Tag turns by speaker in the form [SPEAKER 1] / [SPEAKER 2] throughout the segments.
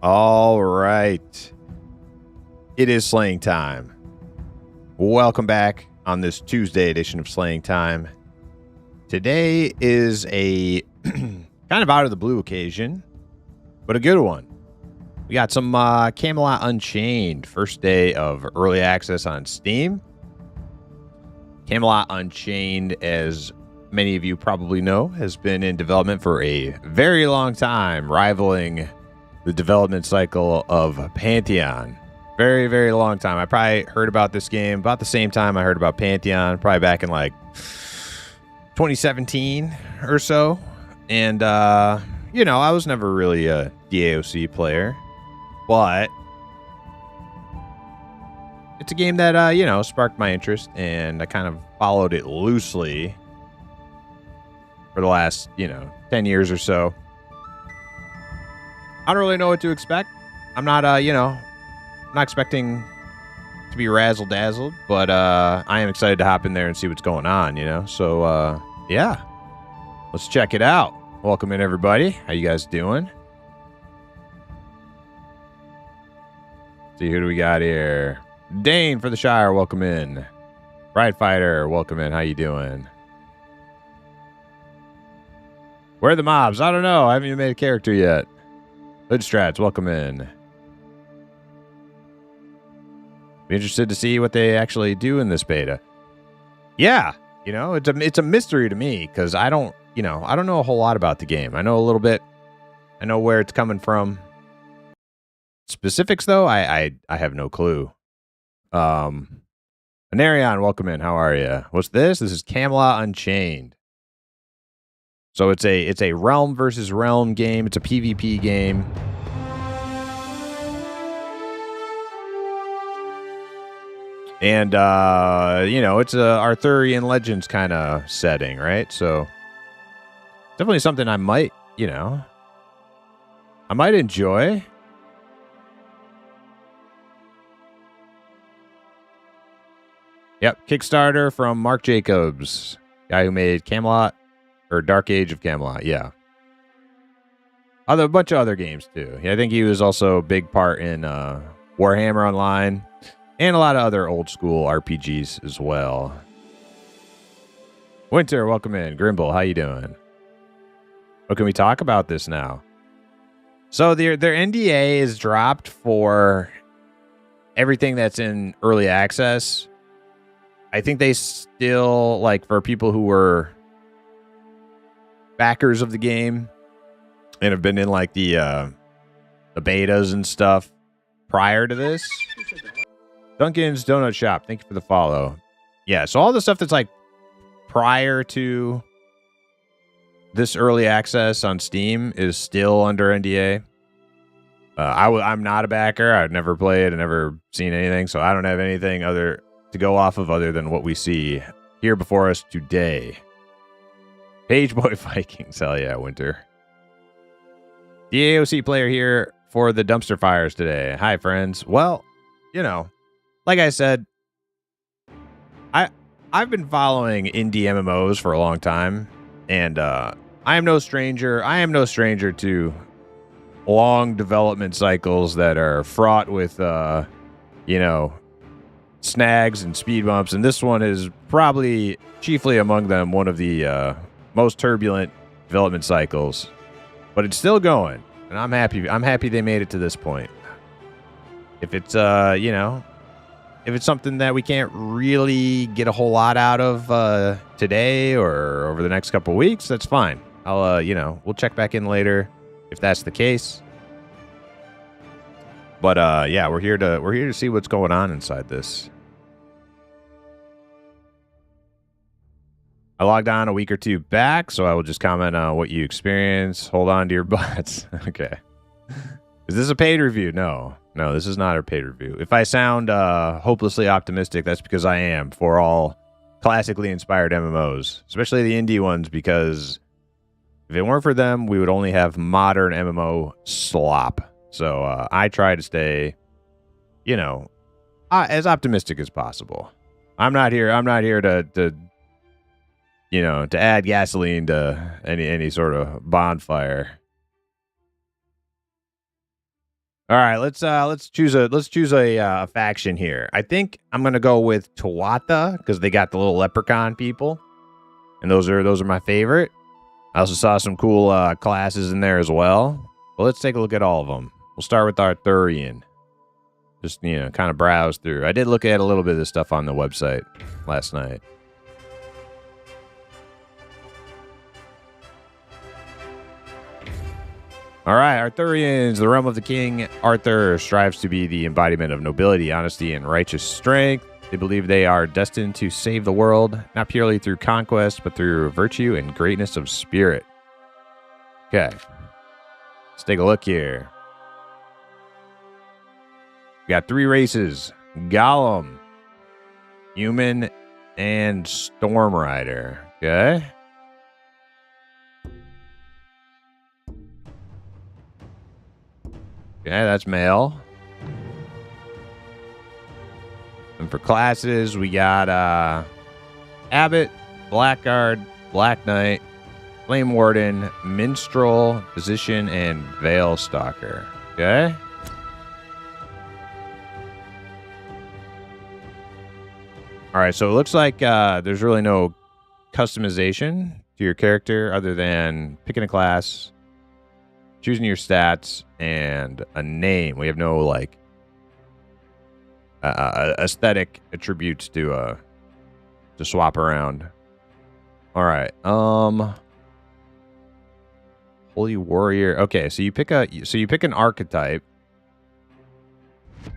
[SPEAKER 1] All right. It is slaying time. Welcome back on this Tuesday edition of Slaying Time. Today is a kind of out of the blue occasion, but a good one. We got some Camelot Unchained, first day of early access on Steam. Camelot Unchained, as many of you probably know, has been in development for a very long time, rivaling the development cycle of Pantheon. Very, very long time. I probably heard about this game about the same time I heard about Pantheon, probably back in like 2017 or so. And, I was never really a DAOC player, but it's a game that, sparked my interest, and I kind of followed it loosely for the last, 10 years or so. I don't really know what to expect. I'm not, I'm not expecting to be razzle-dazzled, but I am excited to hop in there and see what's going on, So, yeah, let's check it out. Welcome in, everybody. How you guys doing? See, who do we got here? Dane for the Shire, welcome in. Pride Fighter, welcome in. How you doing? Where are the mobs? I don't know. I haven't even made a character yet. Hood Strats, welcome in. Be interested to see what they actually do in this beta. Yeah, it's a mystery to me because I don't know a whole lot about the game. I know a little bit. I know where it's coming from. Specifics though, I have no clue. Anarion, welcome in. How are you? What's this? This is Camelot Unchained. So it's a realm versus realm game. It's a PvP game. And, it's a Arthurian Legends kind of setting, right? So definitely something I might enjoy. Yep, Kickstarter from Mark Jacobs, guy who made Camelot. Or Dark Age of Camelot, yeah. A bunch of other games, too. Yeah, I think he was also a big part in Warhammer Online and a lot of other old-school RPGs as well. Winter, welcome in. Grimble, how you doing? What can we talk about this now? So their NDA is dropped for everything that's in early access. I think they still, for people who were backers of the game and have been in the betas and stuff prior to this. Duncan's Donut Shop, thank you for the follow. Yeah, so all the stuff that's prior to this early access on Steam is still under NDA. I'm not a backer. I've never played and never seen anything, so I don't have anything other to go off of other than what we see here before us today. Page Boy Vikings, hell yeah, Winter. The AOC player here for the dumpster fires today. Hi, friends. Well, like I said, I've been following indie MMOs for a long time, and I am no stranger. I am no stranger to long development cycles that are fraught with, snags and speed bumps, and this one is probably chiefly among them one of the most turbulent development cycles, but it's still going, and I'm happy they made it to this point. If it's if it's something that we can't really get a whole lot out of today or over the next couple weeks, that's fine. I'll we'll check back in later if that's the case. But yeah, we're here to see what's going on inside this. I logged on a week or two back, so I will just comment on what you experience. Hold on to your butts. Okay. Is this a paid review? No, this is not a paid review. If I sound hopelessly optimistic, that's because I am for all classically inspired MMOs, especially the indie ones, because if it weren't for them, we would only have modern MMO slop. So I try to stay, as optimistic as possible. I'm not here to add gasoline to any sort of bonfire. All right, let's choose a faction here. I think I'm gonna go with Tuatha because they got the little leprechaun people, and those are my favorite. I also saw some cool classes in there as well. Well, let's take a look at all of them. We'll start with Arthurian. Just kind of browse through. I did look at a little bit of this stuff on the website last night. All right, Arthurians. The realm of the king Arthur strives to be the embodiment of nobility, honesty, and righteous strength. They believe they are destined to save the world, not purely through conquest, but through virtue and greatness of spirit. Okay. Let's take a look here. We got 3 races. Golem, human, and storm rider. Okay. Okay, that's male. And for classes, we got Abbot, Blackguard, Black Knight, Flame Warden, Minstrel, Physician, and Veil Stalker. Okay. All right, so it looks like there's really no customization to your character other than picking a class, choosing your stats, and a name. We have no like aesthetic attributes to swap around. All right. Holy Warrior. Okay, so you pick an archetype. And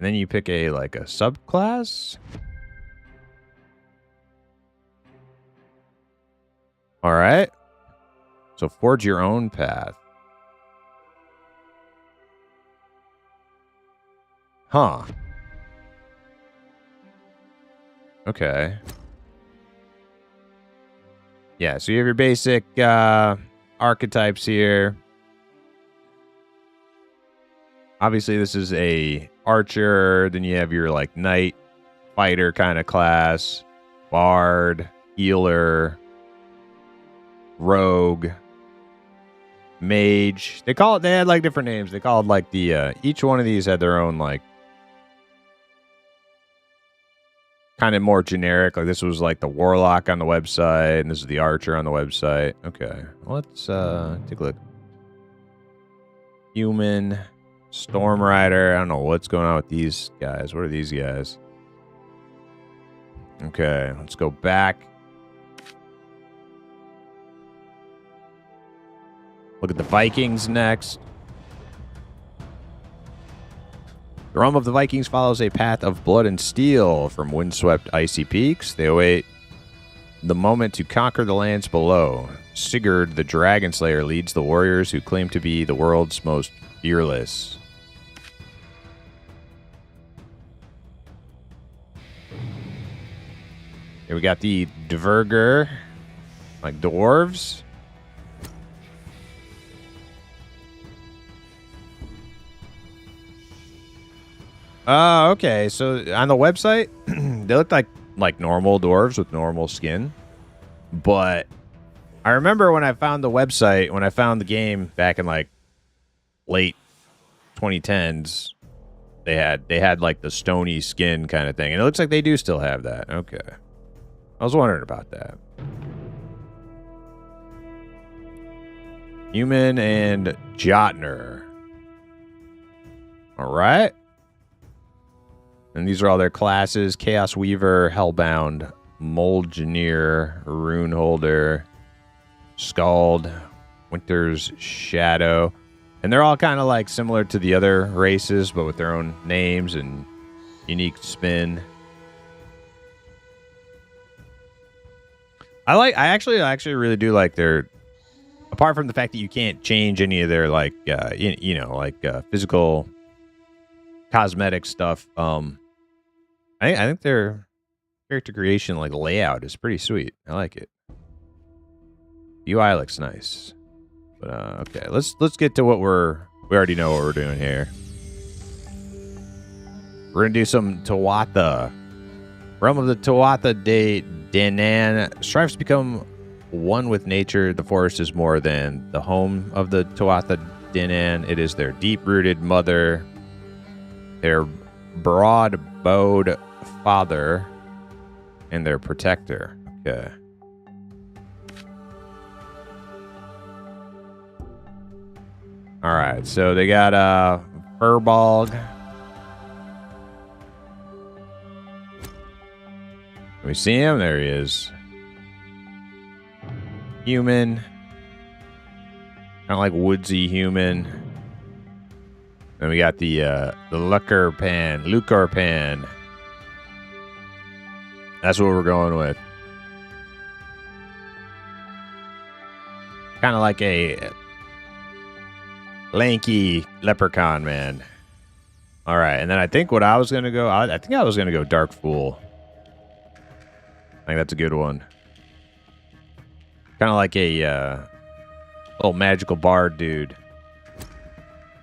[SPEAKER 1] then you pick a subclass. All right. So forge your own path. Huh. Okay. Yeah, so you have your basic archetypes here. Obviously, this is a archer. Then you have your knight, fighter kind of class, bard, healer, rogue, mage. They had different names. They called each one of these had their own kind of more generic. Like this was the warlock on the website, and this is the archer on the website. Okay, let's take a look. Human, storm rider. I don't know what's going on with these guys. What are these guys? Okay, let's go back. Look at the Vikings next. The realm of the Vikings follows a path of blood and steel from windswept icy peaks. They await the moment to conquer the lands below. Sigurd, the Dragon Slayer, leads the warriors who claim to be the world's most fearless. Here we got the Dvergr, dwarves. Okay. So on the website, they look like normal dwarves with normal skin. But I remember when I found the website, when I found the game back in late 2010s, they had the stony skin kind of thing. And it looks like they do still have that. Okay. I was wondering about that. Human and Jotner. All right. And these are all their classes. Chaos Weaver, Hellbound, Moldgeneer, Runeholder, Scald, Winter's Shadow. And they're all kind of similar to the other races, but with their own names and unique spin. I actually really do like their, apart from the fact that you can't change any of their physical cosmetic stuff. I think their character creation layout is pretty sweet. I like it. UI looks nice. But okay, let's get to what we already know what we're doing here. We're gonna do some Tuatha. Realm of the Tuatha de Danann strives to become one with nature. The forest is more than the home of the Tuatha Dinan. It is their deep-rooted mother, their broad-bowed father, and their protector. Okay. All right, so they got Furbolg. Can we see him? There he is. Human. Kind of like woodsy human. Then we got the Luckerpan. That's what we're going with. Kind of like a lanky leprechaun man. All right, and then I think what I was gonna go. I think I was gonna go Dark Fool. I think that's a good one. Kind of like a little magical bard dude.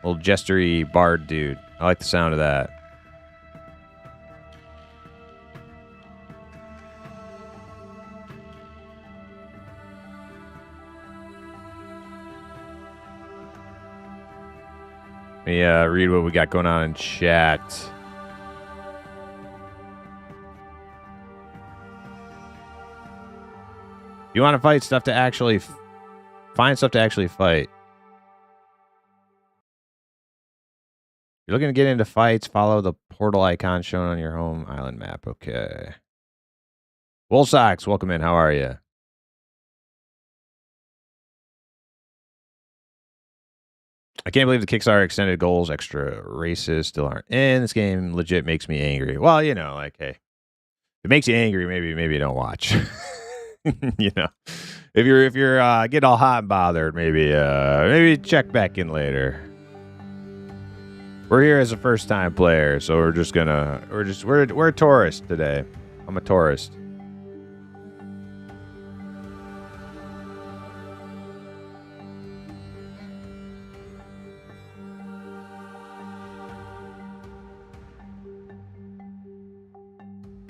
[SPEAKER 1] Little jestery bard dude. I like the sound of that. Let me read what we got going on in chat. You want to fight stuff to actually find stuff to actually fight. You're looking to get into fights, follow the portal icon shown on your home island map. Okay. Woolsocks, welcome in. How are you? I can't believe the Kickstarter extended goals, extra races still aren't in. This game legit makes me angry. Well, you know, like, hey, if it makes you angry, maybe don't watch. You know, if you're getting all hot and bothered, maybe check back in later. We're here as a first time player, so we're a tourist today. I'm a tourist.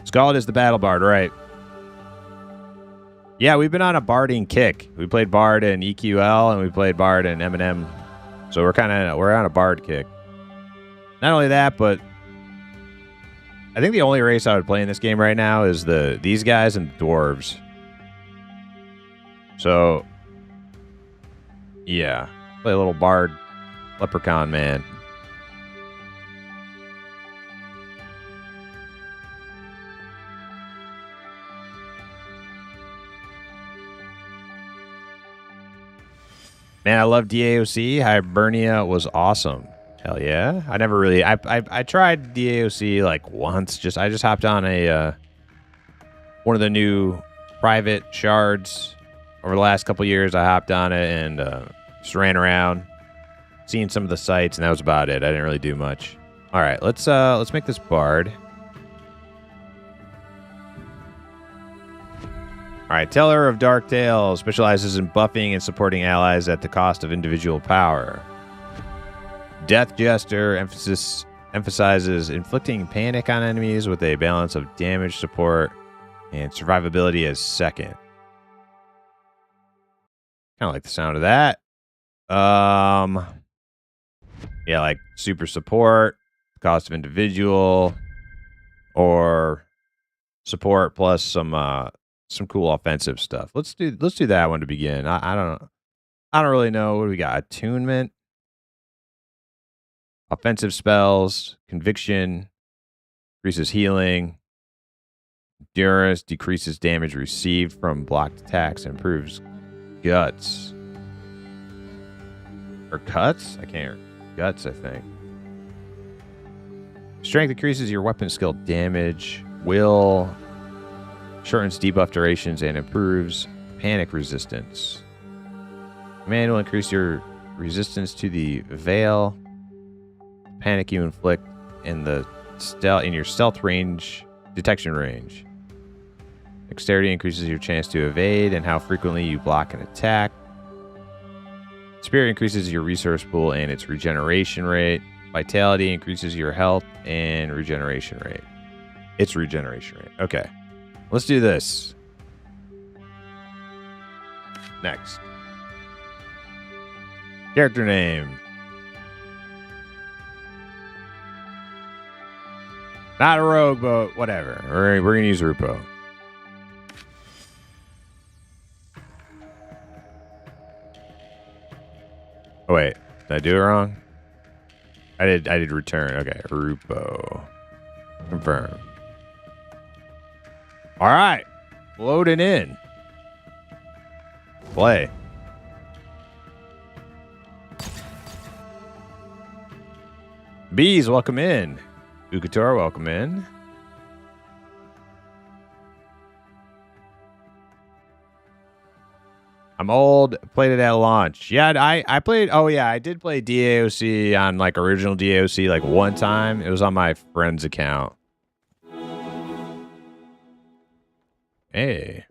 [SPEAKER 1] Scald is the battle bard, right? Yeah, we've been on a barding kick. We played bard in EQL and we played bard in M&M. So we're on a bard kick. Not only that, but I think the only race I would play in this game right now is these guys and the dwarves. So yeah, play a little bard leprechaun man. Man, I love DAOC. Hibernia was awesome. Hell yeah. I never really... I tried DAOC like once. I just hopped on one of the new private shards over the last couple years. I hopped on it and just ran around, seeing some of the sites, and that was about it. I didn't really do much. All right, let's make this bard. All right, Teller of Dark Tales specializes in buffing and supporting allies at the cost of individual power. Death Jester emphasizes inflicting panic on enemies with a balance of damage, support, and survivability as second. Kind of like the sound of that. Yeah, like super support, cost of individual, or support plus some cool offensive stuff. Let's do that one to begin. I don't really know. What do we got? Attunement, offensive spells, conviction, increases healing, endurance, decreases damage received from blocked attacks, improves guts or cuts. I can't. Guts, I think. Strength increases your weapon skill damage. Will shortens debuff durations and improves panic resistance. Command will increase your resistance to the veil. Panic you inflict in your stealth range, detection range. Dexterity increases your chance to evade and how frequently you block an attack. Spirit increases your resource pool and its regeneration rate. Vitality increases your health and regeneration rate. Its regeneration rate. Okay. Let's do this. Next. Character name. Not a rogue, but whatever. We're going to use Rupo. Oh, wait. Did I do it wrong? I did return. Okay. Rupo. Confirm. All right. Loading in. Play. Bees, welcome in. Ukator, welcome in. I'm old. Played it at launch. Yeah, I played. Oh yeah, I did play DAOC on like original DAOC like one time. It was on my friend's account. Hey.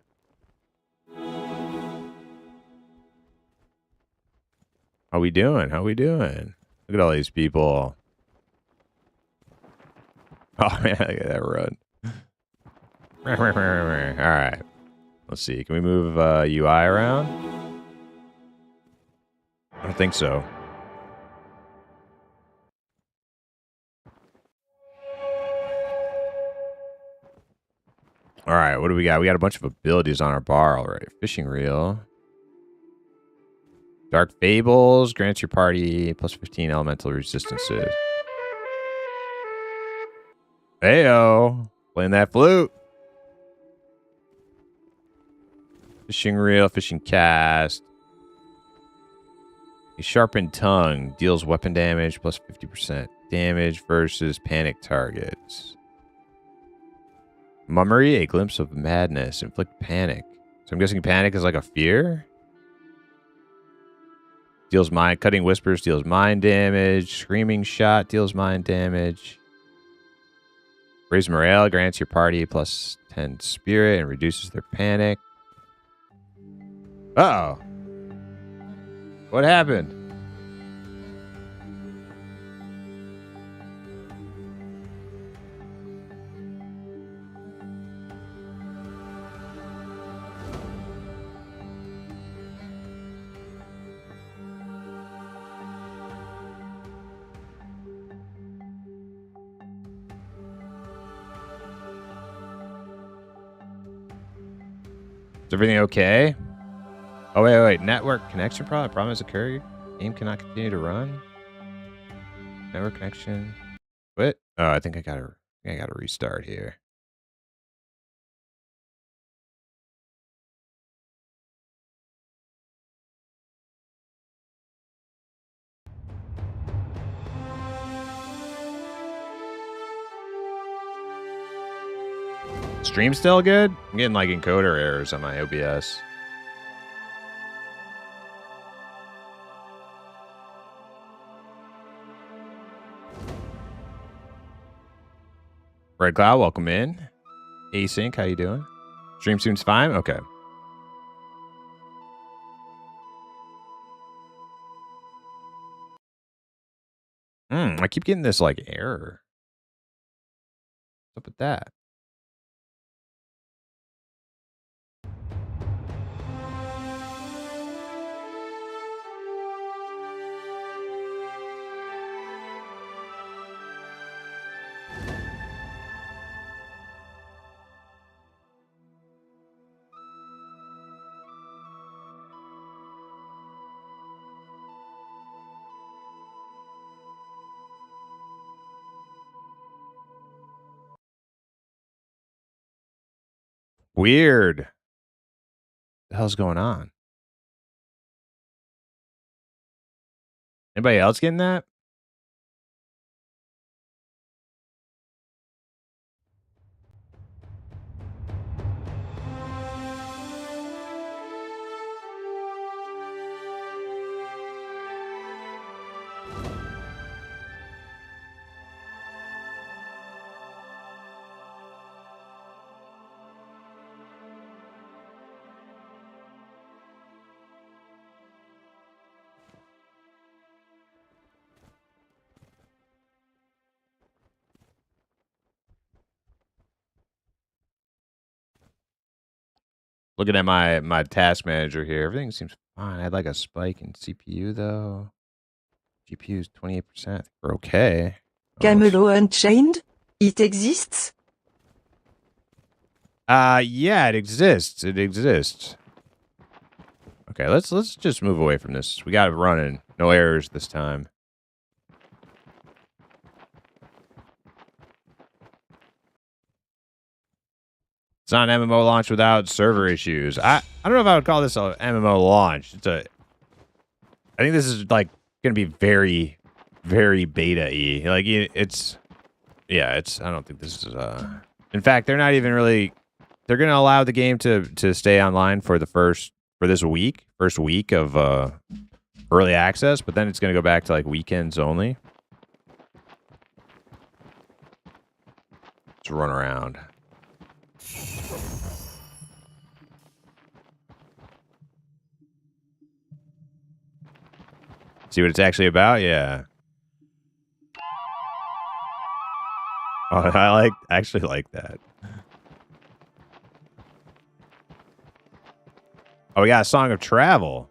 [SPEAKER 1] How we doing? How we doing? Look at all these people. Oh man, look at that run. All right. Let's see. Can we move UI around? I don't think so. All right. What do we got? We got a bunch of abilities on our bar already. Fishing reel. Dark Fables grants your party plus 15 elemental resistances. Heyo. Playing that flute. Fishing reel, fishing cast. A sharpened tongue deals weapon damage plus 50% damage versus panic targets. Mummery, a glimpse of madness. Inflict panic. So I'm guessing panic is like a fear? Deals mind. Cutting whispers deals mind damage. Screaming shot deals mind damage. Raise morale grants your party plus 10 spirit and reduces their panic. Uh-oh. What happened? Is everything okay? Oh, wait. Network connection problem has occurred. Game cannot continue to run. Network connection. What? Oh, I think I gotta restart here. Stream still good? I'm getting like encoder errors on my OBS. Red Cloud, welcome in. Async, how you doing? Stream seems fine? Okay. I keep getting this like error. What's up with that? Weird. What the hell's going on? Anybody else getting that? Looking at my task manager here, everything seems fine. I had like a spike in CPU though. GPU is 28%. We're okay.
[SPEAKER 2] Camelot Unchained? It exists?
[SPEAKER 1] Yeah, it exists. It exists. Okay, let's just move away from this. We got it running. No errors this time. It's not an MMO launch without server issues. I don't know if I would call this a MMO launch. I think this is like gonna be very, very beta-y. Like it's I don't think this is in fact, they're not even really. They're gonna allow the game to stay online for this first week of early access, but then it's gonna go back to like weekends only. Let's run around. See what it's actually about? Yeah. Oh, I actually like that. Oh, we got a song of travel.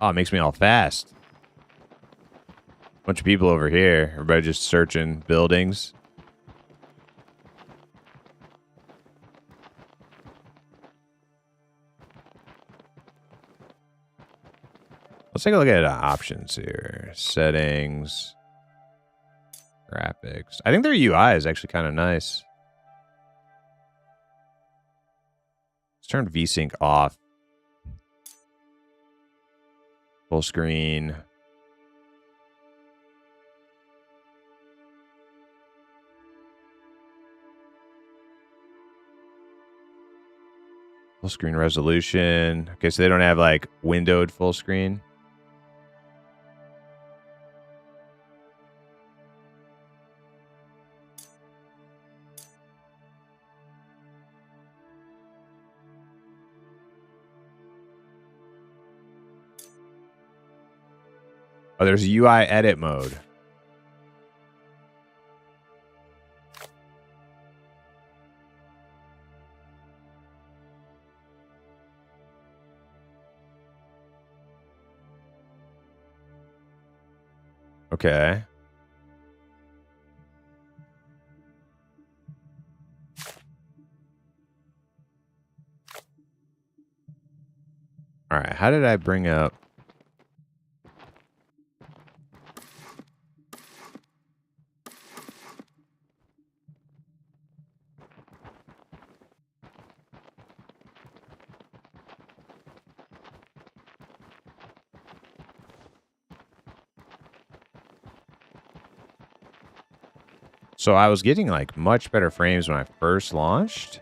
[SPEAKER 1] Oh, it makes me all fast. Bunch of people over here. Everybody just searching buildings. Let's take a look at options here. Settings. Graphics. I think their UI is actually kind of nice. Let's turn VSync off. Full screen. Full screen resolution. Okay, so they don't have like windowed full screen. Oh, there's UI edit mode. Okay. All right, how did I bring up... So I was getting like much better frames when I first launched.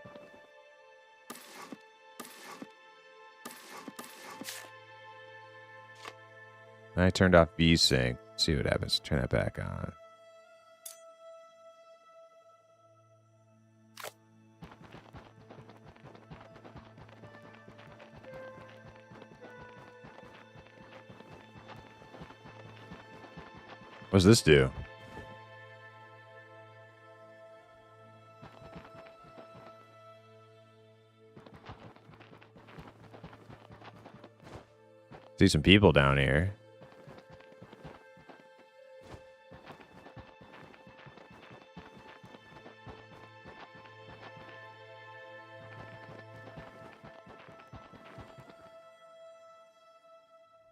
[SPEAKER 1] And I turned off VSync. See what happens. Turn that back on. What's this do? See some people down here.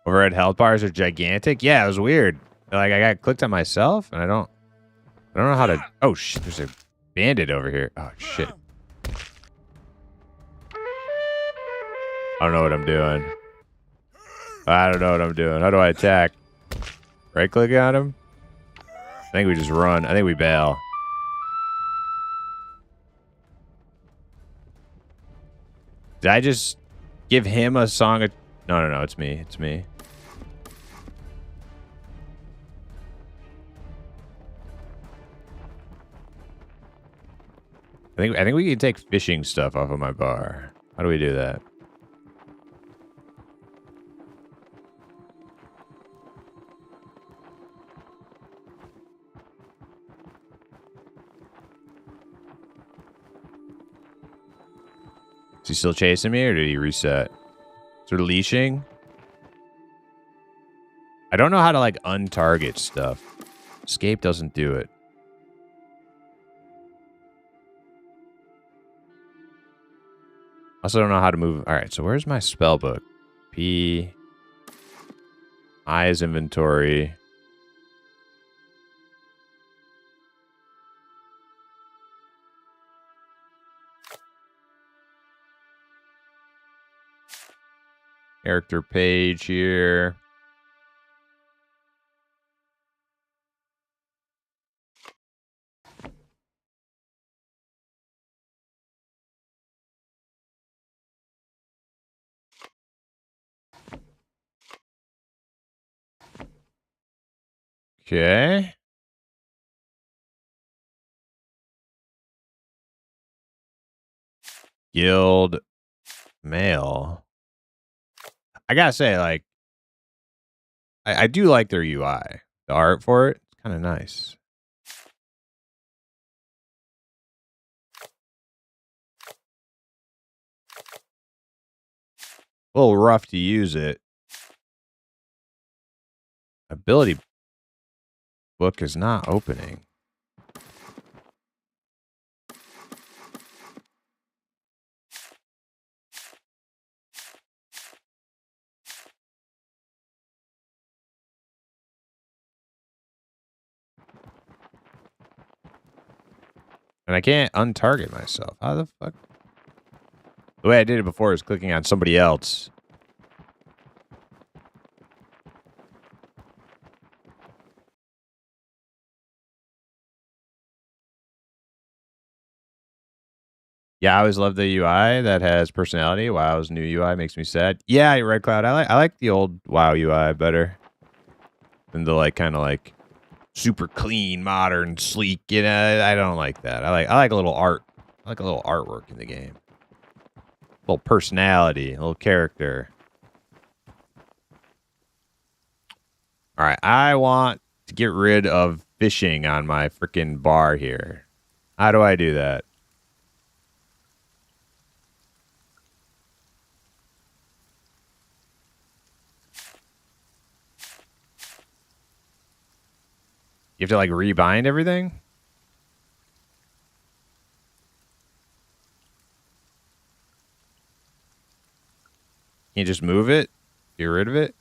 [SPEAKER 1] Overhead health bars are gigantic. Yeah, it was weird. Like I got clicked on myself, and I don't know how to. Oh shit! There's a bandit over here. Oh shit! I don't know what I'm doing. I don't know what I'm doing. How do I attack? Right click on him? I think we just run. I think we bail. Did I just give him a song of... No, it's me. It's me. I think we can take fishing stuff off of my bar. How do we do that? Is he still chasing me, or did he reset? Sort of leashing? I don't know how to, like, untarget stuff. Escape doesn't do it. Also don't know how to move. All right, so where's my spell book? P. I is inventory. Character page here. Okay. Guild mail. I gotta say, like, I do like their UI. The art for it, it's kind of nice. A little rough to use it. Ability book is not opening. And I can't untarget myself. How the fuck? The way I did it before is clicking on somebody else. Yeah, I always love the UI that has personality. WoW's new UI makes me sad. Yeah, you're right, Cloud. I like the old WoW UI better than the like kind of like super clean, modern, sleek. You know, I don't like that. I like a little art. I like a little artwork in the game. A little personality, a little character. All right, I want to get rid of fishing on my freaking bar here. How do I do that? You have to like rebind everything? Can you just move it? Get rid of it?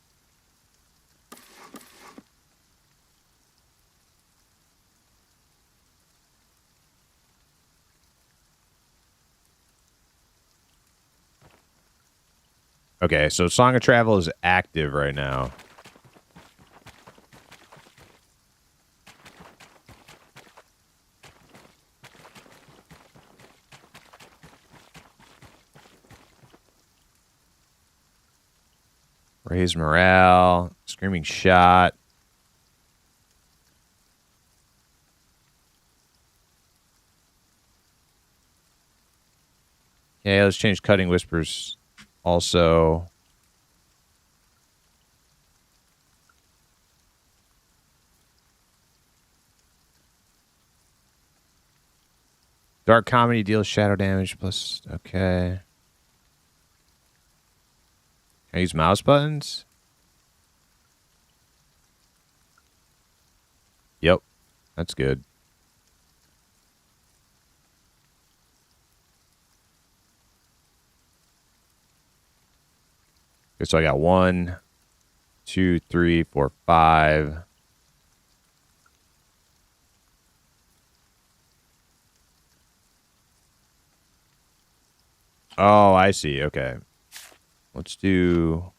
[SPEAKER 1] Okay, so Song of Travel is active right now. Raise morale. Screaming shot. Okay, let's change Cutting Whispers also. Dark Comedy deals shadow damage plus... Okay. Can I use mouse buttons? Yep. That's good. Okay, so I got 1, 2, 3, 4, 5. Oh, I see. Okay. Let's do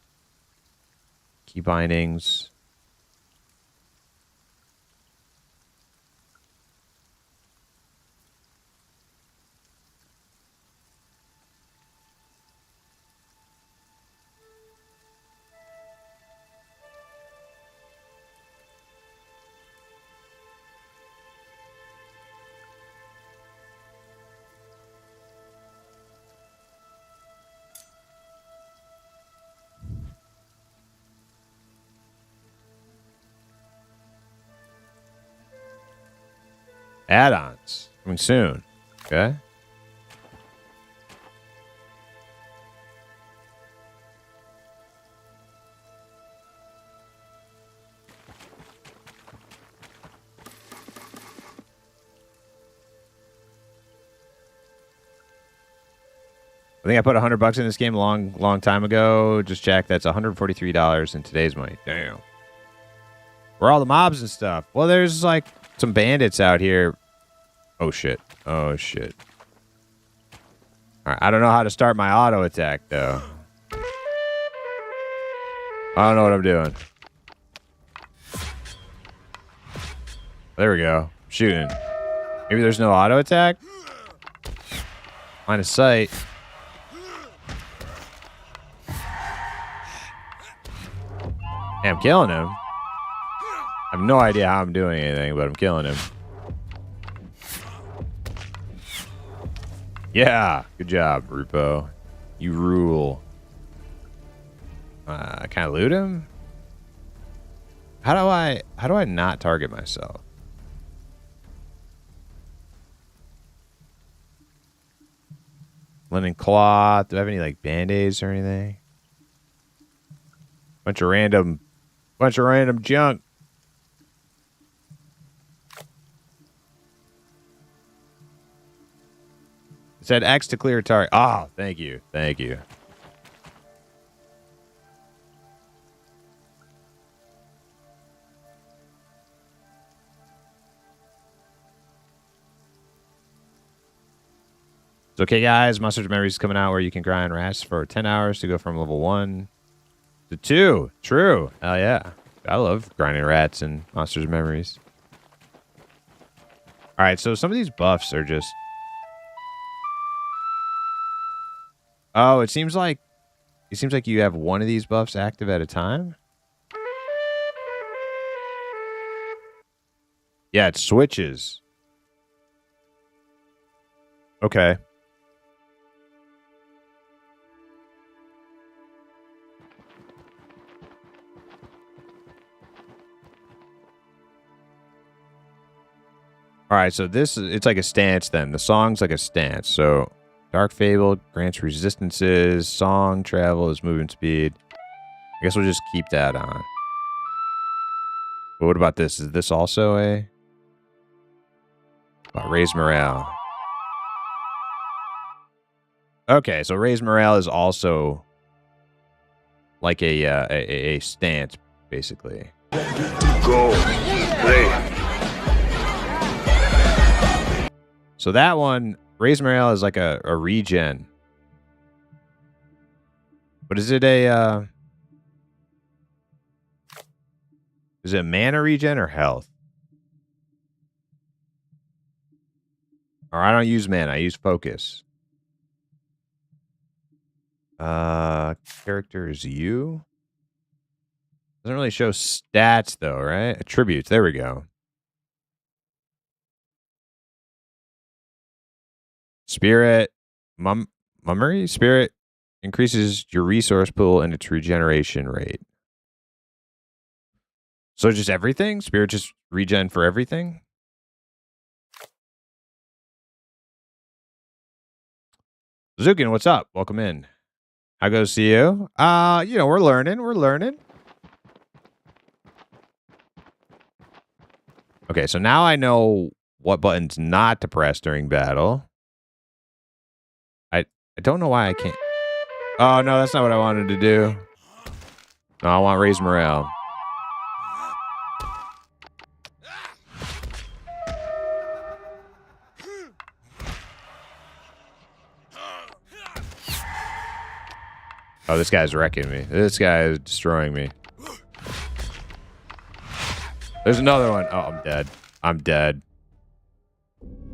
[SPEAKER 1] key bindings. Add-ons. Coming soon. Okay. I think I put $100 in this game a long time ago. Just check. That's $143 in today's money. Damn. Where are all the mobs and stuff? Well, there's like some bandits out here. Oh, shit. Oh, shit. All right. I don't know how to start my auto attack, though. I don't know what I'm doing. There we go. Shooting. Maybe there's no auto attack? Line of sight. Hey, I'm killing him. I have no idea how I'm doing anything, but I'm killing him. Yeah. Good job, Rupo. You rule. Can I loot him? How do I not target myself? Linen cloth. Do I have any like band-aids or anything? Bunch of random junk. It said X to clear target. Oh, thank you. Thank you. It's okay, guys. Monsters Memories is coming out where you can grind rats for 10 hours to go from level 1 to 2. True. Hell yeah. I love grinding rats and Monsters Memories. All right, so some of these buffs are just... Oh, it seems like you have one of these buffs active at a time. Yeah, it switches. Okay. All right, so it's like a stance then. The song's like a stance. So Dark Fable grants resistances. Song travel is movement speed. I guess we'll just keep that on. But what about this? Is this also a... raise morale. Okay, so raise morale is also like a stance, basically.
[SPEAKER 2] Go play.
[SPEAKER 1] So that one, raise morale is like a regen. But is it a mana regen or health? Or I don't use mana, I use focus. Character is you. Doesn't really show stats though, right? Attributes, there we go. Spirit, mummery? Spirit increases your resource pool and its regeneration rate. So just everything? Spirit just regen for everything? Zukin, what's up? Welcome in. How goes to you? We're learning. Okay, so now I know what buttons not to press during battle. I don't know why I can't. Oh, no, that's not what I wanted to do. No, I want raise morale. Oh, this guy's wrecking me. This guy is destroying me. There's another one. Oh, I'm dead. I'm dead.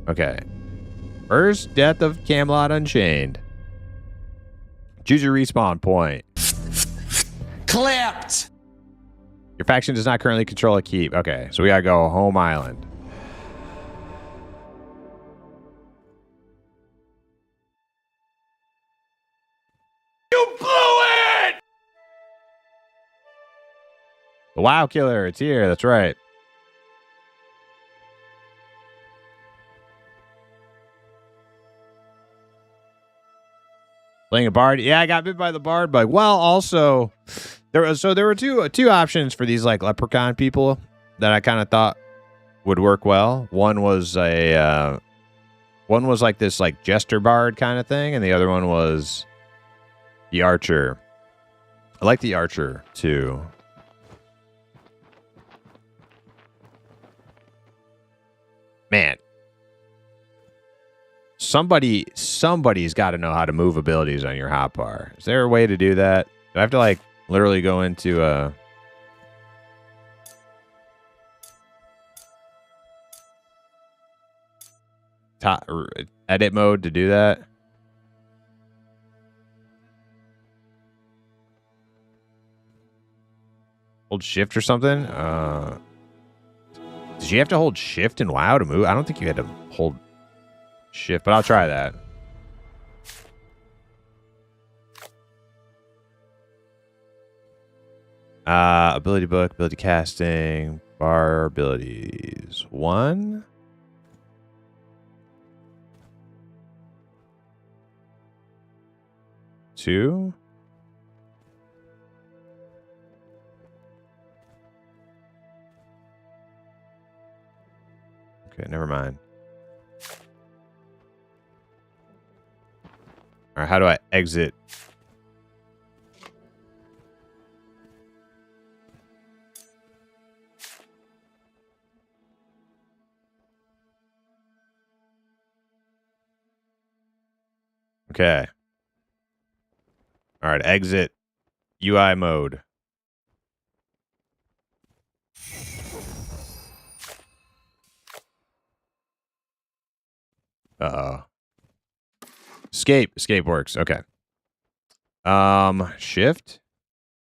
[SPEAKER 1] Okay. First death of Camelot Unchained. Choose your respawn point.
[SPEAKER 2] Clapped.
[SPEAKER 1] Your faction does not currently control a keep. Okay, so we gotta go home island.
[SPEAKER 2] You blew it!
[SPEAKER 1] The WoW Killer, it's here. That's right. Playing a bard. Yeah, I got bit by the bard bug. Well, also, there were two options for these like leprechaun people that I kind of thought would work well. One was One was like this like jester bard kind of thing, and the other one was the archer. I like the archer too. Man. Somebody's got to know how to move abilities on your hotbar. Is there a way to do that? Do I have to like literally go into edit mode to do that? Hold shift or something? Did you have to hold shift in WoW to move? I don't think you had to hold shift, but I'll try that. Ability book, ability casting, bar abilities. 1. Two. Okay, never mind. All right, how do I exit? Okay. All right, exit UI mode. Uh-oh. Escape works. Okay. Shift.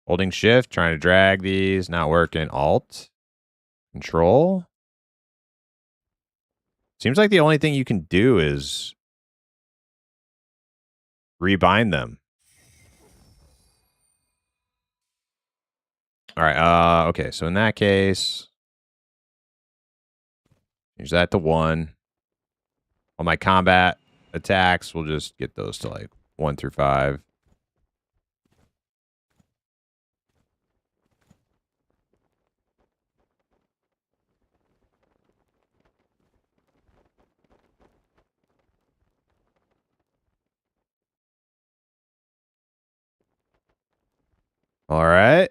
[SPEAKER 1] Holding shift, trying to drag these, not working. Alt. Control. Seems like the only thing you can do is rebind them. All right. Okay. So in that case, use that to 1. All my combat attacks, we'll just get those to like 1 through 5. All right.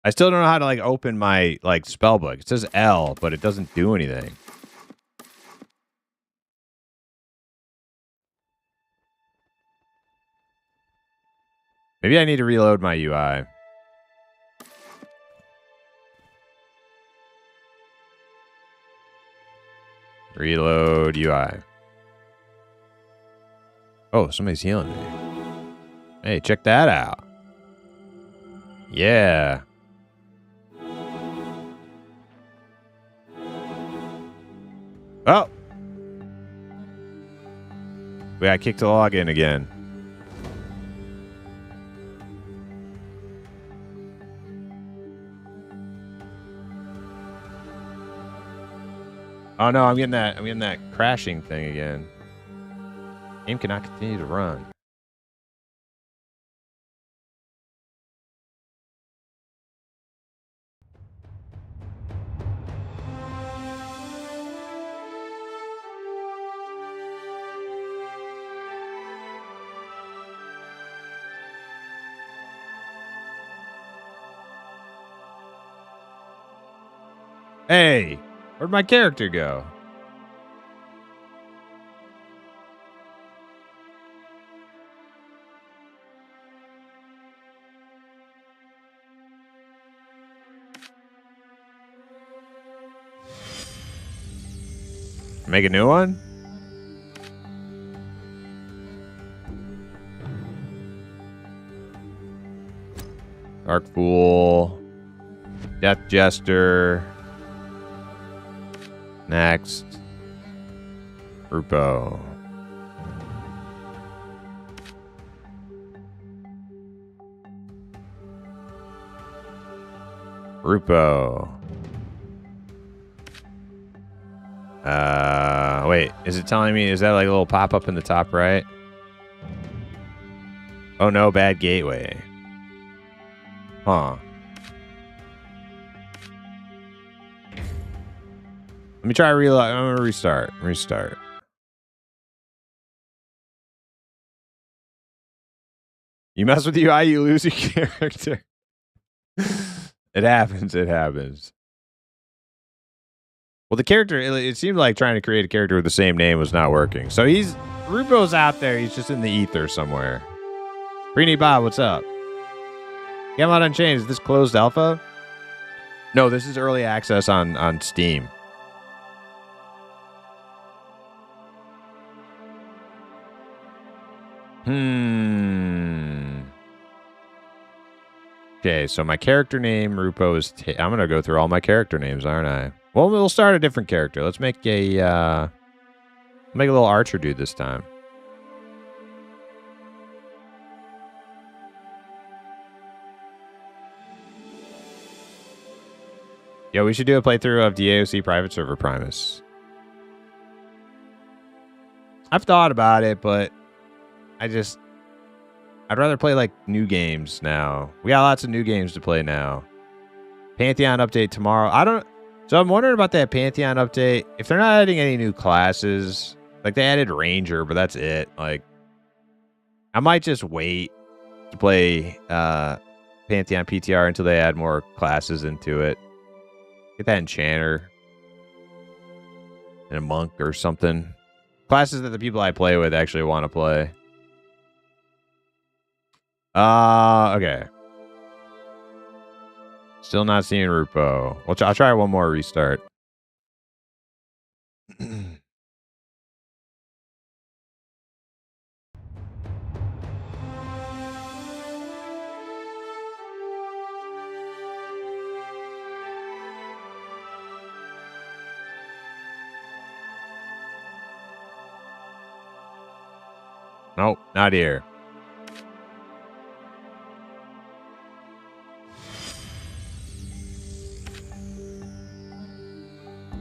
[SPEAKER 1] I still don't know how to like open my like spell book. It says L, but it doesn't do anything. Maybe I need to reload my UI. Reload UI. Oh, somebody's healing me. Hey, check that out. Yeah. Oh. We got kicked to login again. Oh no, I'm getting that crashing thing again. Game cannot continue to run. Hey, where'd my character go? Make a new one? Dark Fool. Death Jester. Next. Grupo. Grupo. Wait, is it telling me, is that like a little pop-up in the top right? Oh no, bad gateway. Huh. Let me try reload. I'm gonna restart. Restart. You mess with UI, you lose your character. It happens. It happens. Well, the character, it seemed like trying to create a character with the same name was not working. So Rupo's out there. He's just in the ether somewhere. Preeny Bob, what's up? Camelot Unchained, is this closed alpha? No, this is early access on Steam. Okay, so my character name, Rupo, is... I'm going to go through all my character names, aren't I? Well, we'll start a different character. Let's make a little archer dude this time. Yeah, we should do a playthrough of DAOC Private Server Primus. I've thought about it, but I'd rather play like new games now. We got lots of new games to play now. Pantheon update tomorrow. So I'm wondering about that Pantheon update. If they're not adding any new classes, like they added Ranger, but that's it. Like, I might just wait to play Pantheon PTR until they add more classes into it. Get that Enchanter and a Monk or something. Classes that the people I play with actually want to play. Okay. Still not seeing Rupo. I'll try one more restart. Nope, not here.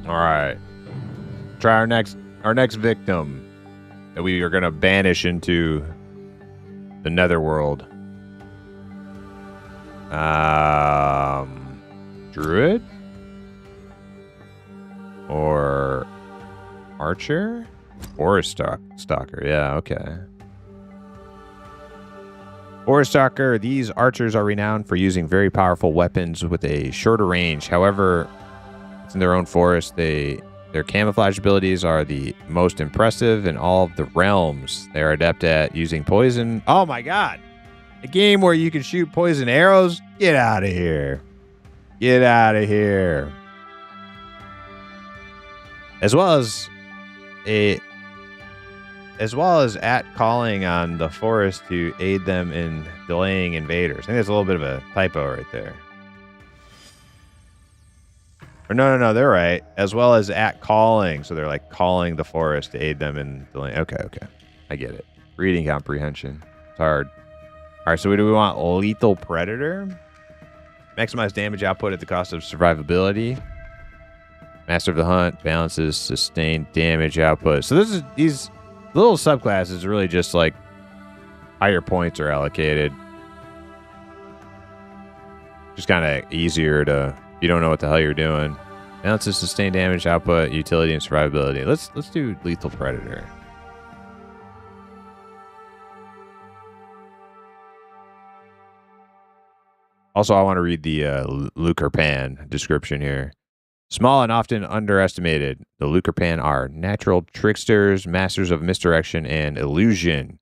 [SPEAKER 1] All right. Try our next victim that we are going to banish into the netherworld. Druid or archer? Forest stalker. Yeah, okay. Forest stalker. These archers are renowned for using very powerful weapons with a shorter range. However, in their own forest, their camouflage abilities are the most impressive in all of the realms. They are adept at using poison. Oh my god. A game where you can shoot poison arrows? Get out of here. Get out of here. As well as at calling on the forest to aid them in delaying invaders. I think there's a little bit of a typo right there. Or no, they're right. As well as at calling. So they're like calling the forest to aid them in delaying. Okay. I get it. Reading comprehension. It's hard. All right, so do we want lethal predator? Maximize damage output at the cost of survivability. Master of the hunt balances sustained damage output. So these little subclasses really just like higher points are allocated. Just kind of easier to, if you don't know what the hell you're doing. Balances sustained damage output, utility, and survivability. Let's do lethal predator. Also, I want to read the Luckerpan description here. Small and often underestimated, the Luckerpan are natural tricksters, masters of misdirection and illusion.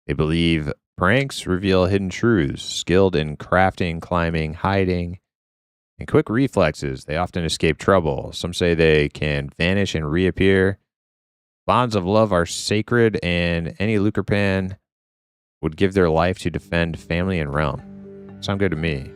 [SPEAKER 1] They believe pranks reveal hidden truths, skilled in crafting, climbing, hiding, and quick reflexes. They often escape trouble. Some say they can vanish and reappear. Bonds of love are sacred, and any Luckerpan would give their life to defend family and realm. Sound good to me.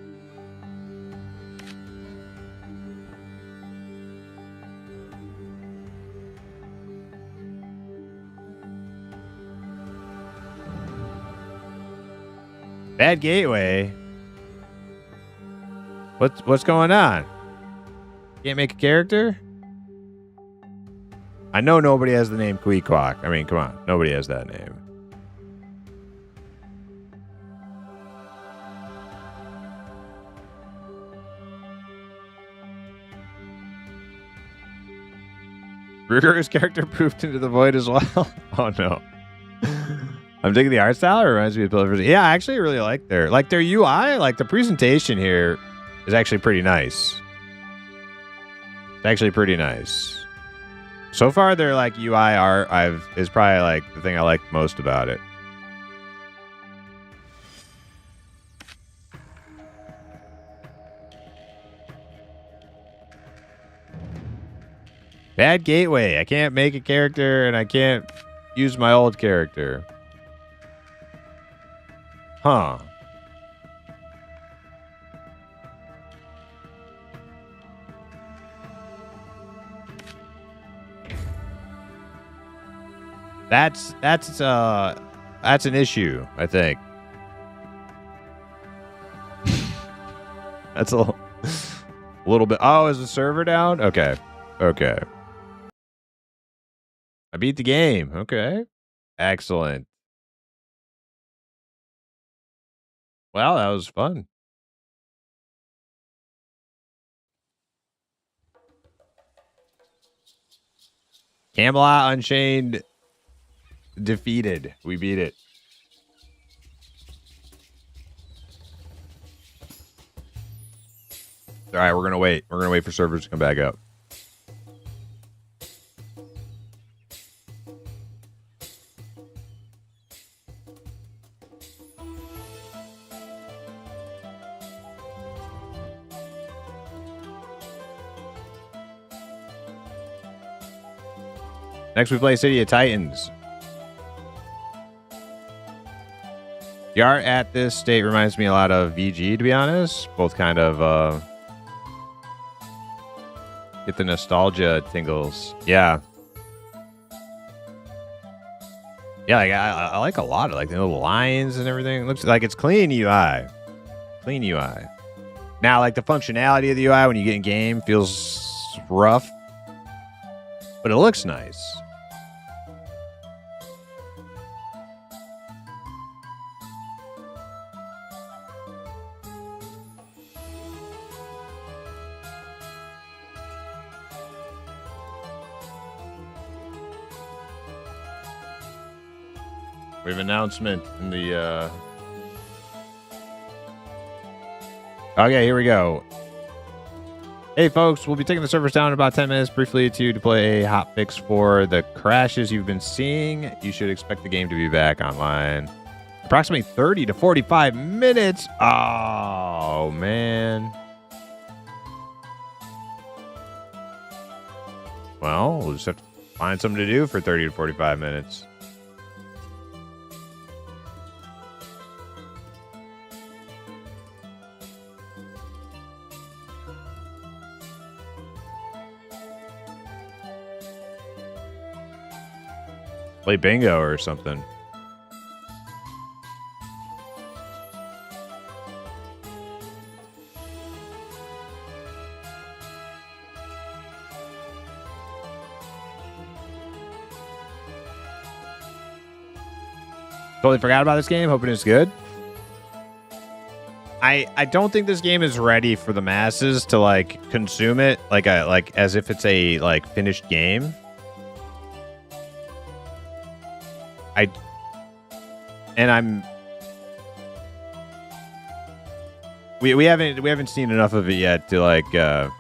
[SPEAKER 1] Bad gateway. What's going on? Can't make a character? I know nobody has the name Queequeg. I mean, come on. Nobody has that name. Ruger's character pooped into the void as well. Oh no. I'm digging the art style. It reminds me of Pillars. Yeah, I actually really like their UI. Like the presentation here is actually pretty nice. It's actually pretty nice. So far, their like UI art is probably like the thing I like most about it. Bad gateway. I can't make a character and I can't use my old character. Huh. That's an issue, I think. That's a little bit. Oh, is the server down? Okay. Okay. I beat the game. Okay. Excellent. Well, that was fun. Camelot Unchained defeated. We beat it. All right, we're going to wait. We're going to wait for servers to come back up. Next, we play City of Titans. The art at this state reminds me a lot of VG, to be honest. Both kind of get the nostalgia tingles. Yeah. Yeah, like, I like a lot of like the little lines and everything. It looks like it's clean UI. Clean UI. Now, like the functionality of the UI when you get in game feels rough, but it looks nice. We have an announcement in the Okay, here we go. Hey folks, we'll be taking the servers down in about 10 minutes briefly to deploy a hot fix for the crashes you've been seeing. You should expect the game to be back online approximately 30 to 45 minutes. Oh man. Well, we'll just have to find something to do for 30 to 45 minutes. Play bingo or something. Totally forgot about this game. Hoping it's good. I don't think this game is ready for the masses to like consume it like as if it's a like finished game. We haven't seen enough of it yet to like to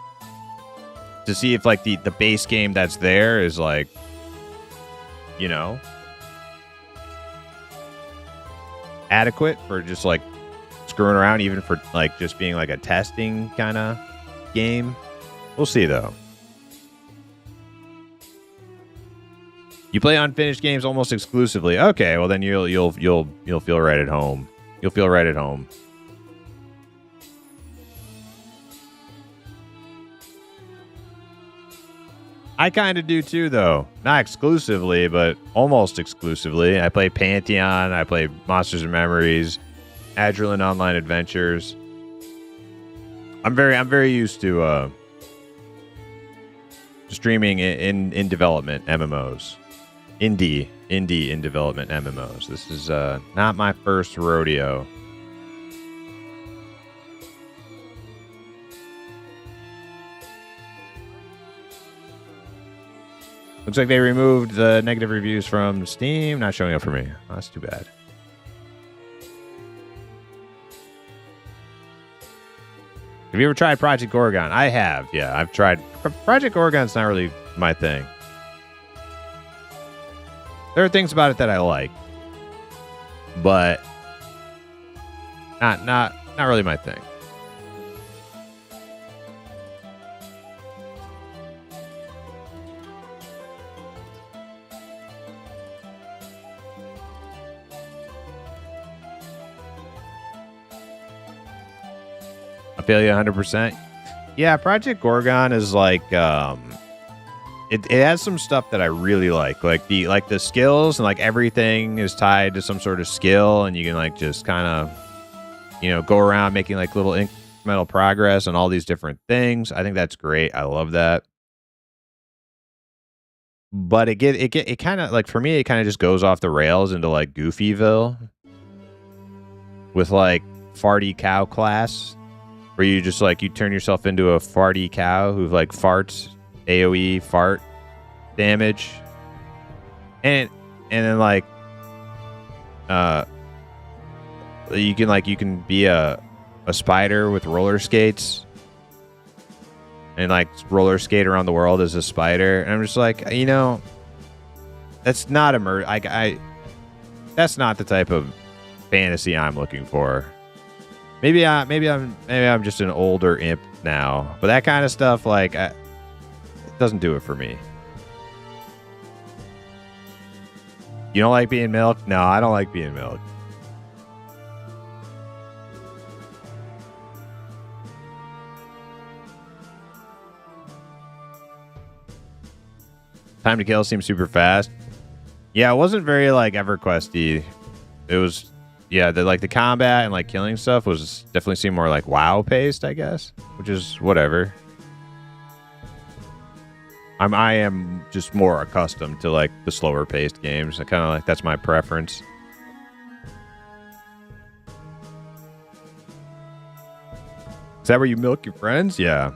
[SPEAKER 1] see if like the base game that's there is like, you know, adequate for just like screwing around, even for like just being like a testing kind of game. We'll see though. You play unfinished games almost exclusively. Okay, well then you'll feel right at home. You'll feel right at home. I kind of do too, though. Not exclusively, but almost exclusively. I play Pantheon. I play Monsters and Memories, Adrenaline Online Adventures. I'm very used to streaming in development MMOs. Indie in development MMOs. This is not my first rodeo. Looks like they removed the negative reviews from Steam. Not showing up for me. Oh, that's too bad. Have you ever tried Project Oregon? I have. Yeah, I've tried. Project Oregon's not really my thing. There are things about it that I like, but not really my thing. I feel you 100%. Yeah, Project Gorgon is like it has some stuff that I really like the skills, and like everything is tied to some sort of skill, and you can like just kind of go around making like little incremental progress on all these different things. I think that's great. I love that. But it kind of like, for me, it kind of just goes off the rails into like Goofyville with like farty cow class, where you just like you turn yourself into a farty cow who like farts AoE fart damage, and then like you can be a spider with roller skates and like roller skate around the world as a spider, and I'm just like, that's not that's not the type of fantasy I'm looking for. Maybe I'm just an older imp now, but that kind of stuff like it doesn't do it for me. You don't like being milked? No, I don't like being milked. Time to kill seems super fast. Yeah, it wasn't very like EverQuest-y. It was. Yeah, the combat and like killing stuff was definitely seemed more like WoW paced, I guess, which is whatever. I am just more accustomed to like the slower paced games. I kind of like, that's my preference. Is that where you milk your friends? Yeah.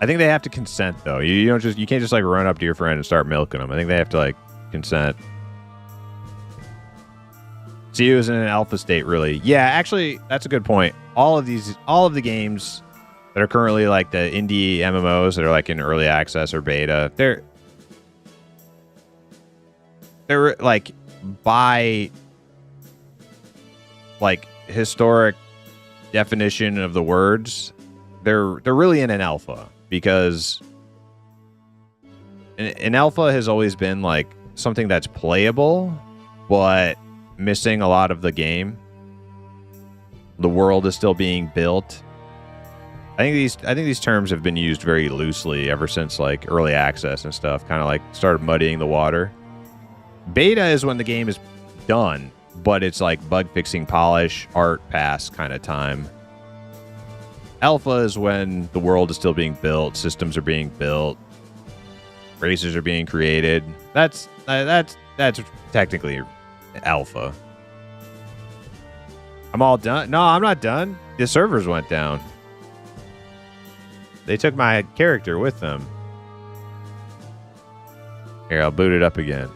[SPEAKER 1] I think they have to consent though. You can't just like run up to your friend and start milking them. I think they have to like consent. See, it was in an alpha state, really. Yeah, actually, that's a good point. All of the games that are currently like the indie MMOs that are like in early access or beta, they're like by like historic definition of the words, they're really in an alpha, because an alpha has always been like something that's playable, but missing a lot of the game. The world is still being built. I think these terms have been used very loosely ever since like early access and stuff kind of like started muddying the water. Beta is when the game is done, but it's like bug fixing, polish, art pass kind of time. Alpha is when the world is still being built, systems are being built, races are being created. That's technically alpha. I'm all done. No, I'm not done. The servers went down. They took my character with them. Here, I'll boot it up again.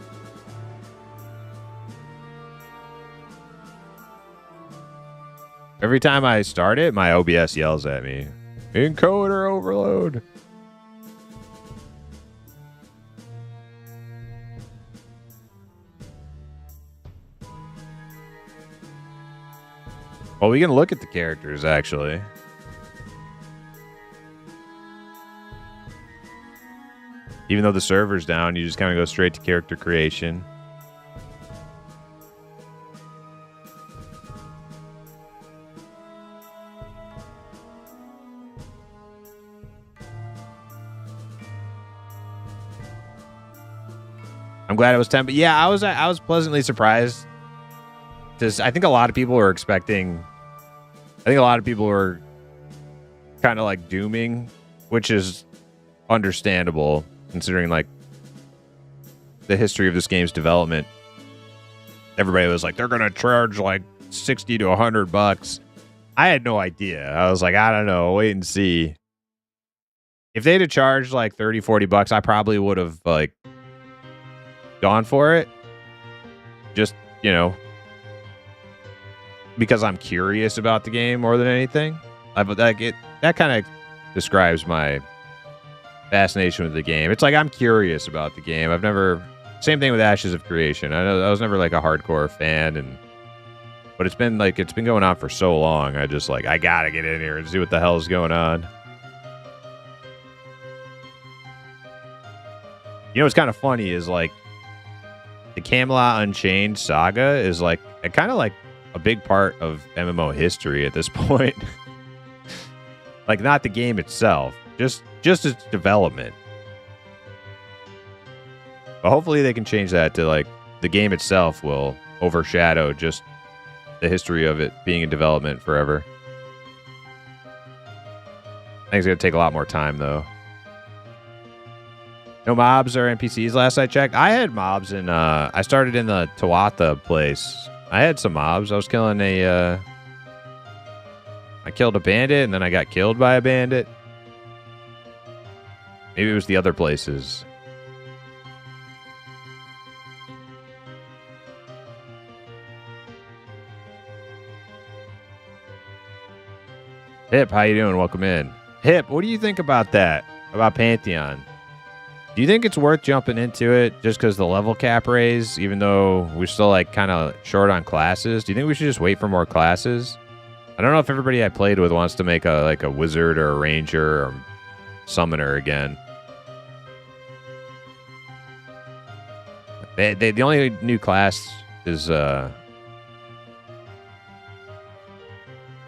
[SPEAKER 1] Every time I start it, my OBS yells at me. Encoder overload. Well, we can look at the characters, actually. Even though the server's down, you just kind of go straight to character creation. I'm glad it was 10, but yeah, I was pleasantly surprised. I think a lot of people were expecting. I think a lot of people were kind of like dooming, which is understandable considering like the history of this game's development. Everybody was like, they're gonna charge like $60 to $100. I had no idea. I was like, I don't know, wait and see. if they'd have charged like 30, 40 bucks, I probably would have like gone for it. Just, you know, because I'm curious about the game more than anything. That kind of describes my fascination with the game. It's like I'm curious about the game. I've never... Same thing with Ashes of Creation. I was never like a hardcore fan, but it's been going on for so long. I just like, I gotta get in here and see what the hell is going on. You know what's kind of funny is like the Camelot Unchained saga is like kind of like a big part of MMO history at this point. Like not the game itself, just its development. But hopefully they can change that to like the game itself will overshadow just the history of it being in development forever. I think it's going to take a lot more time though. No mobs or NPCs last I checked. I had mobs in, I started in the Tawatha place. I had some mobs. I was killing I killed a bandit and then I got killed by a bandit. Maybe it was the other places. Hip, how you doing? Welcome in. Hip, what do you think about that? About Pantheon? Do you think it's worth jumping into it just because the level cap raise, even though we're still like kind of short on classes? Do you think we should just wait for more classes? I don't know if everybody I played with wants to make a wizard or a ranger or summoner again. The only new class is that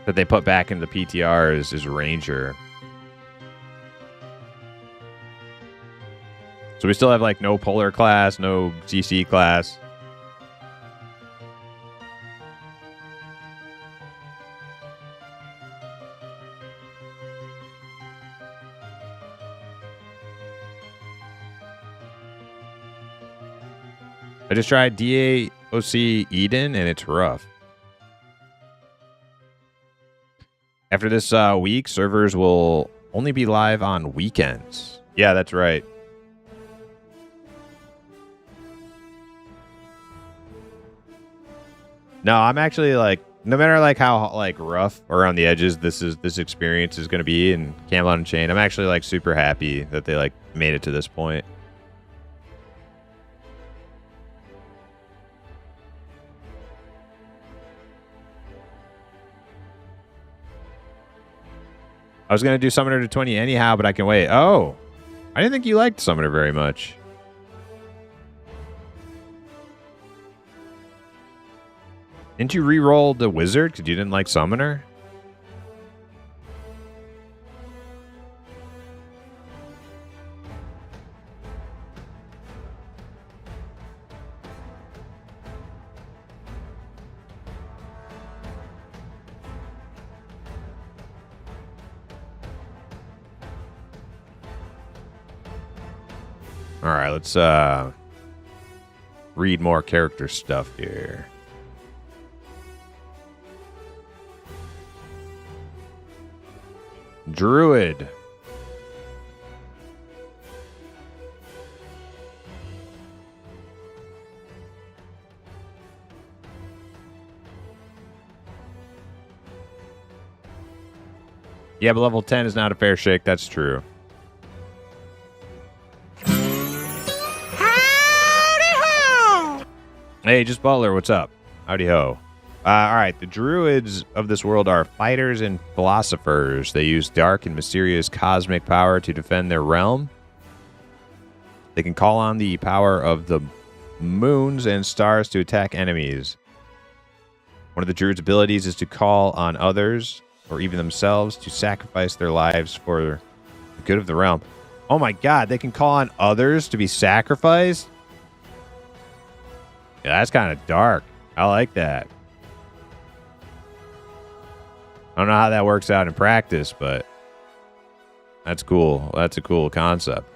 [SPEAKER 1] they put back into the PTR is ranger. So we still have like no polar class, no CC class. I just tried DAOC Eden and it's rough. After this week, servers will only be live on weekends. Yeah, that's right. No, I'm actually like, no matter like how like rough around the edges this experience is going to be in Camelot Unchained, I'm actually like super happy that they like made it to this point. I was going to do Summoner to 20 anyhow, but I can wait. Oh, I didn't think you liked Summoner very much. Didn't you re-roll the Wizard because you didn't like Summoner? All right, let's read more character stuff here. Druid. Yeah, but level 10 is not a fair shake. That's true. Hey, just Butler, what's up? Howdy ho. All right, the druids of this world are fighters and philosophers. They use dark and mysterious cosmic power to defend their realm. They can call on the power of the moons and stars to attack enemies. One of the druids' abilities is to call on others, or even themselves, to sacrifice their lives for the good of the realm. Oh my god, they can call on others to be sacrificed? Yeah, that's kind of dark. I like that. I don't know how that works out in practice, but that's cool. That's a cool concept.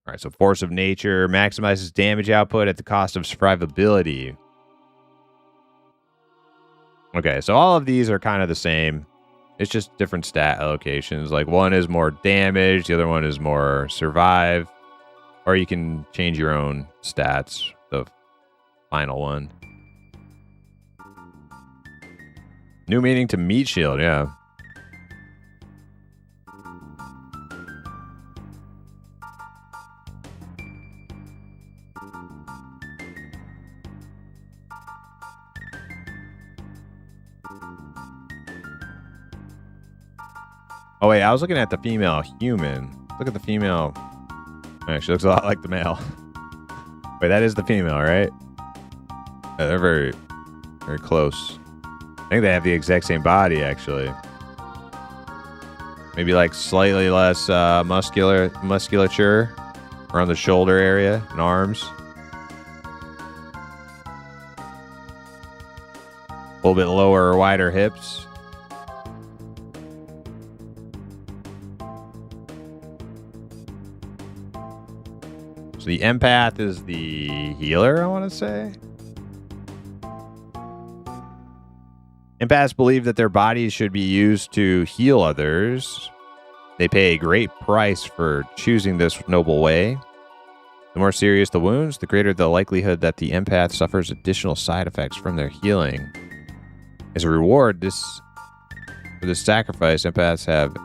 [SPEAKER 1] All right, so Force of Nature maximizes damage output at the cost of survivability. Okay, so all of these are kind of the same. It's just different stat allocations. Like one is more damage, the other one is more survive. Or you can change your own stats, the final one. New meaning to meat shield, yeah. Oh wait, I was looking at the female human. Look at the female. She looks a lot like the male. Wait, that is the female, right? Yeah, they're very, very close. I think they have the exact same body, actually. Maybe like slightly less musculature around the shoulder area and arms. A little bit lower or wider hips. So the empath is the healer, I want to say. Empaths believe that their bodies should be used to heal others. They pay a great price for choosing this noble way. The more serious the wounds, the greater the likelihood that the empath suffers additional side effects from their healing. As a reward, for this sacrifice, empaths have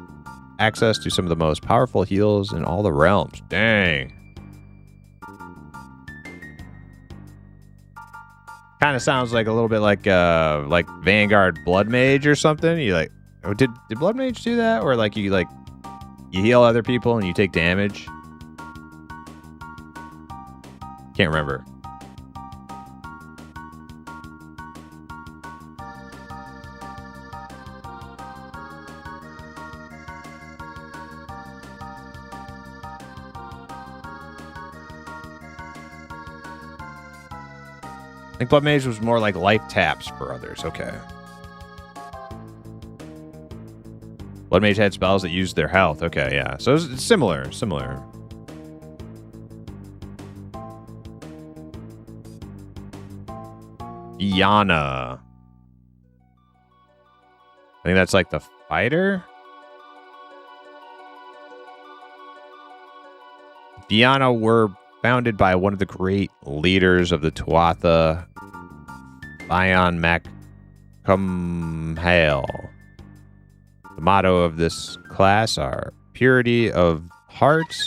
[SPEAKER 1] access to some of the most powerful heals in all the realms. Dang. Kind of sounds like a little bit like Vanguard Blood Mage or something. You like, oh, did Blood Mage do that? Or like you heal other people and you take damage? Can't remember. I think Blood Mage was more like life taps for others. Okay. Blood Mage had spells that used their health. Okay, yeah. So it's similar. Diana. I think that's like the fighter. Diana were founded by one of the great leaders of the Tuatha, Bion Mac Cumhale. The motto of this class are purity of hearts,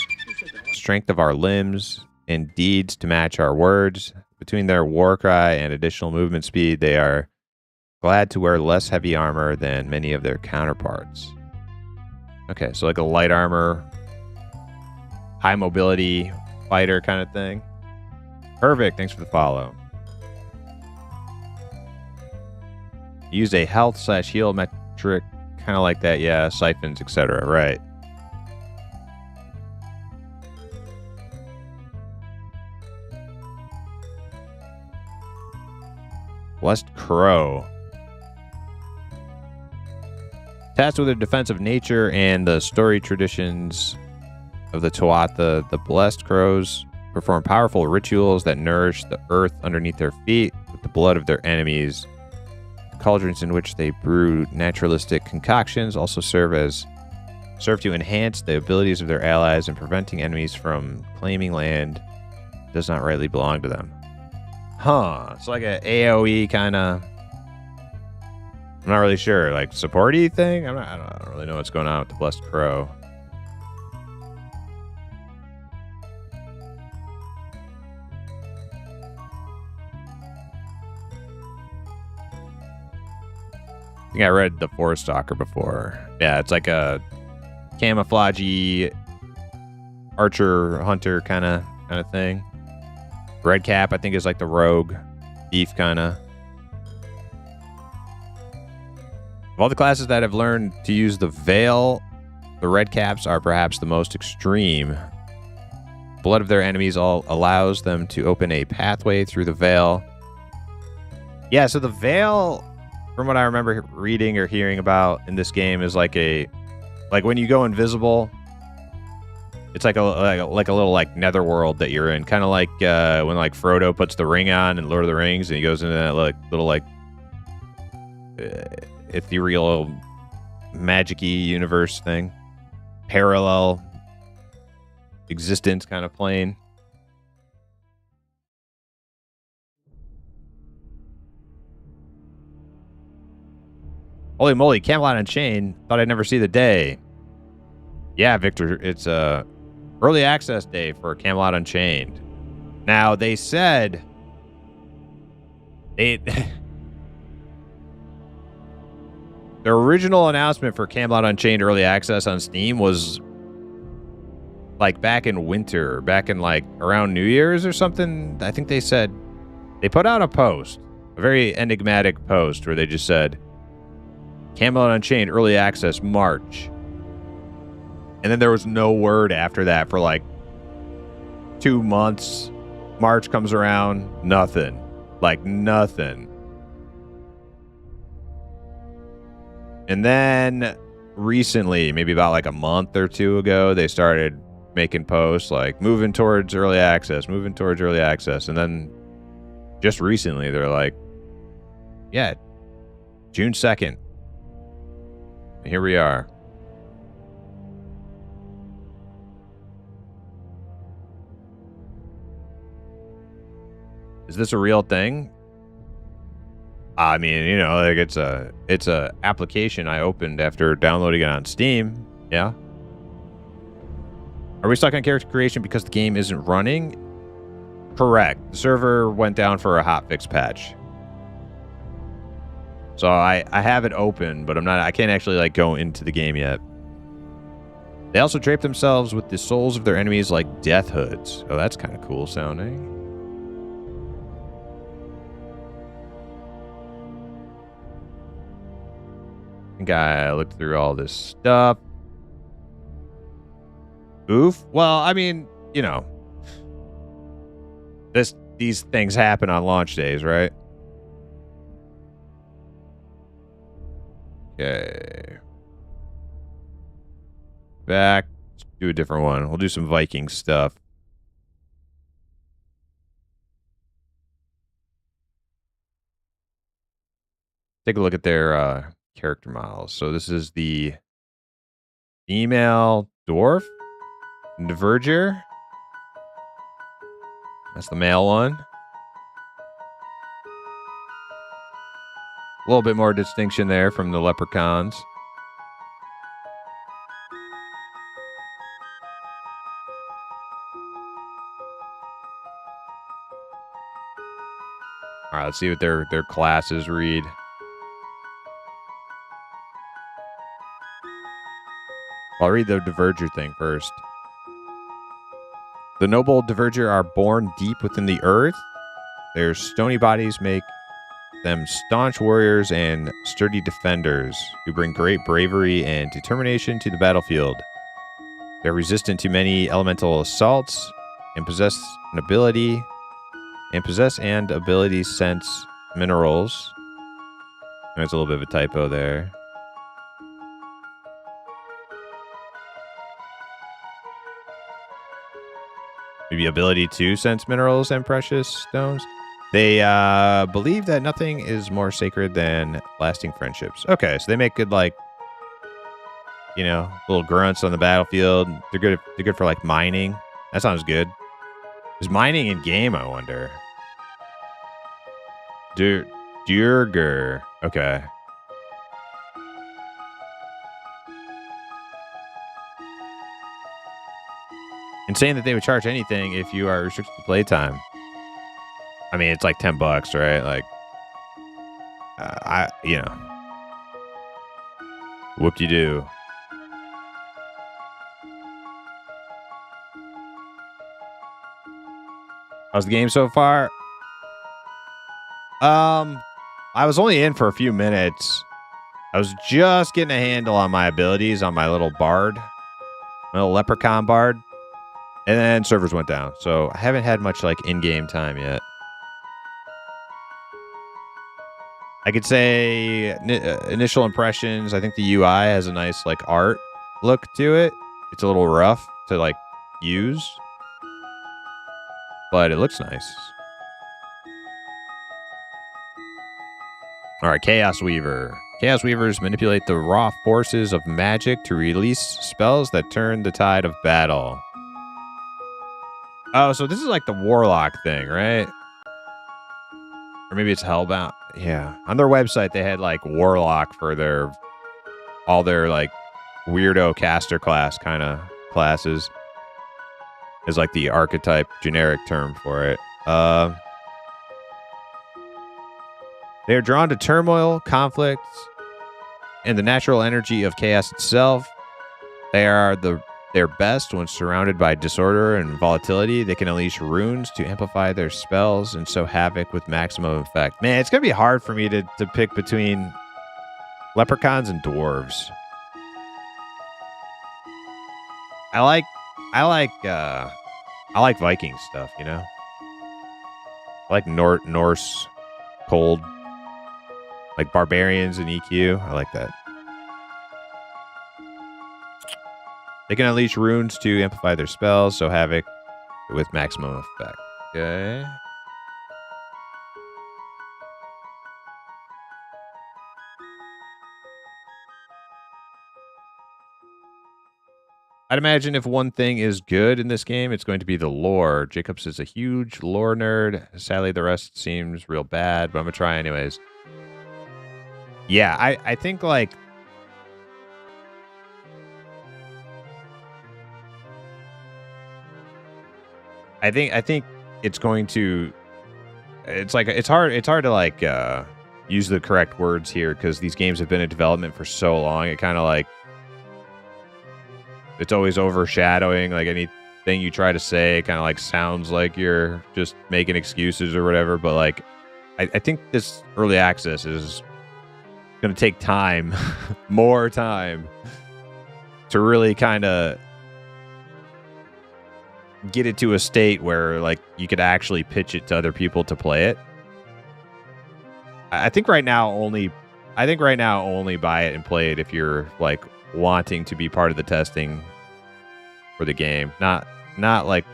[SPEAKER 1] strength of our limbs, and deeds to match our words. Between their war cry and additional movement speed, they are glad to wear less heavy armor than many of their counterparts. Okay, so like a light armor, high mobility fighter kind of thing. Perfect. Thanks for the follow. Use a health/heal metric, kind of like that. Yeah, siphons, etc. Right. Blessed Crow. Tasked with their defensive nature and the story traditions of the Tuatha, the Blessed Crows perform powerful rituals that nourish the earth underneath their feet with the blood of their enemies. The cauldrons in which they brew naturalistic concoctions also serve to enhance the abilities of their allies and preventing enemies from claiming land that does not rightly belong to them. Huh. It's like a AoE kind of... I'm not really sure. Like, supporty thing? I don't really know what's going on with the Blessed Crow. I think I read The Forest Stalker before. Yeah, it's like a camouflagey archer hunter kind of thing. Red Cap, I think, is like the rogue thief kind of. Of all the classes that have learned to use the Veil, the Red Caps are perhaps the most extreme. Blood of their enemies allows them to open a pathway through the Veil. Yeah, so the Veil, from what I remember reading or hearing about in this game, is like when you go invisible, it's like a little like netherworld that you're in, kind of like when like Frodo puts the ring on in Lord of the Rings and he goes into that like little like ethereal magic-y universe thing. Parallel existence kind of plane. Holy moly, Camelot Unchained. Thought I'd never see the day. Yeah, Victor, it's early access day for Camelot Unchained. Now, they said their original announcement for Camelot Unchained early access on Steam was like back in winter, back in like around New Year's or something. I think they said they put out a post, a very enigmatic post where they just said Camelot Unchained early access March. And then there was no word after that for like 2 months. March comes around, nothing. Like nothing. And then recently, maybe about like a month or two ago, they started making posts like moving towards early access. And then just recently, they're like, yeah, June 2nd. And here we are. Is this a real thing? I mean, you know, like it's a application I opened after downloading it on Steam. Yeah. Are we stuck on character creation because the game isn't running? Correct. The server went down for a hotfix patch. So I have it open, but I can't actually like go into the game yet. They also drape themselves with the souls of their enemies like death hoods. Oh, that's kind of cool sounding. I think I looked through all this stuff. Oof. Well, I mean, you know, these things happen on launch days, right? Okay. Back. Let's do a different one. We'll do some Viking stuff. Take a look at their character models. So this is the female dwarf, Diverger. That's the male one. A little bit more distinction there from the leprechauns. All right, let's see what their classes read. I'll read the Diverger thing first. The noble Diverger are born deep within the earth. Their stony bodies make them staunch warriors and sturdy defenders who bring great bravery and determination to the battlefield. They're resistant to many elemental assaults and possess and ability sense minerals. There's a little bit of a typo there. Maybe ability to sense minerals and precious stones. They believe that nothing is more sacred than lasting friendships. Okay, so they make good, like, you know, little grunts on the battlefield. They're good for like mining. That sounds good. Is mining in game? I wonder. Durger. Okay. And saying that they would charge anything if you are restricted to playtime. I mean, it's like $10, right? Like, you know, whoop-de-doo. How's the game so far? I was only in for a few minutes. I was just getting a handle on my abilities on my little bard, my little leprechaun bard. And then servers went down. So I haven't had much like in-game time yet. I could say initial impressions. I think the UI has a nice like art look to it. It's a little rough to like use, but it looks nice. All right, Chaos Weaver. Chaos Weavers manipulate the raw forces of magic to release spells that turn the tide of battle. Oh, so this is like the Warlock thing, right? Or maybe it's Hellbound. Yeah. On their website, they had like Warlock for all their like weirdo caster class kind of classes. Is like the archetype generic term for it. They are drawn to turmoil, conflicts, and the natural energy of chaos itself. They are their best when surrounded by disorder and volatility. They can unleash runes to amplify their spells and sow havoc with maximum effect. Man, it's gonna be hard for me to pick between leprechauns and dwarves. I like Viking stuff, you know? I like Norse cold. Like barbarians and EQ. I like that. They can unleash runes to amplify their spells, so havoc with maximum effect. Okay. I'd imagine if one thing is good in this game, it's going to be the lore. Jacobs is a huge lore nerd. Sadly, the rest seems real bad, but I'm going to try anyways. Yeah, I think like... I think it's going to... It's like, it's hard to like use the correct words here because these games have been in development for so long. It kind of like... It's always overshadowing like anything you try to say. It kind of like sounds like you're just making excuses or whatever. But like, I think this early access is going to take time, more time, to really kind of get it to a state where like you could actually pitch it to other people to play it. I think right now only buy it and play it if you're like wanting to be part of the testing for the game, not like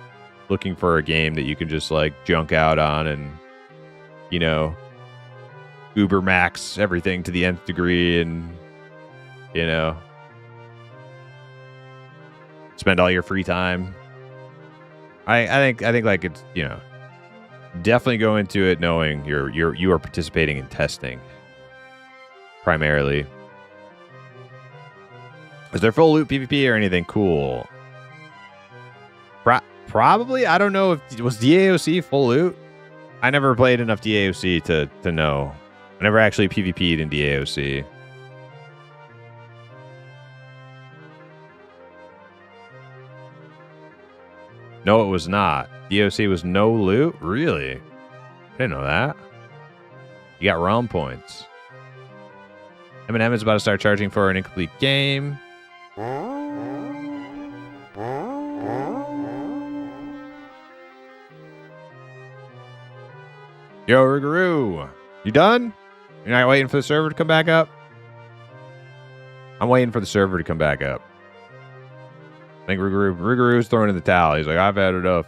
[SPEAKER 1] looking for a game that you can just like junk out on and, you know, uber max everything to the nth degree and, you know, spend all your free time. I think like it's, you know, definitely go into it knowing you are participating in testing primarily. Is there full loot PvP or anything cool? Probably. I don't know if was DAOC full loot. I never played enough DAOC to know. I never actually PvP'd in DAOC. No, it was not. DAOC was no loot? Really? I didn't know that. You got realm points. M&M is about to start charging for an incomplete game. Yo, Rougarou, you done? You're not waiting for the server to come back up? I'm waiting for the server to come back up. I think Rougarou's throwing in the towel. He's like, I've had enough.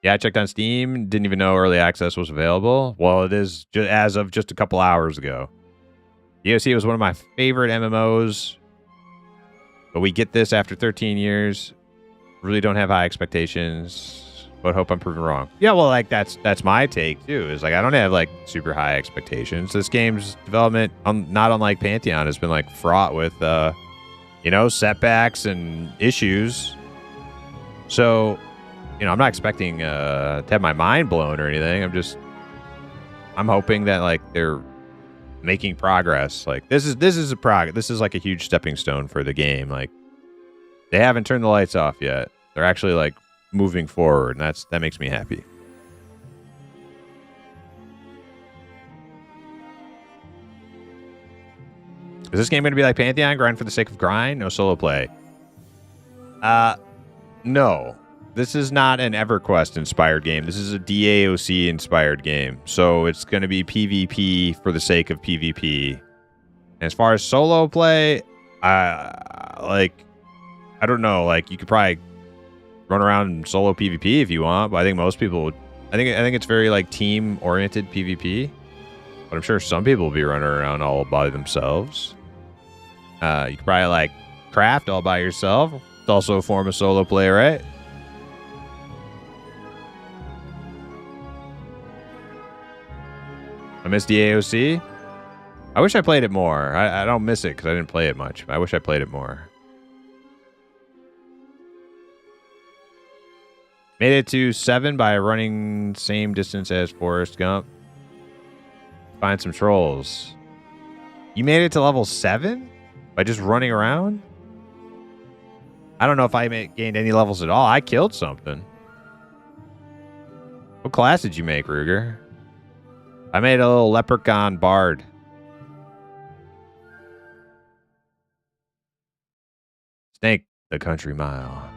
[SPEAKER 1] Yeah, I checked on Steam. Didn't even know early access was available. Well, it is as of just a couple hours ago. DOC was one of my favorite MMOs. But we get this after 13 years. Really don't have high expectations, but hope I'm proven wrong. Yeah, well, like that's my take too. Is like I don't have like super high expectations. This game's development, not unlike Pantheon, has been like fraught with, you know, setbacks and issues. So, you know, I'm not expecting to have my mind blown or anything. I'm hoping that like they're making progress. Like this is a progress. This is like a huge stepping stone for the game. Like they haven't turned the lights off yet. They're actually like moving forward, and that makes me happy. Is this game going to be like Pantheon, grind for the sake of grind, no solo play? No. This is not an EverQuest inspired game. This is a DAOC inspired game. So it's going to be PvP for the sake of PvP. And as far as solo play, like, I don't know. Like, you could probably run around in solo PvP if you want, but I think most people would. I think it's very like team oriented PvP. But I'm sure some people will be running around all by themselves. You could probably like craft all by yourself. It's also a form of solo play, right? I miss the AOC. I wish I played it more. I don't miss it because I didn't play it much. I wish I played it more. Made it to 7 by running same distance as Forrest Gump. Find some trolls. You made it to level 7 by just running around? I don't know if I gained any levels at all. I killed something. What class did you make, Ruger? I made a little leprechaun bard. Snake the country mile.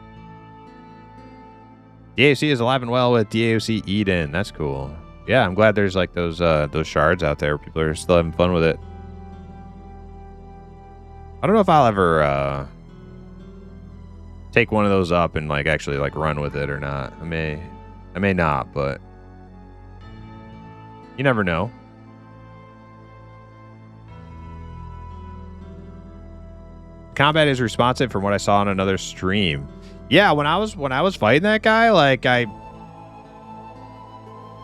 [SPEAKER 1] DAOC is alive and well with DAOC Eden. That's cool. Yeah, I'm glad there's like those shards out there where people are still having fun with it. I don't know if I'll ever take one of those up and like actually like run with it or not. I may not, but you never know. Combat is responsive from what I saw on another stream. Yeah, when I was fighting that guy, like I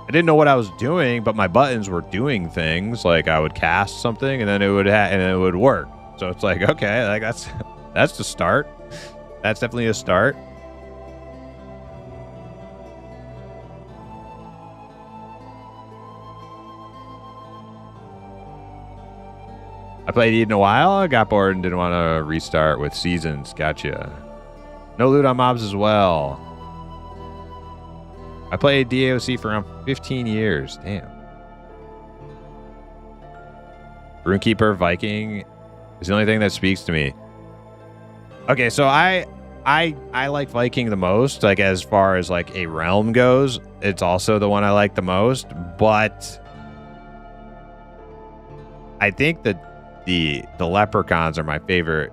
[SPEAKER 1] didn't know what I was doing, but my buttons were doing things. Like I would cast something and then it would work. So it's like, okay, like that's the start. That's definitely a start. I played Eden a while. I got bored and didn't want to restart with seasons. Gotcha. No loot on mobs as well. I played DAOC for around 15 years. Damn. Runekeeper Viking is the only thing that speaks to me. Okay, so I like Viking the most. Like as far as like a realm goes, it's also the one I like the most. But I think that the leprechauns are my favorite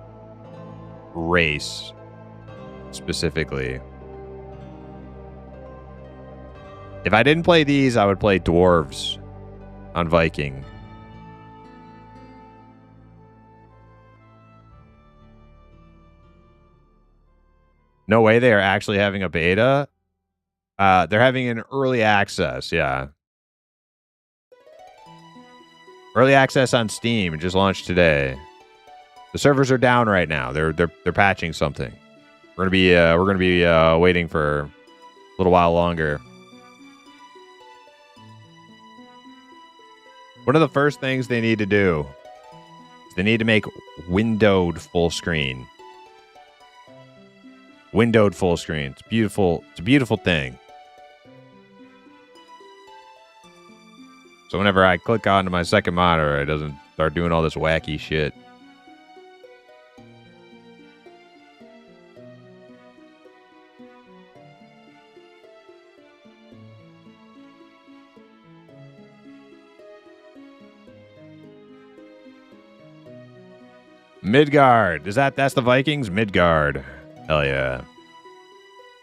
[SPEAKER 1] race specifically. If I didn't play these, I would play dwarves on Viking. No way they are actually having a beta. They're having an early access, yeah. Early access on Steam. It just launched today. The servers are down right now. They're patching something. We're gonna be waiting for a little while longer. One of the first things they need to do is they need to make windowed full screen. Windowed full screen. It's beautiful. It's a beautiful thing. So whenever I click onto my second monitor, it doesn't start doing all this wacky shit. Midgard. That's the Vikings? Midgard. Hell yeah.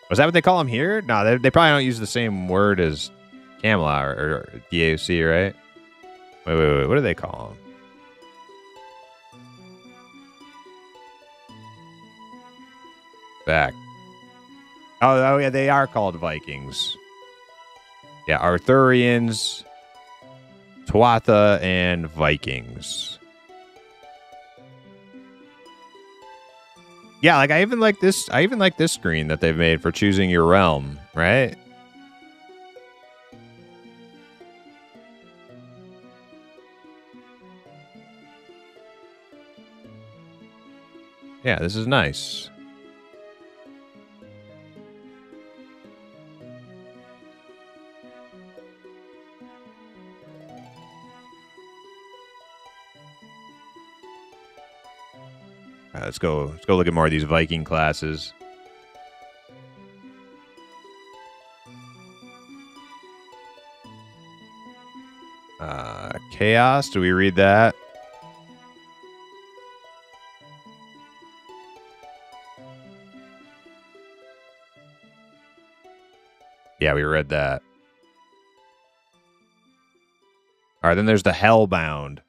[SPEAKER 1] Was that what they call them here? No, they probably don't use the same word as Camelot or DAOC, right? Wait. What do they call them? Back. Oh yeah, they are called Vikings. Yeah, Arthurians, Tuatha, and Vikings. Yeah, like I even like this screen that they've made for choosing your realm, right? Yeah, this is nice. All right, let's go look at more of these Viking classes. Chaos, do we read that? Yeah, we read that. All right, then there's the Hellbound.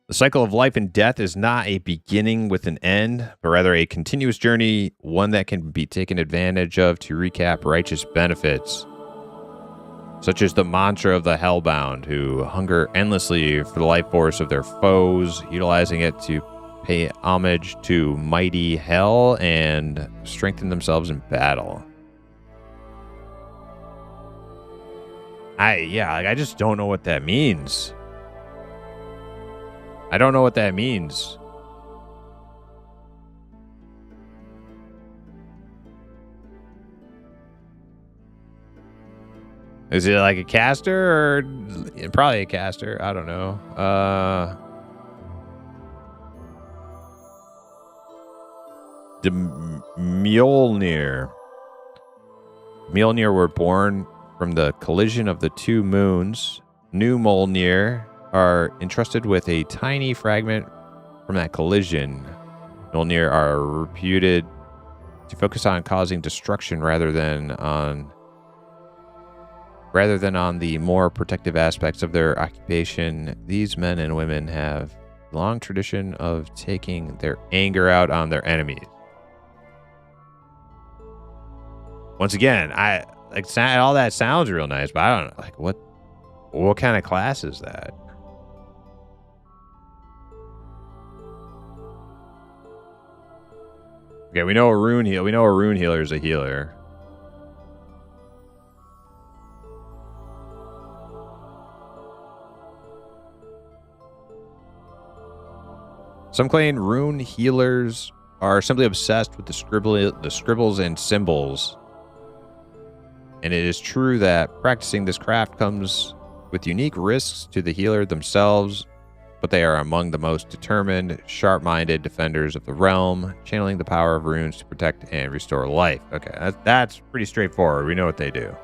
[SPEAKER 1] The cycle of life and death is not a beginning with an end, but rather a continuous journey, one that can be taken advantage of to recap righteous benefits, such as the mantra of the Hellbound, who hunger endlessly for the life force of their foes, utilizing it to pay homage to mighty hell and strengthen themselves in battle. I just don't know what that means. I don't know what that means. Is it like a caster or probably a caster? I don't know. The Mjolnir. Mjolnir were born from the collision of the two moons. New Mjolnir are entrusted with a tiny fragment from that collision. Mjolnir are reputed to focus on causing destruction rather than on the more protective aspects of their occupation. These men and women have a long tradition of taking their anger out on their enemies. Once again, all that sounds real nice, but I don't know, like what kind of class is that? Okay, we know a rune healer is a healer. Some claim rune healers are simply obsessed with the scribbles and symbols. And it is true that practicing this craft comes with unique risks to the healer themselves, but they are among the most determined, sharp-minded defenders of the realm, channeling the power of runes to protect and restore life. Okay, that's pretty straightforward. We know what they do.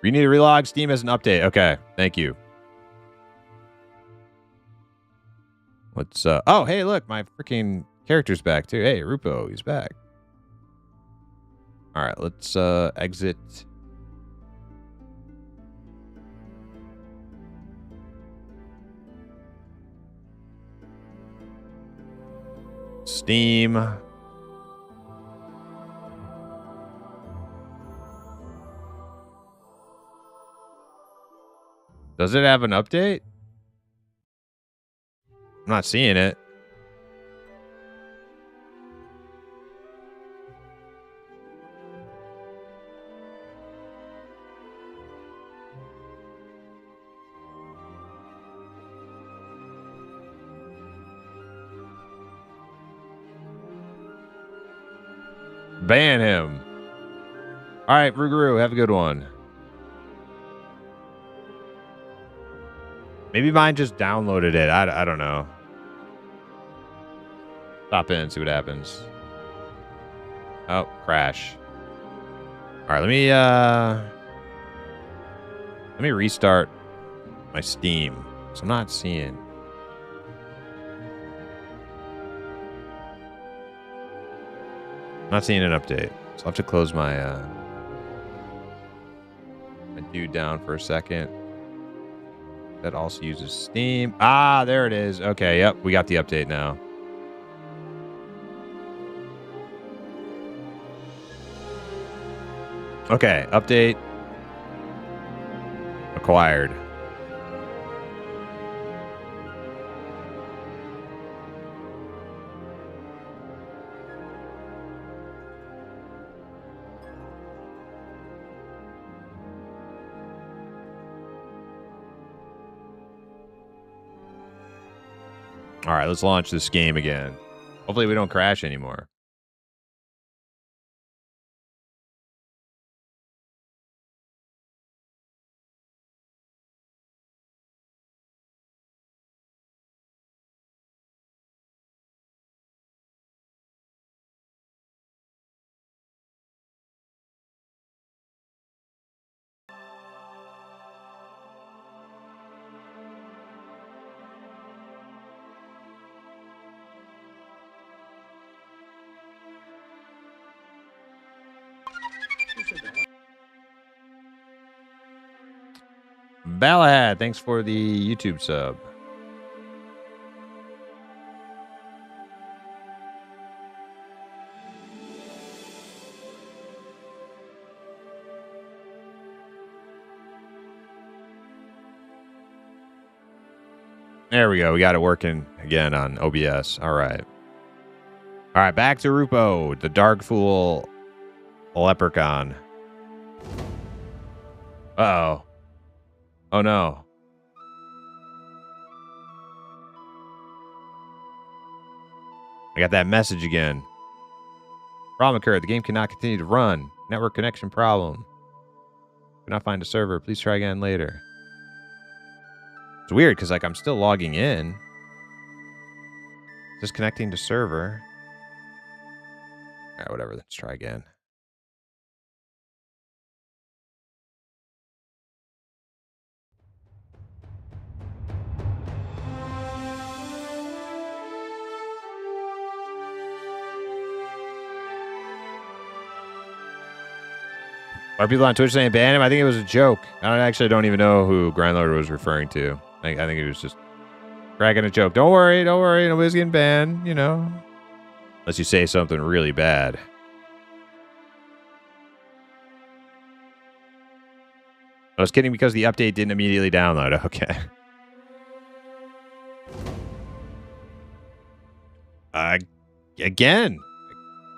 [SPEAKER 1] You need to relog Steam as an update. Okay, thank you. Let's oh, hey, look, my freaking character's back too. Hey, Rupo, he's back. All right, let's exit. Steam. Does it have an update? I'm not seeing it. Ban him. All right, Ruguru, have a good one. Maybe mine just downloaded it. I don't know. Stop in, see what happens. Oh, crash. All right, let me restart my Steam. So I'm not seeing. Not seeing an update. So I'll have to close my my dude down for a second. That also uses Steam. Ah, there it is. Okay, yep, we got the update now. Okay, update acquired. All right, let's launch this game again. Hopefully we don't crash anymore. Balahad, thanks for the YouTube sub. There we go. We got it working again on OBS. All right. All right, back to Rupo, the Dark Fool Leprechaun. Uh-oh. Oh, no. I got that message again. Problem occurred. The game cannot continue to run. Network connection problem. Cannot find a server. Please try again later. It's weird because, like, I'm still logging in. Just connecting to server. All right, whatever. Let's try again. Are people on Twitch saying ban him? I think it was a joke. I don't even know who Grindlord was referring to. I think he was just cracking a joke. Don't worry. Nobody's getting banned, you know. Unless you say something really bad. I was kidding because the update didn't immediately download. Okay. Again.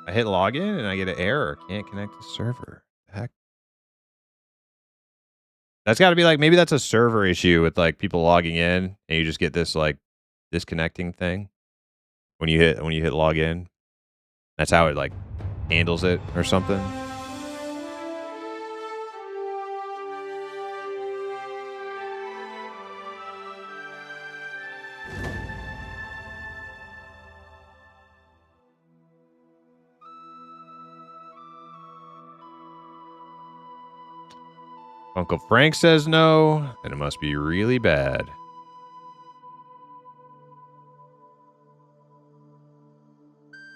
[SPEAKER 1] I hit login and I get an error. Can't connect to server. Heck. That's got to be like, maybe that's a server issue with like people logging in and you just get this like disconnecting thing when you hit login. That's how it like handles it or something. Uncle Frank says no, then it must be really bad.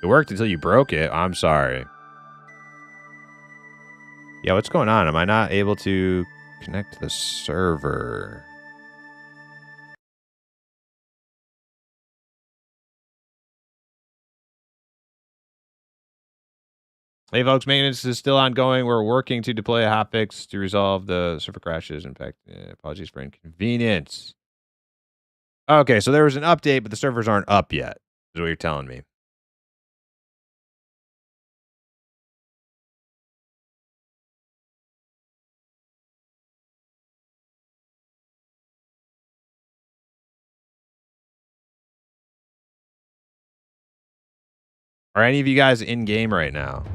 [SPEAKER 1] It worked until you broke it. I'm sorry. Yeah, what's going on? Am I not able to connect to the server? Hey folks, maintenance is still ongoing. We're working to deploy a hotfix to resolve the server crashes. In fact, apologies for inconvenience. Okay, so there was an update, but the servers aren't up yet, is what you're telling me. Are any of you guys in game right now?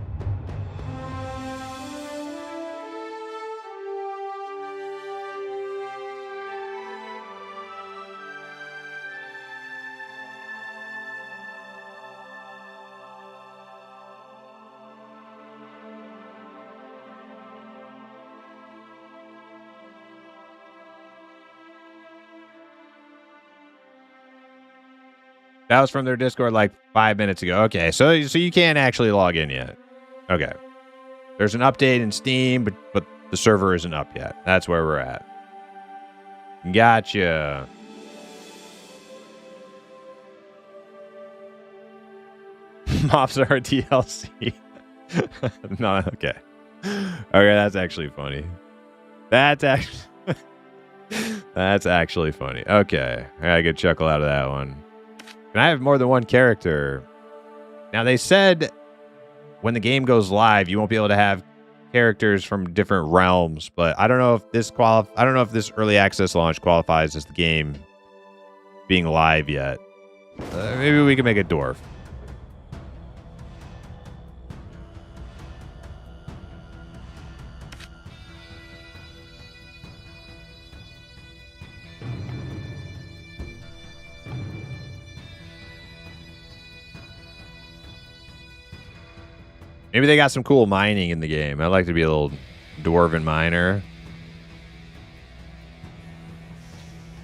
[SPEAKER 1] That was from their Discord like 5 minutes ago. Okay, so you can't actually log in yet. Okay. There's an update in Steam, but the server isn't up yet. That's where we're at. Gotcha. Mops are DLC. No, okay. Okay, that's actually funny. That's actually funny. Okay. I got a good chuckle out of that one. Can I have more than one character? Now, they said when the game goes live, you won't be able to have characters from different realms, but I don't know if this early access launch qualifies as the game being live yet. Maybe we can make a dwarf. Maybe they got some cool mining in the game. I'd like to be a little dwarven miner.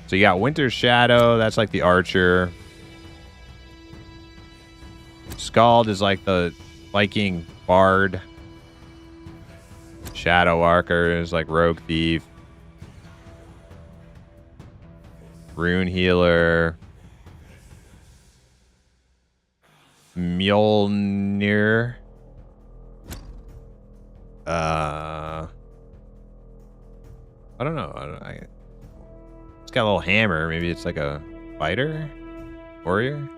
[SPEAKER 1] So you got Winter's Shadow. That's like the archer. Scald is like the Viking bard. Shadow Archers, like Rogue Thief. Rune Healer. Mjolnir. I don't know. It's got a little hammer. Maybe it's like a fighter? Warrior?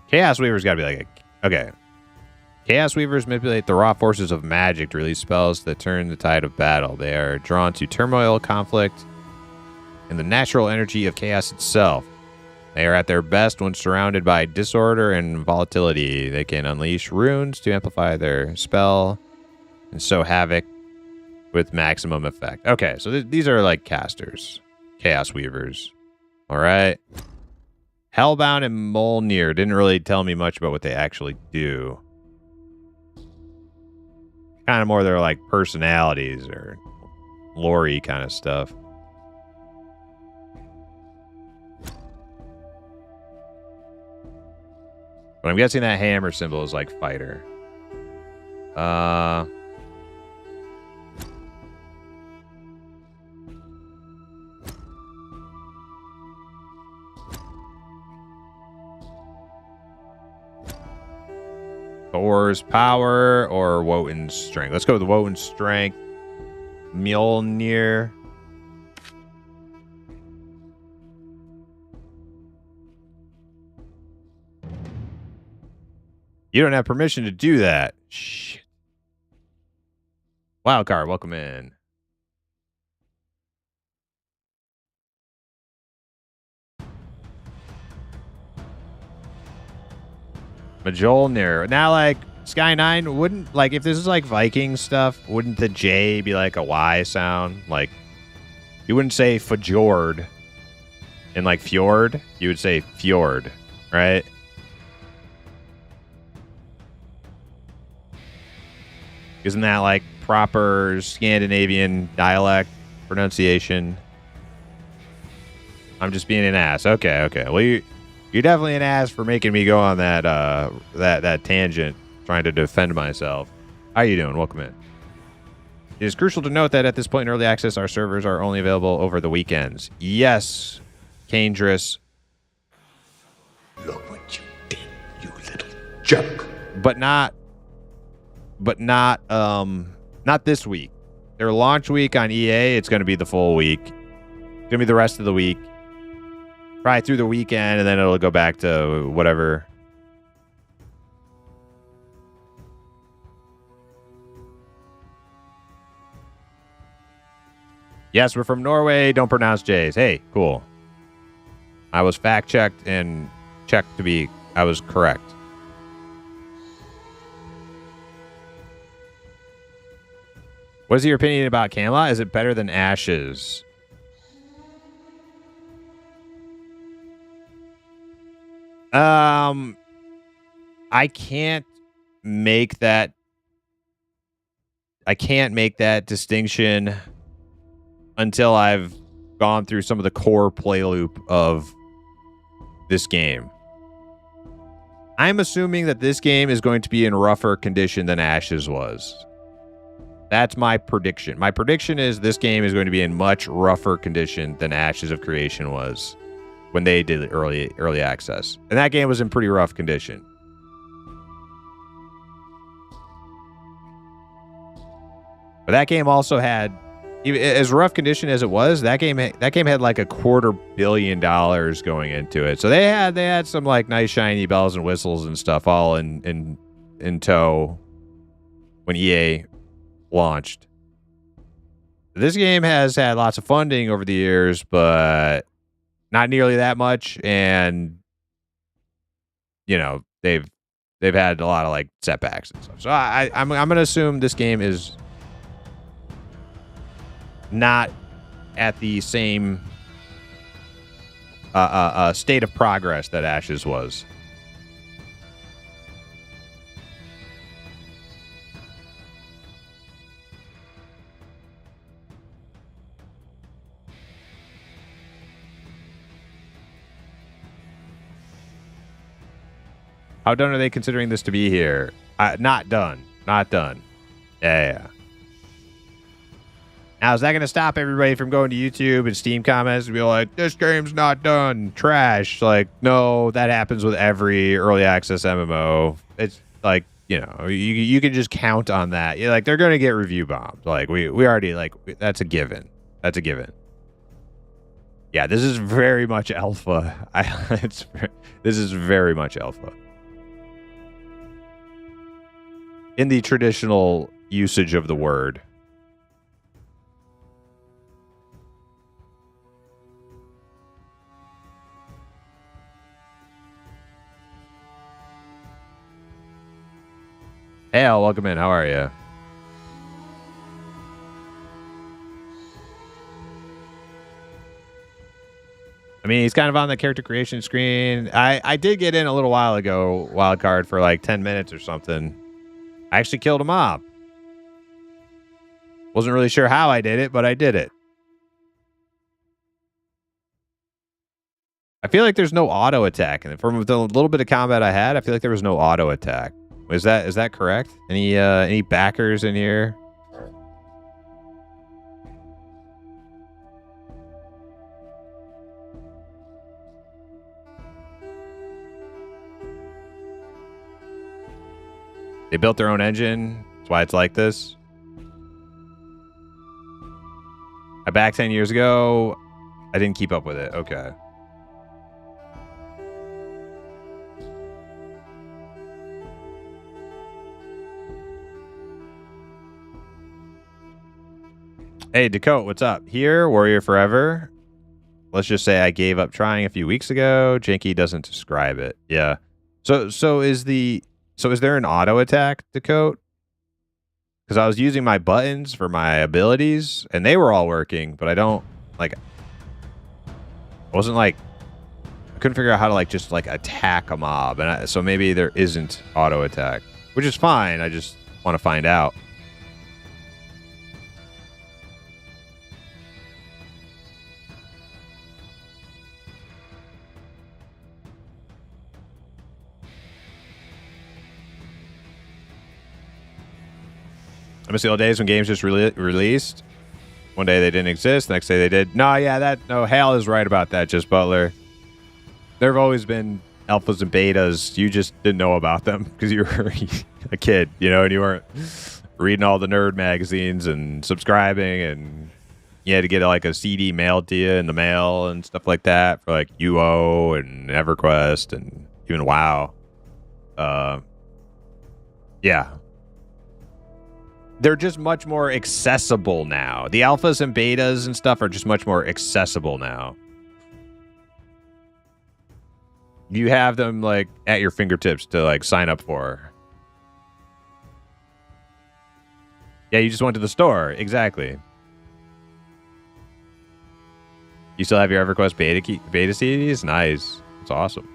[SPEAKER 1] Chaos Weaver's got to be like a... Okay. Chaos Weavers manipulate the raw forces of magic to release spells that turn the tide of battle. They are drawn to turmoil, conflict, and the natural energy of chaos itself. They are at their best when surrounded by disorder and volatility. They can unleash runes to amplify their spell and sow havoc with maximum effect. Okay, so these are like casters. Chaos Weavers. All right. Hellbound and Mjolnir didn't really tell me much about what they actually do. Kind of more their like personalities or lore-y kind of stuff. But I'm guessing that hammer symbol is like fighter. Thor's power or Wotan's strength. Let's go with Wotan's strength. Mjolnir. You don't have permission to do that. Shit. Wildcard, welcome in. Mjolnir. Now, like, Sky 9 wouldn't, like, if this is like Viking stuff, wouldn't the J be like a Y sound? Like, you wouldn't say Fjord in like fjord. You would say fjord, right? Isn't that like proper Scandinavian dialect pronunciation? I'm just being an ass. Okay. Well, you're definitely an ass for making me go on that that tangent, trying to defend myself. How you doing? Welcome in. It is crucial to note that at this point in early access, our servers are only available over the weekends. Yes, Canedris.
[SPEAKER 2] Look what you did, you little jerk.
[SPEAKER 1] But not this week. Their launch week on EA, it's going to be the full week. It's going to be the rest of the week. Probably through the weekend, and then it'll go back to whatever. Yes, we're from Norway. Don't pronounce J's. Hey, cool. I was fact-checked and checked to be... I was correct. What is your opinion about Camelot? Is it better than Ashes? I can't make that distinction until I've gone through some of the core play loop of this game. I'm assuming that this game is going to be in rougher condition than Ashes was. That's my prediction. My prediction is this game is going to be in much rougher condition than Ashes of Creation was when they did early access. And that game was in pretty rough condition. But that game also had, as rough condition as it was, that game had like $250 million going into it. So they had some like nice shiny bells and whistles and stuff all in tow when EA launched. This game has had lots of funding over the years, but not nearly that much, and you know they've had a lot of like setbacks and stuff. So I'm gonna assume this game is not at the same state of progress that Ashes was. How done are they considering this to be here? Not done. Not done. Yeah. Now, is that going to stop everybody from going to YouTube and Steam comments and be like, this game's not done, trash? Like, no, that happens with every early access MMO. It's like, you know, you can just count on that. You're like, they're going to get review bombed. Like, we already, like, that's a given. That's a given. Yeah, this is very much alpha. This is very much alpha. In the traditional usage of the word. Hey, Al, welcome in. How are you? I mean, he's kind of on the character creation screen. I did get in a little while ago, wildcard, for like 10 minutes or something. I actually killed a mob. Wasn't really sure how I did it, but I did it. I feel like there's no auto attack. And from the little bit of combat I had, I feel like there was no auto attack. Is that correct? Any backers in here? They built their own engine. That's why it's like this. I backed 10 years ago. I didn't keep up with it. Okay. Hey, Dakota, what's up? Here, Warrior Forever. Let's just say I gave up trying a few weeks ago. Janky doesn't describe it. Yeah. So is there an auto attack, Dakota? Because I was using my buttons for my abilities, and they were all working, but I don't, like, I wasn't, like, I couldn't figure out how to, like, just, like, attack a mob. And so maybe there isn't auto attack, which is fine. I just want to find out. I miss the old days when games just released. One day they didn't exist. The next day they did. No, yeah, Hal is right about that, Just Butler. There have always been alphas and betas. You just didn't know about them because you were a kid, you know, and you weren't reading all the nerd magazines and subscribing, and you had to get like a CD mailed to you in the mail and stuff like that for like UO and EverQuest and even WoW. Yeah. They're just much more accessible now. The alphas and betas and stuff are just much more accessible now. You have them like at your fingertips to like sign up for. Yeah, you just went to the store. Exactly. You still have your EverQuest beta CDs? Nice. That's awesome.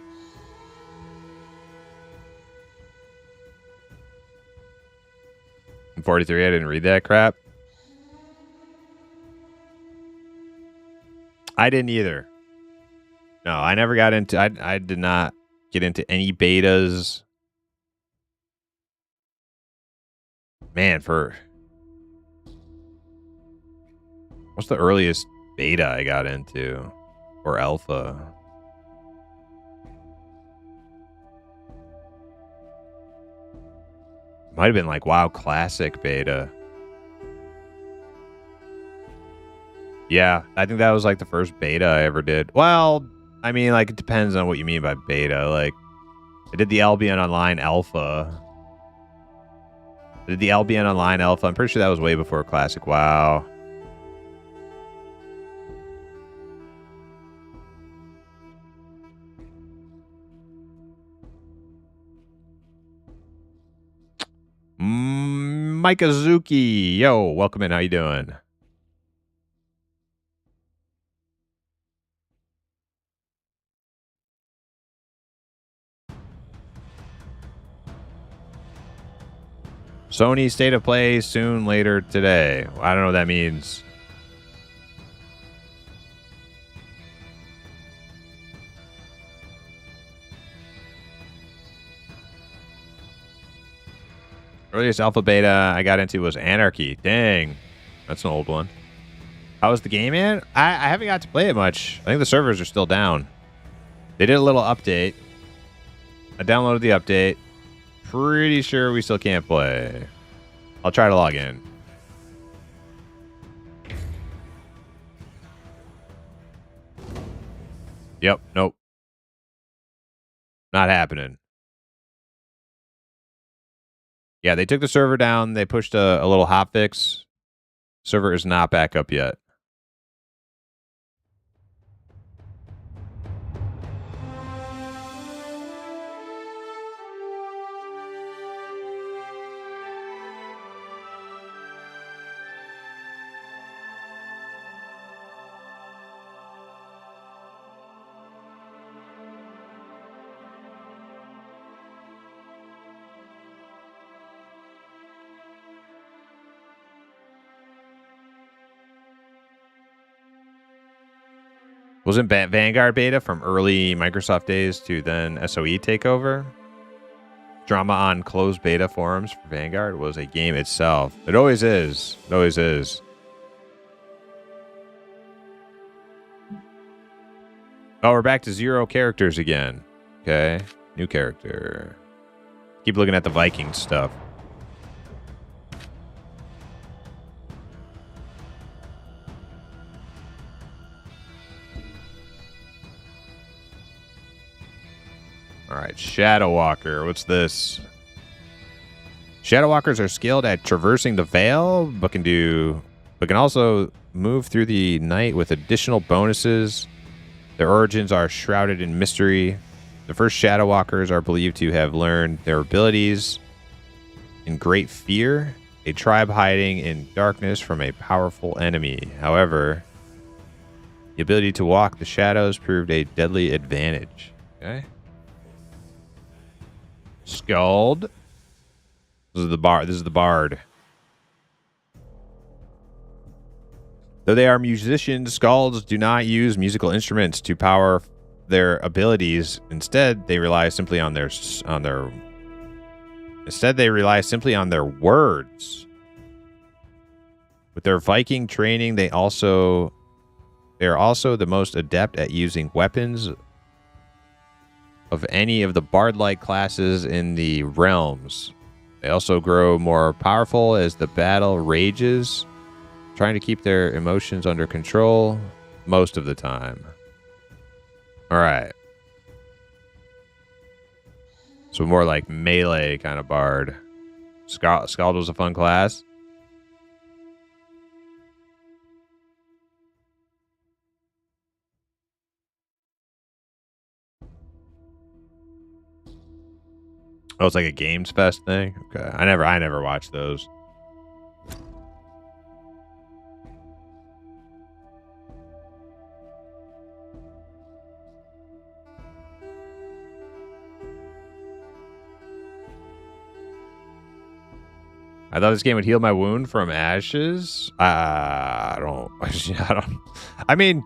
[SPEAKER 1] I'm 43. I didn't read that crap. I didn't either. No, I never got into... I did not get into any betas. Man, what's the earliest beta I got into? Or alpha? Might have been like WoW Classic beta. Yeah, I think that was like the first beta I ever did. Well, I mean, like, it depends on what you mean by beta. Like, I did the Albion Online Alpha. I'm pretty sure that was way before Classic WoW. Mike Azuki. Yo, welcome in. How you doing? Sony State of Play soon later today. I don't know what that means. Earliest alpha beta I got into was Anarchy. Dang. That's an old one. How was the game, man? I haven't got to play it much. I think the servers are still down. They did a little update. I downloaded the update. Pretty sure we still can't play. I'll try to log in. Yep. Nope. Not happening. Yeah, they took the server down. They pushed a little hotfix. Server is not back up yet. Wasn't Vanguard beta from early Microsoft days to then SOE takeover? Drama on closed beta forums for Vanguard was a game itself. It always is. It always is. Oh, we're back to 0 characters again. Okay. New character. Keep looking at the Viking stuff. All right, Shadow Walker. What's this? Shadow Walkers are skilled at traversing the veil, but can also move through the night with additional bonuses. Their origins are shrouded in mystery. The first Shadow Walkers are believed to have learned their abilities in great fear, a tribe hiding in darkness from a powerful enemy. However, the ability to walk the shadows proved a deadly advantage. Okay. Skald. This is the bard. Though they are musicians, Skalds do not use musical instruments to power their abilities. Instead, they rely simply on their words. With their Viking training, they are also the most adept at using weapons of any of the bard-like classes in the realms. They also grow more powerful as the battle rages, trying to keep their emotions under control most of the time. All right. So more like melee kind of bard. Skald was a fun class. Oh, it's like a Games Fest thing? Okay. I never watched those. I thought this game would heal my wound from ashes. I don't. I mean,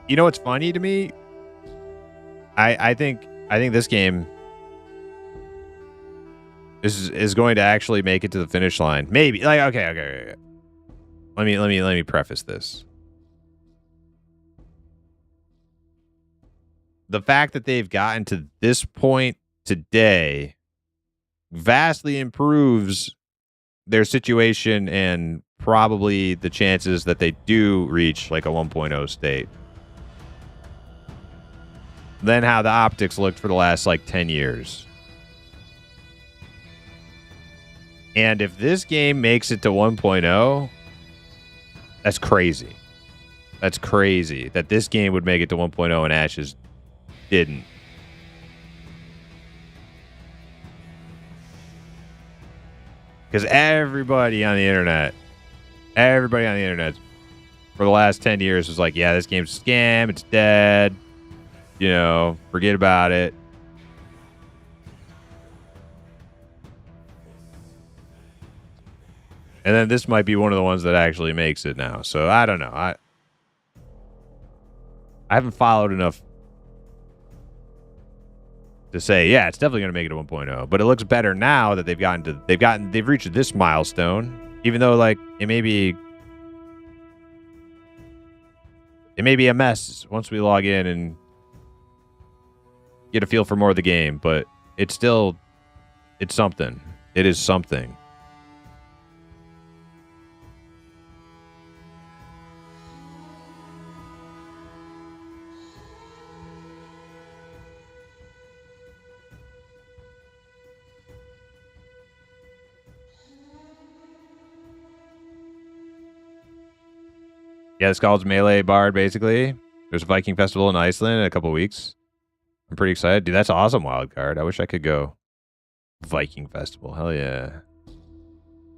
[SPEAKER 1] you know what's funny to me? I think this game is going to actually make it to the finish line. Maybe. Like, okay. Let me preface this. The fact that they've gotten to this point today vastly improves their situation and probably the chances that they do reach like a 1.0 state than how the optics looked for the last like 10 years. And if this game makes it to 1.0, that's crazy. That's crazy that this game would make it to 1.0 and Ashes didn't. Because everybody on the internet for the last 10 years was like, yeah, this game's a scam. It's dead. You know, forget about it. And then this might be one of the ones that actually makes it now. So I don't know. I haven't followed enough to say, yeah, it's definitely going to make it a 1.0. But it looks better now that they've reached this milestone. Even though like it may be a mess once we log in and get a feel for more of the game, but it's something. It is something. Yeah, it's called Melee Bard, basically. There's a Viking festival in Iceland in a couple weeks. I'm pretty excited. Dude, that's an awesome wild card. I wish I could go. Viking festival. Hell yeah.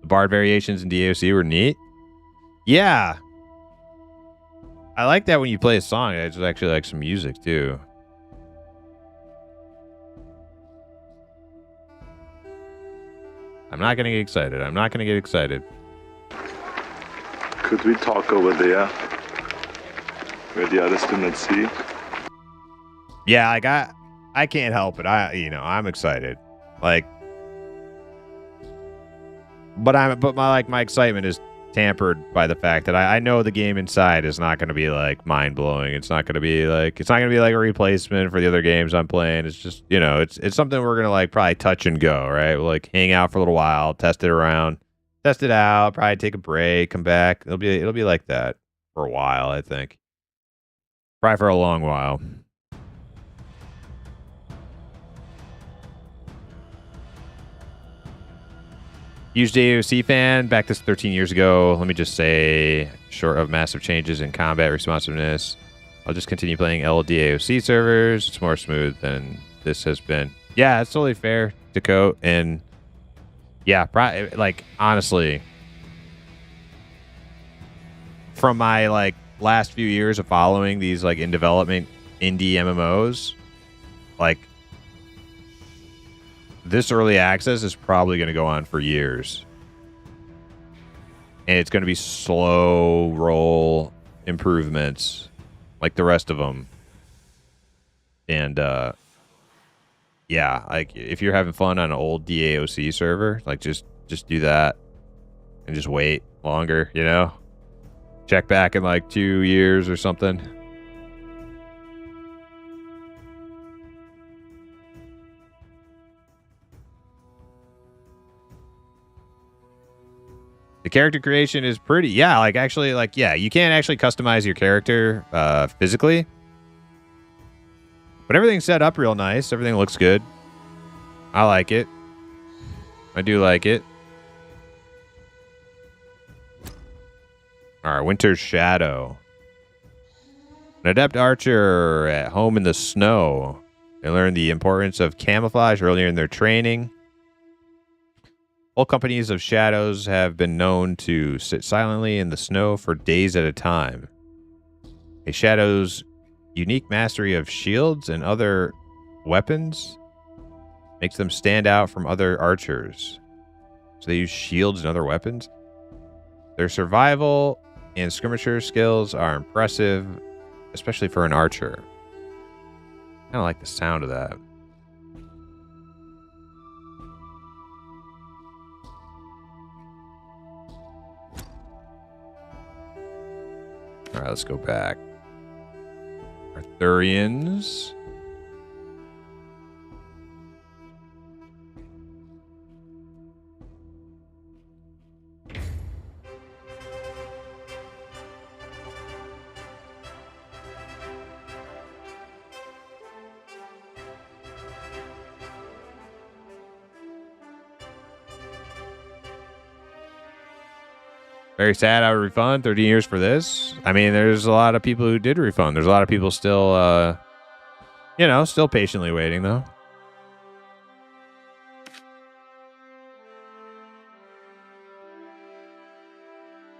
[SPEAKER 1] The Bard variations in DOC were neat. Yeah. I like that when you play a song. I just actually like some music, too. I'm not going to get excited. I'm not going to get excited.
[SPEAKER 3] Could we talk over there? Where the others do not see?
[SPEAKER 1] Yeah, like I can't help it. I'm excited. Like, but my excitement is tampered by the fact that I know the game inside is not going to be like mind blowing. It's not going to be like a replacement for the other games I'm playing. It's just, it's something we're going to like probably touch and go, right? We'll like hang out for a little while, test it out, probably take a break, come back. It'll be like that for a while, I think. Probably for a long while. Huge DOC fan. Back this 13 years ago. Let me just say, short of massive changes in combat responsiveness, I'll just continue playing LDAOC servers. It's more smooth than this has been. Yeah, it's totally fair to quote. And yeah, like honestly, from my like last few years of following these like in development indie MMOs, like this early access is probably going to go on for years. And it's going to be slow roll improvements like the rest of them. And yeah, like if you're having fun on an old DAOC server, like just do that and just wait longer, Check back in like 2 years or something. The character creation is pretty, yeah, like actually, like, yeah, you can't actually customize your character physically. But everything's set up real nice. Everything looks good. I like it. I do like it. All right, Winter's Shadow. An adept archer at home in the snow. They learn the importance of camouflage earlier in their training. All companies of shadows have been known to sit silently in the snow for days at a time. A shadow's unique mastery of shields and other weapons makes them stand out from other archers. So they use shields and other weapons. Their survival and skirmisher skills are impressive, especially for an archer. I kind of like the sound of that. All right, let's go back. Arthurians. Very sad I would refund 30 years for this. I mean, there's a lot of people who did refund. There's a lot of people still, still patiently waiting, though.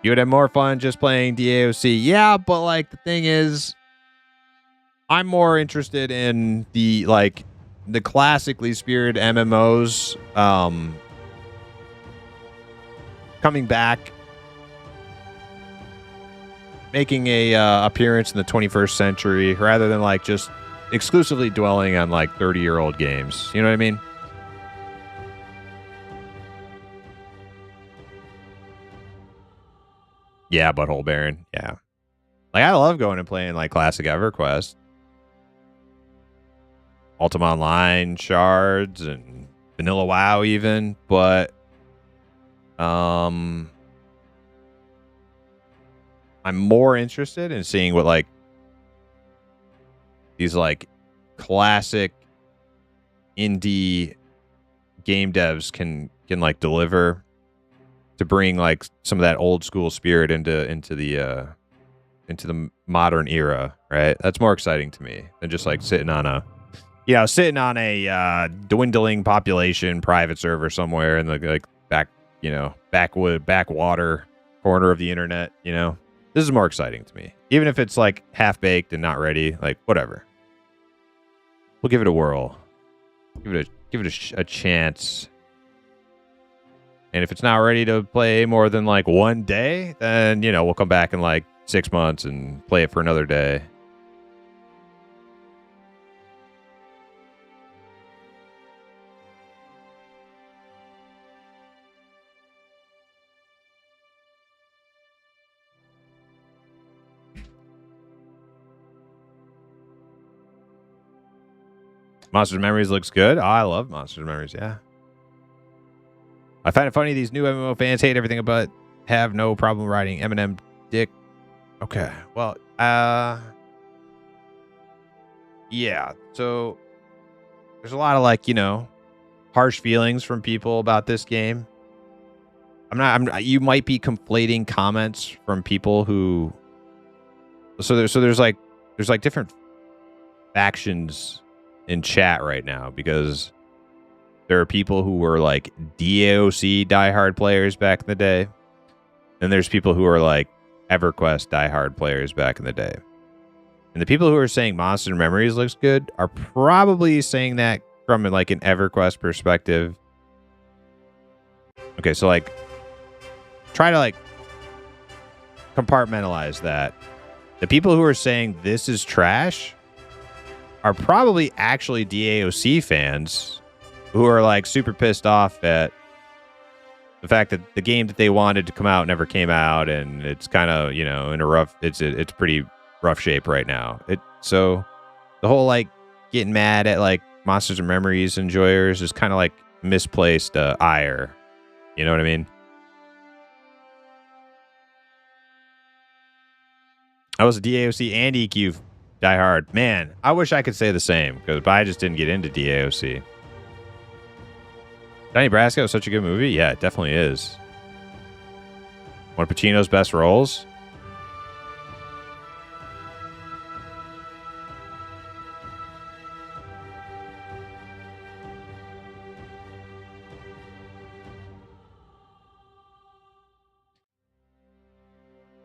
[SPEAKER 1] You would have more fun just playing DAOC. Yeah, but, like, the thing is, I'm more interested in the classically spirited MMOs coming back, making a appearance in the 21st century, rather than like just exclusively dwelling on like 30-year-old games. You know what I mean? Yeah, Butthole Baron. Yeah. Like, I love going and playing like classic EverQuest. Ultima Online, Shards, and Vanilla WoW even, but I'm more interested in seeing what like these like classic indie game devs can like deliver to bring like some of that old school spirit into the modern era, right? That's more exciting to me than just like sitting on a dwindling population private server somewhere in the like backwater corner of the internet. You know, this is more exciting to me, even if it's like half baked and not ready. Like, whatever, we'll give it a whirl, give it a chance. And if it's not ready to play more than like one day, then we'll come back in like 6 months and play it for another day. Monsters Memories looks good. Oh, I love Monsters Memories, yeah. I find it funny these new MMO fans hate everything but have no problem riding Eminem dick. Okay, well, yeah. So there's a lot of like, harsh feelings from people about this game. You might be conflating comments from people who there's like different factions in chat right now, because there are people who were like DAOC diehard players back in the day, and there's people who are like EverQuest diehard players back in the day. And the people who are saying Monster Memories looks good are probably saying that from like an EverQuest perspective. Okay, so like try to like compartmentalize that. The people who are saying this is trash are probably actually DAOC fans who are like super pissed off at the fact that the game that they wanted to come out never came out, and it's kind of in a rough, it's pretty rough shape right now. So the whole like getting mad at like Monsters and Memories enjoyers is kind of like misplaced ire. You know what I mean? I was a DAOC and EQ diehard. Man, I wish I could say the same, but I just didn't get into DAOC. Donnie Brasco is such a good movie. Yeah, it definitely is. One of Pacino's best roles.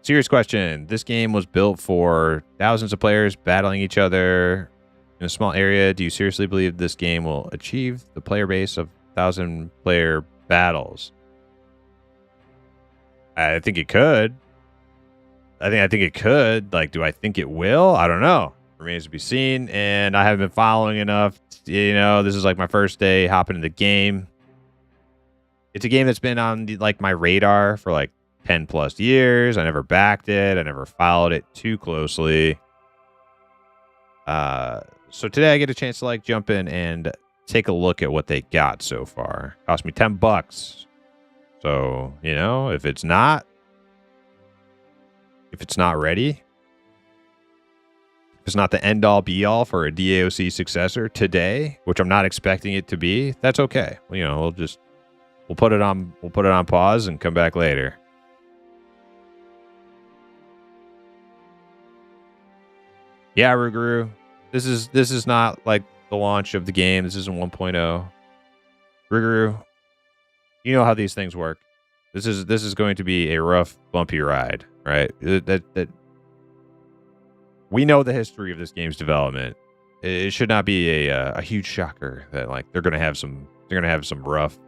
[SPEAKER 1] Serious question. This game was built for thousands of players battling each other in a small area. Do you seriously believe this game will achieve the player base of 1,000-player battles? I think it could. I think it could. Like, do I think it will? I don't know. Remains to be seen. And I haven't been following enough. This is like my first day hopping in the game. It's a game that's been on like my radar for like 10 plus years. I never backed it. I never followed it too closely. So today I get a chance to like jump in and take a look at what they got so far. Cost me $10. So, if it's not ready, if it's not the end all be all for a DAOC successor today, which I'm not expecting it to be, that's okay. We'll put it on pause and come back later. Yeah, Ruguru. This is not like the launch of the game. This isn't 1.0. Ruguru, you know how these things work. This is going to be a rough, bumpy ride, right? That we know the history of this game's development. It should not be a huge shocker that like they're gonna have some rough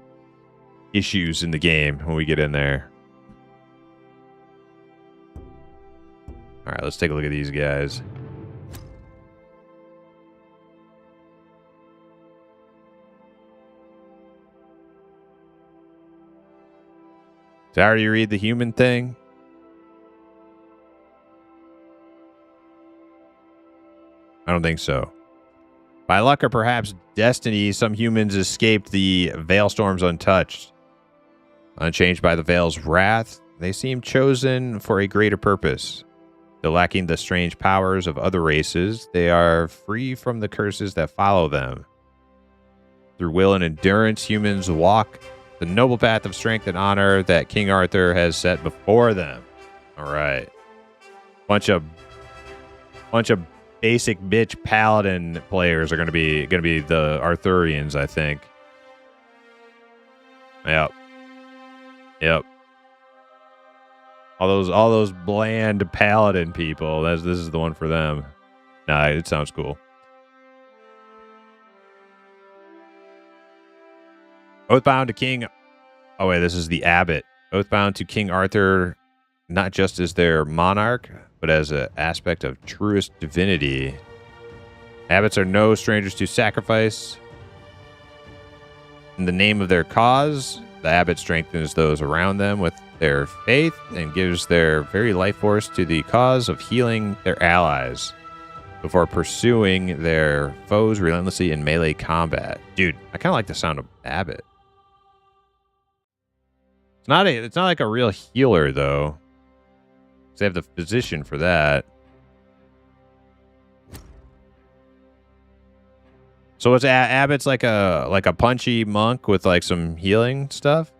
[SPEAKER 1] issues in the game when we get in there. All right, let's take a look at these guys. Did I already read the human thing? I don't think so. By luck or perhaps destiny, some humans escaped the Veil storms untouched. Unchanged by the Veil's wrath, they seem chosen for a greater purpose. Though lacking the strange powers of other races, they are free from the curses that follow them. Through will and endurance, humans walk the noble path of strength and honor that King Arthur has set before them. All right. Bunch of basic bitch paladin players are gonna be the Arthurians, I think. Yep. All those bland paladin people. This is the one for them. Nah, it sounds cool. Oathbound to King. Oh wait, this is the abbot. Oathbound to King Arthur, not just as their monarch, but as an aspect of truest divinity. Abbots are no strangers to sacrifice. In the name of their cause, the abbot strengthens those around them with their faith and gives their very life force to the cause of healing their allies before pursuing their foes relentlessly in melee combat. Dude, I kind of like the sound of abbot. It's not like a real healer though. They have the position for that. So it's abbot's like a punchy monk with like some healing stuff.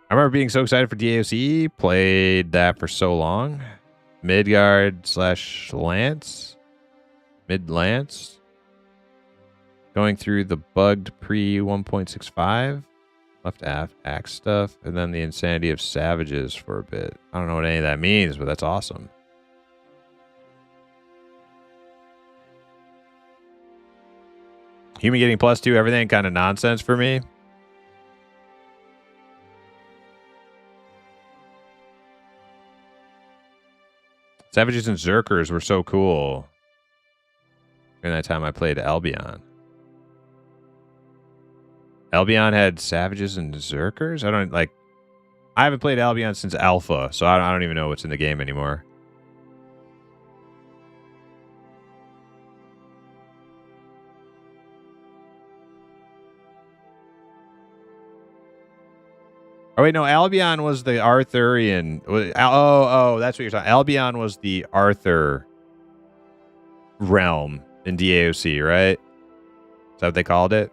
[SPEAKER 1] I remember being so excited for DAOC. Played that for so long. Midgard/Lance. Mid-Lance. Going through the bugged pre 1.65. Left axe stuff. And then the insanity of savages for a bit. I don't know what any of that means, but that's awesome. Human getting +2, everything kind of nonsense for me. Savages and Zerkers were so cool. During that time I played Albion. Albion had Savages and Zerkers? I haven't played Albion since Alpha, so I don't even know what's in the game anymore. Oh, wait, no, Albion was the Arthurian. Oh, that's what you're talking. Albion was the Arthur realm in DAOC, right? Is that what they called it?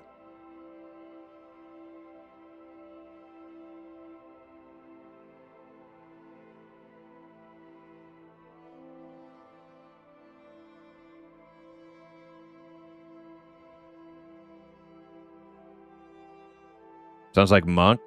[SPEAKER 1] Sounds like Monk.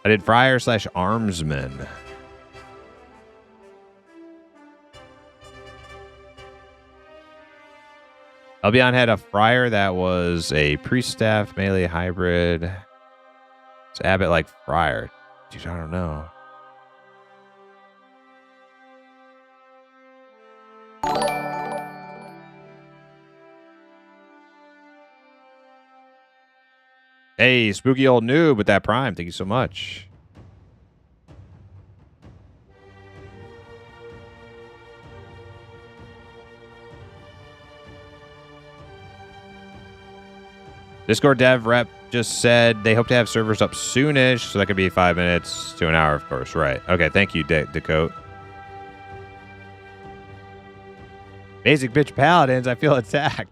[SPEAKER 1] I did Friar/Armsman. Albion had a Friar that was a priest staff melee hybrid. It's Abbot like Friar. Dude, I don't know. Hey, spooky old noob with that prime. Thank you so much. Discord dev rep just said they hope to have servers up soonish, so that could be 5 minutes to an hour, of course. Right. Okay, thank you, Dakota. Basic bitch paladins, I feel attacked.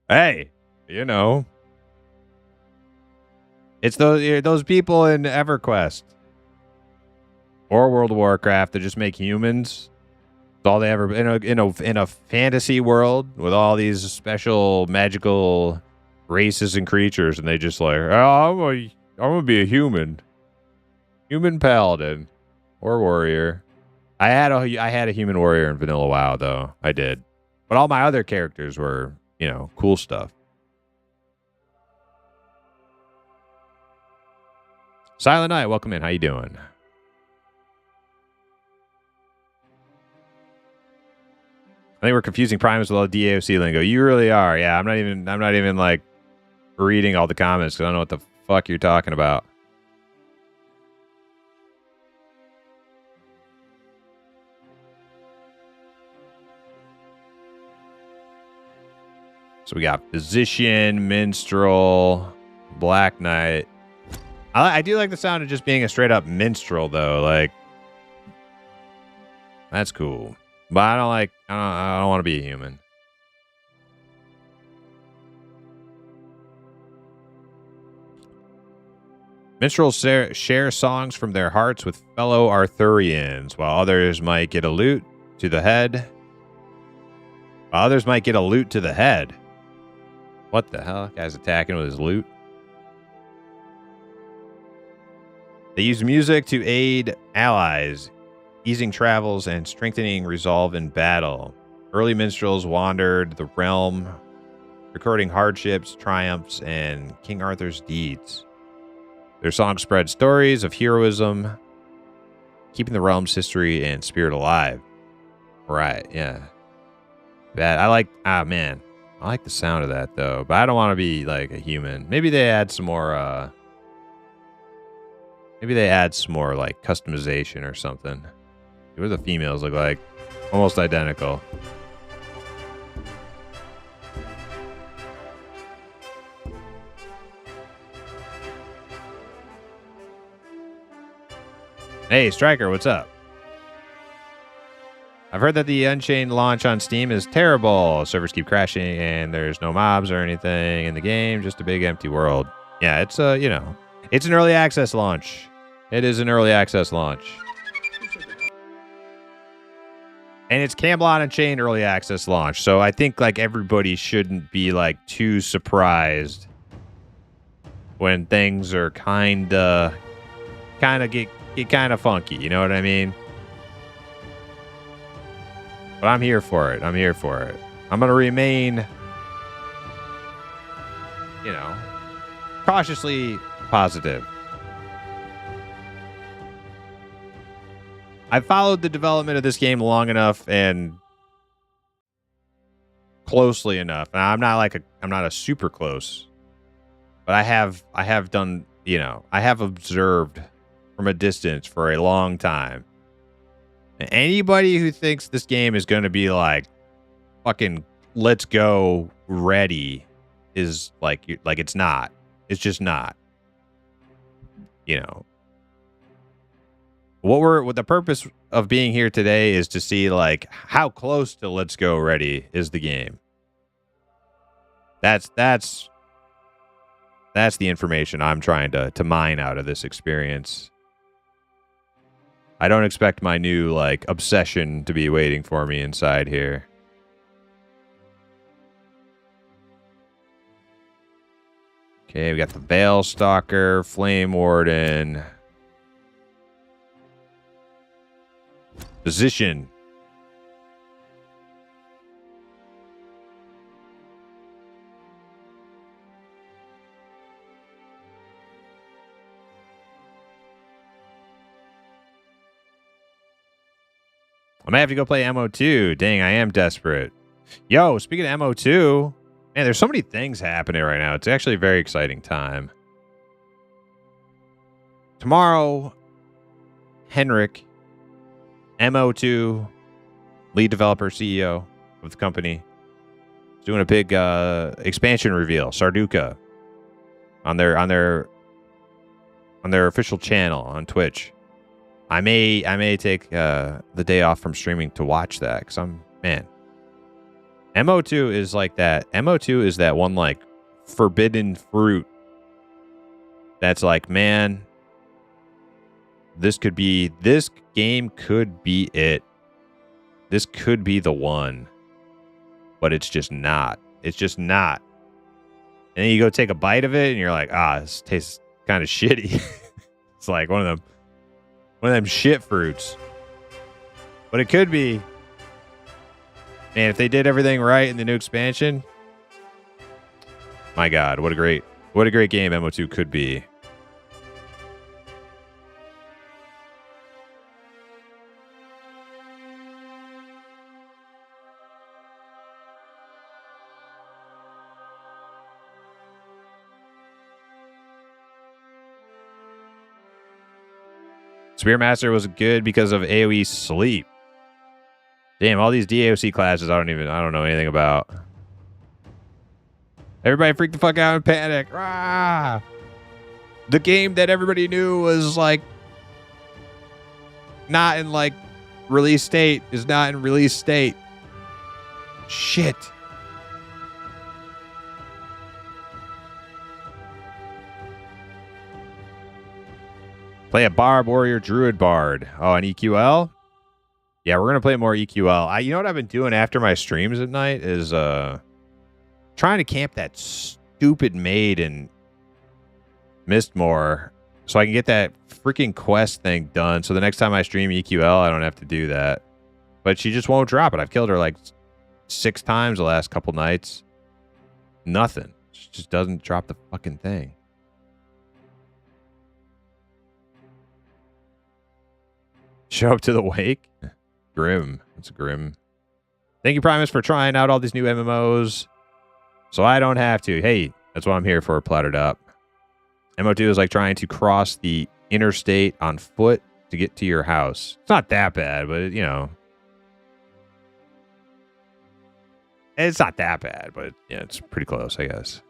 [SPEAKER 1] Hey. You know, it's those people in EverQuest or World of Warcraft that just make humans. It's all they ever in a fantasy world with all these special magical races and creatures, and they just like, oh, I'm gonna be a human paladin or warrior. I had a human warrior in Vanilla WoW though. I did, but all my other characters were, you know, cool stuff. Silent Knight, welcome in. How you doing? I think we're confusing Primus with all the DAOC lingo. You really are. Yeah, I'm not even like reading all the comments because I don't know what the fuck you're talking about. So we got Physician, Minstrel, Black Knight. I do like the sound of just being a straight up minstrel though. Like, that's cool. But I don't want to be a human. Minstrels share songs from their hearts with fellow Arthurians, while others might get a loot to the head. What the hell? Guy's attacking with his loot. They use music to aid allies, easing travels and strengthening resolve in battle. Early minstrels wandered the realm, recording hardships, triumphs, and King Arthur's deeds. Their songs spread stories of heroism, keeping the realm's history and spirit alive. Right, yeah. I like the sound of that though, but I don't want to be like a human. Maybe they add some more like customization or something. What do the females look like? Almost identical. Hey, Striker, what's up? I've heard that the Unchained launch on Steam is terrible. Servers keep crashing and there's no mobs or anything in the game, just a big empty world. Yeah, it's it's an early access launch. It is an early access launch. And it's Camelot Unchained early access launch. So I think like everybody shouldn't be like too surprised when things are kind of get kind of funky, you know what I mean? But I'm here for it. I'm going to remain, cautiously positive. I've followed the development of this game long enough and closely enough. And I'm not a super close, but I have done, I have observed from a distance for a long time. And anybody who thinks this game is going to be like fucking let's go ready is like it's not. It's just not. What the purpose of being here today is to see like how close to let's go ready is the game. That's the information I'm trying to mine out of this experience. I don't expect my new like obsession to be waiting for me inside here. Okay, we got the Veil Stalker, Flame Warden, Physician. I might have to go play MO2. Dang, I am desperate. Yo, speaking of MO2, man, there's so many things happening right now. It's actually a very exciting time. Tomorrow, Henrik, MO2, lead developer, CEO of the company, is doing a big expansion reveal, Sarduka, on their official channel on Twitch. I may take the day off from streaming to watch that because MO2 is like that. MO2 is that one like forbidden fruit that's like, man, this game could be it. This could be the one, but it's just not. It's just not. And then you go take a bite of it, and you're like, this tastes kind of shitty. It's like one of them shit fruits. But it could be, man, if they did everything right in the new expansion. My God, what a great game MO2 could be. Spearmaster was good because of AoE sleep. Damn, all these DAOC classes I don't know anything about. Everybody freak the fuck out and panic. Rah! The game that everybody knew was like not in like release state is not in release state. Shit. Play a Barb Warrior Druid Bard. Oh, an EQL? Yeah, we're going to play more EQL. You know what I've been doing after my streams at night is trying to camp that stupid maid in Mistmore so I can get that freaking quest thing done. So the next time I stream EQL, I don't have to do that. But she just won't drop it. I've killed her like 6 times the last couple nights. Nothing. She just doesn't drop the fucking thing. Show up to the wake? Grim. That's grim. Thank you, Primus, for trying out all these new MMOs. So I don't have to. Hey, that's what I'm here for, Plattered Up. MO2 is like trying to cross the interstate on foot to get to your house. It's not that bad, but, you know. It's not that bad, but, yeah, it's pretty close, I guess.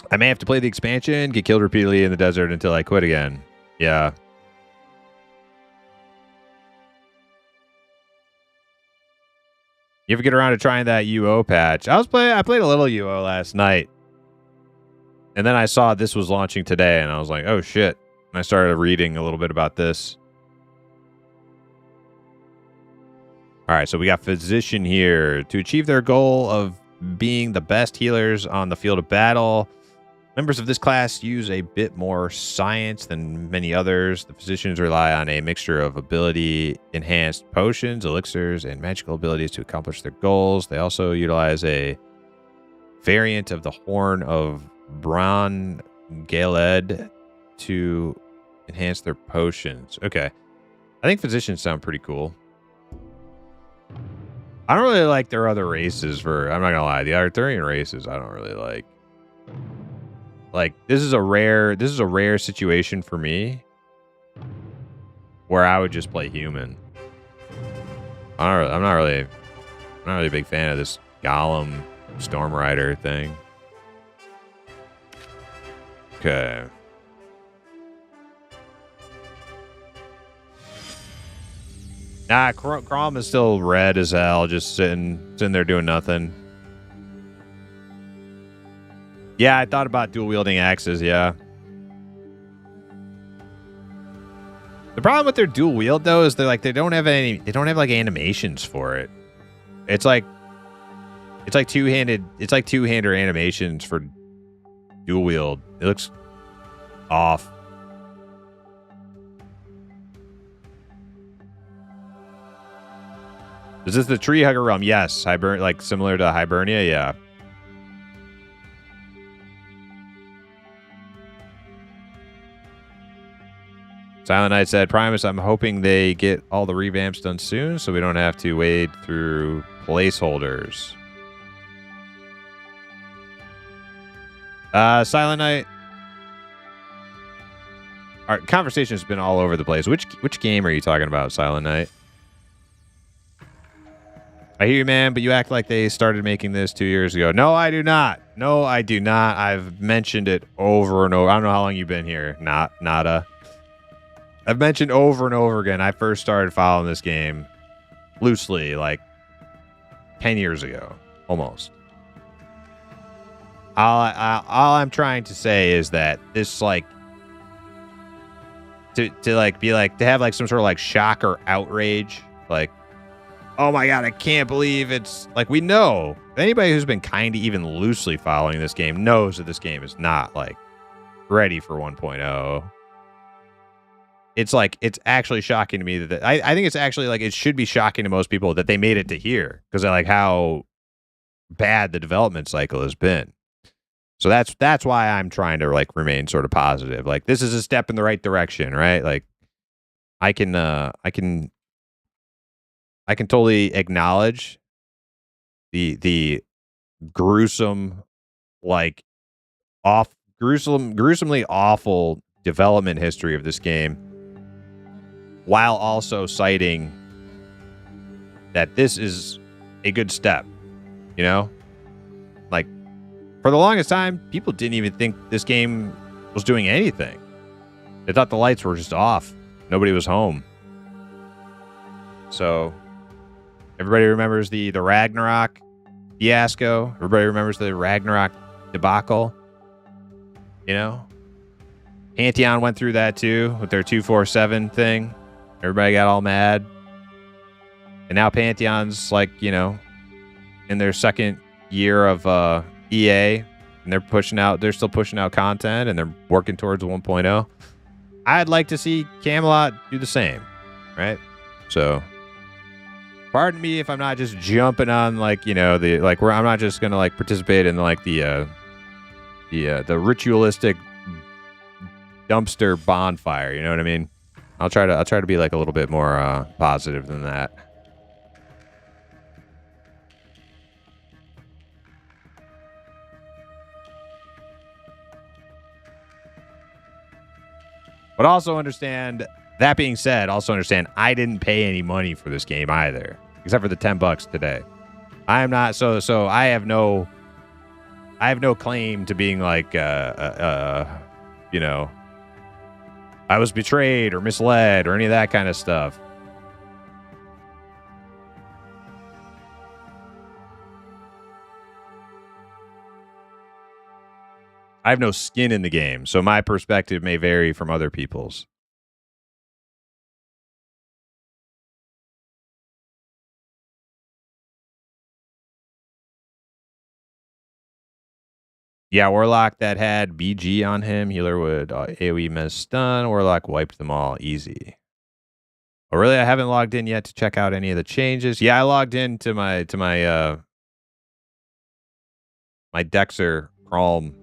[SPEAKER 1] I may have to play the expansion, get killed repeatedly in the desert until I quit again. Yeah. You ever get around to trying that UO patch? I played a little UO last night. And then I saw this was launching today, and I was like, oh shit. And I started reading a little bit about this. Alright, so we got Physician here. To achieve their goal of being the best healers on the field of battle, members of this class use a bit more science than many others. The physicians rely on a mixture of ability-enhanced potions, elixirs, and magical abilities to accomplish their goals. They also utilize a variant of the Horn of Bran Galed to enhance their potions. Okay. I think physicians sound pretty cool. I don't really like their other races I'm not gonna lie, the Arthurian races I don't really like. Like, this is a rare situation for me where I would just play human. I'm not really a big fan of this Golem Storm Rider thing. Okay. Nah, Crom is still red as hell, just sitting there doing nothing. Yeah, I thought about dual wielding axes, yeah. The problem with their dual wield though is they don't have like animations for it. It's like two-handed animations for dual wield. It looks off. Is this the Tree Hugger realm? Yes. Like similar to Hibernia, yeah. Silent Knight said, Primus, I'm hoping they get all the revamps done soon so we don't have to wade through placeholders. Silent Knight. Our conversation's been all over the place. Which game are you talking about, Silent Knight? I hear you, man, but you act like they started making this 2 years ago. No, I do not. No, I do not. I've mentioned it over and over. I don't know how long you've been here. Nada. I've mentioned over and over again. I first started following this game loosely like 10 years ago, almost. All I'm trying to say is that this, like, to like be like to have like some sort of like shock or outrage, like, oh my god, I can't believe it's like, we know anybody who's been kind of even loosely following this game knows that this game is not like ready for 1.0. It's like, it's actually shocking to me that I think it's actually like, it should be shocking to most people that they made it to here, because I like how bad the development cycle has been. So that's why I'm trying to like remain sort of positive. Like, this is a step in the right direction, right? Like, I can totally acknowledge the gruesome, like gruesomely awful development history of this game, while also citing that this is a good step. You know, like, for the longest time, people didn't even think this game was doing anything. They thought the lights were just off. Nobody was home. So everybody remembers the Ragnarok fiasco. Everybody remembers the Ragnarok debacle. You know, Pantheon went through that too with their 247 thing. Everybody got all mad. And now Pantheon's like, you know, in their second year of EA, and they're still pushing out content, and they're working towards 1.0. I'd like to see Camelot do the same, right? So pardon me if I'm not just jumping on like, you know, the like where I'm not just gonna like participate in like the ritualistic dumpster bonfire, you know what I mean? I'll try to be like a little bit more positive than that. But also understand, that being said, I didn't pay any money for this game either, except for the $10 today. I am not so I have no claim to being like you know, I was betrayed or misled or any of that kind of stuff. I have no skin in the game, so my perspective may vary from other people's. Yeah, Warlock that had BG on him, healer would AoE miss stun. Warlock wiped them all easy. Oh, really? I haven't logged in yet to check out any of the changes. Yeah, I logged into my Dexter Chrome.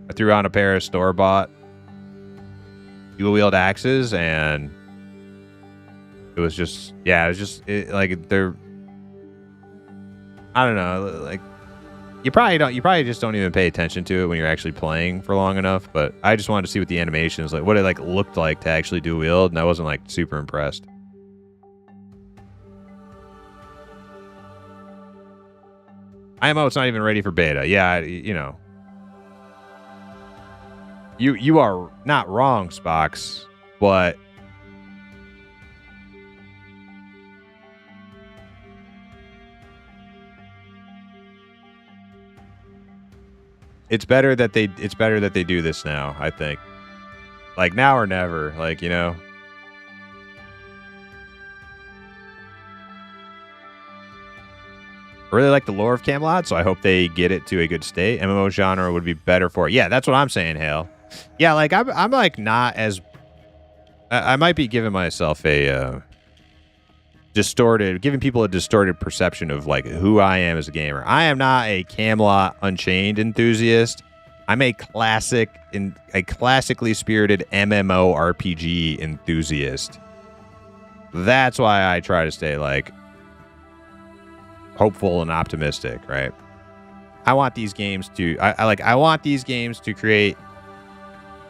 [SPEAKER 1] I threw on a pair of store-bought dual-wield axes, and it was just, like, they're, I don't know, like, you probably just don't even pay attention to it when you're actually playing for long enough, but I just wanted to see what the animations, like, what it, like, looked like to actually dual-wield, and I wasn't, like, super impressed. IMO, it's not even ready for beta. Yeah, you know. You are not wrong, Spox, but it's better that they do this now, I think. Like, now or never, like, you know. I really like the lore of Camelot, so I hope they get it to a good state. MMO genre would be better for it. Yeah, that's what I'm saying, Hale. Yeah, like, I'm like not as... I might be giving myself a giving people a distorted perception of like who I am as a gamer. I am not a Camelot Unchained enthusiast. I'm a classically spirited MMORPG enthusiast. That's why I try to stay like hopeful and optimistic, right? I want these games to I want these games to create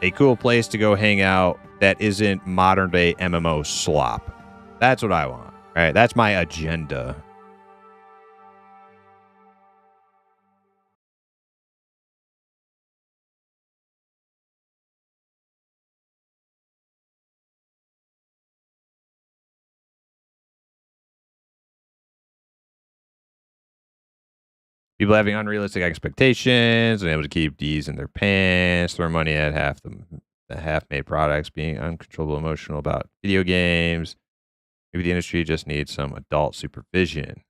[SPEAKER 1] a cool place to go hang out that isn't modern day MMO slop. That's what I want, right? That's my agenda. People having unrealistic expectations and able to keep D's in their pants, throw money at half the the half-made products, being uncontrollable emotional about video games. Maybe the industry just needs some adult supervision.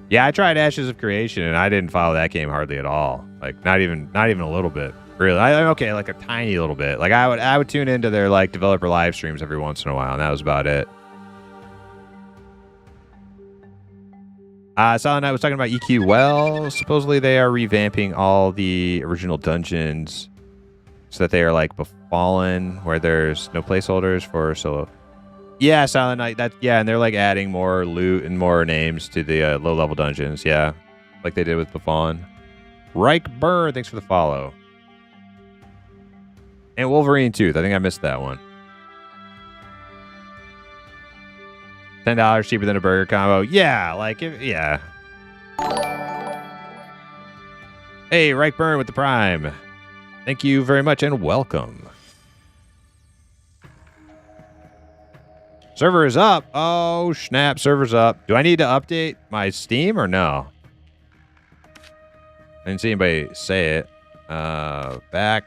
[SPEAKER 1] Yeah, I tried Ashes of Creation and I didn't follow that game hardly at all. Like not even a little bit. Really. Okay, like a tiny little bit. Like I would tune into their like developer live streams every once in a while, and that was about it. Silent Night was talking about EQ. Well, supposedly they are revamping all the original dungeons so that they are like befallen, where there's no placeholders for solo. Yeah, Silent Night. And they're like adding more loot and more names to the low-level dungeons. Yeah, like they did with Befallen. Reich Burr, thanks for the follow. And Wolverine Tooth. I think I missed that one. $10 cheaper than a burger combo. Yeah, yeah. Hey, Reich Burn with the Prime. Thank you very much and welcome. Server is up. Oh, snap. Server's up. Do I need to update my Steam or no? I didn't see anybody say it. Back.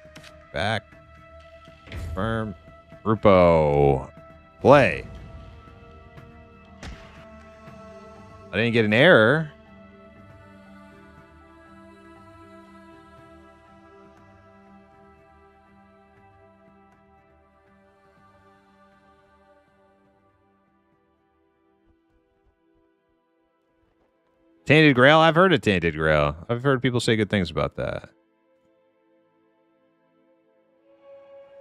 [SPEAKER 1] Confirm. Grupo. Play. I didn't get an error. Tainted Grail? I've heard of Tainted Grail. I've heard people say good things about that.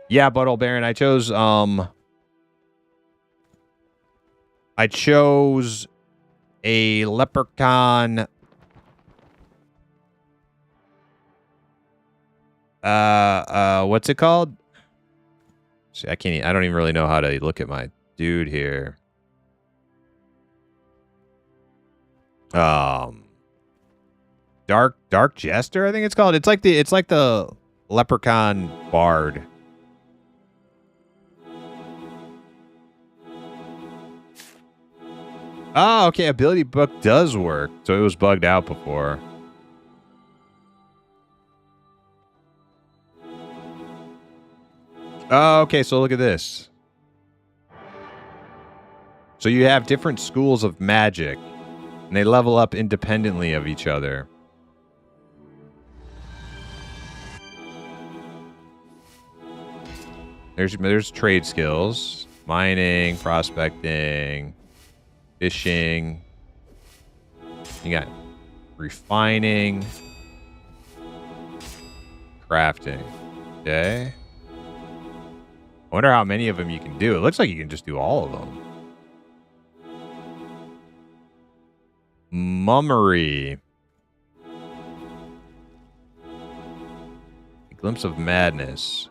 [SPEAKER 1] Yeah, Butthole Baron. I chose a leprechaun. What's it called? See, I don't even really know how to look at my dude here. Dark Jester, I think it's called. It's like the leprechaun bard. Oh, okay. Ability book does work. So it was bugged out before. Oh, okay. So look at this. So you have different schools of magic, and they level up independently of each other. There's trade skills. Mining, prospecting, fishing. You got refining, crafting. Okay. I wonder how many of them you can do. It looks like you can just do all of them. Mummery. A glimpse of madness.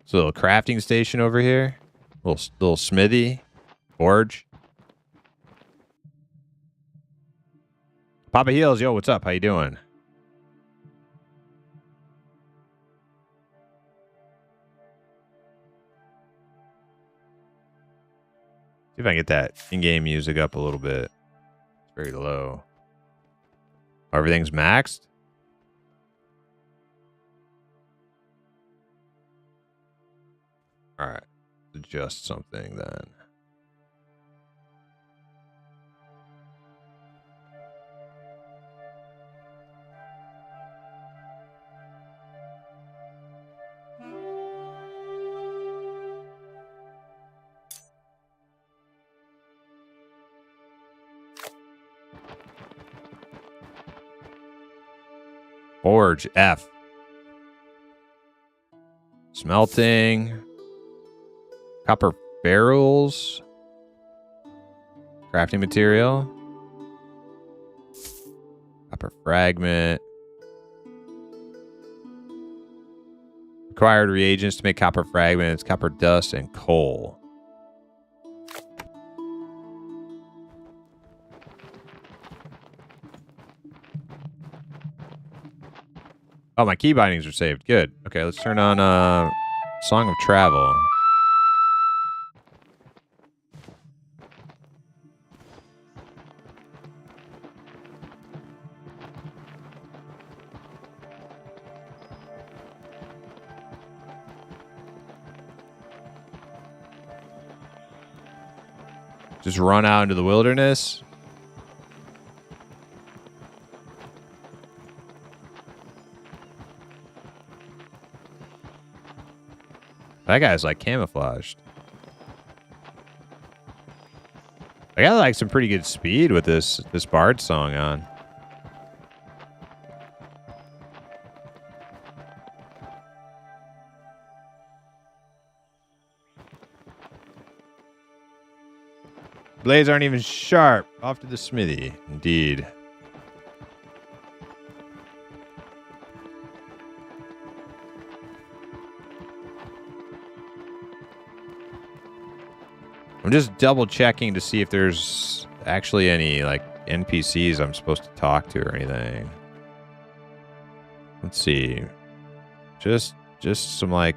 [SPEAKER 1] It's a little crafting station over here. Little smithy. Forge. Papa Heels, yo, what's up? How you doing? See if I can get that in-game music up a little bit. It's very low. Everything's maxed? All right. Adjust something then. Forge F. Smelting. Copper barrels. Crafting material. Copper fragment. Required reagents to make copper fragments, copper dust, and coal. Oh, my key bindings are saved. Good. Okay, let's turn on Song of Travel. Just run out into the wilderness. That guy's like camouflaged. I got like some pretty good speed with this bard song on. Blades aren't even sharp. Off to the smithy. Indeed. I'm just double checking to see if there's actually any like NPCs I'm supposed to talk to or anything. Let's see. Just some like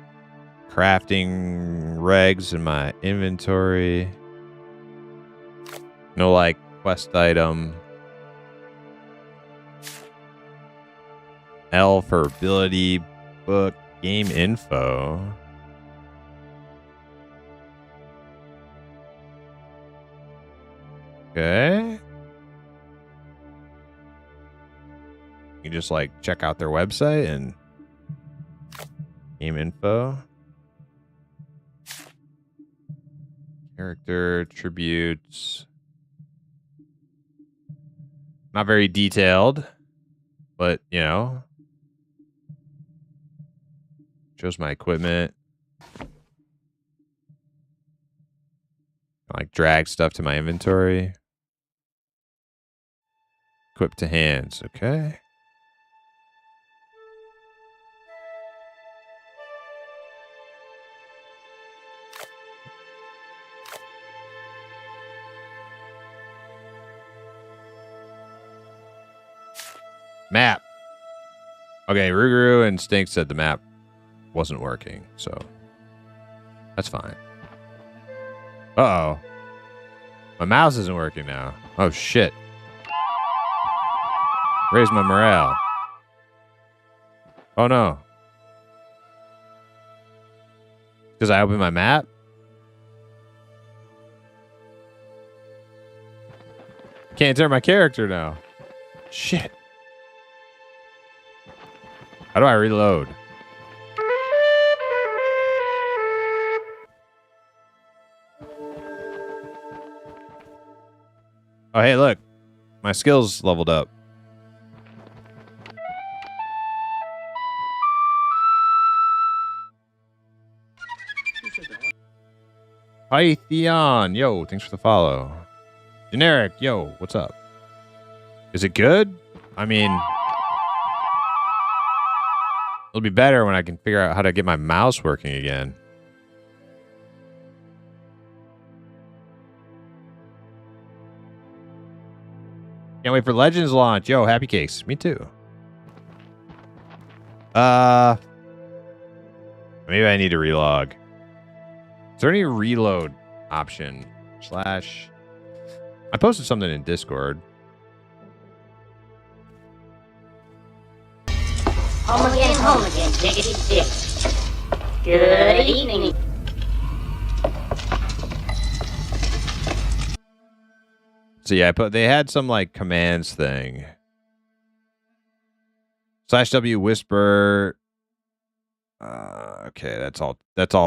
[SPEAKER 1] crafting regs in my inventory. No like quest item. L for ability book, game info. Okay. You just like check out their website and game info. Character attributes. Not very detailed, but you know. Shows my equipment. Like drag stuff to my inventory. Equip to hands, okay. Map. Okay, Ruguru and Stink said the map wasn't working, so that's fine. Uh-oh. My mouse isn't working now. Oh, shit. Raise my morale. Oh, no. Because I opened my map? Can't turn my character now. Shit. How do I reload? Oh, hey, look. My skills leveled up. Hi, Theon. Yo, thanks for the follow. Generic. Yo, what's up? Is it good? I mean, it'll be better when I can figure out how to get my mouse working again. Can't wait for Legends launch. Yo, happy cakes. Me too. Maybe I need to relog. Is there any reload option? / I posted something in Discord.
[SPEAKER 4] Home again, diggity dig. Good evening.
[SPEAKER 1] So yeah, they had some like commands thing. /W whisper. Okay, that's all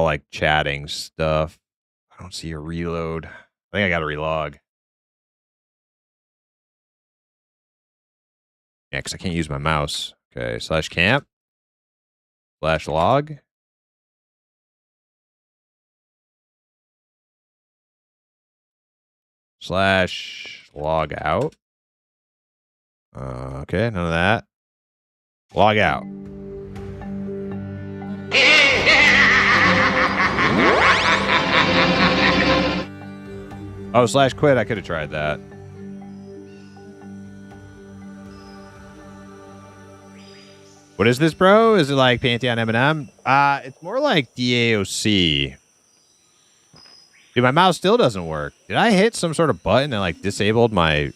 [SPEAKER 1] like chatting stuff. I don't see a reload. I think I got to relog. Yeah, because I can't use my mouse. Okay, /camp. /log. /log out. Okay, none of that. Log out. Oh, /quit. I could have tried that. What is this, bro? Is it like Pantheon M&M? It's more like DAOC. Dude, my mouse still doesn't work. Did I hit some sort of button that like disabled my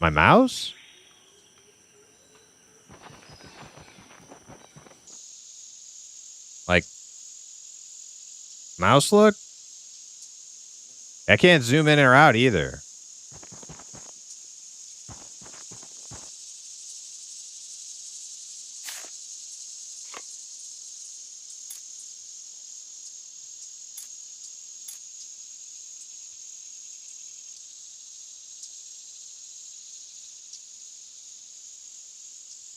[SPEAKER 1] mouse? Like mouse look? I can't zoom in or out either.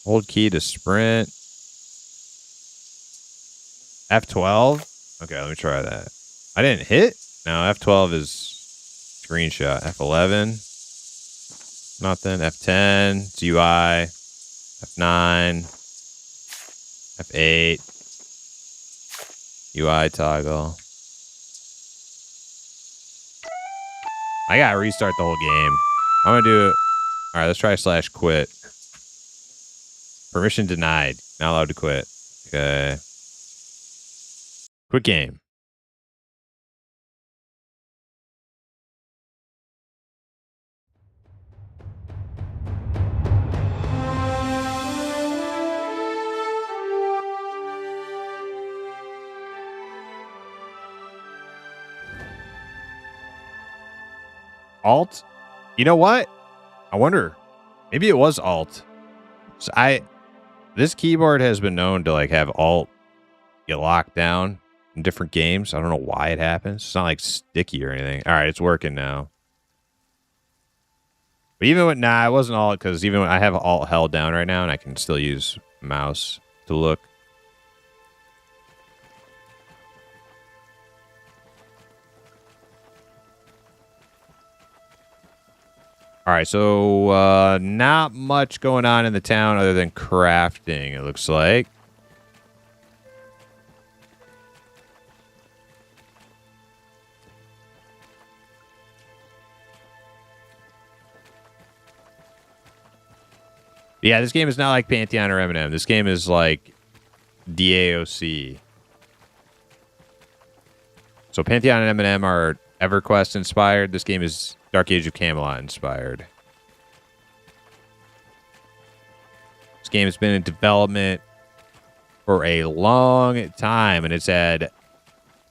[SPEAKER 1] Hold key to sprint. F12? Okay, let me try that. I didn't hit? No, F12 is screenshot. F11. Nothing. F10. It's UI. F9. F8. UI toggle. I gotta restart the whole game. I'm gonna do it. Alright, let's try /quit. Permission denied. Not allowed to quit. Okay. Quit game. Alt? You know what? I wonder. Maybe it was Alt. So this keyboard has been known to like have Alt get locked down in different games. I don't know why it happens. It's not like sticky or anything. All right, it's working now. But even when it wasn't Alt because even when I have Alt held down right now and I can still use mouse to look. All right, so not much going on in the town other than crafting, it looks like. Yeah, this game is not like Pantheon or M&M. This game is like DAOC. So Pantheon and M&M are EverQuest inspired. This game is Dark Age of Camelot inspired. This game has been in development for a long time, and it's had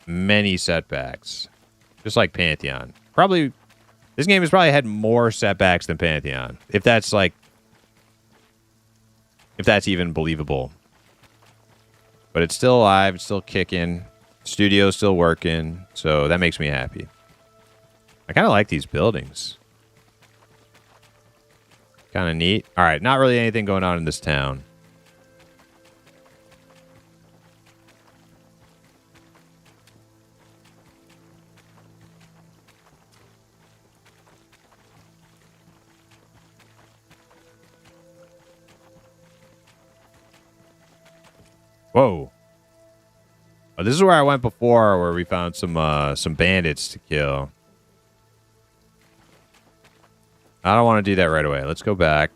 [SPEAKER 1] many setbacks. Just like Pantheon. Probably, this game has probably had more setbacks than Pantheon. If that's even believable. But it's still alive, it's still kicking. Studio's still working, so that makes me happy. I kind of like these buildings. Kind of neat. All right, not really anything going on in this town. Whoa. Oh, this is where I went before, where we found some bandits to kill. I don't want to do that right away. Let's go back.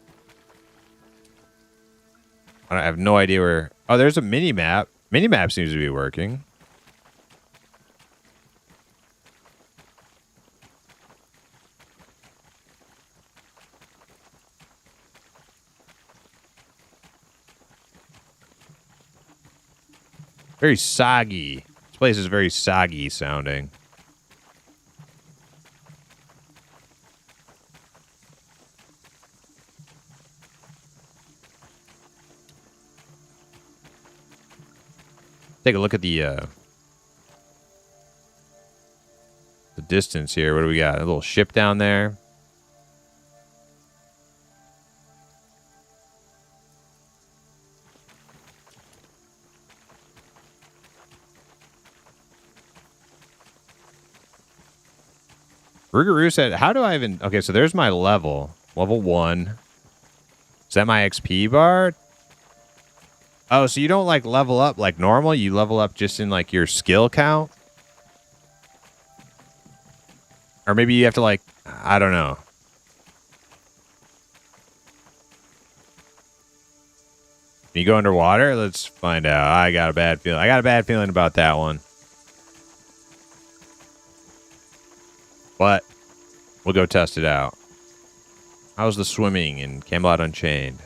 [SPEAKER 1] I have no idea where... Oh, there's a mini-map. Mini-map seems to be working. Very soggy. This place is very soggy sounding. Take a look at the distance here. What do we got? A little ship down there. Rougarou said, how do I even... Okay, so there's my level. Level 1. Is that my XP bar? Oh, so you don't, like, level up like normal? You level up just in, like, your skill count? Or maybe you have to, like... I don't know. Can you go underwater? Let's find out. I got a bad feeling. I got a bad feeling about that one. But we'll go test it out. How's the swimming in Camelot Unchained?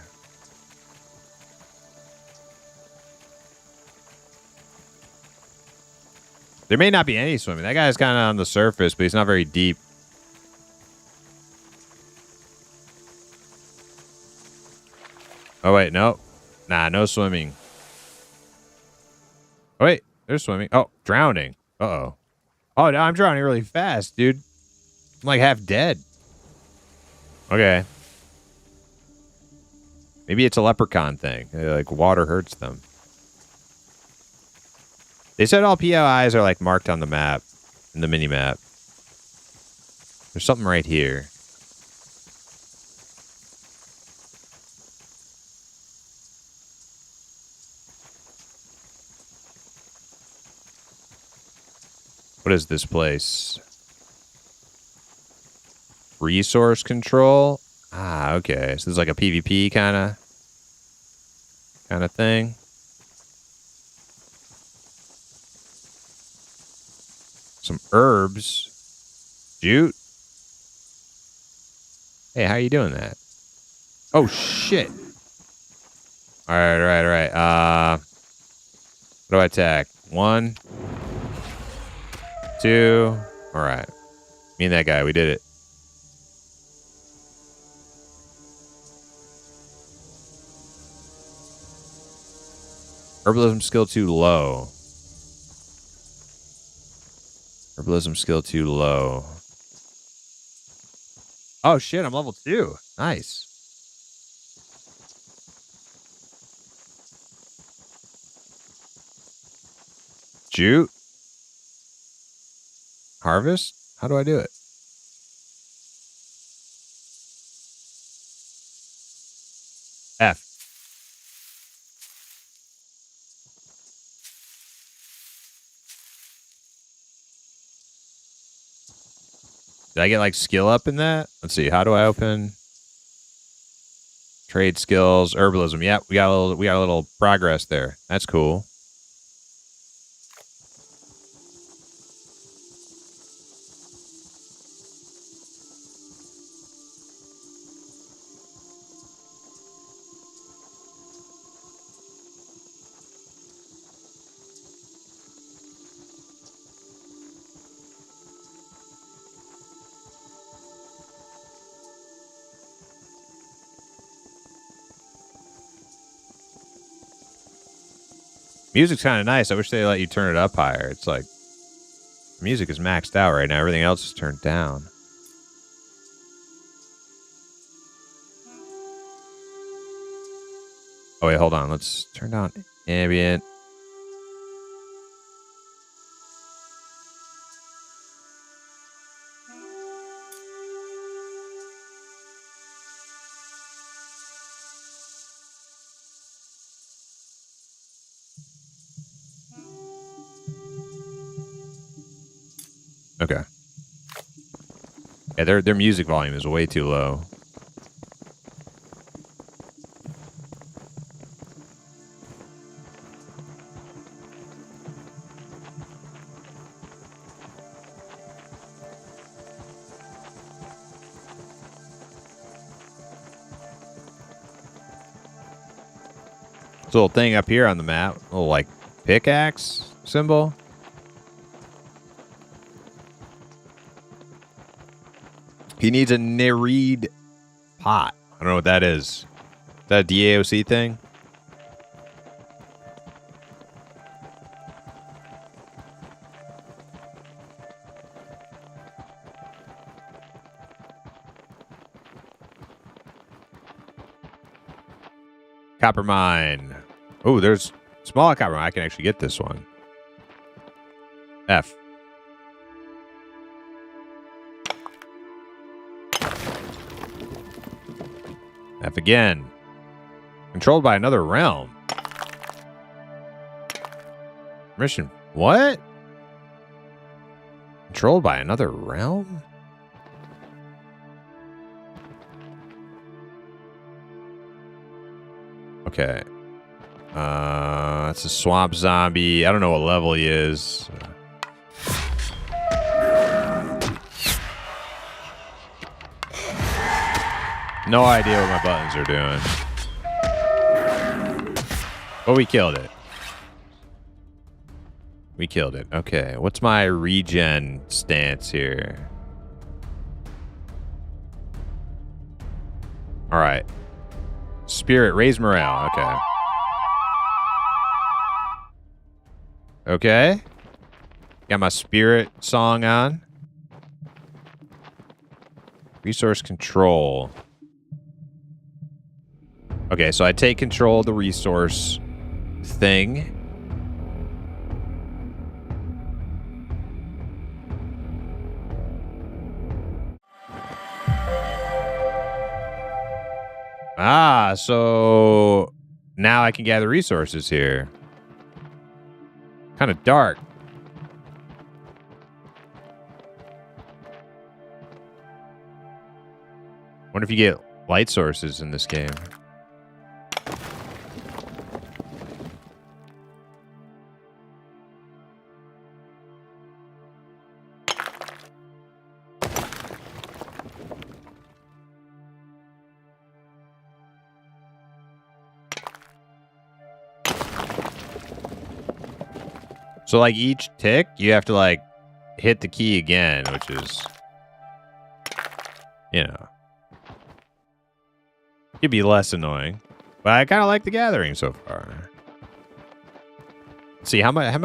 [SPEAKER 1] There may not be any swimming. That guy's kind of on the surface, but he's not very deep. Oh, wait, no. Nah, no swimming. Oh, wait, there's swimming. Oh, drowning. Uh-oh. Oh, no, I'm drowning really fast, dude. I'm like half dead. Okay. Maybe it's a leprechaun thing. Like, water hurts them. They said all POIs are, like, marked on the map, in the mini-map. There's something right here. What is this place? Resource control? Ah, okay. So this is like a PvP kind of thing. Some herbs. Jute. Hey, how you doing that? Oh, shit. All right. What do I attack? 1, 2. All right. Me and that guy, we did it. Herbalism skill too low. Herbalism skill too low. Oh, shit. I'm level 2. Nice. Jute. Harvest? How do I do it? F. Did I get like skill up in that? Let's see. How do I open trade skills, herbalism? Yep, we got a little progress there. That's cool. Music's kind of nice. I wish they let you turn it up higher. It's like music is maxed out right now. Everything else is turned down. Oh, wait, hold on. Let's turn down ambient. Okay. Yeah, their music volume is way too low. This little thing up here on the map, a little like pickaxe symbol. He needs a Nereid pot. I don't know what that is. Is that a DAOC thing? Copper mine. Oh, there's small copper mine. I can actually get this one. F. F again. Controlled by another realm. Mission. What? Controlled by another realm? Okay. That's a swamp zombie. I don't know what level he is. No idea what my buttons are doing. But we killed it. We killed it. Okay, what's my regen stance here? All right. Spirit, raise morale. Okay. Okay. Got my spirit song on. Resource control. Okay, so I take control of the resource thing. Ah, so now I can gather resources here. Kind of dark. Wonder if you get light sources in this game. So, like, each tick, you have to, like, hit the key again, which is, you know, could be less annoying. But I kind of like the gathering so far. Let's see, how much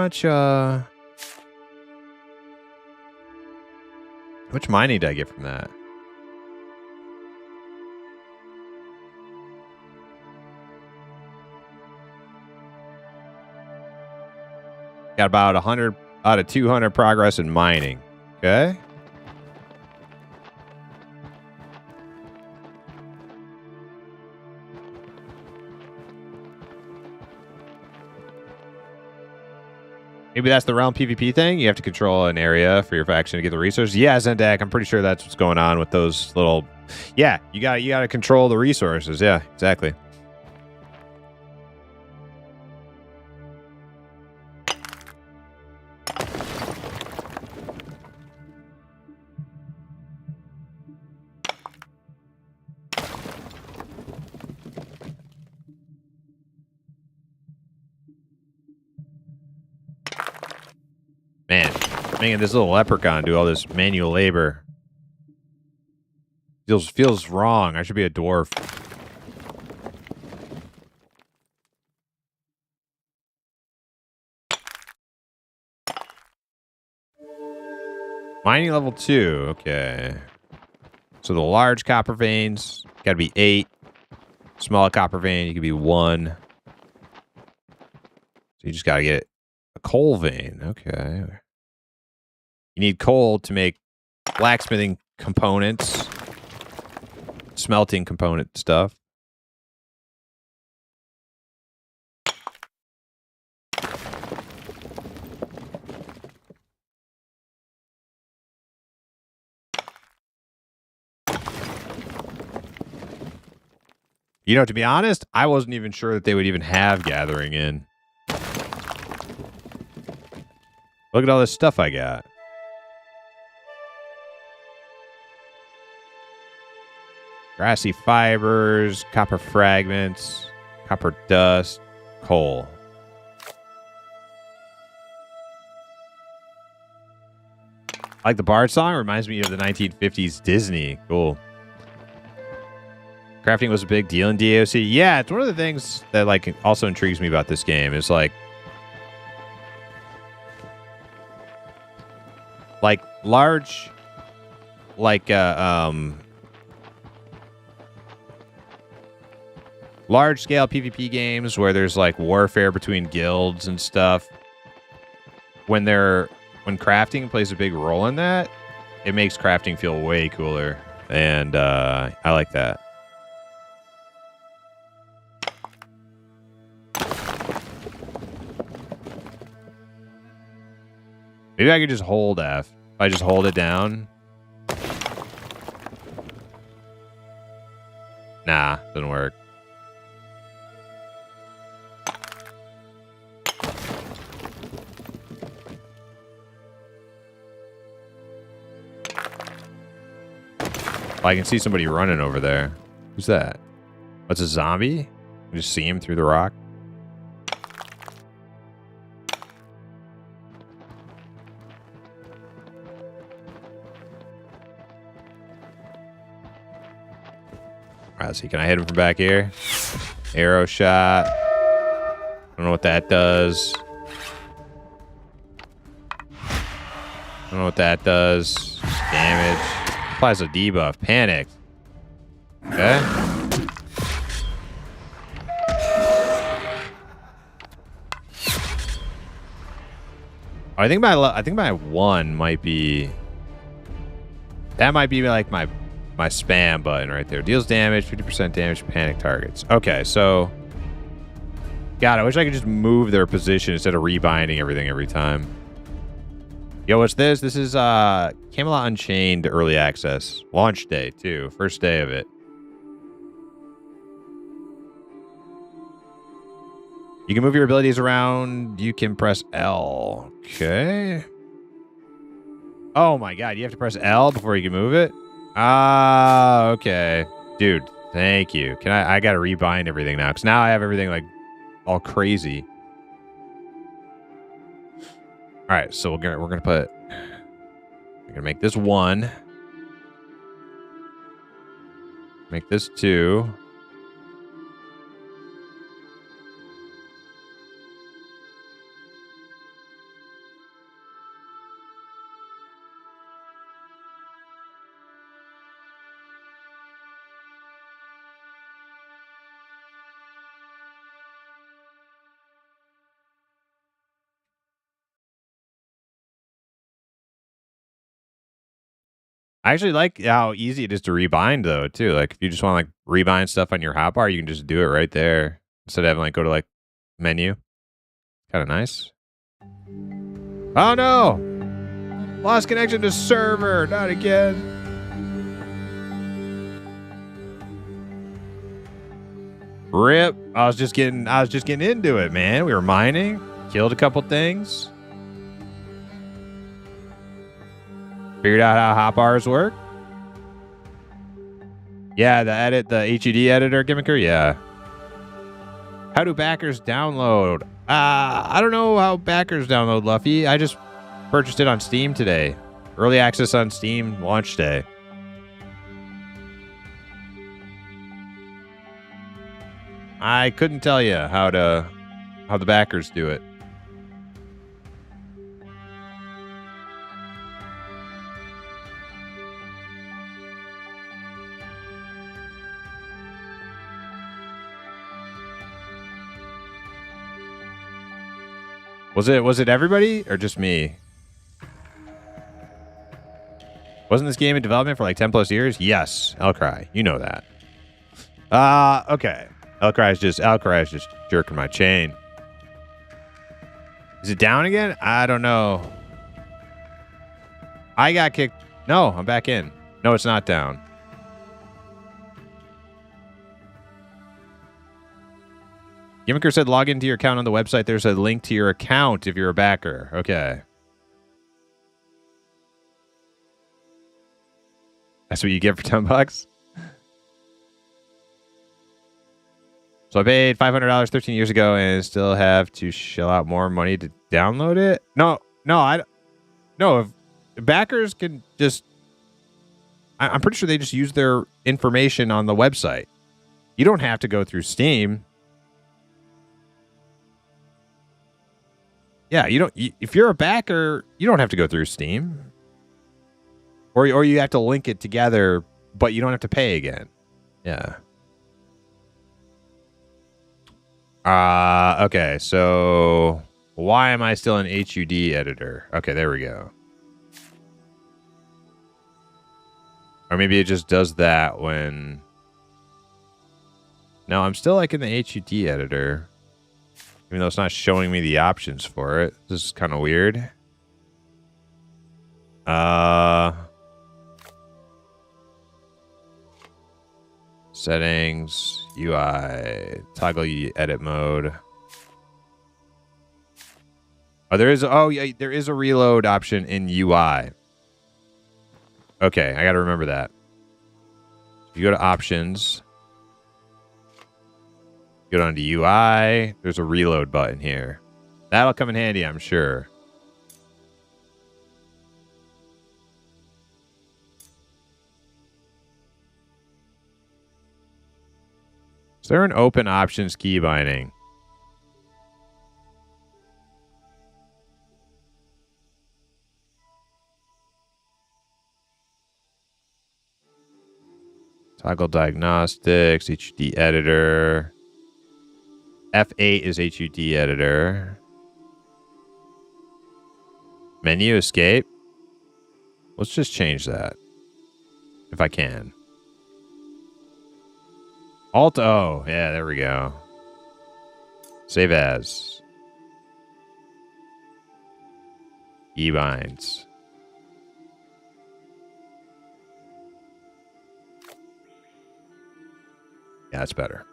[SPEAKER 1] mining did I get from that? Got about 100 out of 200 progress in mining. Okay. Maybe that's the realm PvP thing. You have to control an area for your faction to get the resources. Yeah, Zendak, I'm pretty sure that's what's going on with those little. Yeah, you got to control the resources. Yeah, exactly. Man, making this little leprechaun do all this manual labor feels wrong. I should be a dwarf. Mining level 2. Okay. So the large copper veins got to be 8. Small copper vein, you can be 1. So you just got to get a coal vein. Okay. You need coal to make blacksmithing components, smelting component stuff. You know, to be honest, I wasn't even sure that they would even have gathering in. Look at all this stuff I got. Grassy fibers, copper fragments, copper dust, coal. I like the Bard song. Reminds me of the 1950s Disney. Cool. Crafting was a big deal in DOC. Yeah, it's one of the things that like also intrigues me about this game. Is like large, large scale PvP games where there's like warfare between guilds and stuff. When crafting plays a big role in that, it makes crafting feel way cooler, and I like that. Maybe I could just hold F. If I just hold it down. Nah, doesn't work. Oh, I can see somebody running over there. Who's that? What's a zombie? You just see him through the rock. Alright, let's see. Can I hit him from back here? Arrow shot. I don't know what that does. I don't know what that does. Damage. Applies a debuff. Panic. Okay. I think my one might be. That might be like my spam button right there. Deals damage, 50% damage to panic targets. Okay, so. God, I wish I could just move their position instead of rebinding everything every time. Yo, what's this? This is Camelot Unchained early access. Launch day, too. First day of it. You can move your abilities around. You can press L. Okay. Oh my god, you have to press L before you can move it? Ah, okay. Dude, thank you. I gotta rebind everything now, because now I have everything like all crazy. Alright, so we're gonna make this 1. Make this 2. I actually like how easy it is to rebind, though, too. Like, if you just want to, like, rebind stuff on your hotbar, you can just do it right there. Instead of having, like, go to, like, menu. Kind of nice. Oh, no! Lost connection to server! Not again. Rip. I was just getting into it, man. We were mining. Killed a couple things. Figured out how hotbars work. Yeah, the HUD editor gimmicker. Yeah. How do backers download? I don't know how backers download, Luffy. I just purchased it on Steam today. Early access on Steam, launch day. I couldn't tell you how the backers do it. Was it everybody or just me? Wasn't this game in development for like 10 plus years? Yes, Elcry. You know that. Okay. Elcry is just jerking my chain. Is it down again? I don't know. I got kicked. No, I'm back in. No, it's not down. Gimmicker said log into your account on the website. There's a link to your account if you're a backer. Okay. That's what you get for $10? So I paid $500 13 years ago and still have to shell out more money to download it? No, if backers can just... I'm pretty sure they just use their information on the website. You don't have to go through Steam. Yeah, you don't. If you're a backer, you don't have to go through Steam, or you have to link it together, but you don't have to pay again. Yeah. Okay. So why am I still in HUD editor? Okay, there we go. Or maybe it just does that when. No, I'm still like in the HUD editor. Even though it's not showing me the options for it. This is kind of weird. Settings, UI, toggle edit mode. Oh, there is a reload option in UI. Okay, I got to remember that. You go to options. Go down to UI. There's a reload button here. That'll come in handy, I'm sure. Is there an open options key binding? Toggle diagnostics, HUD editor. F8 is HUD editor. Menu escape. Let's just change that. If I can. Alt O. Yeah, there we go. Save as. E-binds. Yeah, that's better.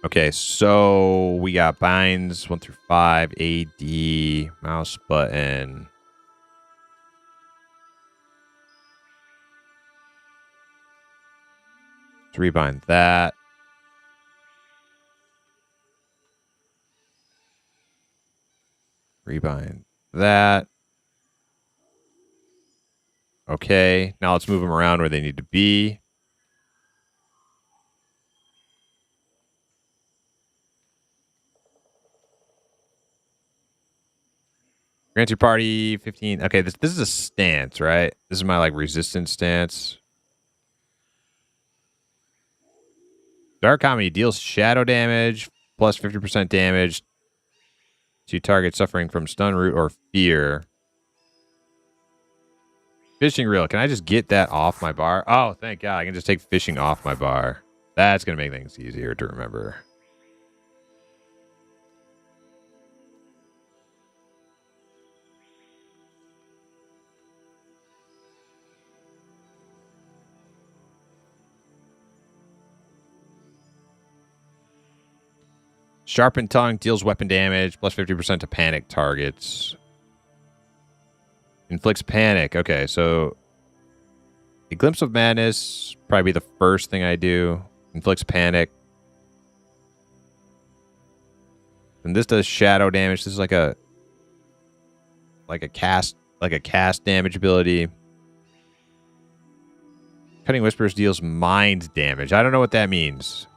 [SPEAKER 1] Okay, so we got binds 1 through 5, AD, mouse button. Let's rebind that. Rebind that. Okay, now let's move them around where they need to be. Grant your party 15. Okay, this is a stance, right? This is my like resistance stance. Dark Comedy deals shadow damage plus 50% damage to target suffering from stun, root, or fear. Fishing reel. Can I just get that off my bar? Oh, thank God. I can just take fishing off my bar. That's going to make things easier to remember. Sharpened Tongue deals weapon damage, plus 50% to panic targets. Inflicts panic. Okay, so a Glimpse of Madness, probably the first thing I do. Inflicts panic. And this does shadow damage. This is like a cast damage ability. Cutting Whispers deals mind damage. I don't know what that means.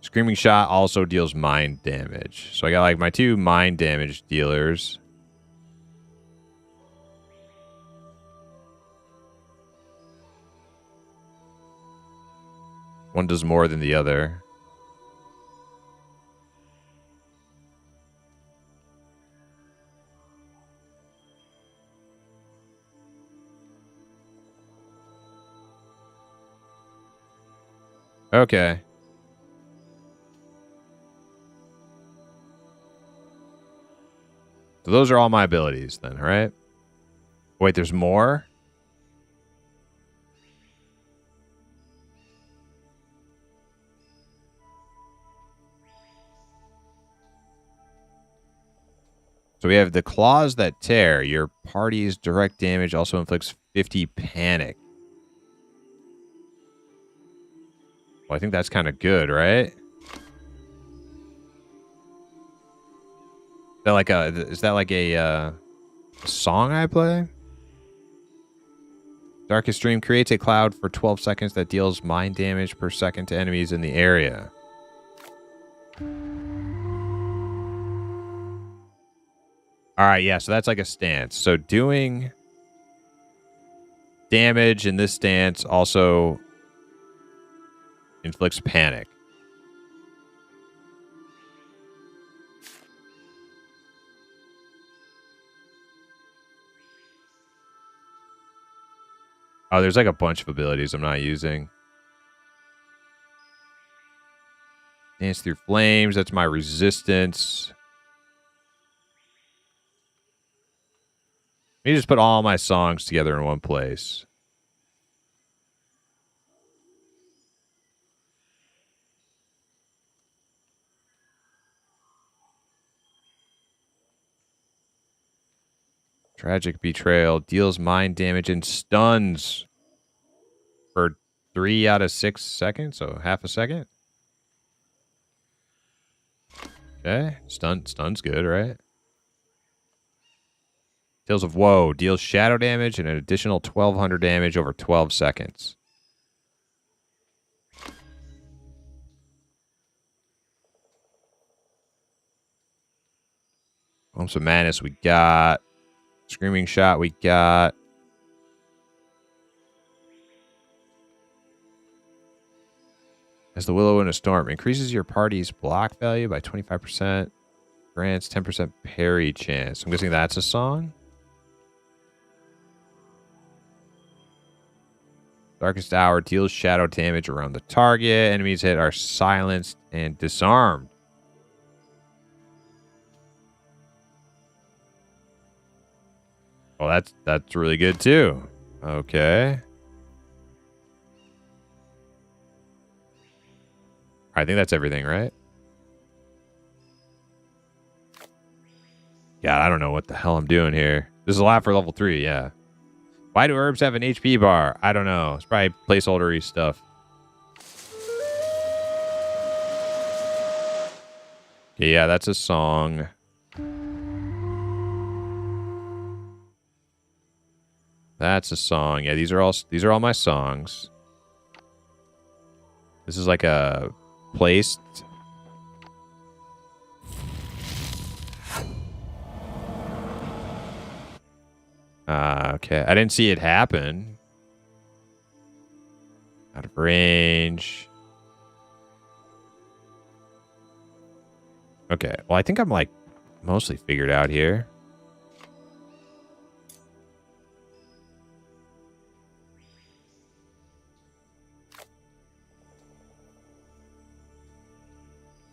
[SPEAKER 1] Screaming Shot also deals mind damage. So I got like my 2 mind damage dealers. One does more than the other. Okay. So those are all my abilities then, right? Wait, there's more? So we have the Claws That Tear. Your party's direct damage also inflicts 50 panic. Well, I think that's kind of good, right? Is that like a song I play? Darkest Dream creates a cloud for 12 seconds that deals mind damage per second to enemies in the area. All right, yeah, so that's like a stance. So doing damage in this stance also inflicts panic. Oh, there's like a bunch of abilities I'm not using. Dance Through Flames, that's my resistance. Let me just put all my songs together in one place. Tragic betrayal. Deals mind damage and stuns for 3 out of 6 seconds, so half a second. Okay, stun's good, right? Tales of Woe deals shadow damage and an additional 1,200 damage over 12 seconds. Pumps of Madness we got. Screaming Shot we got. As the Willow in a Storm increases your party's block value by 25%. Grants 10% parry chance. I'm guessing that's a song. Darkest Hour deals shadow damage around the target. Enemies hit are silenced and disarmed. Well, that's really good too. Okay. I think that's everything, right? Yeah, I don't know what the hell I'm doing here. This is a lot for level 3, yeah. Why do herbs have an HP bar? I don't know. It's probably placeholder-y stuff. Okay, yeah, that's a song. That's a song. Yeah, these are all my songs. This is like a placed. Okay. I didn't see it happen. Out of range. Okay. Well, I think I'm like mostly figured out here.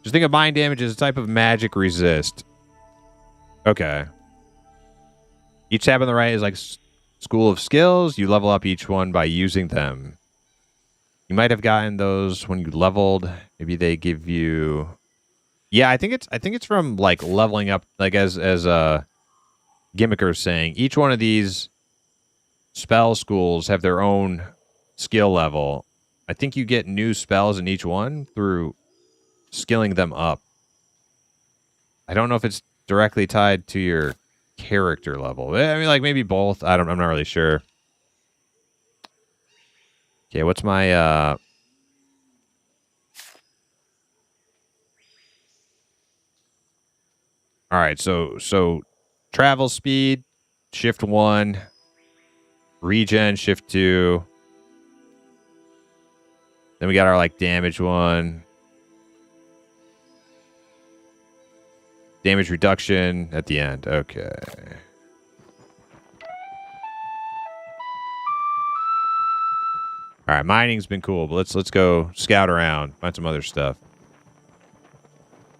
[SPEAKER 1] Just think of mind damage as a type of magic resist. Okay. Each tab on the right is like School of Skills. You level up each one by using them. You might have gotten those when you leveled. Maybe they give you. Yeah, I think it's from like leveling up. Like as Gimmicker's saying, each one of these spell schools have their own skill level. I think you get new spells in each one through skilling them up. I don't know if it's directly tied to your character level. I mean, like maybe both. I'm not really sure. Okay, what's my all right, so travel speed, shift 1, regen, shift 2. Then we got our like damage 1. Damage reduction at the end. Okay. All right, mining's been cool, but let's go scout around, find some other stuff.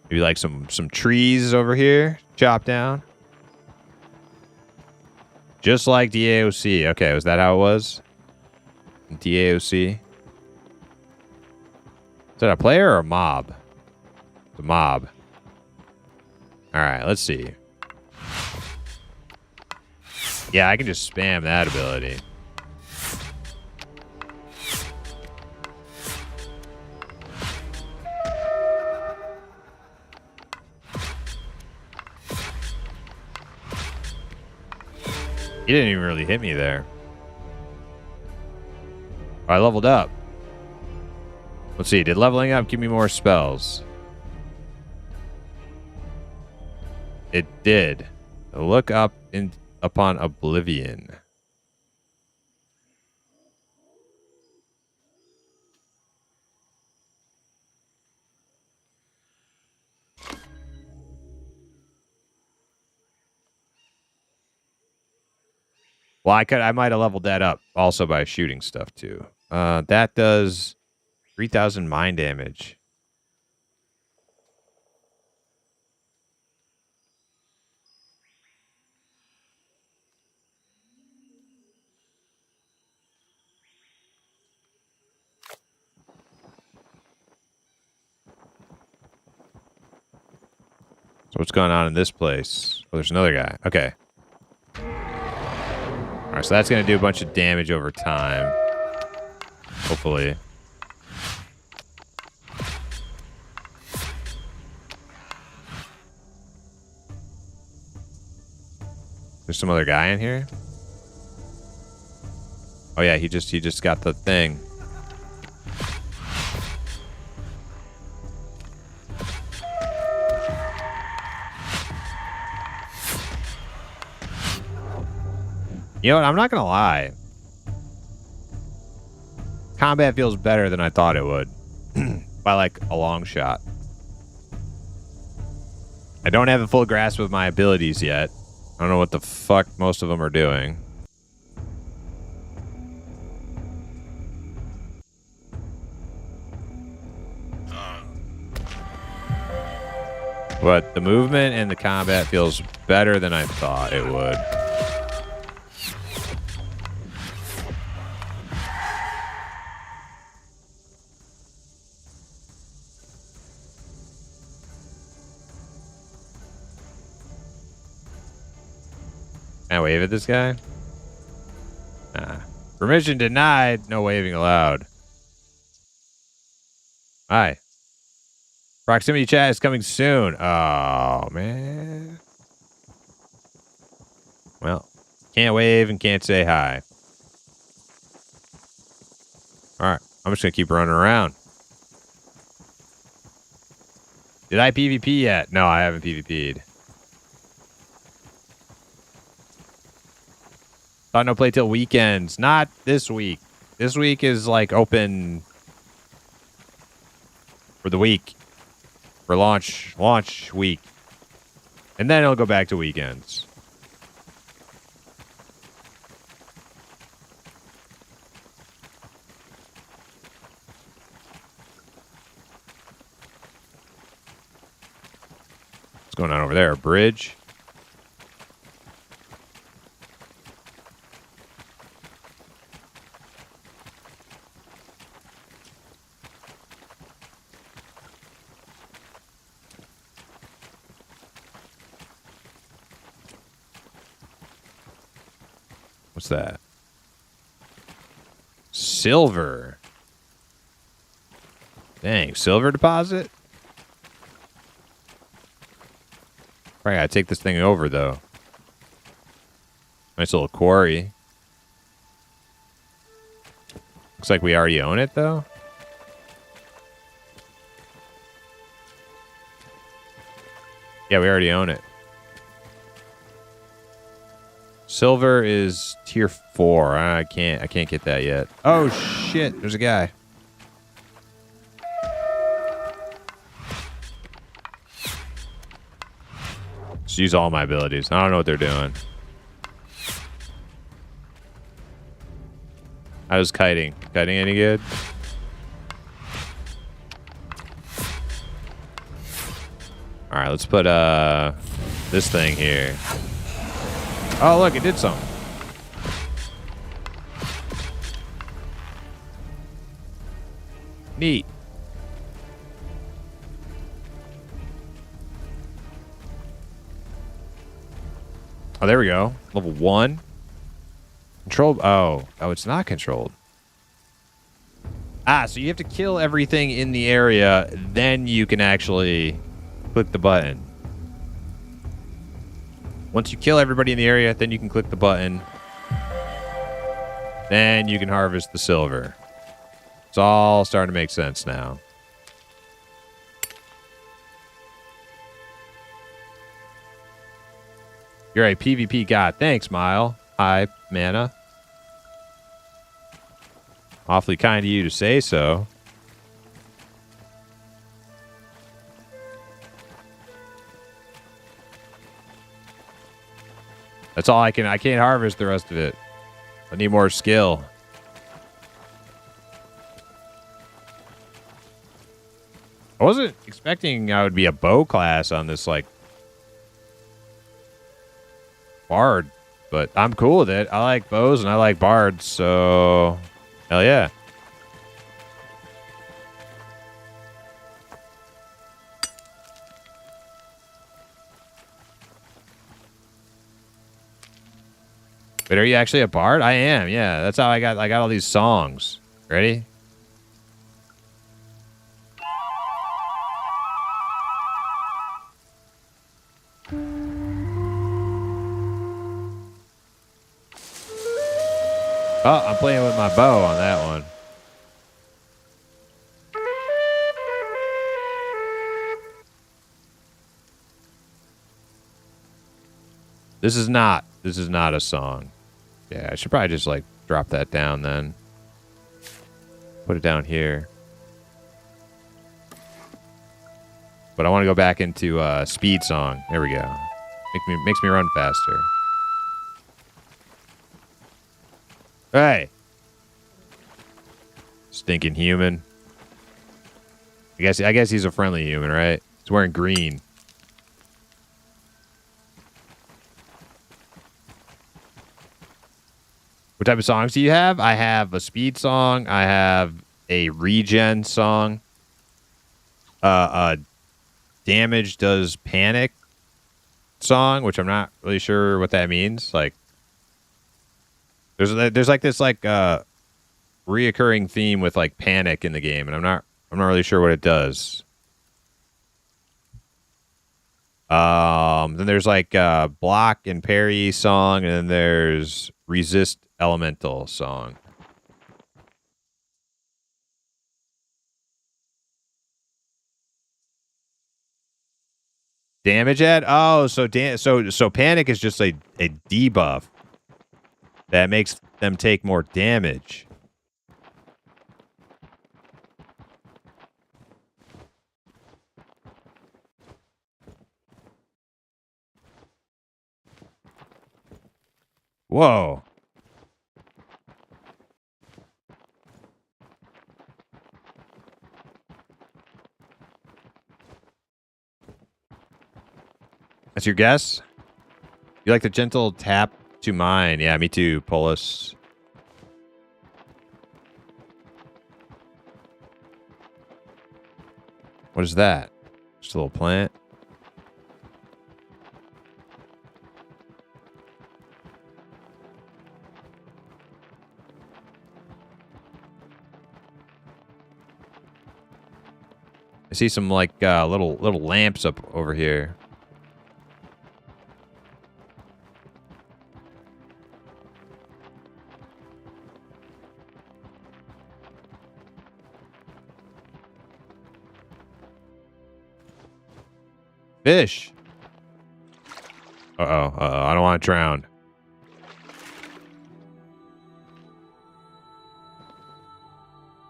[SPEAKER 1] Maybe like some trees over here, chop down. Just like DAOC. Okay, was that how it was? DAOC. Is that a player or a mob? It's a mob. All right, let's see. Yeah, I can just spam that ability. He didn't even really hit me there. I leveled up. Let's see. Did leveling up give me more spells? It did. Look up upon Oblivion. Well, I might have leveled that up also by shooting stuff too. That does 3,000 mind damage. So what's going on in this place? Oh, there's another guy. Okay. Alright, so that's going to do a bunch of damage over time. Hopefully. There's some other guy in here? Oh yeah, he just got the thing. You know what? I'm not gonna lie. Combat feels better than I thought it would. By like a long shot. I don't have a full grasp of my abilities yet. I don't know what the fuck most of them are doing. But the movement and the combat feels better than I thought it would. Can I wave at this guy? Nah. Permission denied. No waving allowed. Hi. Proximity chat is coming soon. Oh, man. Well, can't wave and can't say hi. All right. I'm just going to keep running around. Did I PvP yet? No, I haven't PvP'd. Thought no play till weekends. Not this week. This week is like open for the week. For launch week. And then it'll go back to weekends. What's going on over there? A bridge? What's that? Silver. Dang, silver deposit? Probably gotta take this thing over, though. Nice little quarry. Looks like we already own it, though. Yeah, we already own it. Silver is tier 4. I can't get that yet. Oh shit, there's a guy. Just use all my abilities. I don't know what they're doing. How's kiting? Kiting any good? Alright, let's put this thing here. Oh, look, it did something. Neat. Oh, there we go. Level 1. Controlled. Oh, it's not controlled. Ah, so you have to kill everything in the area, then you can actually click the button. Once you kill everybody in the area, then you can click the button. Then you can harvest the silver. It's all starting to make sense now. You're a PvP god. Thanks, Mile. Hi, Mana. Awfully kind of you to say so. That's all I can't harvest the rest of it. I need more skill. I wasn't expecting I would be a bow class on this, like, bard. But I'm cool with it. I like bows and I like bards, so... Hell yeah. But are you actually a bard? I am. Yeah, that's how I got all these songs. Ready? Oh, I'm playing with my bow on that one. This is not a song. Yeah, I should probably just like drop that down then. Put it down here. But I want to go back into speed song. There we go. Makes me run faster. Hey. Stinking human. I guess he's a friendly human, right? He's wearing green. What type of songs do you have? I have a speed song. I have a regen song. Damage does panic song, which I'm not really sure what that means. Like, there's like this like reoccurring theme with like panic in the game, and I'm not really sure what it does. Then there's like block and parry song, and then there's resist elemental song. Damage add? Oh, so panic is just a debuff that makes them take more damage. Whoa. That's your guess? You like the gentle tap to mine? Yeah, me too, Polis. What is that? Just a little plant. I see some like little lamps up over here. Fish. Uh-oh. I don't want to drown.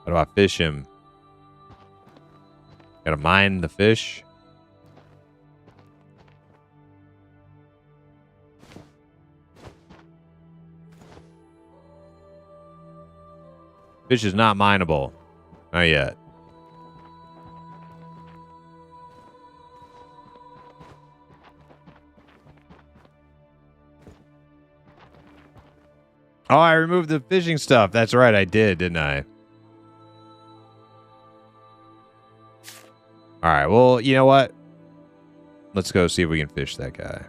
[SPEAKER 1] How do I fish him? Gotta mine the fish. Fish is not mineable. Not yet. Oh, I removed the fishing stuff. That's right, I did, didn't I? All right, well, you know what? Let's go see if we can fish that guy.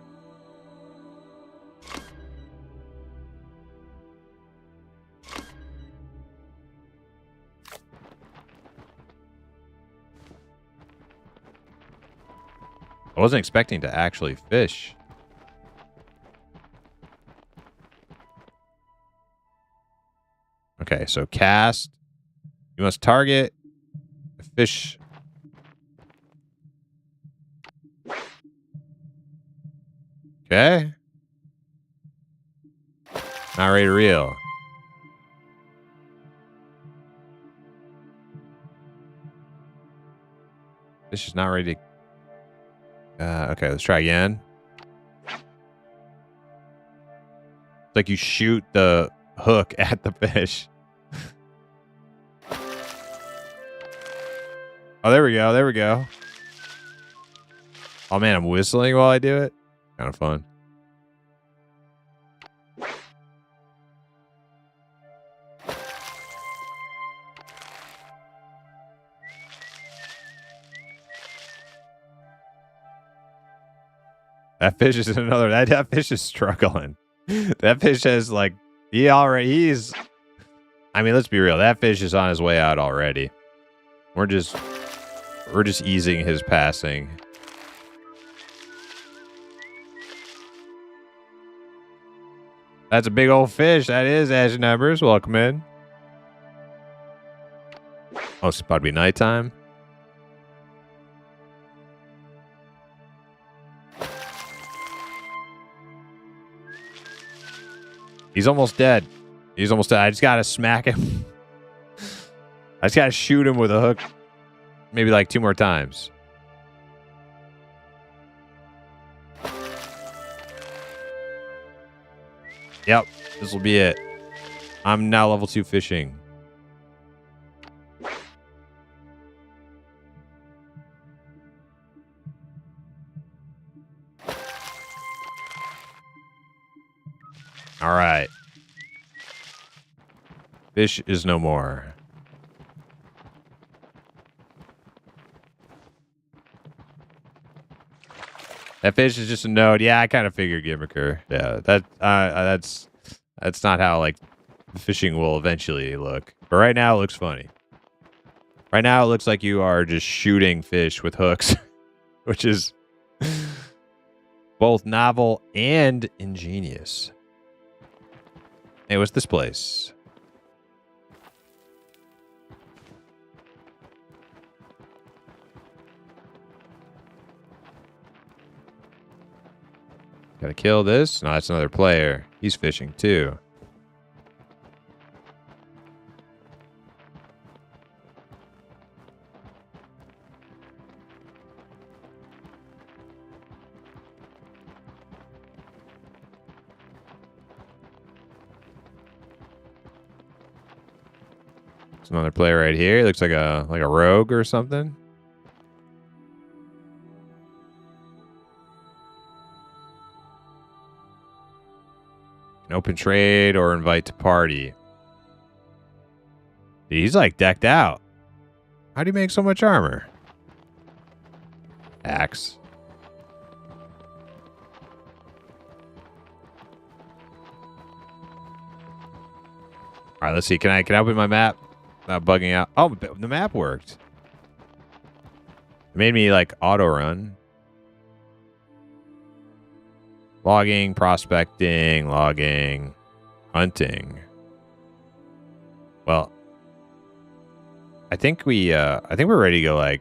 [SPEAKER 1] I wasn't expecting to actually fish. Okay, so cast. You must target a fish. Okay. Not ready to reel. Fish is not ready to... okay, let's try again. It's like you shoot the hook at the fish. Oh, there we go. There we go. Oh, man, I'm whistling while I do it. Kind of fun. That fish is another... That fish is struggling. That fish has like he's. I mean, let's be real. That fish is on his way out already. We're just easing his passing. That's a big old fish. That is Ash Numbers. Welcome in. Oh, it's about to be nighttime. He's almost dead. He's almost dead. I just gotta smack him. I just gotta shoot him with a hook. Maybe like 2 more times. Yep, this will be it. I'm now level 2 fishing. All right. Fish is no more. That fish is just a node. Yeah, I kind of figured, Gimmicker. Yeah, that's not how like fishing will eventually look. But right now it looks funny. Right now it looks like you are just shooting fish with hooks, which is both novel and ingenious. Hey, what's this place? Gotta kill this? No, that's another player. He's fishing too. There's another player right here. He looks like a rogue or something. Can open trade or invite to party. He's like decked out. How do you make so much armor? Axe. All right, let's see. Can I open my map? Not bugging out. Oh, the map worked. It made me like auto run. Logging, prospecting, logging, hunting. Well, I think we're ready to go like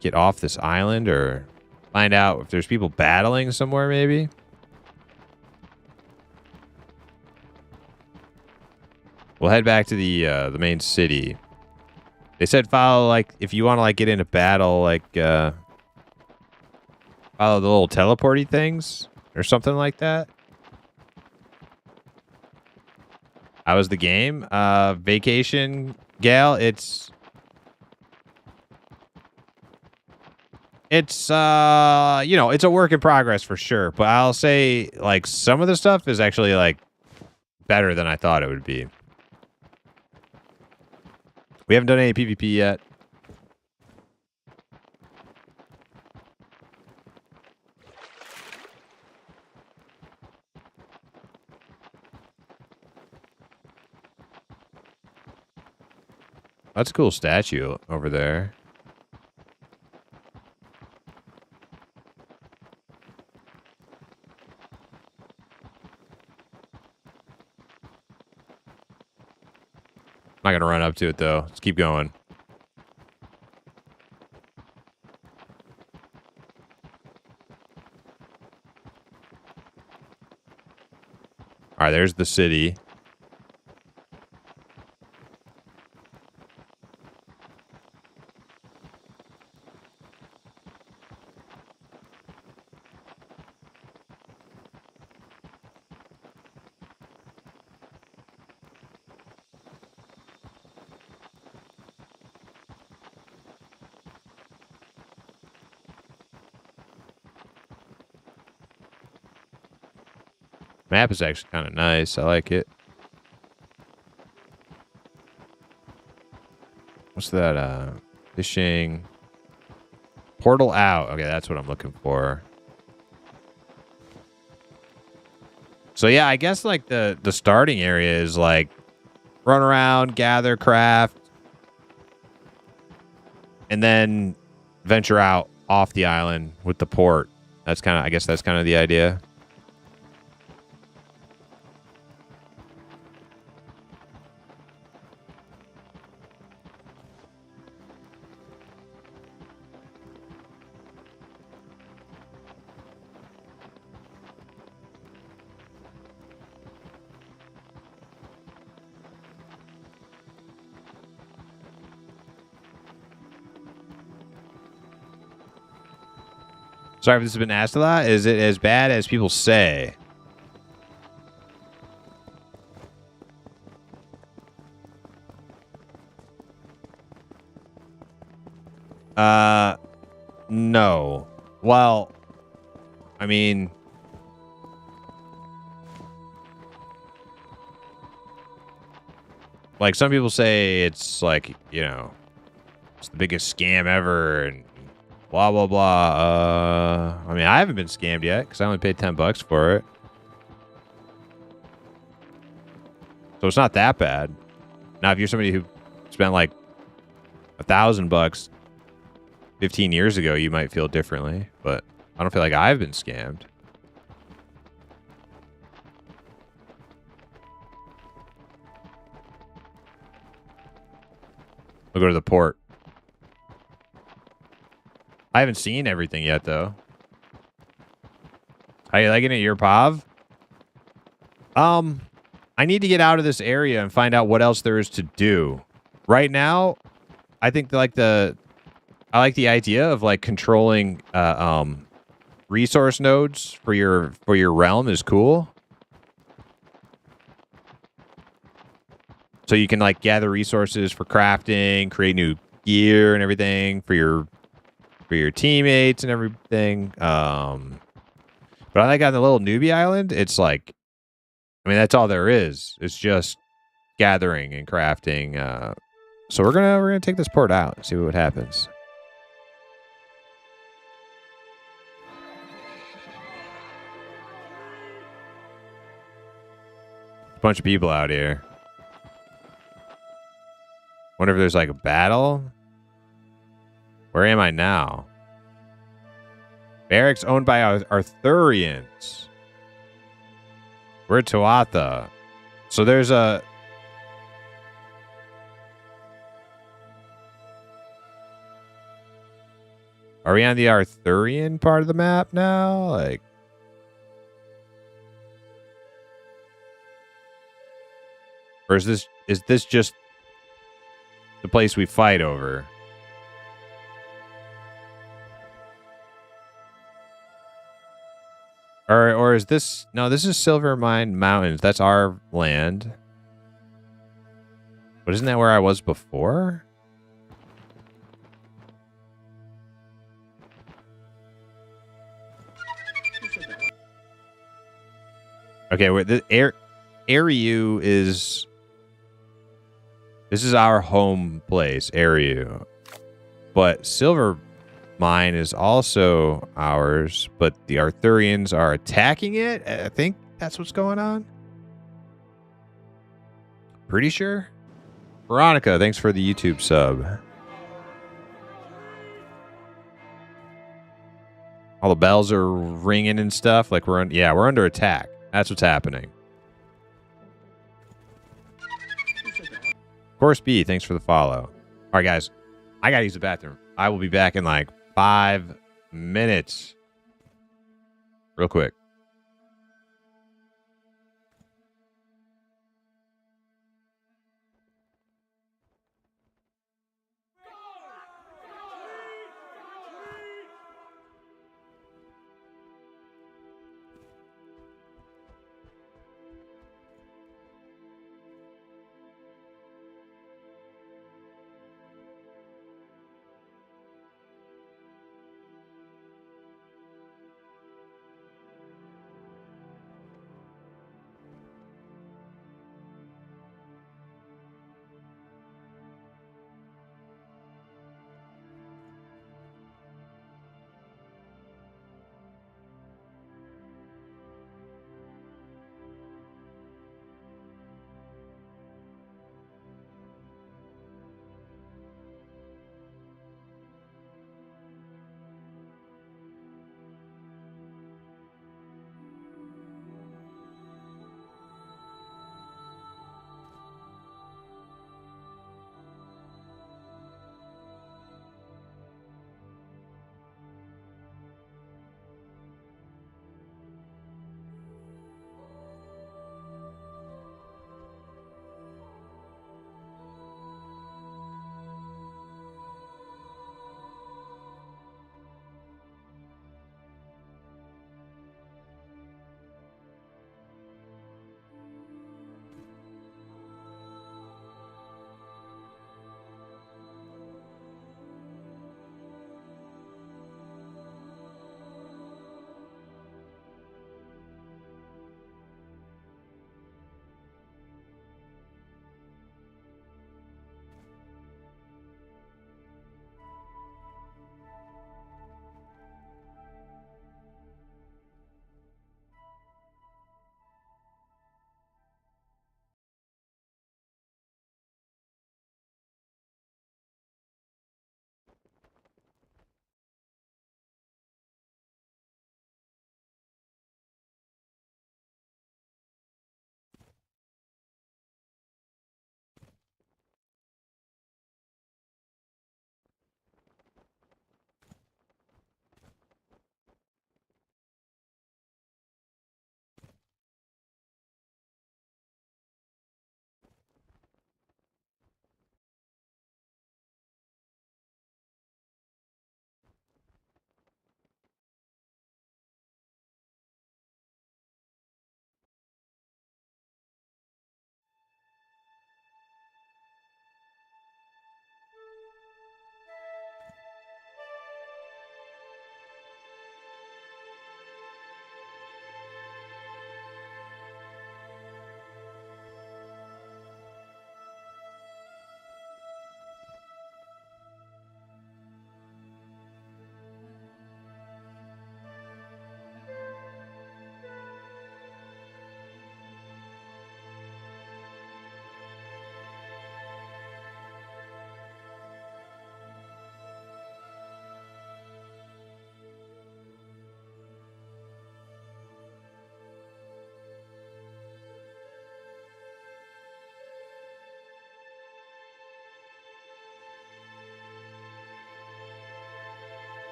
[SPEAKER 1] get off this island or find out if there's people battling somewhere maybe. We'll head back to the main city. They said follow like if you want to like get into battle like follow the little teleporty things. Or something like that. How was the game? Vacation, Gal. It's you know, it's a work in progress for sure. But I'll say like some of the stuff is actually like better than I thought it would be. We haven't done any PvP yet. That's a cool statue over there. I'm not going to run up to it, though. Let's keep going. All right, there's the city. Map is actually kind of nice. I like it. What's that? Fishing. Portal out. Okay, that's what I'm looking for. So yeah, I guess like the starting area is like run around, gather, craft, and then venture out off the island with the port. That's kind of, I guess that's kind of the idea. Sorry if this has been asked a lot. Is it as bad as people say? No. Well, I mean, like some people say it's like, you know, it's the biggest scam ever and blah, blah, blah. I mean, I haven't been scammed yet because I only paid $10 for it. So it's not that bad. Now, if you're somebody who spent like $1,000 15 years ago, you might feel differently, but I don't feel like I've been scammed. We'll go to the port. I haven't seen everything yet, though. How you liking it, your Pav? I need to get out of this area and find out what else there is to do. Right now, I think I like the idea of like controlling resource nodes for your realm is cool. So you can like gather resources for crafting, create new gear and everything for your teammates and everything. But I like on the little newbie island, it's like, I mean, that's all there is. It's just gathering and crafting. So we're gonna take this port out and see what happens. A bunch of people out here. Wonder if there's like a battle. Where am I now? Barracks owned by Arthurians. We're at Tuatha. So there's a... Are we on the Arthurian part of the map now? Like... Or is this just the place we fight over? Or is this... No, this is Silver Mine Mountains. That's our land. But isn't that where I was before? Okay, wait, the Ariu is... This is our home place, Ariu. But Silver Mine is also ours, but the Arthurians are attacking it? I think that's what's going on. Pretty sure. Veronica, thanks for the YouTube sub. All the bells are ringing and stuff. Like we're under attack. That's what's happening. Course B, thanks for the follow. All right, guys. I gotta use the bathroom. I will be back in like 5 minutes. Real quick.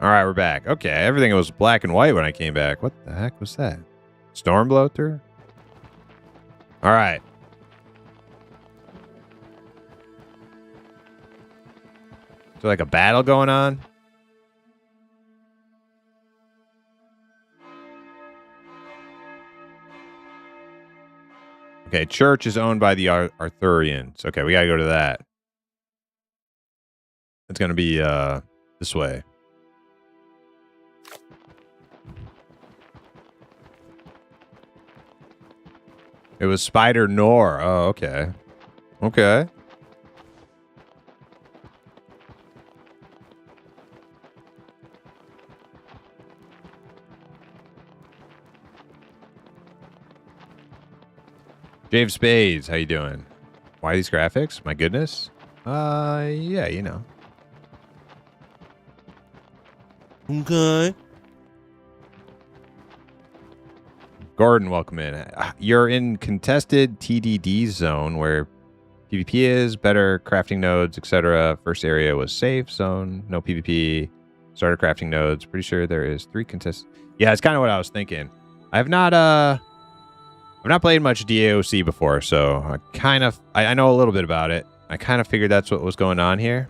[SPEAKER 1] All right, we're back. Okay, everything was black and white when I came back. What the heck was that? Storm blow through? All right. Is there like a battle going on? Okay, church is owned by the Arthurians. Okay, we gotta go to that. It's gonna be this way. It was Spider Nor. Oh, okay. Okay. James Spades, how you doing? Why these graphics? My goodness. Yeah, you know.
[SPEAKER 5] Okay.
[SPEAKER 1] Gordon, welcome in. You're in contested TDD zone where PvP is, better crafting nodes, etc. First area was safe zone, no PvP. Starter crafting nodes. Pretty sure there is 3 contested. Yeah, it's kind of what I was thinking. I've not played much DAOC before, so I know a little bit about it. I kind of figured that's what was going on here.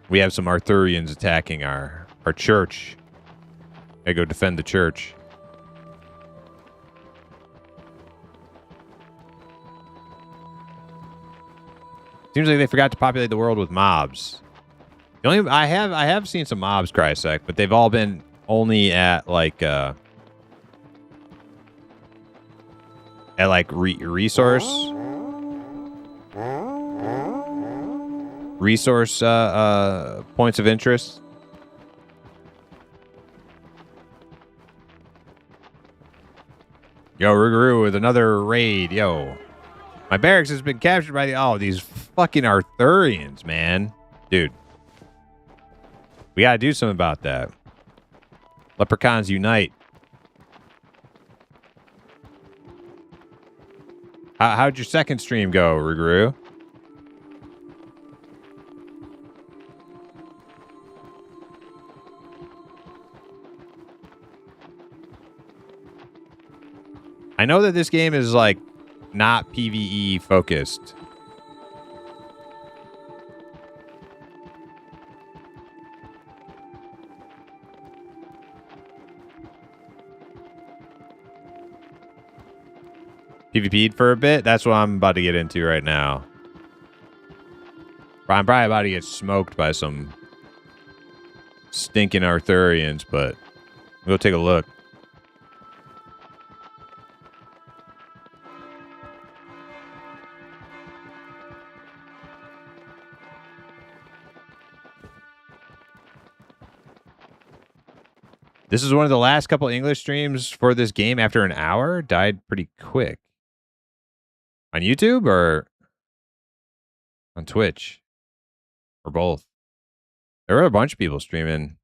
[SPEAKER 1] We have some Arthurians attacking our church. Gotta go defend the church. Seems like they forgot to populate the world with mobs. I have seen some mobs, Crytek, but they've all been only at like resource points of interest. Yo, Rougarou with another raid. Yo, my barracks has been captured by these fucking Arthurians, man. Dude, we gotta do something about that. Leprechauns unite. How'd your second stream go, Rougarou? I know that this game is like not PvE focused. PvP'd for a bit? That's what I'm about to get into right now. I'm probably about to get smoked by some stinking Arthurians, but we'll go take a look. This is one of the last couple English streams for this game after an hour. Died pretty quick. On YouTube or on Twitch? Or both? There were a bunch of people streaming.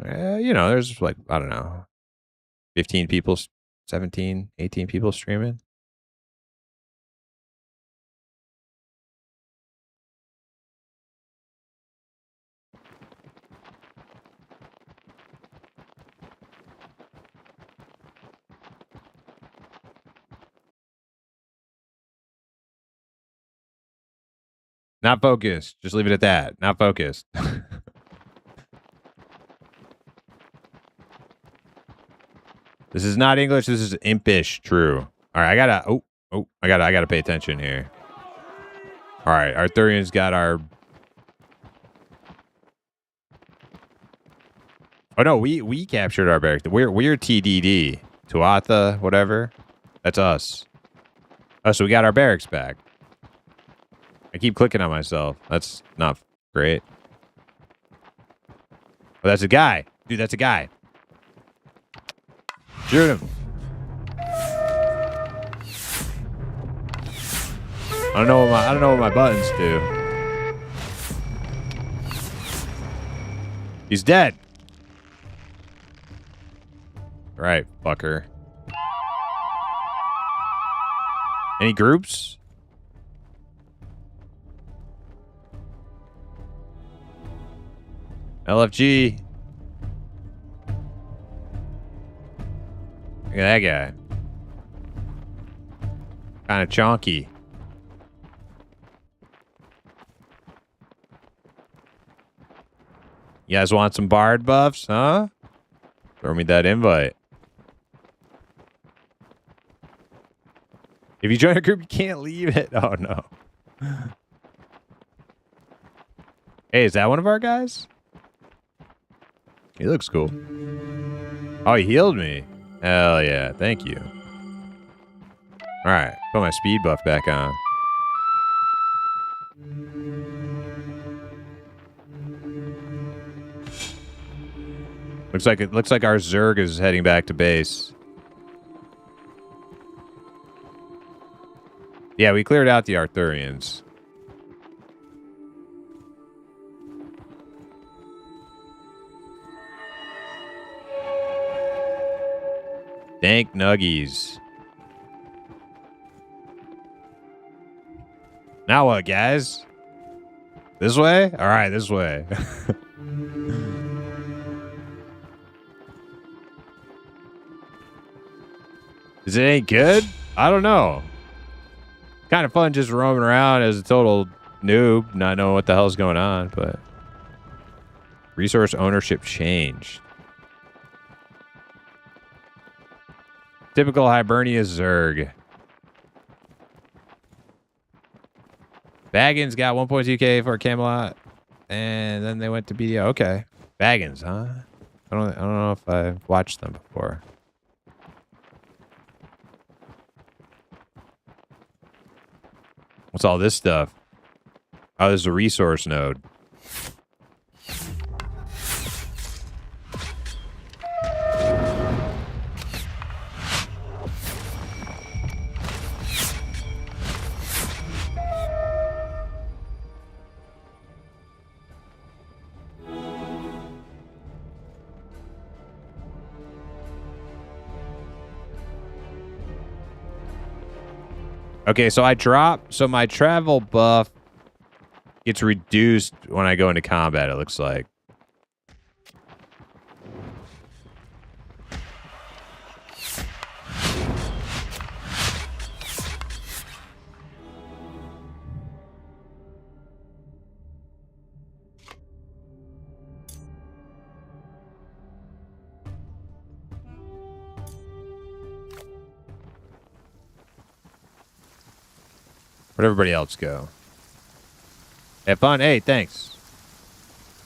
[SPEAKER 1] You know, there's like, I don't know, 15 people, 17, 18 people streaming. Not focused. Just leave it at that. Not focused. This is not English. This is impish true. All right, I gotta pay attention here. All right, Arthurians got our. Oh no, we captured our barracks. We're TDD, Tuatha, whatever. That's us. Oh, so we got our barracks back. I keep clicking on myself. That's not great. Oh, that's a guy. Dude, that's a guy. Shoot him. I don't know what my buttons do. He's dead. Right, fucker. Any groups? LFG. Look at that guy. Kind of chonky. You guys want some bard buffs, huh? Throw me that invite. If you join a group, you can't leave it. Oh, no. Hey, is that one of our guys? He looks cool. Oh, he healed me. Hell yeah. Thank you. All right. Put my speed buff back on. Looks like our Zerg is heading back to base. Yeah, we cleared out the Arthurians. Dank nuggies. Now what, guys? This way? All right, this way. Is it any good? I don't know. Kind of fun just roaming around as a total noob, not knowing what the hell's going on, but resource ownership changed. Typical Hibernia Zerg. Baggins got 1.2k for Camelot, and then they went to BDO. Okay, Baggins, huh? I don't know if I've watched them before. What's all this stuff? Oh, there's a resource node. Okay, so my travel buff gets reduced when I go into combat, it looks like. Where'd everybody else go? Have fun. Hey, thanks.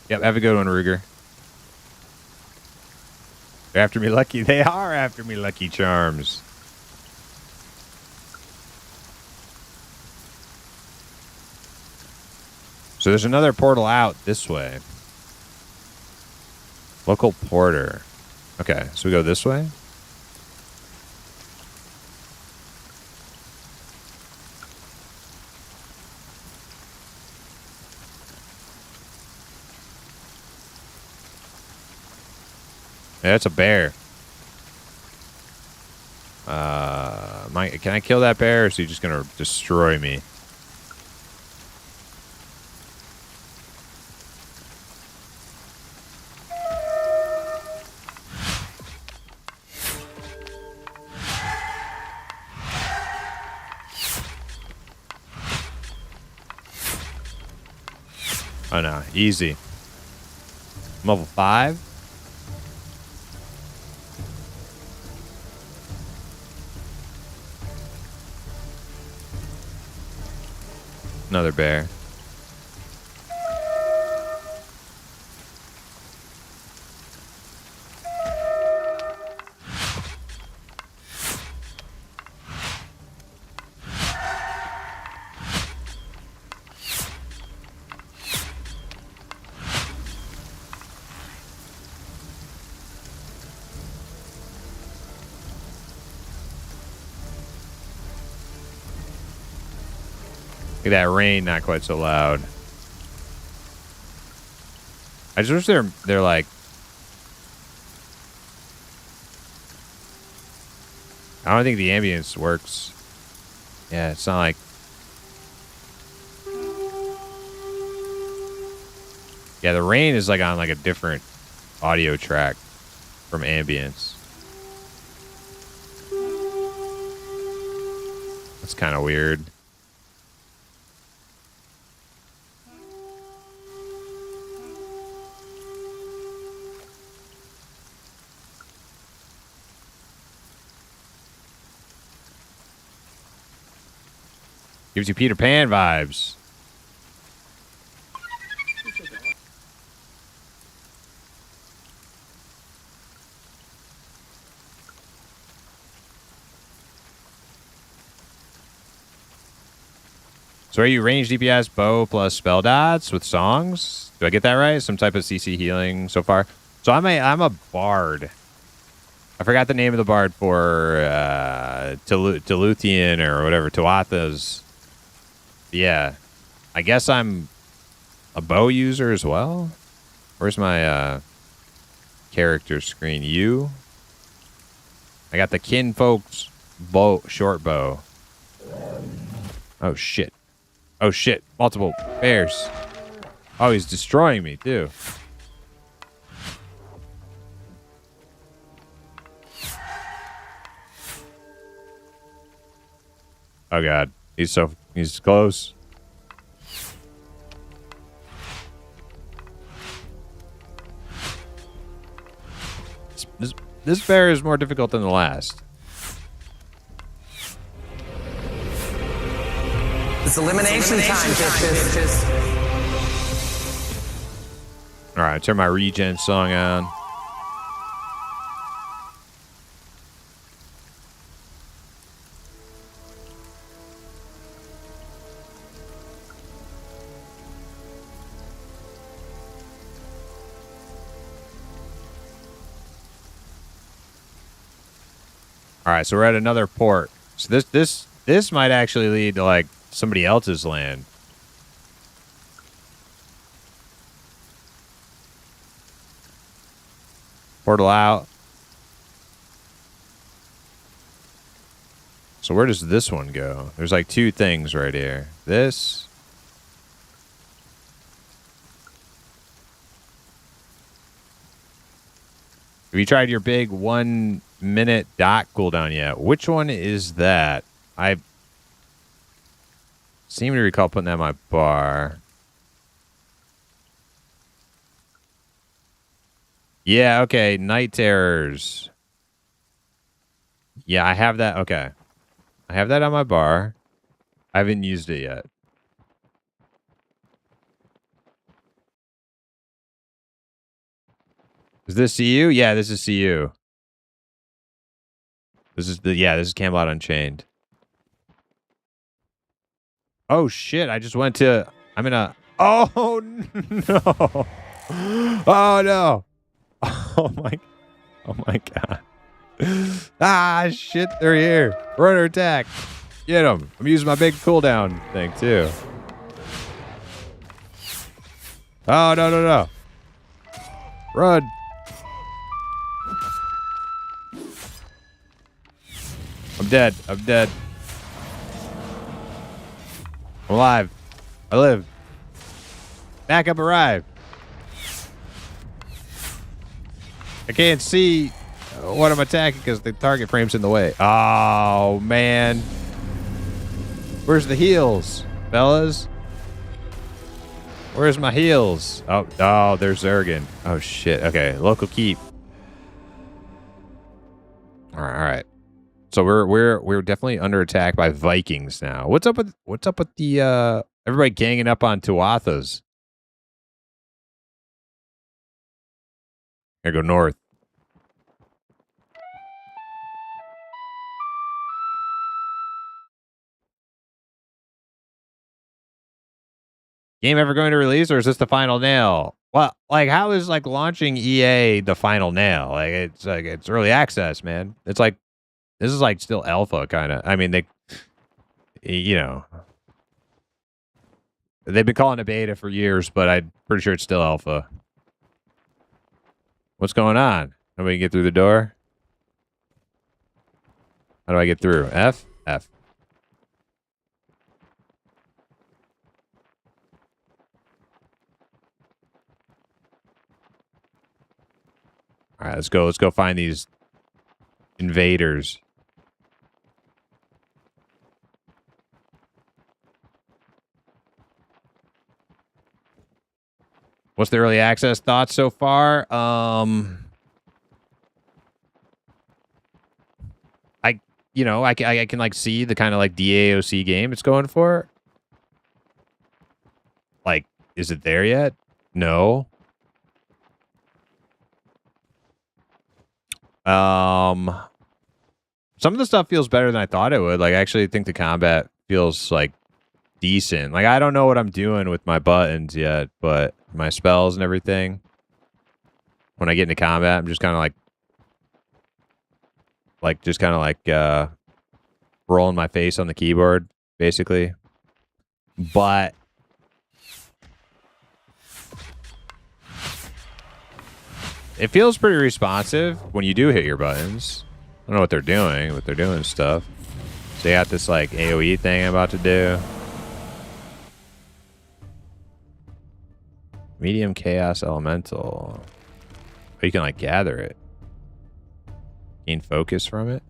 [SPEAKER 1] Yep, have a good one, Ruger. They're after me, Lucky. They are after me, Lucky Charms. So there's another portal out this way. Local porter. Okay, so we go this way? Yeah, that's a bear. Can I kill that bear, or is he just gonna destroy me? Oh no, easy. I'm level 5. Another bear. Look at that rain, not quite so loud. I just wish they're like, I don't think the ambience works. Yeah, it's not like, Yeah, the rain is like on like a different audio track from ambience. That's kind of weird. Gives you Peter Pan vibes. So are you range DPS, bow plus spell dots with songs? Do I get that right? Some type of CC healing so far. So I'm a bard. I forgot the name of the bard for Teluthian or whatever, Tuatha's. Yeah. I guess I'm a bow user as well. Where's my character screen? You? I got the kinfolk's bow, short bow. Oh shit. Oh shit. Multiple bears. Oh, he's destroying me too. Oh god. He's close. This bear is more difficult than the last.
[SPEAKER 6] It's elimination time, bitches.
[SPEAKER 1] Alright, turn my regen song on. Alright, so we're at another port. So this might actually lead to like somebody else's land. Portal out. So where does this one go? There's like two things right here. This. Have you tried your big 1 minute dot cooldown yet? Which one is that? I seem to recall putting that in my bar. Yeah, okay. Night Terrors. Yeah, I have that. Okay. I have that on my bar. I haven't used it yet. Is this CU? Yeah, this is CU. This is Camelot Unchained. Oh shit, I just went to I'm in a oh no. Oh no. Oh my god. Ah shit, they're here. We're under attack. Get them. I'm using my big cooldown thing too. Oh no. Run. I'm dead. I'm alive. I live. Backup arrived. I can't see what I'm attacking because the target frame's in the way. Oh, man. Where's the heals, fellas? Where's my heals? Oh, there's Zergan. Oh, shit. Okay, local keep. All right. So we're definitely under attack by Vikings now. What's up with the everybody ganging up on Tuatha's? Here, go north. Game ever going to release, or is this the final nail? Well, like, how is like launching EA the final nail? Like, it's early access, man. It's like this is like still alpha kind of. I mean, they've been calling it beta for years, but I'm pretty sure it's still alpha. What's going on? Nobody can get through the door? How do I get through? F? F. All right, let's go. Let's go find these invaders. What's the early access thoughts so far? I can like see the kind of like DAOC game it's going for. Like, is it there yet? No. Some of the stuff feels better than I thought it would. Like, I actually think the combat feels like decent. Like, I don't know what I'm doing with my buttons yet, but my spells and everything. When I get into combat, I'm just kind of like rolling my face on the keyboard, basically. But it feels pretty responsive when you do hit your buttons. I don't know what they're doing, but they're doing stuff. So they got this like AoE thing I'm about to do. Medium Chaos Elemental. Oh, you can like gather it. Gain focus from it.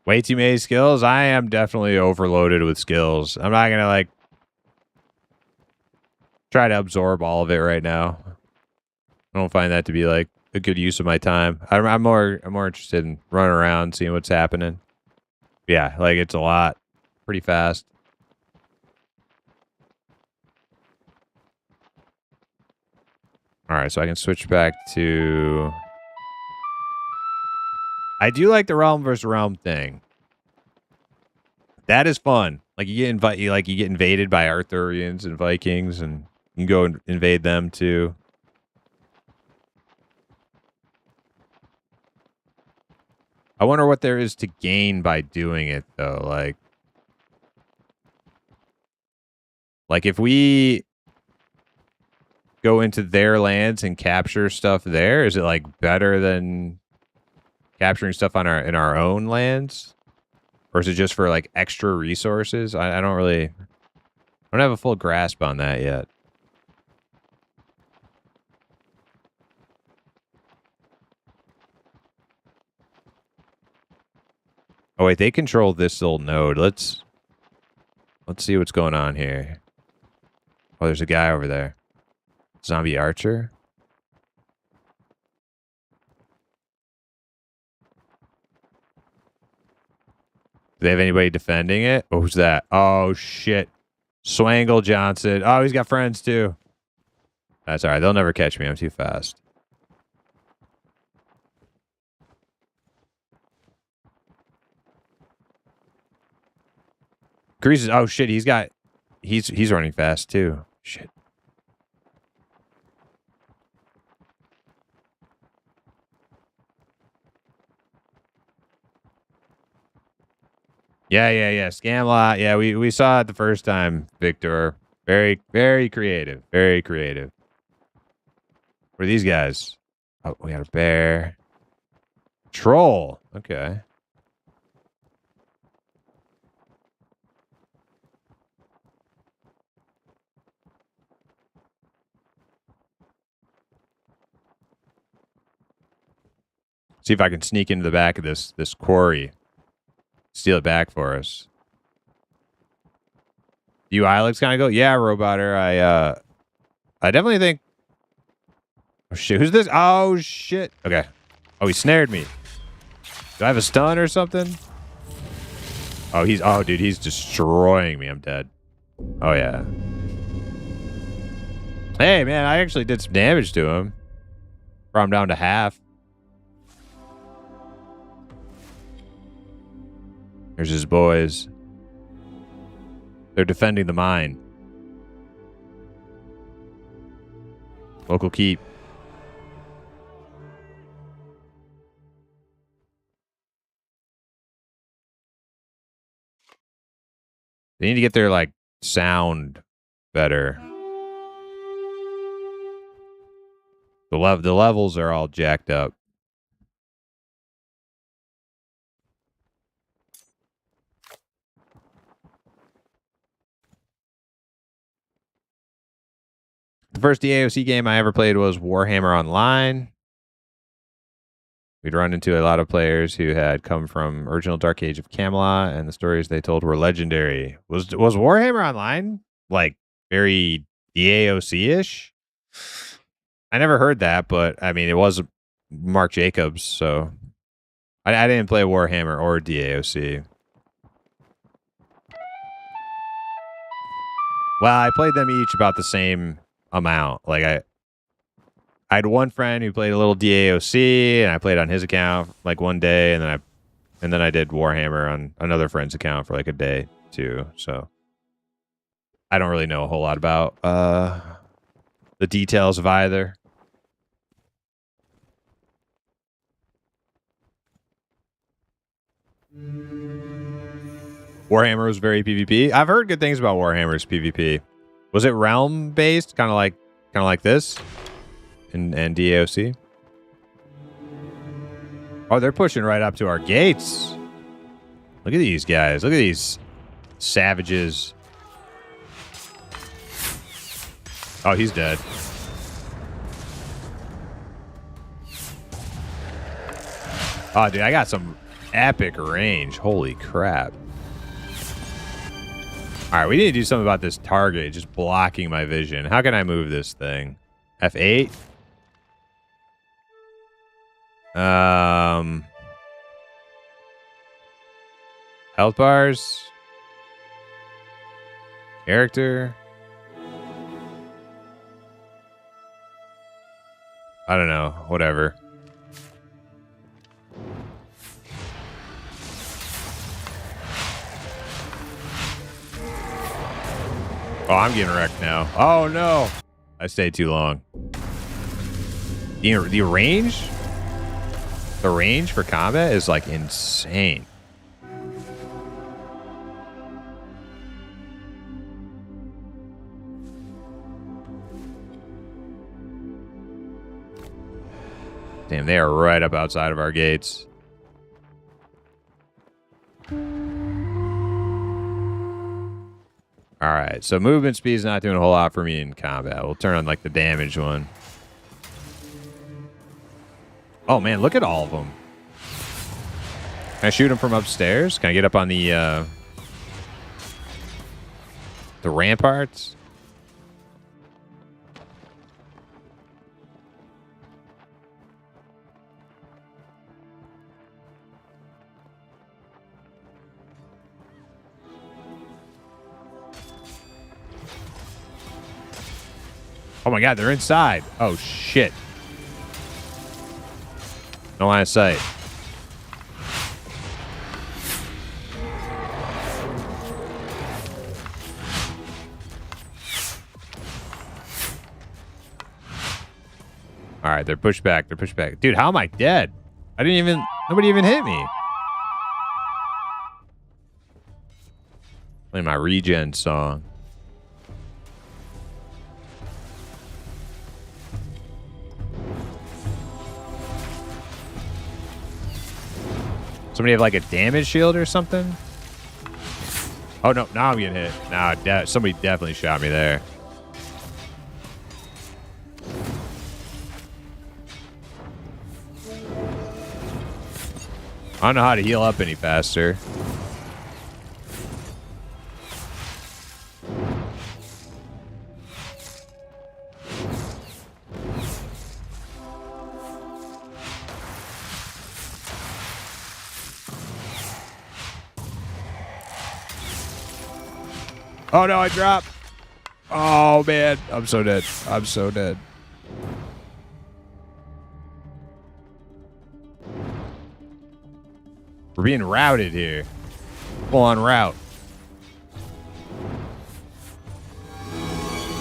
[SPEAKER 1] Way too many skills? I am definitely overloaded with skills. I'm not going to like try to absorb all of it right now. I don't find that to be like a good use of my time. I'm more interested in running around, seeing what's happening. Yeah, like it's a lot. Pretty fast. All right, so I can switch back to... I do like the realm versus realm thing. That is fun. Like you get invaded by Arthurians and Vikings, and you can go and invade them too. I wonder what there is to gain by doing it though. Like if we go into their lands and capture stuff there, is it like better than capturing stuff on in our own lands? Or is it just for like extra resources? I don't have a full grasp on that yet. Oh wait, they control this little node. Let's see what's going on here. Oh, there's a guy over there. Zombie archer. Do they have anybody defending it? Oh, who's that? Oh, shit. Swangle Johnson. Oh, he's got friends, too. That's all right. They'll never catch me. I'm too fast. Greases. Oh, shit. He's running fast, too. Shit. Yeah. Camelot. Yeah, we saw it the first time, Victor. Very, very creative. Very creative. What are these guys? Oh, we got a bear. Troll. Okay. See if I can sneak into the back of this quarry. Steal it back for us. UI looks kind of good. Yeah, Roboter. I definitely think... Oh, shit. Who's this? Oh, shit. Okay. Oh, he snared me. Do I have a stun or something? Oh, dude, he's destroying me. I'm dead. Oh, yeah. Hey, man, I actually did some damage to him. Brought him down to half. There's his boys. They're defending the mine. Local keep. They need to get their, like, sound better. The levels are all jacked up. The first DAOC game I ever played was Warhammer Online. We'd run into a lot of players who had come from original Dark Age of Camelot, and the stories they told were legendary. Was Warhammer Online like very DAOC-ish? I never heard that, but I mean, it was Mark Jacobs, so I didn't play Warhammer or DAOC. Well, I played them each about the same amount. Like I had one friend who played a little DAOC, and I played on his account like one day, and then I did Warhammer on another friend's account for like a day too. So I don't really know a whole lot about the details of either. Warhammer was very PvP. I've heard good things about Warhammer's PvP. Was it realm based, kind of like this? And DAOC. Oh, they're pushing right up to our gates. Look at these guys. Look at these savages. Oh, he's dead. Oh, dude, I got some epic range. Holy crap. All right, we need to do something about this target just blocking my vision. How can I move this thing? F8? Health bars? Character? I don't know. Whatever. Oh, I'm getting wrecked now. Oh, no. I stayed too long. The range? The range for combat is, like, insane. Damn, they are right up outside of our gates. All right, so movement speed is not doing a whole lot for me in combat. We'll turn on, like, the damage one. Oh, man, look at all of them. Can I shoot them from upstairs? Can I get up on the ramparts? Oh my god, they're inside. Oh shit. No line of sight. Alright, they're pushed back. They're pushed back. Dude, how am I dead? Nobody even hit me. Play my regen song. Somebody have like a damage shield or something? Oh no, now I'm getting hit. Now somebody definitely shot me there. I don't know how to heal up any faster. Oh no, I dropped. Oh man, I'm so dead. I'm so dead. We're being routed here. Full on route.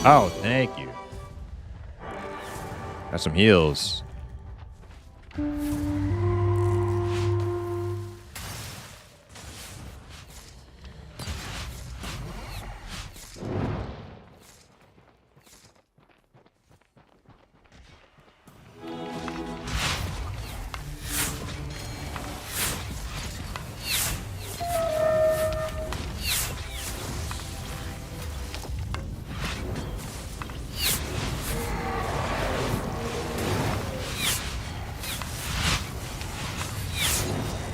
[SPEAKER 1] Oh, thank you. Got some heals.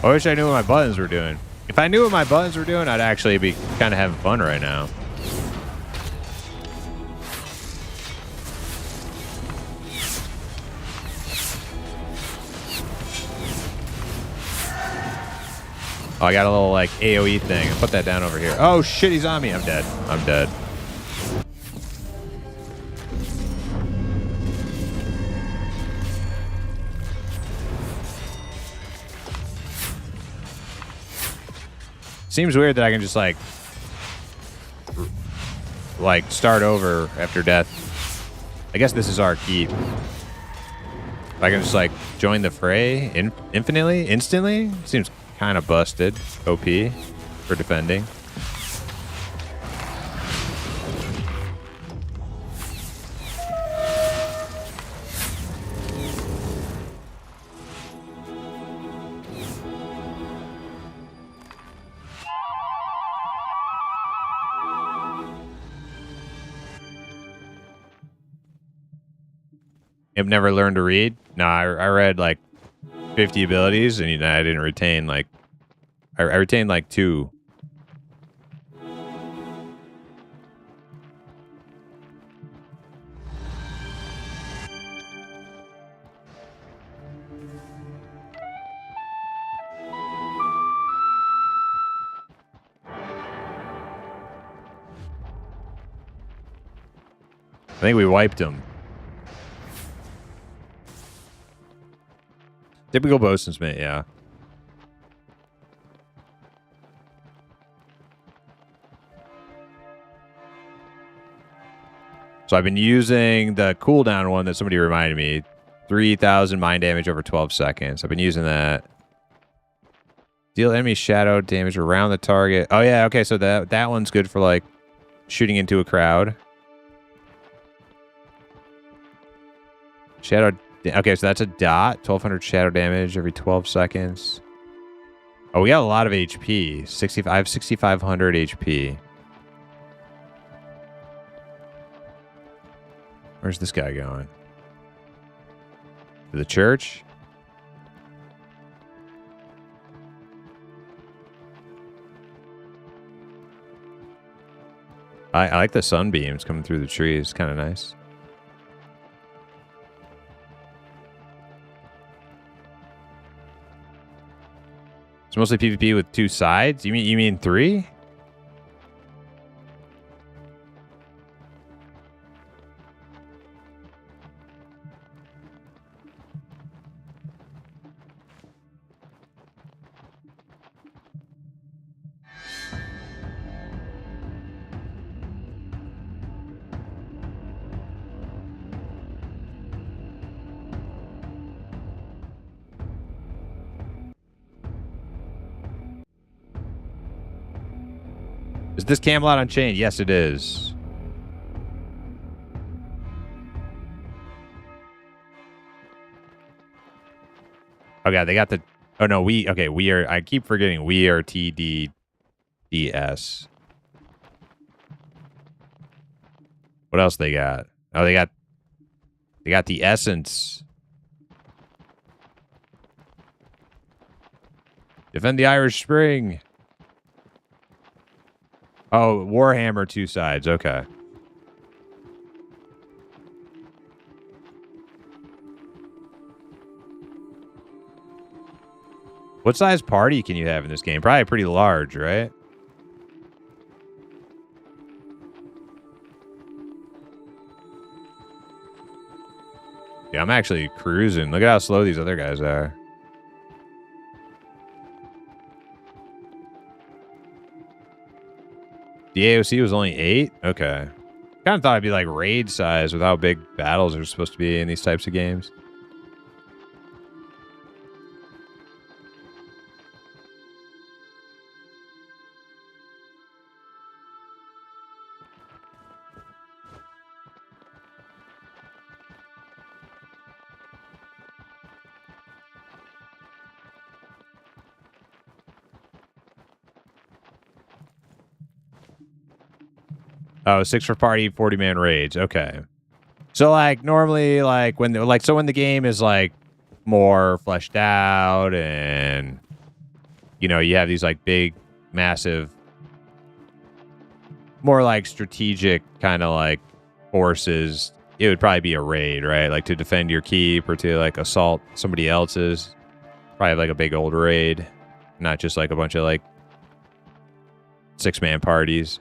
[SPEAKER 1] I wish I knew what my buttons were doing. If I knew what my buttons were doing, I'd actually be kind of having fun right now. Oh, I got a little like AoE thing. I'll put that down over here. Oh shit, he's on me. I'm dead. I'm dead. Seems weird that I can just like start over after death. I guess this is our keep. I can just like join the fray instantly. Seems kind of busted. OP for defending. I've never learned to read. No, I read like 50 abilities, and I didn't retain like. I retained like 2. I think we wiped him. Typical bosun's mate, yeah. So I've been using the cooldown one that somebody reminded me. 3,000 mind damage over 12 seconds. I've been using that. Deal enemy shadow damage around the target. Oh yeah, okay, so that one's good for like shooting into a crowd. Shadow. Okay, so that's a dot. 1,200 shadow damage every 12 seconds. Oh, we got a lot of HP. 6,500 HP. Where's this guy going? To the church? I like the sunbeams coming through the trees. Kind of nice. It's mostly PvP with 2 sides? You mean 3? Is this Camelot Unchained? Yes, it is. Oh god, they got the. Oh no, we are. I keep forgetting we are TDDS. What else they got? Oh, they got the essence. Defend the Irish Spring. Oh, Warhammer 2 sides. Okay. What size party can you have in this game? Probably pretty large, right? Yeah, I'm actually cruising. Look at how slow these other guys are. The AOC was only 8? Okay. Kind of thought it'd be like raid size with how big battles are supposed to be in these types of games. Oh, 6 for party, 40-man raids. Okay. So like normally like when the game is like more fleshed out and you know, you have these like big, massive, more like strategic kind of like forces. It would probably be a raid, right? Like to defend your keep or to like assault somebody else's. Probably have like a big old raid, not just like a bunch of like 6-man parties.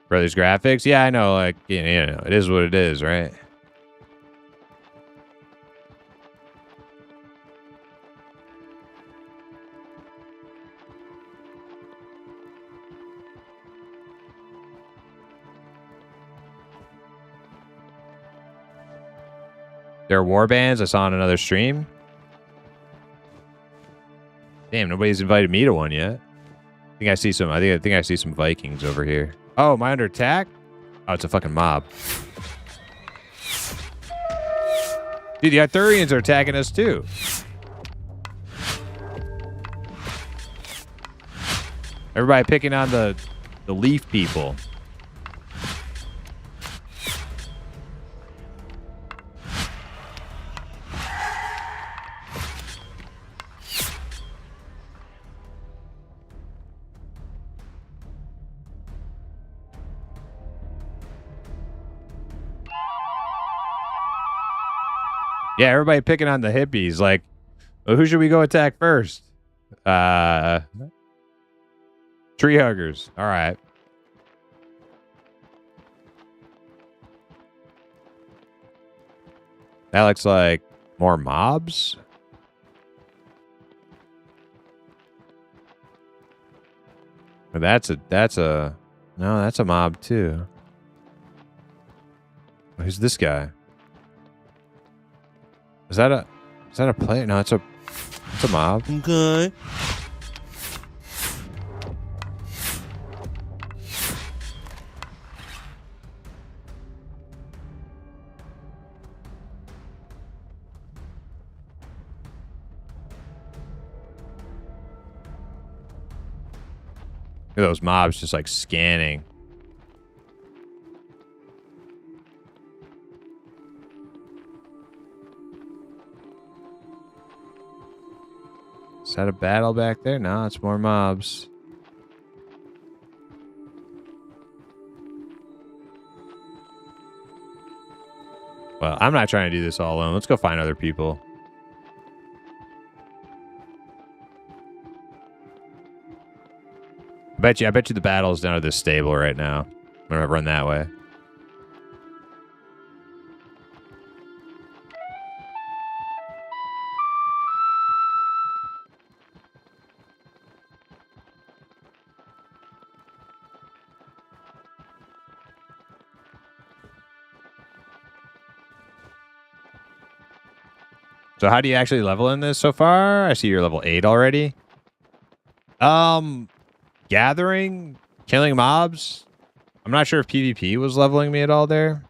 [SPEAKER 1] Brothers graphics, yeah, I know. Like, you know, it is what it is, right? There are war bands I saw on another stream. Damn, nobody's invited me to one yet. I think I see some. I think I see some Vikings over here. Oh, am I under attack? Oh, it's a fucking mob. Dude, the Arthurians are attacking us too. Everybody picking on the leaf people. Yeah, everybody picking on the hippies. Like, well, who should we go attack first? Tree huggers. All right. That looks like more mobs. But that's a mob too. Who's this guy? Is that a player? No, it's a mob.
[SPEAKER 5] Okay.
[SPEAKER 1] Look at those mobs just like scanning. Is that a battle back there? No, it's more mobs. Well, I'm not trying to do this all alone. Let's go find other people. I bet you the battle's down at this stable right now. I'm gonna run that way. So how do you actually level in this so far? I see you're level 8 already. Gathering, killing mobs. I'm not sure if PvP was leveling me at all there.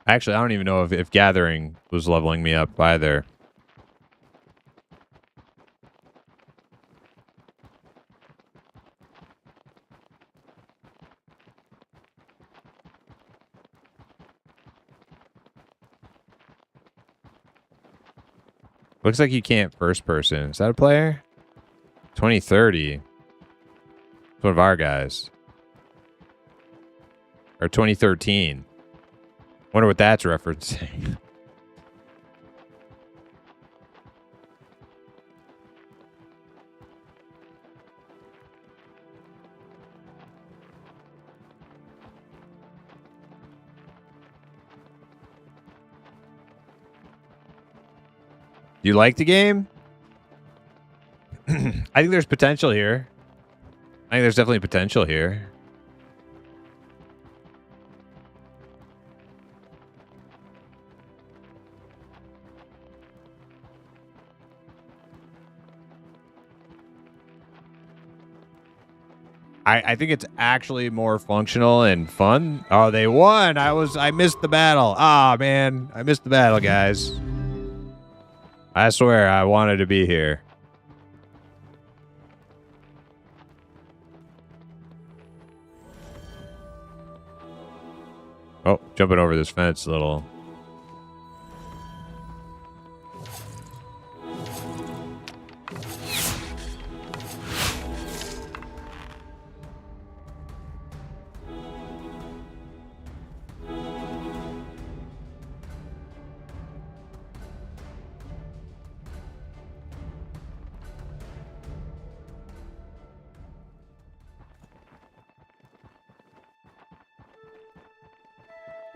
[SPEAKER 1] Actually, I don't even know if gathering was leveling me up either. Looks like you can't first person. Is that a player? 2030. It's one of our guys. Or 2013. Wonder what that's referencing. Do you like the game? I think there's potential here. I think there's definitely potential here. I think it's actually more functional and fun. Oh, they won. I missed the battle. Ah, man. I missed the battle, guys. I swear I wanted to be here. Oh, jumping over this fence a little.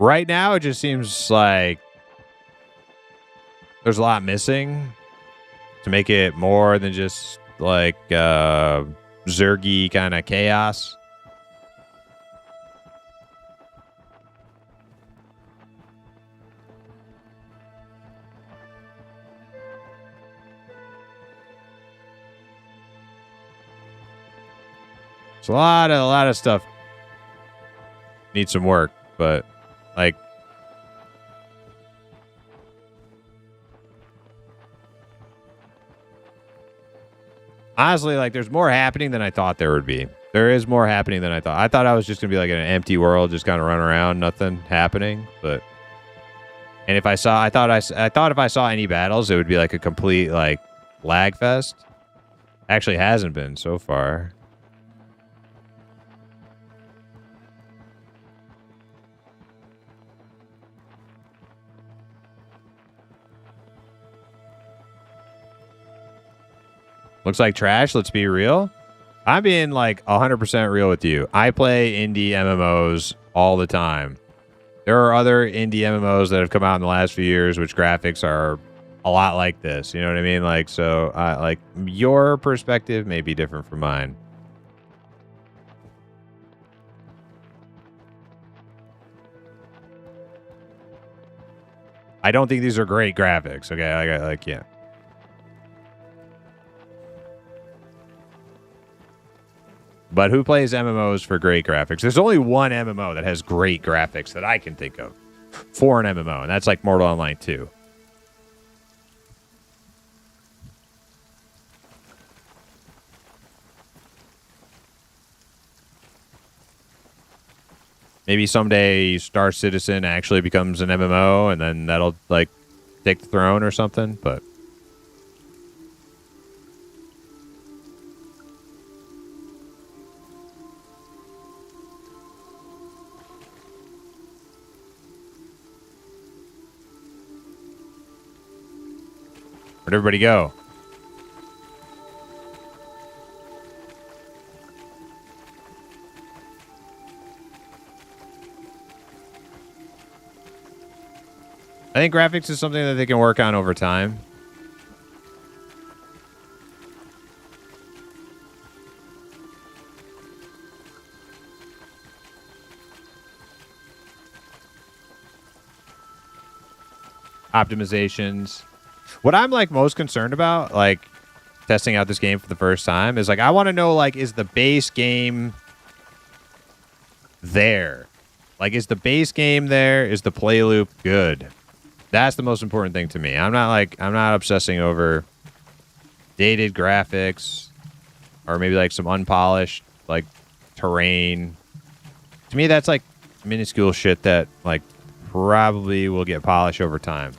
[SPEAKER 1] Right now, it just seems like there's a lot missing to make it more than just like Zergy kind of chaos. So a lot of stuff needs some work, but like honestly, like there's more happening than I thought there would be. There is more happening than I thought. I thought I was just gonna be like in an empty world, just kind of run around, nothing happening. But and if I thought if I saw any battles, it would be like a complete like lag fest. Actually, hasn't been so far. Looks like trash. Let's be real. I'm being like 100% real with you. I play indie MMOs all the time. There are other indie MMOs that have come out in the last few years, which graphics are a lot like this. You know what I mean? Like, so like your perspective may be different from mine. I don't think these are great graphics. Okay. Like, yeah. But who plays MMOs for great graphics? There's only one MMO that has great graphics that I can think of for an MMO, and that's like Mortal Online 2. Maybe someday Star Citizen actually becomes an MMO, and then that'll like take the throne or something, but where'd everybody go? I think graphics is something that they can work on over time. Optimizations. What I'm like most concerned about, like testing out this game for the first time, is like I want to know, like, is the base game there? Like, is the base game there? Is the play loop good? That's the most important thing to me. I'm not obsessing over dated graphics or maybe like some unpolished like terrain. To me, that's like minuscule shit that like probably will get polished over time.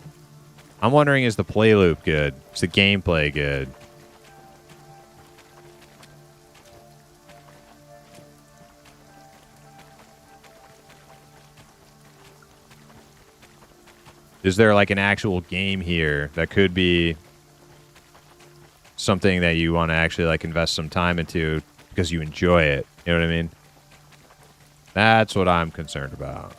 [SPEAKER 1] I'm wondering, is the play loop good? Is the gameplay good? Is there like an actual game here that could be something that you want to actually like invest some time into because you enjoy it? You know what I mean? That's what I'm concerned about.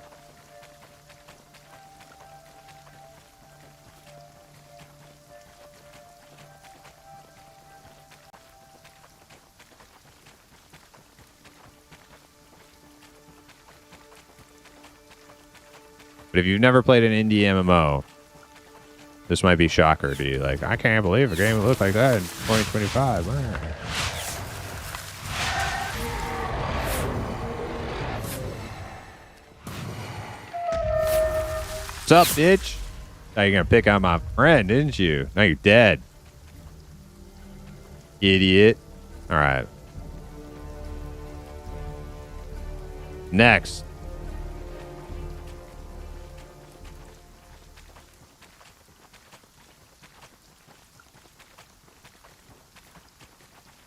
[SPEAKER 1] But if you've never played an indie MMO, this might be a shocker to you. Like, I can't believe a game would look like that in 2025. What's up, bitch? Now you're gonna pick on my friend, didn't you? Now you're dead. Idiot. All right. Next.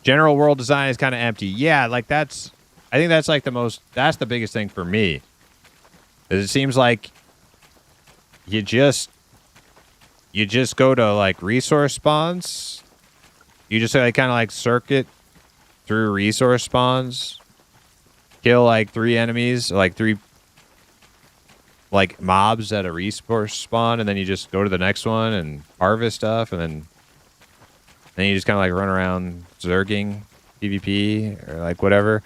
[SPEAKER 1] General world design is kind of empty. Yeah, like I think that's like that's the biggest thing for me. It seems like you just go to like resource spawns. You just like kind of like circuit through resource spawns, kill like 3 enemies, like 3 like mobs at a resource spawn, and then you just go to the next one and harvest stuff, and then you just kind of like run around zerging PvP or like whatever.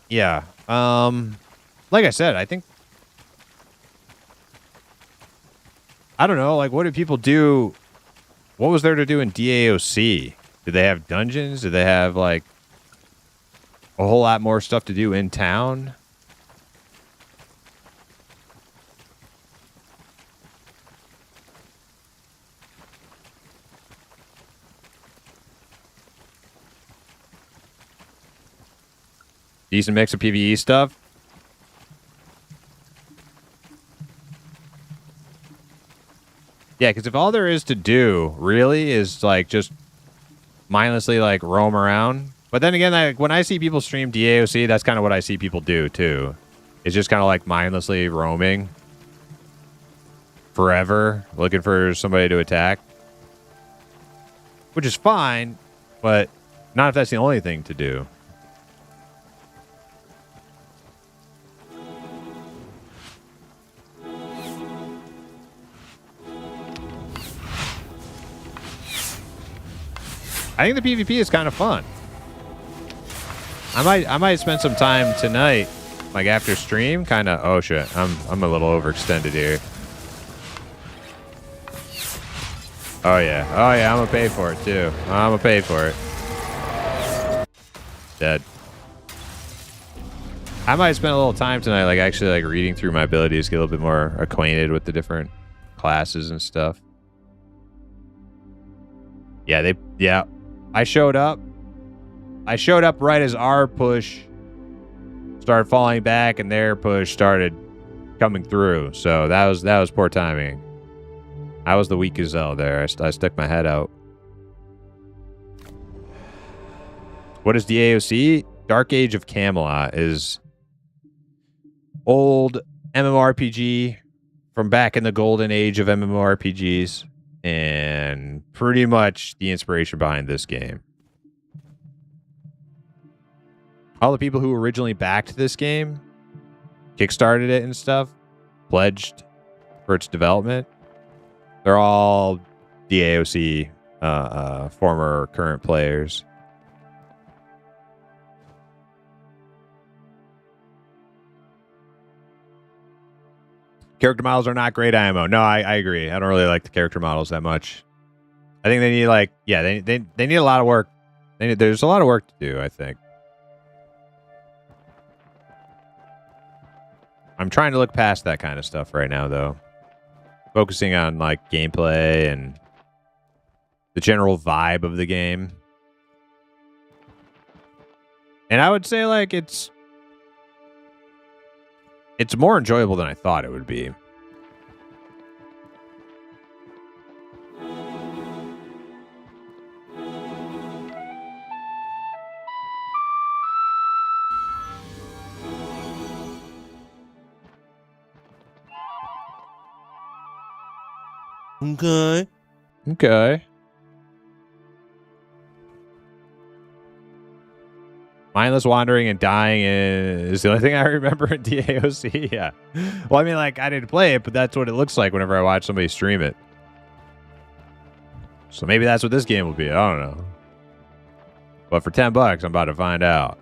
[SPEAKER 1] Yeah. Like I said, I think I don't know, like what did people do? What was there to do in DAOC? Did they have dungeons? Did they have like a whole lot more stuff to do in town? Decent mix of PvE stuff. Yeah, because if all there is to do really is like just mindlessly like roam around. But then again, when I see people stream DAOC, that's kind of what I see people do too. It's just kind of like mindlessly roaming forever, looking for somebody to attack. Which is fine, but not if that's the only thing to do. I think the PvP is kind of fun. I might spend some time tonight, like after stream, kind of. Oh shit, I'm a little overextended here. Oh yeah, I'm gonna pay for it too. I'm gonna pay for it. Dead. I might spend a little time tonight, like actually like reading through my abilities, get a little bit more acquainted with the different classes and stuff. Yeah, I showed up. I showed up right as our push started falling back and their push started coming through. So that was poor timing. I was the weak gazelle there. I stuck my head out. What is the AOC? Dark Age of Camelot is old MMORPG from back in the golden age of MMORPGs, and pretty much the inspiration behind this game. All the people who originally backed this game, kickstarted it and stuff, pledged for its development, they're all DAOC former or current players. Character models are not great IMO. No, I agree. I don't really like the character models that much. I think they need like, yeah, they need a lot of work. There's a lot of work to do, I think. I'm trying to look past that kind of stuff right now, though. Focusing on like gameplay and the general vibe of the game. And I would say like it's more enjoyable than I thought it would be.
[SPEAKER 5] Okay.
[SPEAKER 1] Okay. Mindless wandering and dying is the only thing I remember in DAOC. Yeah. Well, I mean, like, I didn't play it, but that's what it looks like whenever I watch somebody stream it. So maybe that's what this game will be. I don't know. But for $10, I'm about to find out.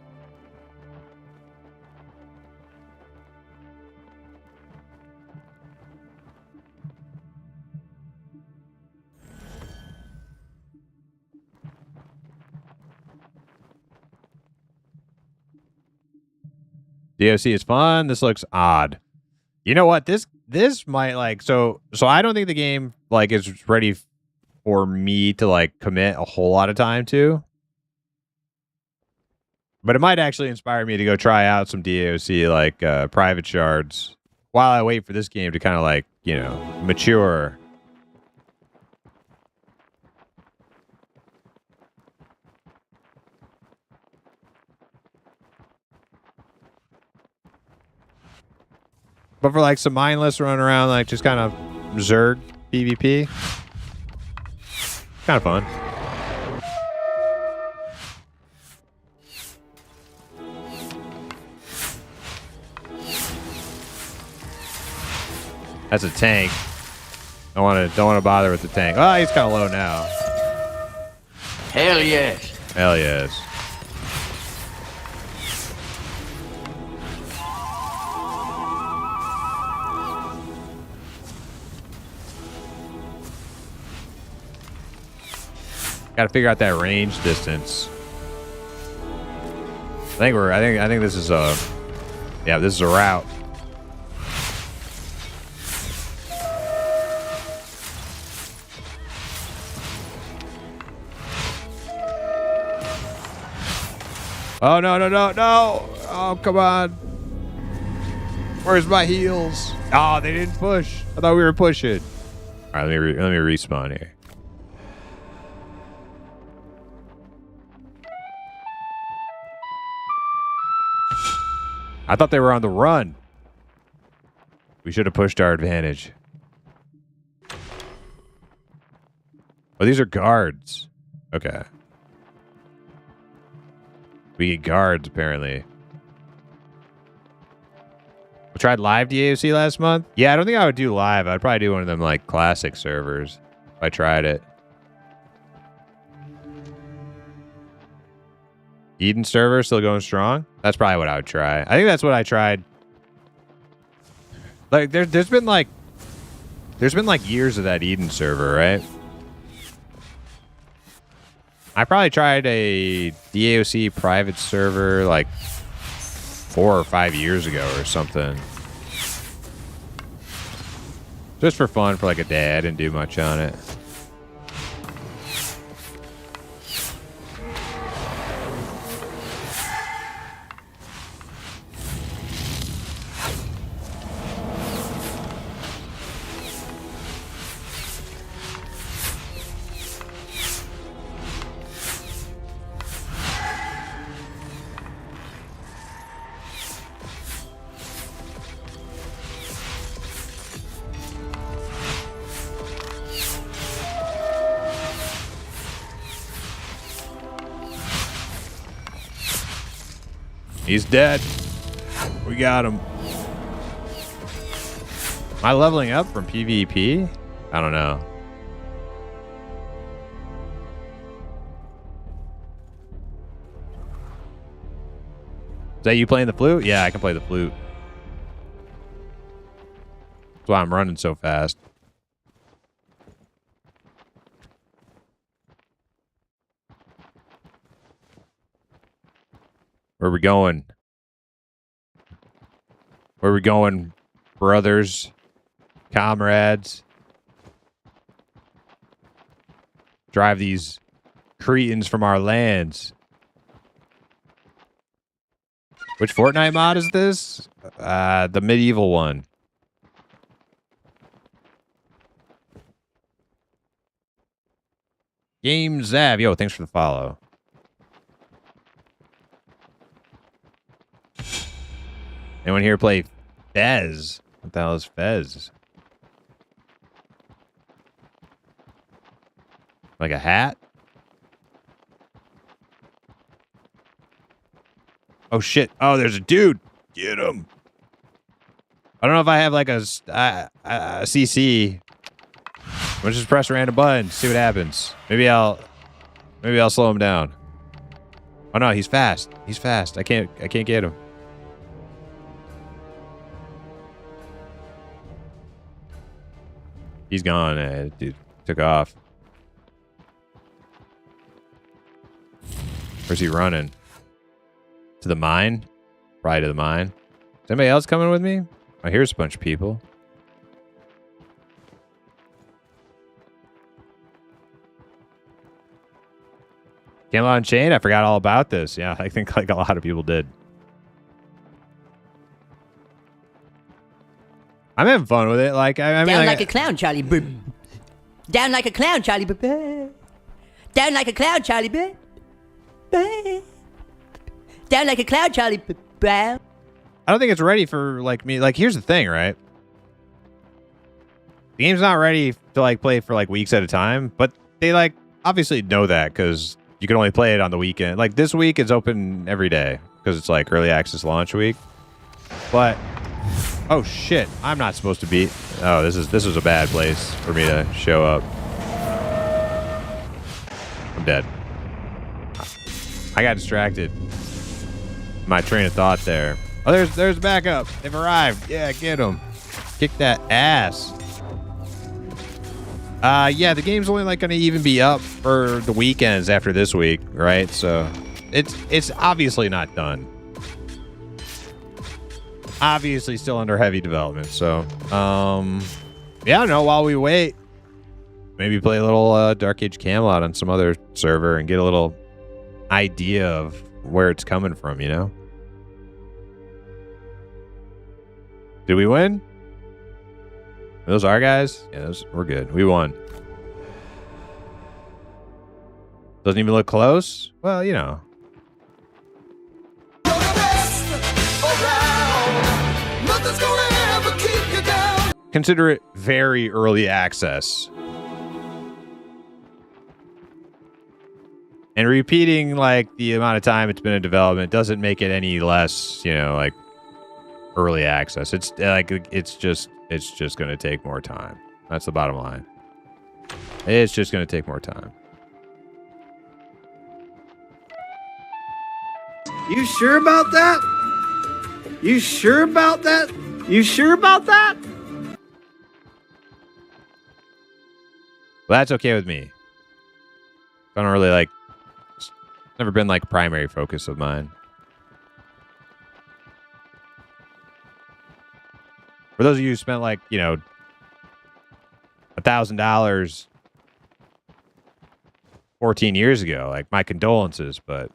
[SPEAKER 1] DOC is fun. This looks odd. You know what? This this might like so I don't think the game like is ready for me to like commit a whole lot of time to. But it might actually inspire me to go try out some DAOC like private shards while I wait for this game to kind of like, you know, mature. But for like some mindless run around, like just kind of Zerg PvP, kind of fun. That's a tank. Don't want to bother with the tank. Oh, he's kind of low now.
[SPEAKER 6] Hell yes.
[SPEAKER 1] Hell yes. Got to figure out that range distance. I think this is a, yeah, this is a route. Oh, no. Oh, come on. Where's my heals? Oh, they didn't push. I thought we were pushing. All right, let me respawn here. I thought they were on the run. We should have pushed our advantage. Oh, these are guards. Okay. We get guards, apparently. We tried live DAOC last month. Yeah, I don't think I would do live. I'd probably do one of them, like, classic servers if I tried it. Eden server still going strong? That's probably what I would try. I think that's what I tried. Like, there's been years of that Eden server, right? I probably tried a DAOC private server like 4 or 5 years ago or something. Just for fun, for like a day. I didn't do much on it. He's dead. We got him. Am I leveling up from PvP? I don't know. Is that you playing the flute? Yeah, I can play the flute. That's why I'm running so fast. Where are we going? Where are we going, brothers, comrades? Drive these Cretans from our lands. Which Fortnite mod is this? The medieval one. Game Zav. Yo, thanks for the follow. Anyone here play Fez? What the hell is Fez? Like a hat? Oh shit. Oh, there's a dude. Get him. I don't know if I have like a CC. I'll just press a random button, see what happens. Maybe I'll slow him down. Oh no, he's fast. He's fast. I can't get him. He's gone. Dude took off. Where's he running? To the mine? Probably to the mine. Is anybody else coming with me? Oh, here's a bunch of people. Camelot Unchained? I forgot all about this. Yeah, I think like a lot of people did. I'm having fun with it. Like, I mean,
[SPEAKER 7] Down
[SPEAKER 1] like
[SPEAKER 7] like a clown, Charlie. Down like a clown, Charlie. Down like a clown, Charlie. Down like a clown, Charlie.
[SPEAKER 1] I don't think it's ready for like me. Like, here's the thing, right? The game's not ready to like play for like weeks at a time, but they like obviously know that because you can only play it on the weekend. Like this week it's open every day because it's like early access launch week. But oh shit, I'm not supposed to be. Oh, this is a bad place for me to show up. I'm dead. I got distracted. My train of thought there. Oh, there's backup. They've arrived. Yeah, get them. Kick that ass. Yeah, the game's only like going to even be up for the weekends after this week, right? So it's obviously not done. Obviously still under heavy development. So, yeah, no, while we wait, maybe play a little Dark Age Camelot on some other server and get a little idea of where it's coming from, you know? Did we win? Are those our guys? Yeah, we're good. We won. Doesn't even look close? Well, you know. Consider it very early access. And repeating like the amount of time it's been in development doesn't make it any less, you know, like early access. It's like it's just going to take more time. That's the bottom line. It's just going to take more time.
[SPEAKER 8] You sure about that? You sure about that? You sure about that?
[SPEAKER 1] Well, that's okay with me. I don't really like. It's never been like a primary focus of mine. For those of you who spent like, you know, $1,000 14 years ago, like my condolences, but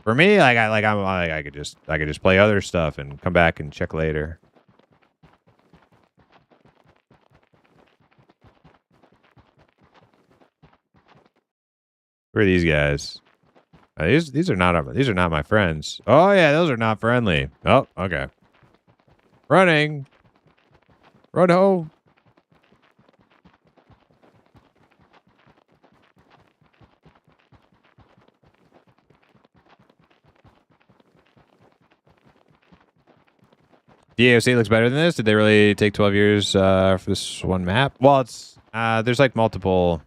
[SPEAKER 1] for me, like I could just play other stuff and come back and check later. Who are these guys? These are not my friends. Oh yeah, those are not friendly. Oh, okay. Running. Run home. DAOC looks better than this. Did they really take 12 years for this one map? Well, it's there's like multiple.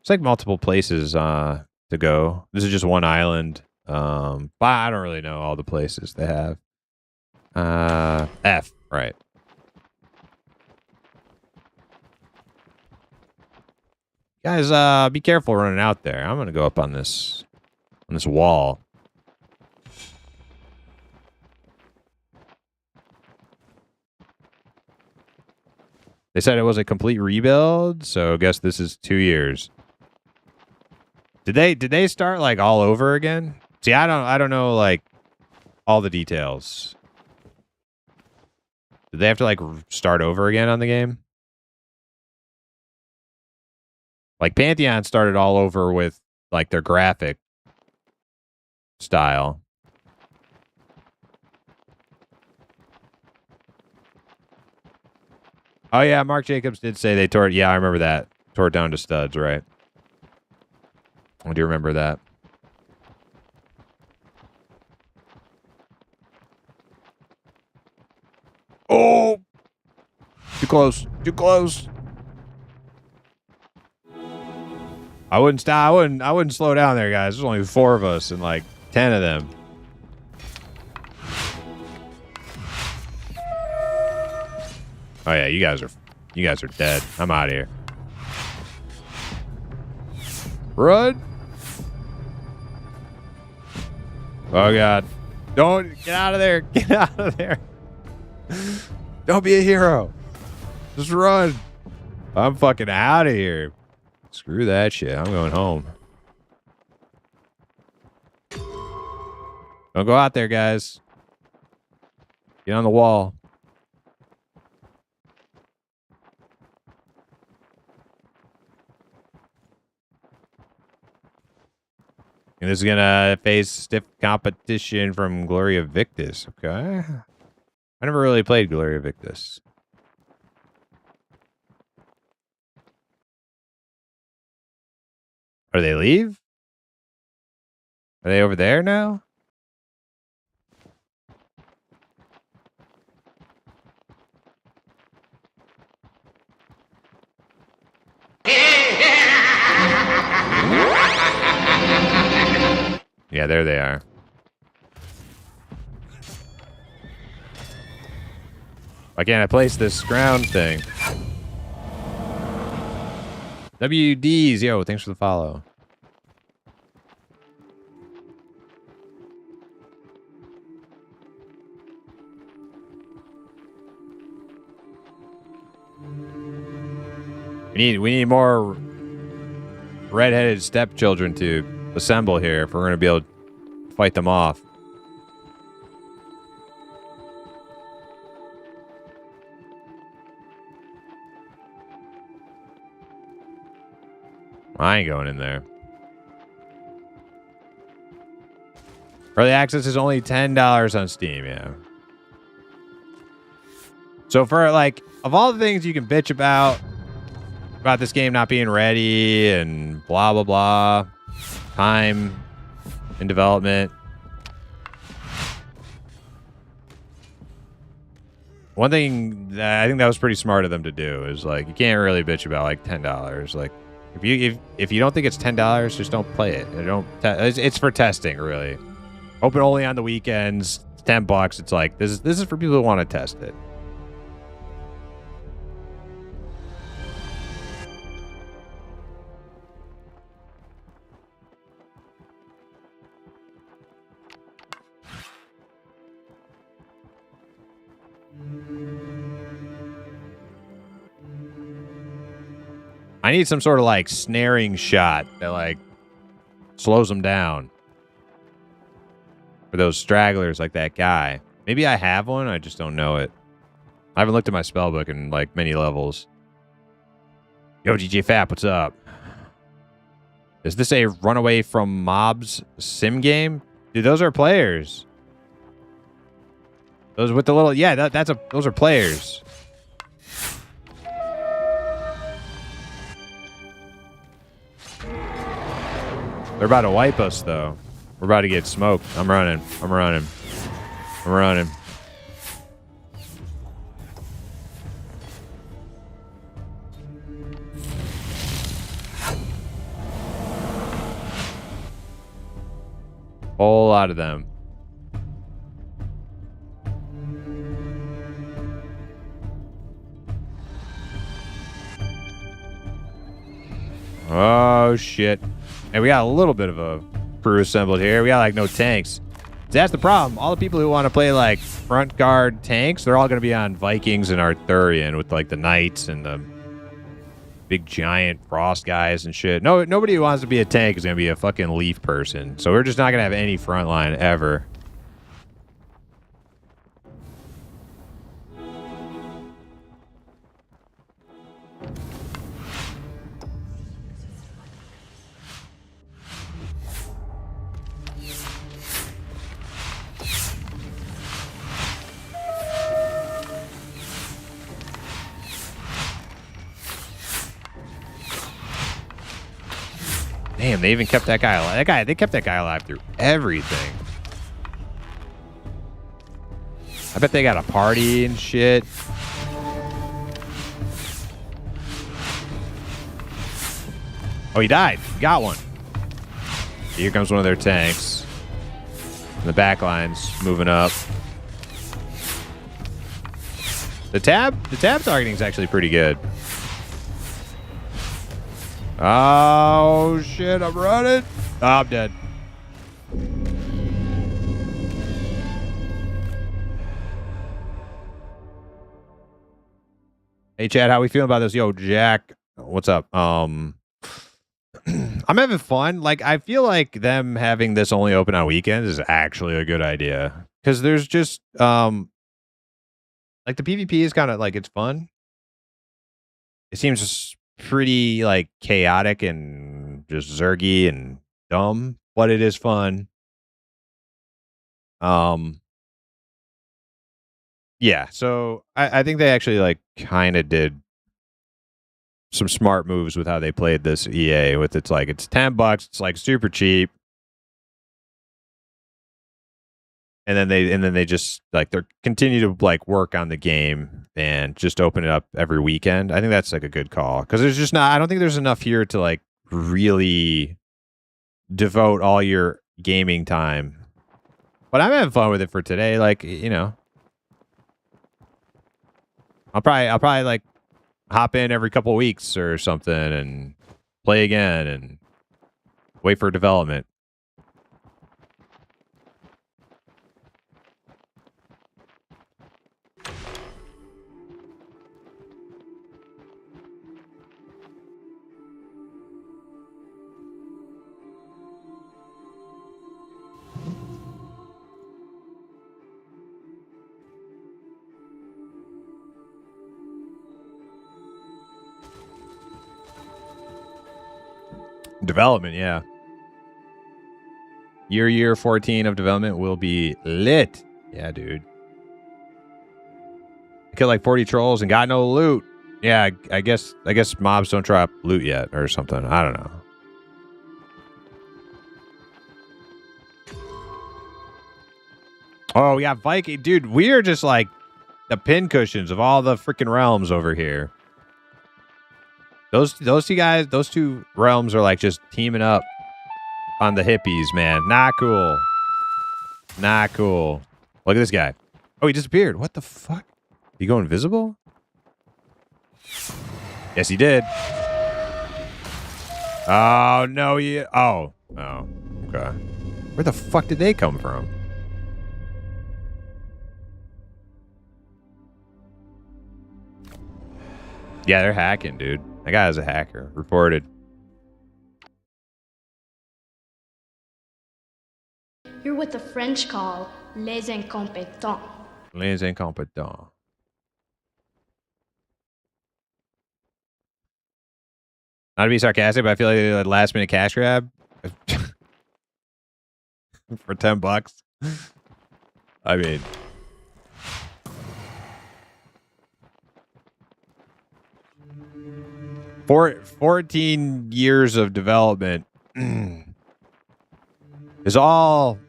[SPEAKER 1] It's like multiple places to go. This is just one island. But I don't really know all the places they have. F, right. Guys, be careful running out there. I'm gonna go up on this wall. They said it was a complete rebuild, so I guess this is 2 years. Did they start like all over again? See, I don't know like all the details. Did they have to like start over again on the game? Like Pantheon started all over with like their graphic style. Oh yeah, Mark Jacobs did say they tore it. Yeah, I remember that. Tore it down to studs, right? I do remember that. Oh! Too close. Too close. I wouldn't stop. I wouldn't slow down there, guys. There's only 4 of us and like 10 of them. Oh yeah, you guys are dead. I'm out of here. Run. Oh god. Don't get out of there. Get out of there. Don't be a hero. Just run. I'm fucking out of here. Screw that shit. I'm going home. Don't go out there, guys. Get on the wall. And this is gonna face stiff competition from Gloria Victis. Okay. I never really played Gloria Victis. Are they leave? Are they over there now? Yeah, there they are. Why can't I place this ground thing? WDs, yo, thanks for the follow. We need more redheaded stepchildren to assemble here if we're going to be able to fight them off. I ain't going in there. Early access is only $10 on Steam, yeah. So for like, of all the things you can bitch about this game not being ready and blah, blah, blah, time in development. One thing that I think that was pretty smart of them to do is like, you can't really bitch about like $10. Like if you don't think it's $10, just don't play it. It's for testing, really. Open only on the weekends. It's $10. It's like, this is for people who want to test it. I need some sort of like snaring shot that like slows them down. For those stragglers like that guy. Maybe I have one, I just don't know it. I haven't looked at my spellbook in like many levels. Yo, DJ Fap, what's up? Is this a runaway from mobs sim game? Dude, those are players. Those with the little, yeah, those are players. They're about to wipe us, though. We're about to get smoked. I'm running. Whole lot of them. Oh, shit. And we got a little bit of a crew assembled here. We got like no tanks. That's the problem. All the people who want to play like front guard tanks, they're all going to be on Vikings and Arthurian with like the knights and the big giant frost guys and shit. No, nobody who wants to be a tank is going to be a fucking leaf person. So we're just not going to have any front line ever. Damn, they even kept that guy alive. They kept that guy alive through everything. I bet they got a party and shit. Oh, he died. He got one. Here comes one of their tanks. And the back line's moving up. The tab targeting is actually pretty good. Oh, shit, I'm running. Oh, I'm dead. Hey, Chad, how we feeling about this? Yo, Jack, what's up? I'm having fun. Like, I feel like them having this only open on weekends is actually a good idea. Because there's just, like, the PvP is kind of, like, it's fun. It seems just pretty, like, chaotic and just zergy and dumb, but it is fun. Yeah, so I think they actually, like, kind of did some smart moves with how they played this EA with it's like it's $10, it's like super cheap. And then they just like they're continue to like work on the game and just open it up every weekend. I think that's like a good call because there's just not I don't think there's enough here to like really devote all your gaming time. But I'm having fun with it for today, like, you know. I'll probably like hop in every couple of weeks or something and play again and wait for development. Development, yeah. Year 14 of development will be lit. Yeah, dude. I killed like 40 trolls and got no loot. Yeah, I guess mobs don't drop loot yet or something. I don't know. Oh, we got Viking. Dude, we are just like the pincushions of all the freaking realms over here. Those two realms are like just teaming up on the hippies, man. Not cool. Not cool. Look at this guy. Oh, he disappeared. What the fuck? Did he go invisible? Yes, he did. Oh, no. Oh, okay. Where the fuck did they come from? Yeah, they're hacking, dude. That guy is a hacker. Reported.
[SPEAKER 9] You're what the French call les incompétents.
[SPEAKER 1] Les incompetents. Not to be sarcastic, but I feel like they did a last minute cash grab for $10. I mean, for 14 years of development is all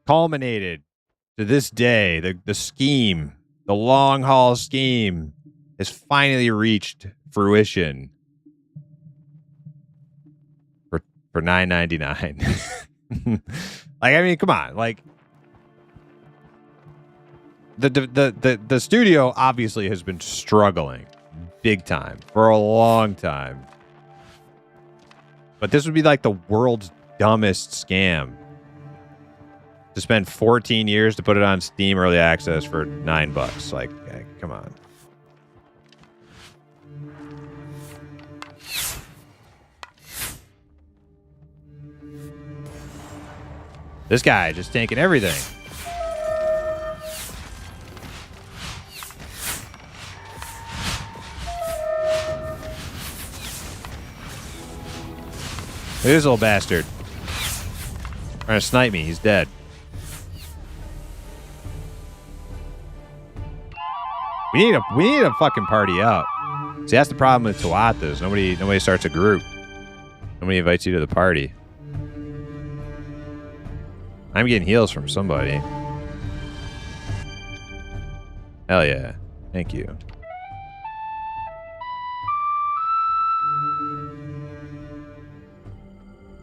[SPEAKER 1] culminated to this day. The scheme, the long haul scheme, has finally reached fruition for $9.99. Like, I mean, come on, like the studio obviously has been struggling big time for a long time, but this would be like the world's dumbest scam to spend 14 years to put it on Steam early access for $9. Like, hey, come on. This guy just taking everything. Look at this little bastard. Trying to snipe me. He's dead. We need a fucking party up. See, that's the problem with Tuatas. Nobody starts a group. Nobody invites you to the party. I'm getting heals from somebody. Hell yeah. Thank you.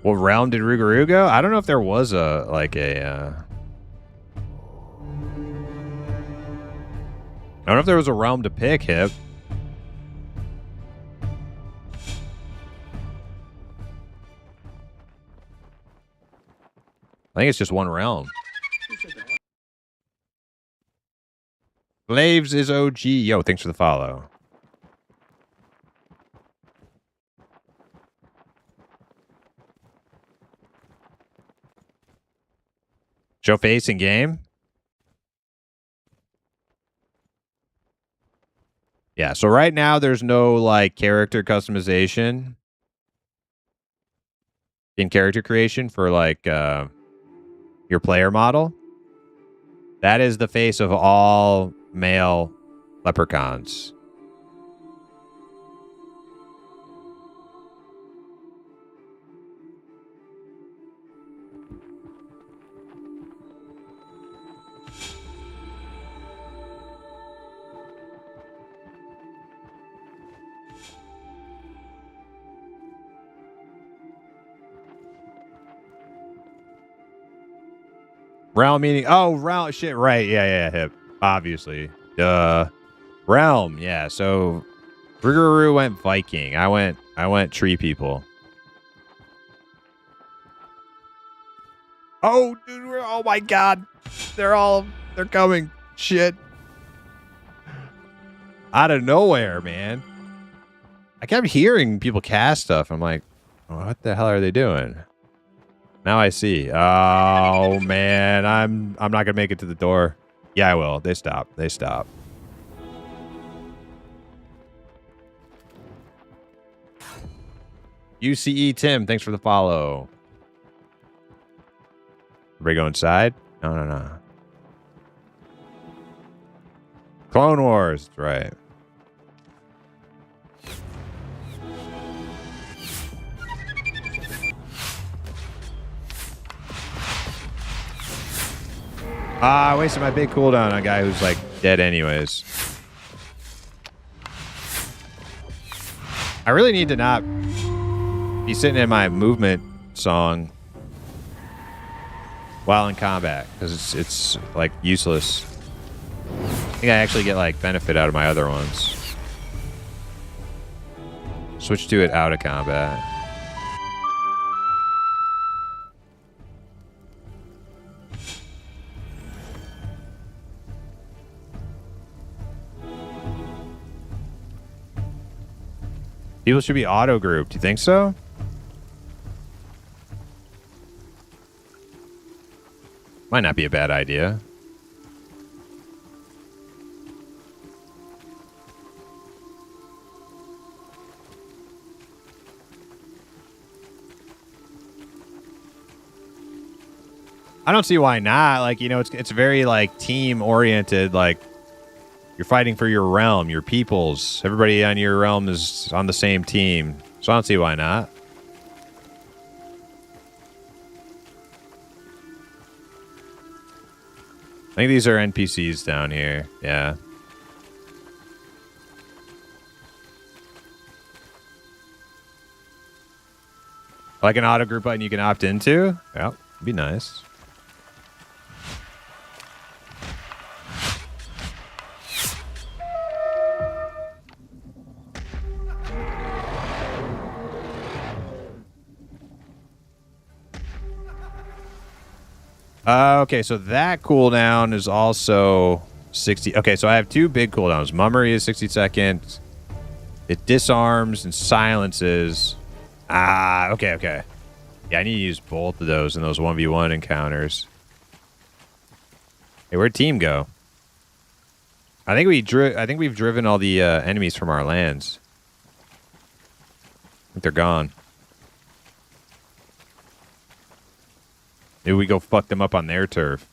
[SPEAKER 1] What realm did Rougarou go? I don't know if there was a I don't know if there was a realm to pick, Hip. I think it's just one realm. Blaves is OG. Yo, thanks for the follow. Show face in game? Yeah, so right now there's no like character customization in character creation for like your player model. That is the face of all male leprechauns. Realm meaning, oh, realm, shit, right, yeah, hip, obviously, duh, realm, yeah. So, Rougarou went Viking. I went tree people. Oh, dude, oh my god, they're coming, shit, out of nowhere, man. I kept hearing people cast stuff. I'm like, what the hell are they doing? Now I see. Oh man, I'm not gonna make it to the door. Yeah, I will. They stop. UCE Tim, thanks for the follow. Everybody go inside? No. Clone Wars, that's right. I wasted my big cooldown on a guy who's like dead anyways. I really need to not be sitting in my movement song while in combat because it's like useless. I think I actually get like benefit out of my other ones. Switch to it out of combat. People should be auto-grouped. Do you think so? Might not be a bad idea. I don't see why not. Like, you know, it's very like team oriented. Like, you're fighting for your realm, your peoples. Everybody on your realm is on the same team. So I don't see why not. I think these are NPCs down here. Yeah. Like an auto group button you can opt into? Yeah, be nice. Okay, so that cooldown is also 60. Okay, so I have two big cooldowns. Mummery is 60 seconds. It disarms and silences. Okay. Yeah, I need to use both of those in those 1v1 encounters. Hey, where'd team go? I think we've driven all the enemies from our lands. I think they're gone. Maybe we go fuck them up on their turf.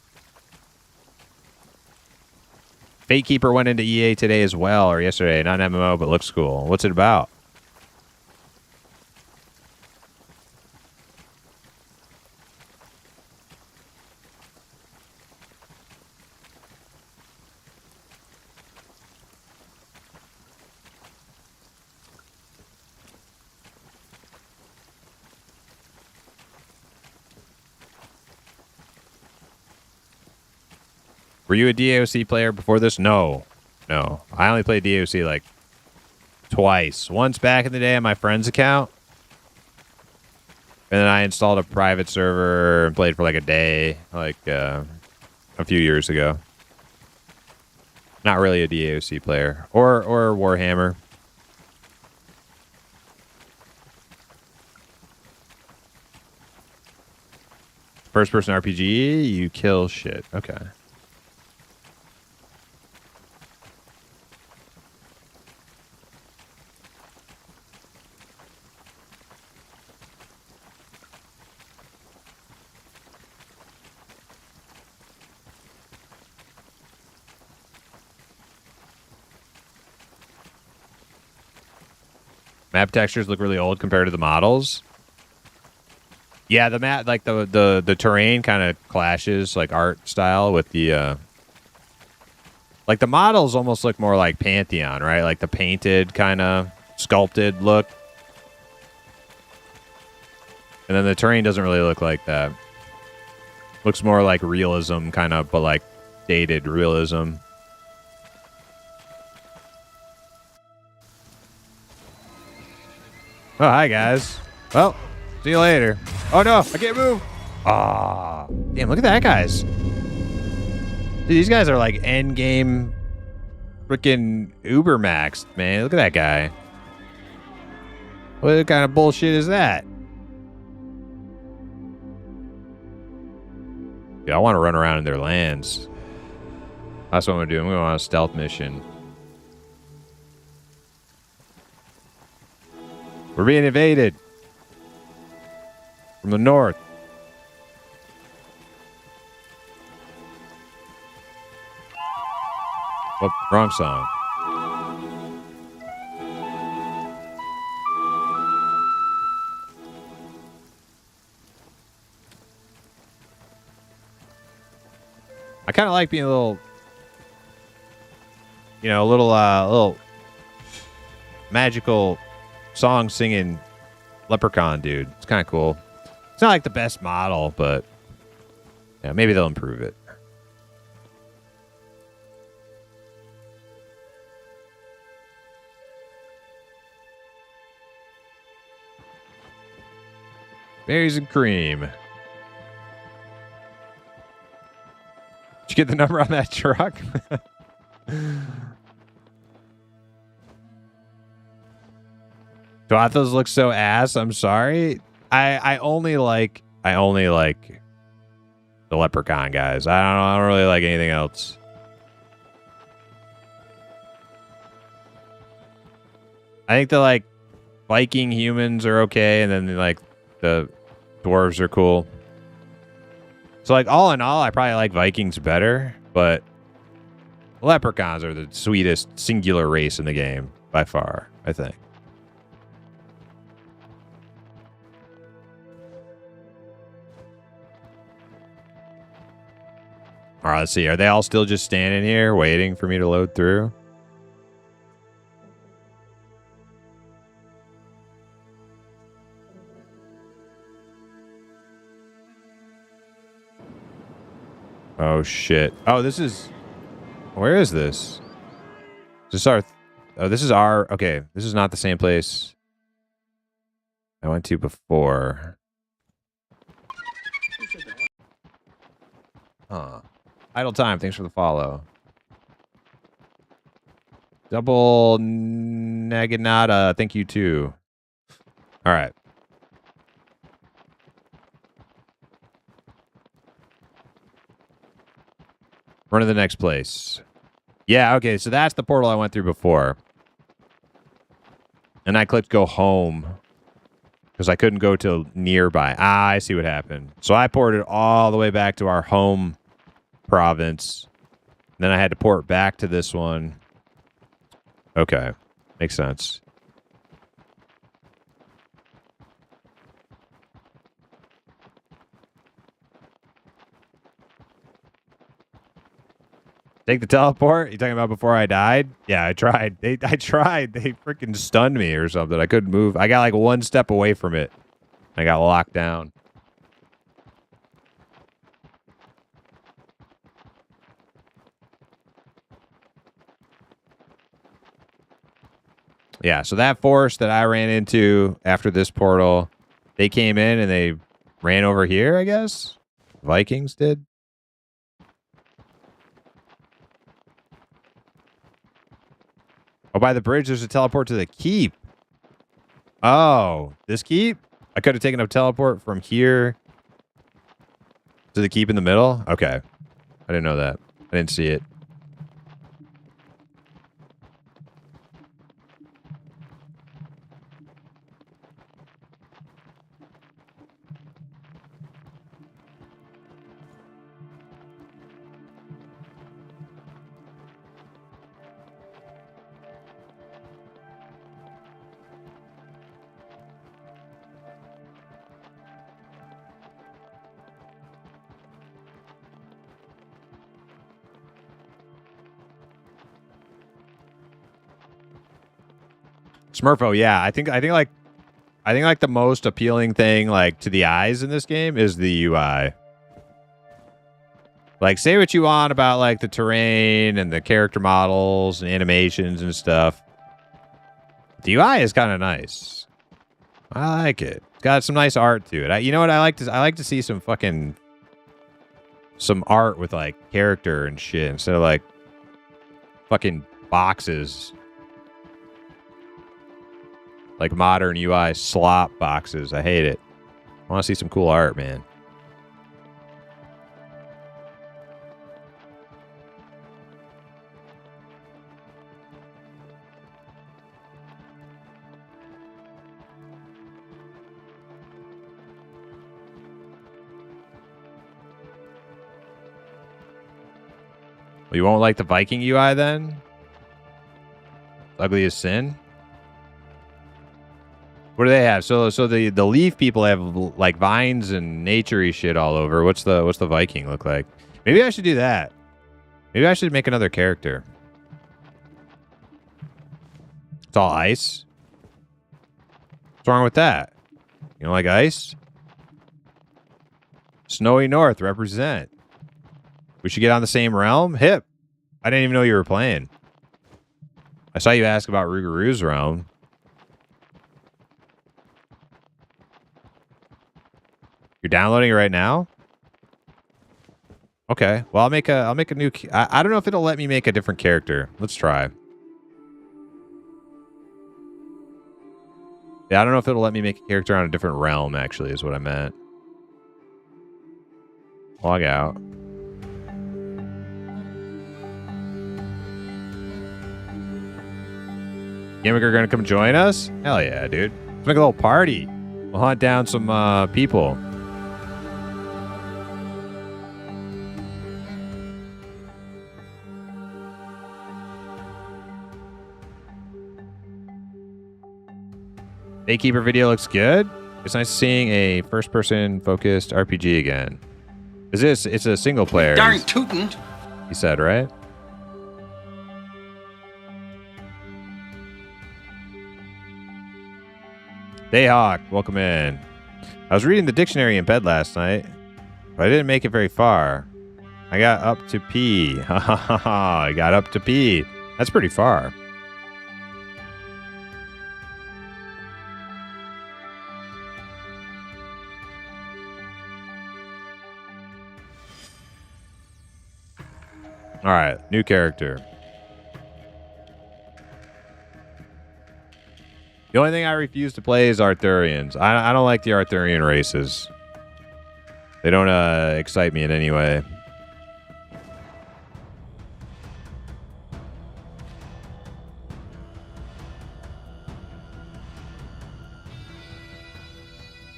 [SPEAKER 1] Fate Keeper went into EA today as well, or yesterday. Not an MMO, but looks cool. What's it about? Were you a DAOC player before this? No. I only played DAOC like twice. Once back in the day on my friend's account. And then I installed a private server and played for like a day, like a few years ago. Not really a DAOC player. Or Warhammer. First-person RPG, you kill shit. Okay. Map textures look really old compared to the models. Yeah, the map, like the terrain kind of clashes, like art style with the like the models almost look more like Pantheon, right? Like the painted kind of sculpted look. And then the terrain doesn't really look like that. Looks more like realism kind of, but like dated realism. Oh, hi, guys. Well, see you later. Oh, no, I can't move. Ah, damn, look at that, guys. Dude, these guys are like end game freaking Uber maxed, man. Look at that guy. What kind of bullshit is that? Yeah, I want to run around in their lands. That's what I'm going to do. I'm going on a stealth mission. We're being invaded from the north. Oh, wrong song. I kind of like being a little, you know, a little magical song singing leprechaun dude. It's kind of cool. It's not like the best model, but yeah, maybe they'll improve it. Berries and cream. Did you get the number on that truck? Those look so ass. I'm sorry. I only like the leprechaun guys. I don't really like anything else. I think the like Viking humans are okay, and then like the dwarves are cool. So like all in all, I probably like Vikings better, but leprechauns are the sweetest singular race in the game by far, I think. All right, let's see. Are they all still just standing here waiting for me to load through? Oh, shit. Oh, this is... Where is this? Is this our... Oh, this is our... Okay, this is not the same place I went to before. Huh. Idle time, thanks for the follow. Double Naginata, thank you too. All right. Run to the next place. Yeah, okay, so that's the portal I went through before. And I clicked go home because I couldn't go to nearby. Ah, I see what happened. So I ported all the way back to our home province. Then I had to port back to this one. Okay. Makes sense. Take the teleport? You talking about before I died? Yeah, I tried. I tried. They freaking stunned me or something. I couldn't move. I got like one step away from it. I got locked down. Yeah, so that force that I ran into after this portal, they came in and they ran over here, I guess? Vikings did? Oh, by the bridge, there's a teleport to the keep. Oh, this keep? I could have taken a teleport from here To the keep in the middle? Okay. I didn't know that. I didn't see it. Smurfo, yeah. I think like the most appealing thing like to the eyes in this game is the UI. Like, say what you want about like the terrain and the character models and animations and stuff. The UI is kind of nice. I like it. It's got some nice art to it. You know what I like to see some art with like character and shit instead of like fucking boxes. Like modern UI slop boxes. I hate it. I want to see some cool art, man. Well, you won't like the Viking UI then? Ugly as sin? What do they have? So the Leaf people have like vines and naturey shit all over. What's the Viking look like? Maybe I should do that. Maybe I should make another character. It's all ice. What's wrong with that? You don't like ice? Snowy North, represent. We should get on the same realm? Hip. I didn't even know you were playing. I saw you ask about Rougarou's realm. You're downloading it right now? Okay. Well, I'll make a new... I don't know if it'll let me make a different character. Let's try. Yeah, I don't know if it'll let me make a character on a different realm, actually, is what I meant. Log out. Gimmicker gonna come join us? Hell yeah, dude. Let's make a little party. We'll hunt down some people. Daykeeper video looks good. It's nice seeing a first-person focused RPG again. It's a single player.
[SPEAKER 6] Darn tootin'.
[SPEAKER 1] He said, right? Dayhawk, welcome in. I was reading the dictionary in bed last night, but I didn't make it very far. I got up to P. Ha ha ha ha. I got up to P. That's pretty far. All right, new character. The only thing I refuse to play is Arthurians. I don't like the Arthurian races. They don't excite me in any way.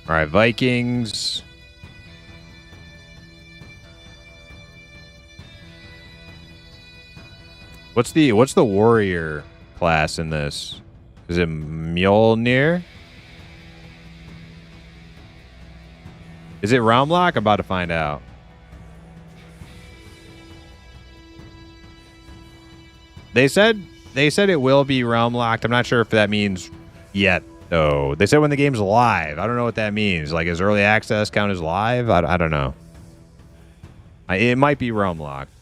[SPEAKER 1] All right, Vikings. What's the warrior class in this? Is it Mjolnir? Is it realm lock? I'm about to find out. They said it will be realm locked. I'm not sure if that means yet though. They said when the game's live. I don't know what that means. Like, is early access count as live? I don't know. It might be realm locked.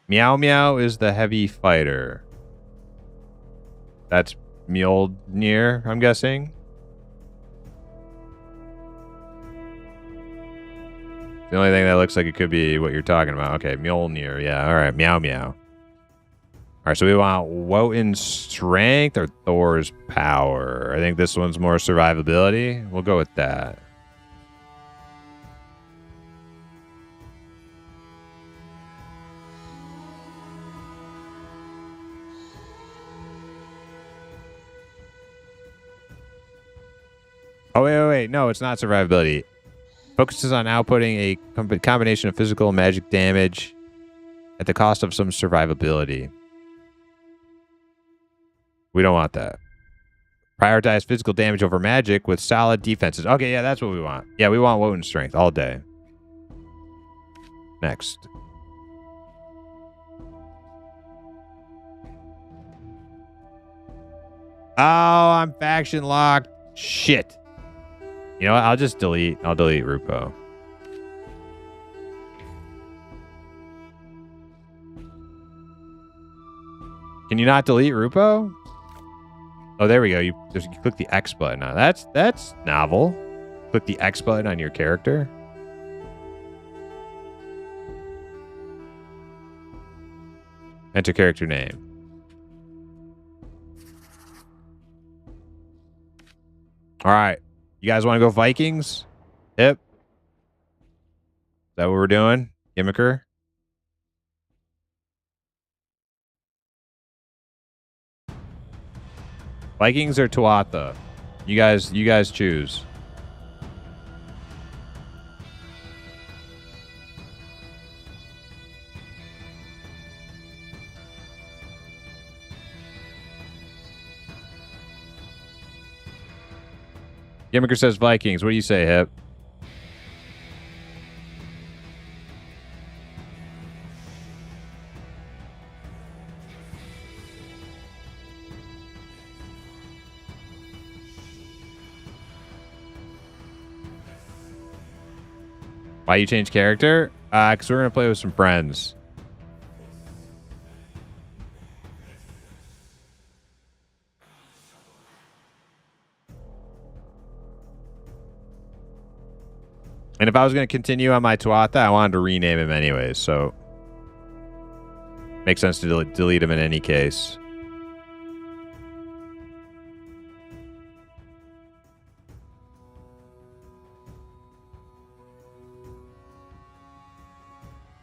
[SPEAKER 1] Meow Meow is the heavy fighter. That's Mjolnir, I'm guessing. The only thing that looks like it could be what you're talking about. Okay, Mjolnir. Yeah, all right. Meow Meow. All right, so we want Wotan's strength or Thor's power. I think this one's more survivability. We'll go with that. Oh, wait. No, it's not survivability. Focuses on outputting a combination of physical and magic damage at the cost of some survivability. We don't want that. Prioritize physical damage over magic with solid defenses. Okay, yeah, that's what we want. Yeah, we want wound strength all day. Next. Oh, I'm faction locked. Shit. You know what? I'll just delete. I'll delete Rupo. Can you not delete Rupo? Oh, there we go. You click the X button. Now that's novel. Click the X button on your character. Enter character name. All right. You guys want to go Vikings? Yep. Is that what we're doing? Gimmicker? Vikings or Tuatha? You guys choose. Gimmicker says Vikings. What do you say, Hip? Why you change character? Because we're going to play with some friends. And if I was going to continue on my Tuatha, I wanted to rename him anyways, so makes sense to delete him in any case.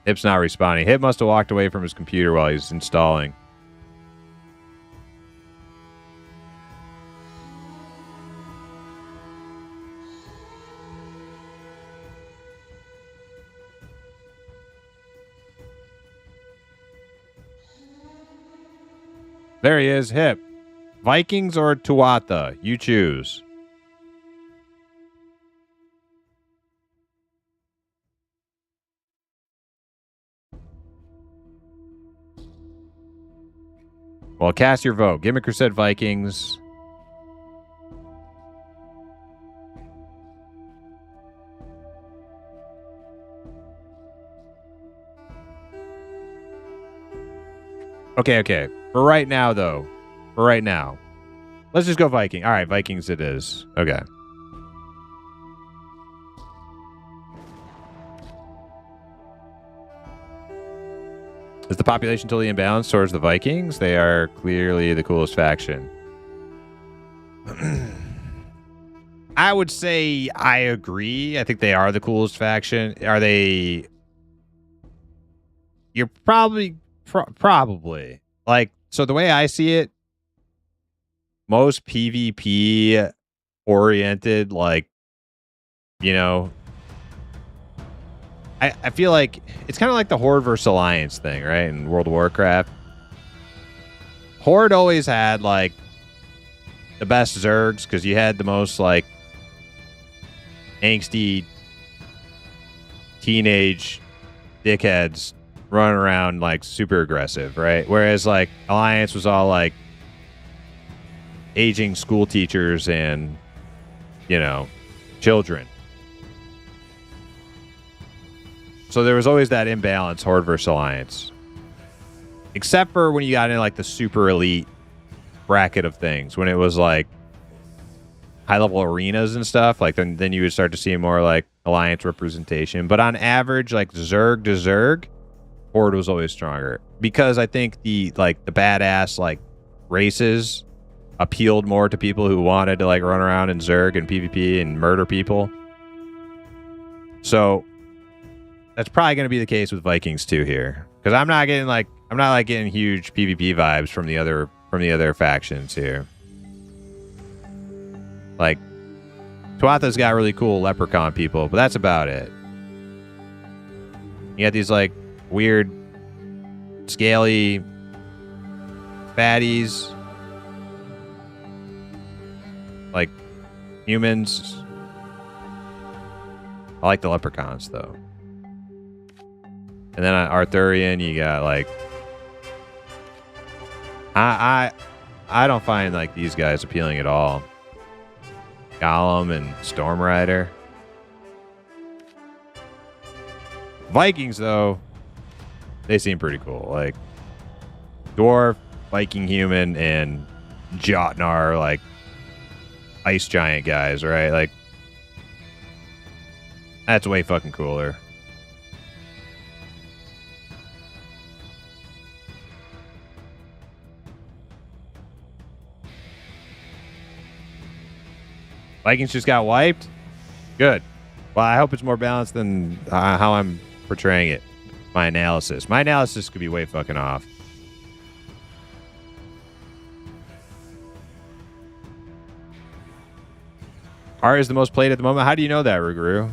[SPEAKER 1] Hip's not responding. Hip must have walked away from his computer while he's installing. There he is, Hip. Vikings or Tuatha? You choose. Well, cast your vote. Gimmicker said Vikings. Okay. For right now, though. Let's just go Viking. All right, Vikings it is. Okay. Is the population totally imbalanced towards the Vikings? They are clearly the coolest faction. I would say I agree. I think they are the coolest faction. Are they... You're probably... Probably. Like, so the way I see it, most PvP oriented, like, you know, I feel like it's kind of like the Horde versus Alliance thing, right? In World of Warcraft. Horde always had, like, the best Zergs because you had the most, like, angsty teenage dickheads running around, like, super aggressive, right? Whereas, like, Alliance was all, like, aging school teachers and, you know, children. So there was always that imbalance, Horde versus Alliance. Except for when you got into, like, the super elite bracket of things. When it was, like, high-level arenas and stuff. Like, then you would start to see more, like, Alliance representation. But on average, like, Zerg to Zerg, Horde was always stronger. Because I think the badass, like, races appealed more to people who wanted to, like, run around in Zerg and PvP and murder people. So... that's probably going to be the case with Vikings too here, because I'm not getting huge PvP vibes from the other factions here. Like, Tuatha's got really cool leprechaun people, but that's about it. You got these like weird, scaly fatties, like humans. I like the leprechauns though. And then on Arthurian, you got like I don't find like these guys appealing at all. Gollum and Storm Rider. Vikings though, they seem pretty cool. Like dwarf, Viking human, and Jotnar, like ice giant guys, right? Like that's way fucking cooler. Vikings just got wiped? Good. Well, I hope it's more balanced than how I'm portraying it. My analysis. My analysis could be way fucking off. Art is the most played at the moment. How do you know that, Ruguru?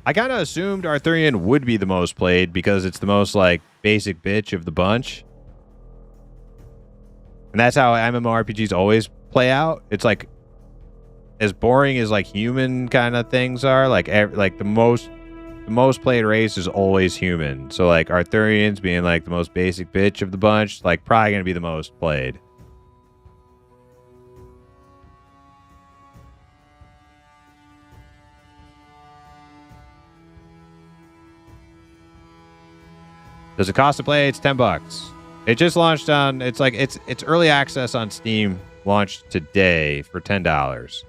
[SPEAKER 1] I kind of assumed Arthurian would be the most played because it's the most, like, basic bitch of the bunch. And that's how MMORPGs always play out. It's like as boring as like human kind of things are, like the most played race is always human. So like Arthurians being like the most basic bitch of the bunch, like probably gonna be the most played. Does it cost to play? It's $10. It just launched on. It's like it's early access on Steam. Launched today for $10.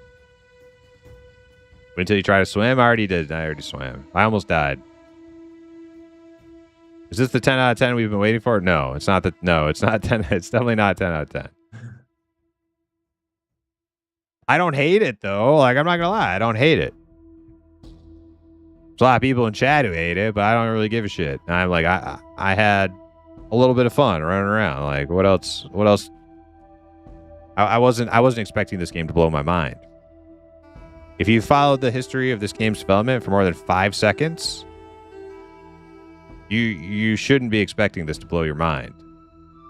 [SPEAKER 1] Wait until you try to swim. I already did. I already swam. I almost died. Is this the 10 out of 10 we've been waiting for? No, it's not. No, it's not 10. It's definitely not 10 out of 10. I don't hate it though. Like I'm not gonna lie, I don't hate it. There's a lot of people in chat who hate it, but I don't really give a shit. And I'm like, I had a little bit of fun running around. Like what else? What else? I wasn't expecting this game to blow my mind. If you followed the history of this game's development for more than 5 seconds, you shouldn't be expecting this to blow your mind.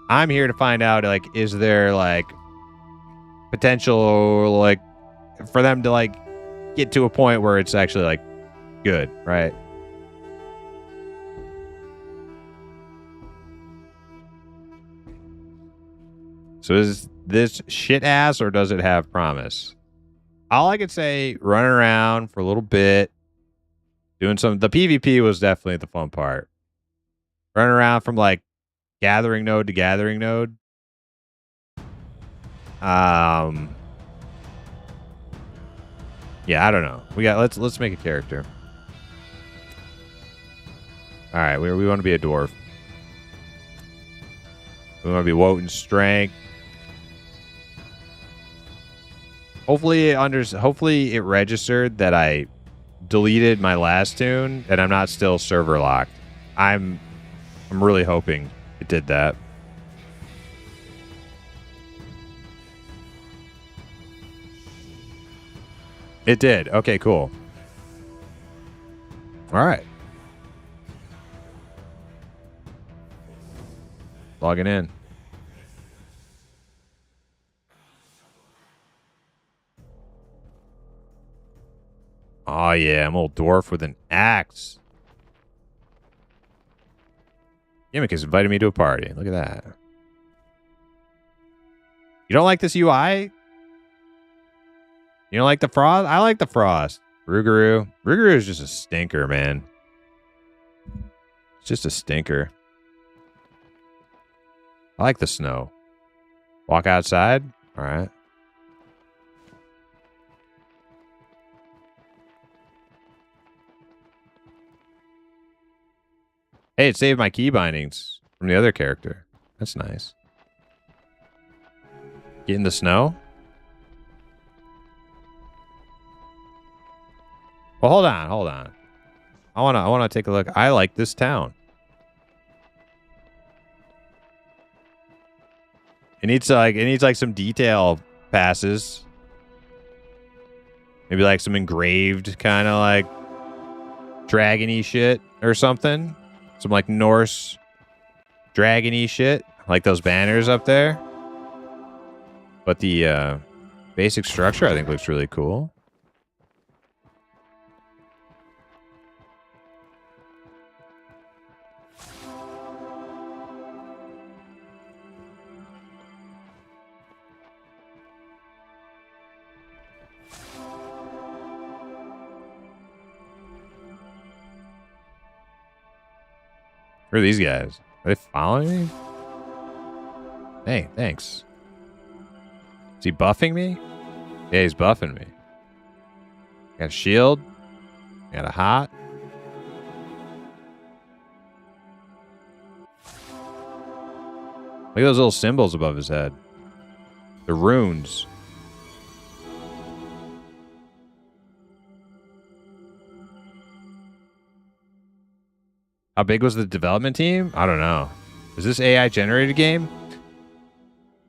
[SPEAKER 1] I'm here to find out, like, is there like potential, like, for them to like get to a point where it's actually like good, right? So is this shit ass or does it have promise? All I could say, running around for a little bit, doing some. The PvP was definitely the fun part. Running around from like gathering node to gathering node. Yeah, I don't know. Let's make a character. All right, we want to be a dwarf. We want to be Wotan strength. Hopefully it registered that I deleted my last tune and I'm not still server locked. I'm really hoping it did that. It did. Okay, cool. All right. Logging in. Oh yeah, I'm an old dwarf with an axe. Gimmick has invited me to a party. Look at that. You don't like this UI? You don't like the frost? I like the frost. Rougarou. Rougarou is just a stinker, man. It's just a stinker. I like the snow. Walk outside? All right. Hey, it saved my key bindings from the other character. That's nice. Get in the snow? Well, hold on. I wanna take a look. I like this town. It needs like some detail passes. Maybe like some engraved kind of like dragony shit or something. Some like Norse dragony shit. Like those banners up there. But the basic structure I think looks really cool. Who are these guys? Are they following me? Hey, thanks. Is he buffing me? Yeah, he's buffing me. Got a shield. Got a hot. Look at those little symbols above his head. The runes. How big was the development team? I don't know. Is this AI generated game?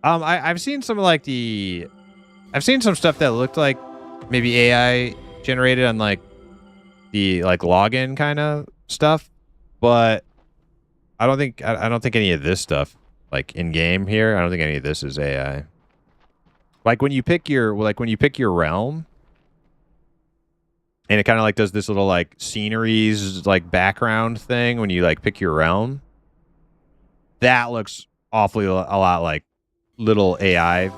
[SPEAKER 1] I've seen some of like I've seen some stuff that looked like maybe AI generated on like the like login kind of stuff, but I don't think any of this stuff like in game here. I don't think any of this is AI. Like when you pick your realm, and it kind of like does this little like sceneries like background thing when you like pick your realm. That looks awfully a lot like little AI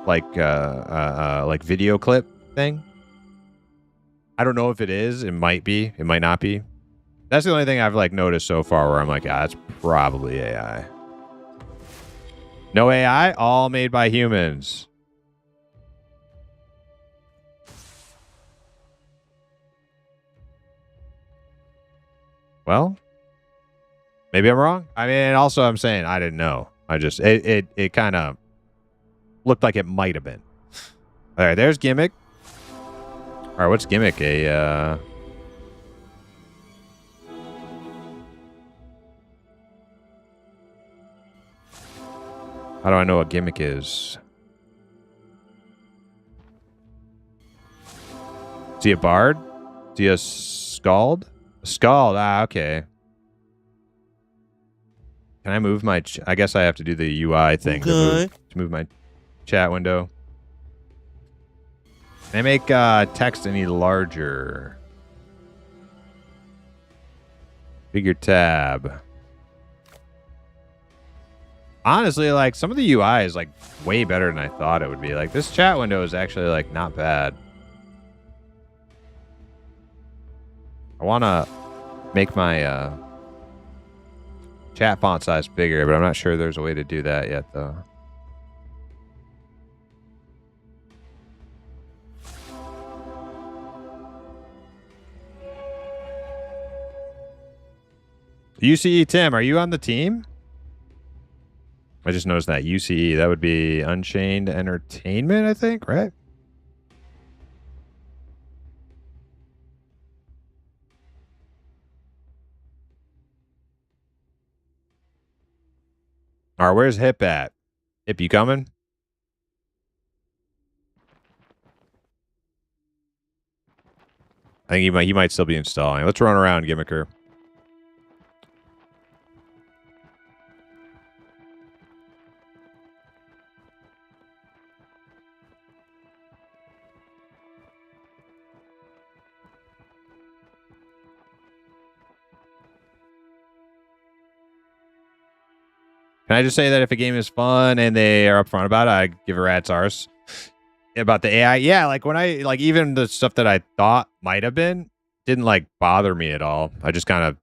[SPEAKER 1] like video clip thing. I don't know if it is. It might be. It might not be. That's the only thing I've like noticed so far where I'm like, that's probably AI. No AI, all made by humans. Well, maybe I'm wrong. I mean, and also I'm saying I didn't know. I just it kind of looked like it might have been. All right, there's Gimmick. All right, what's Gimmick? How do I know what Gimmick is? Is he a bard? Is he a scald? A scald. Ah, okay. Can I move my... I guess I have to do the UI thing to move my chat window. Can I make text any larger? Figure tab. Honestly, like, some of the UI is, like, way better than I thought it would be. Like, this chat window is actually, like, not bad. I want to make my chat font size bigger, but I'm not sure there's a way to do that yet, though. UCE Tim, are you on the team? I just noticed that UCE, that would be Unchained Entertainment, I think, right? All right, where's Hip at? Hip, you coming? I think he might still be installing. Let's run around, Gimmicker. Can I just say that if a game is fun and they are upfront about it, I give a rat's arse about the AI? Yeah, like when I like even the stuff that I thought might have been didn't like bother me at all. I just kind of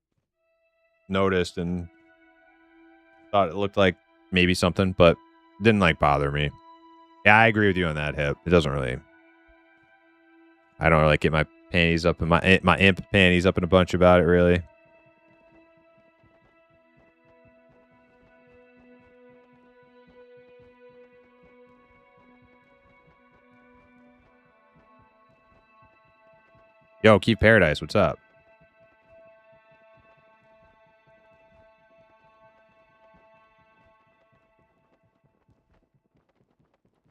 [SPEAKER 1] noticed and thought it looked like maybe something, but didn't like bother me. Yeah, I agree with you on that, Hip. It doesn't really. I don't really get my panties up in my imp panties up in a bunch about it, really. Yo, Keith Paradise, what's up?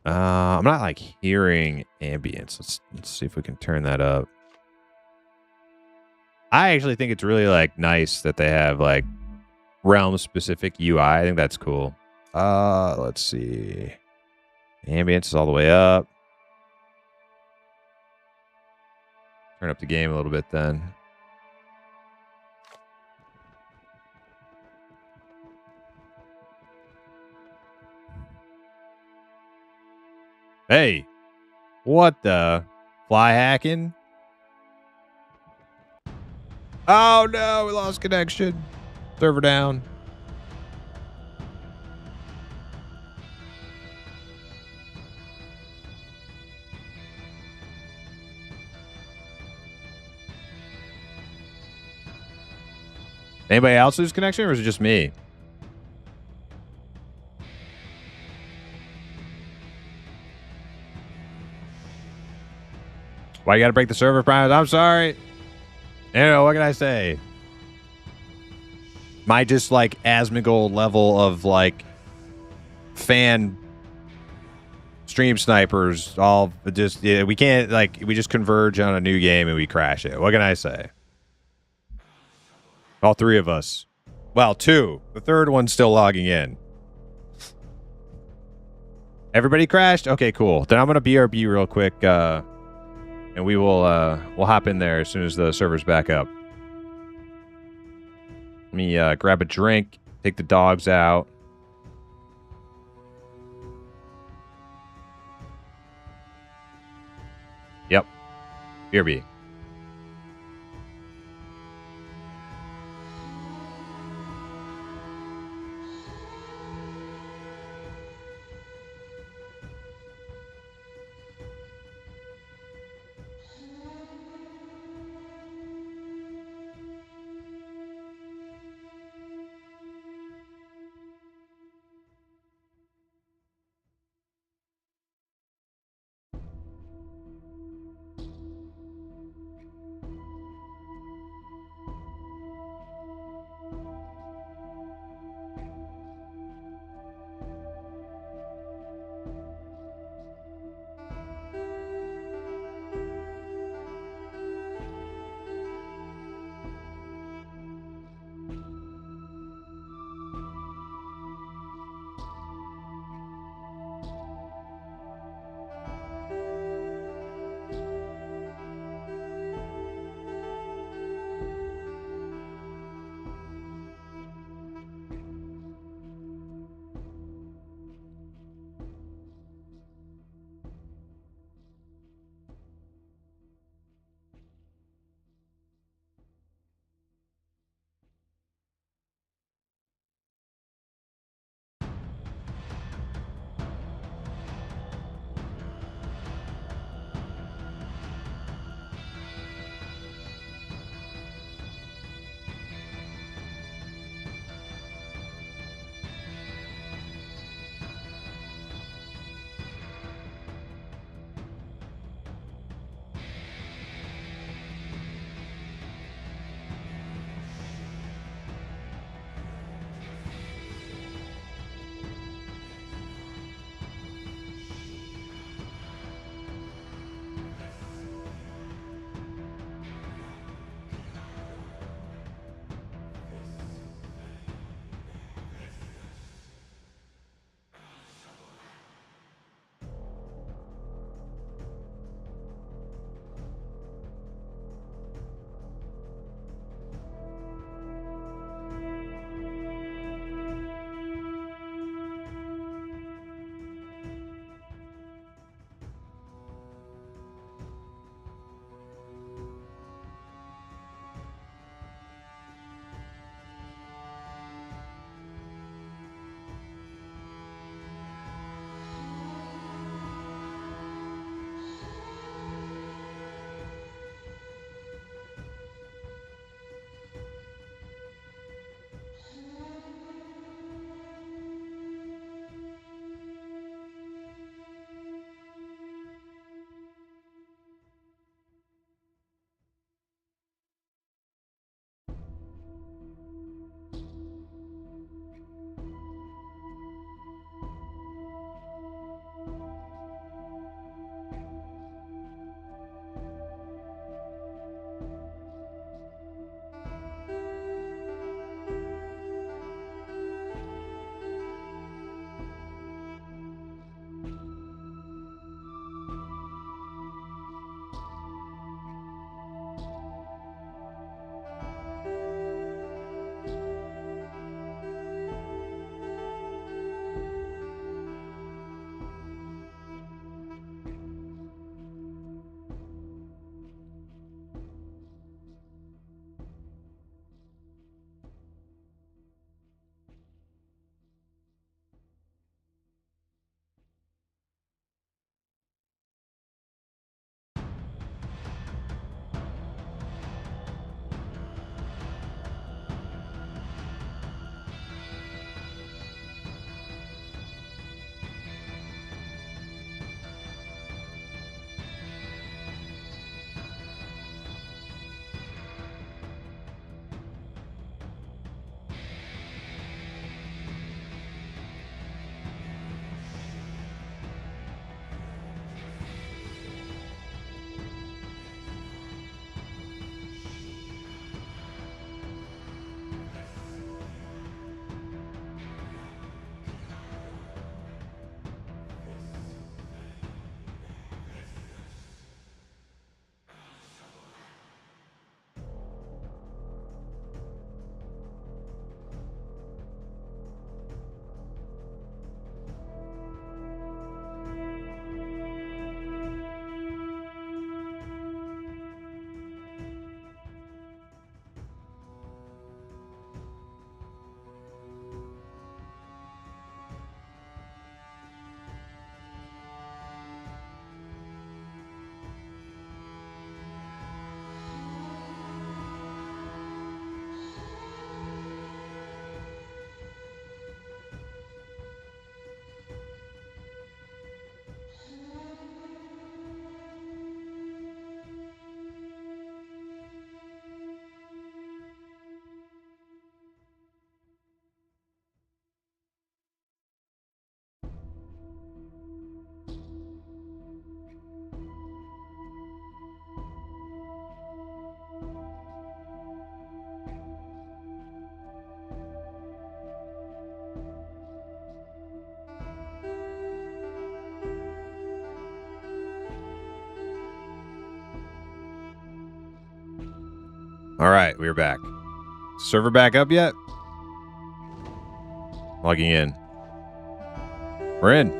[SPEAKER 1] I'm not like hearing ambience. Let's see if we can turn that up. I actually think it's really like nice that they have like realm specific UI. I think that's cool. Let's see. Ambience is all the way up. Turn up the game a little bit then. Hey, what the? Fly hacking? Oh no, we lost connection. Server down. Anybody else lose connection, or is it just me? Why you gotta break the server promise? I'm sorry. You know, what can I say? My just like Asmongold level of like fan stream snipers all just, yeah, we can't, like, we just converge on a new game and we crash it. What can I say? All three of us. Well, two. The third one's still logging in. Everybody crashed? Okay, cool. Then I'm gonna BRB real quick, and we will we'll hop in there as soon as the server's back up. Let me grab a drink, take the dogs out. Yep. BRB. All right, we're back. Server back up yet? Logging in. We're in.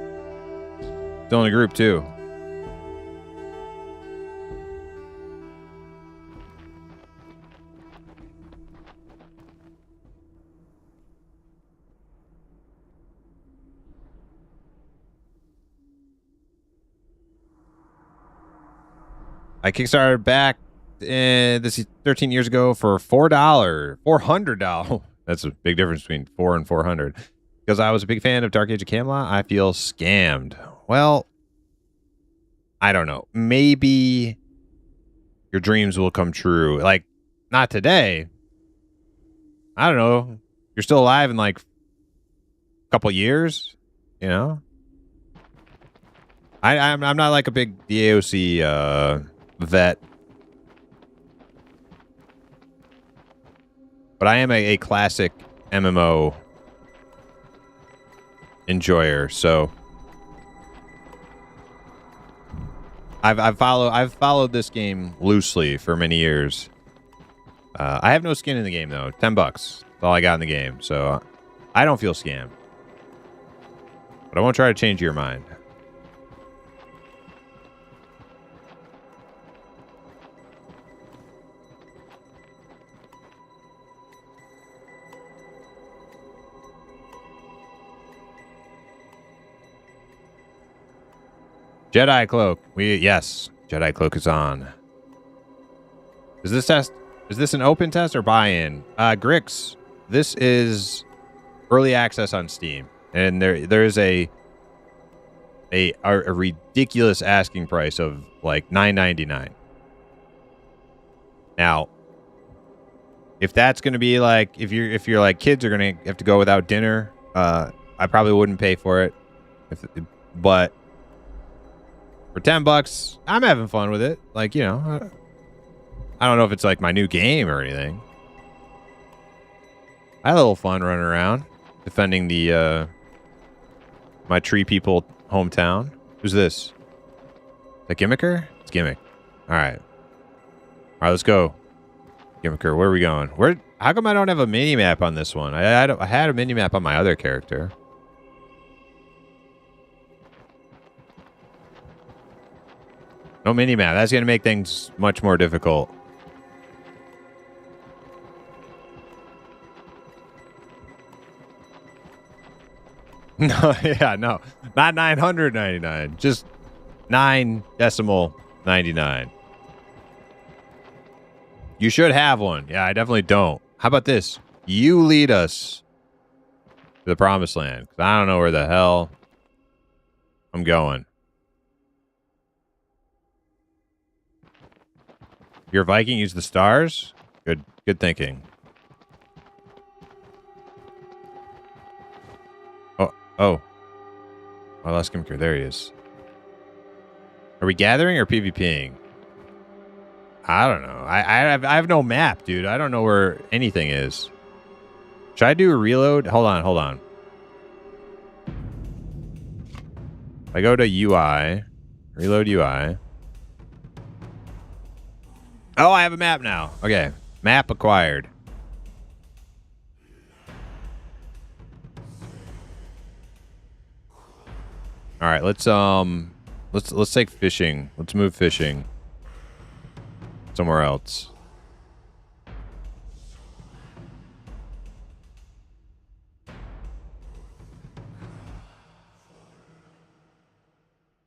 [SPEAKER 1] Still in a group too. I kickstarted back this 13 years ago for $400. That's a big difference between 4 and 400. Because I was a big fan of Dark Age of Camelot, I feel scammed. Well, I don't know. Maybe your dreams will come true. Like, not today. I don't know. You're still alive in like a couple years, you know? I'm not like a big DAOC vet. But I am a classic MMO enjoyer, so I've followed this game loosely for many years. I have no skin in the game though. $10. That's all I got in the game, so I don't feel scammed. But I won't try to change your mind. Jedi Cloak. Yes, Jedi Cloak is on. Is this an open test or buy-in? Grix, this is early access on Steam, and there is a ridiculous asking price of like $9.99. Now, if that's going to be like if you're like kids are going to have to go without dinner, I probably wouldn't pay for it. But for $10, I'm having fun with it. Like, you know, I don't know if it's like my new game or anything. I had a little fun running around defending the my tree people hometown. Who's this? The Gimmicker? It's Gimmick. All right, let's go. Gimmicker, where are we going? How come I don't have a mini map on this one? I had a mini map on my other character. No mini map. That's going to make things much more difficult. No, yeah, no. Not 999. Just 9.99. You should have one. Yeah, I definitely don't. How about this? You lead us to the promised land. 'Cause I don't know where the hell I'm going. You're a Viking, use the stars? Good thinking. Oh, let's come here. There he is. Are we gathering or PvPing? I don't know. I have no map, dude. I don't know where anything is. Should I do a reload? Hold on. I go to UI. Reload UI. Oh, I have a map now. Okay. Map acquired. All right, let's take fishing. Let's move fishing somewhere else.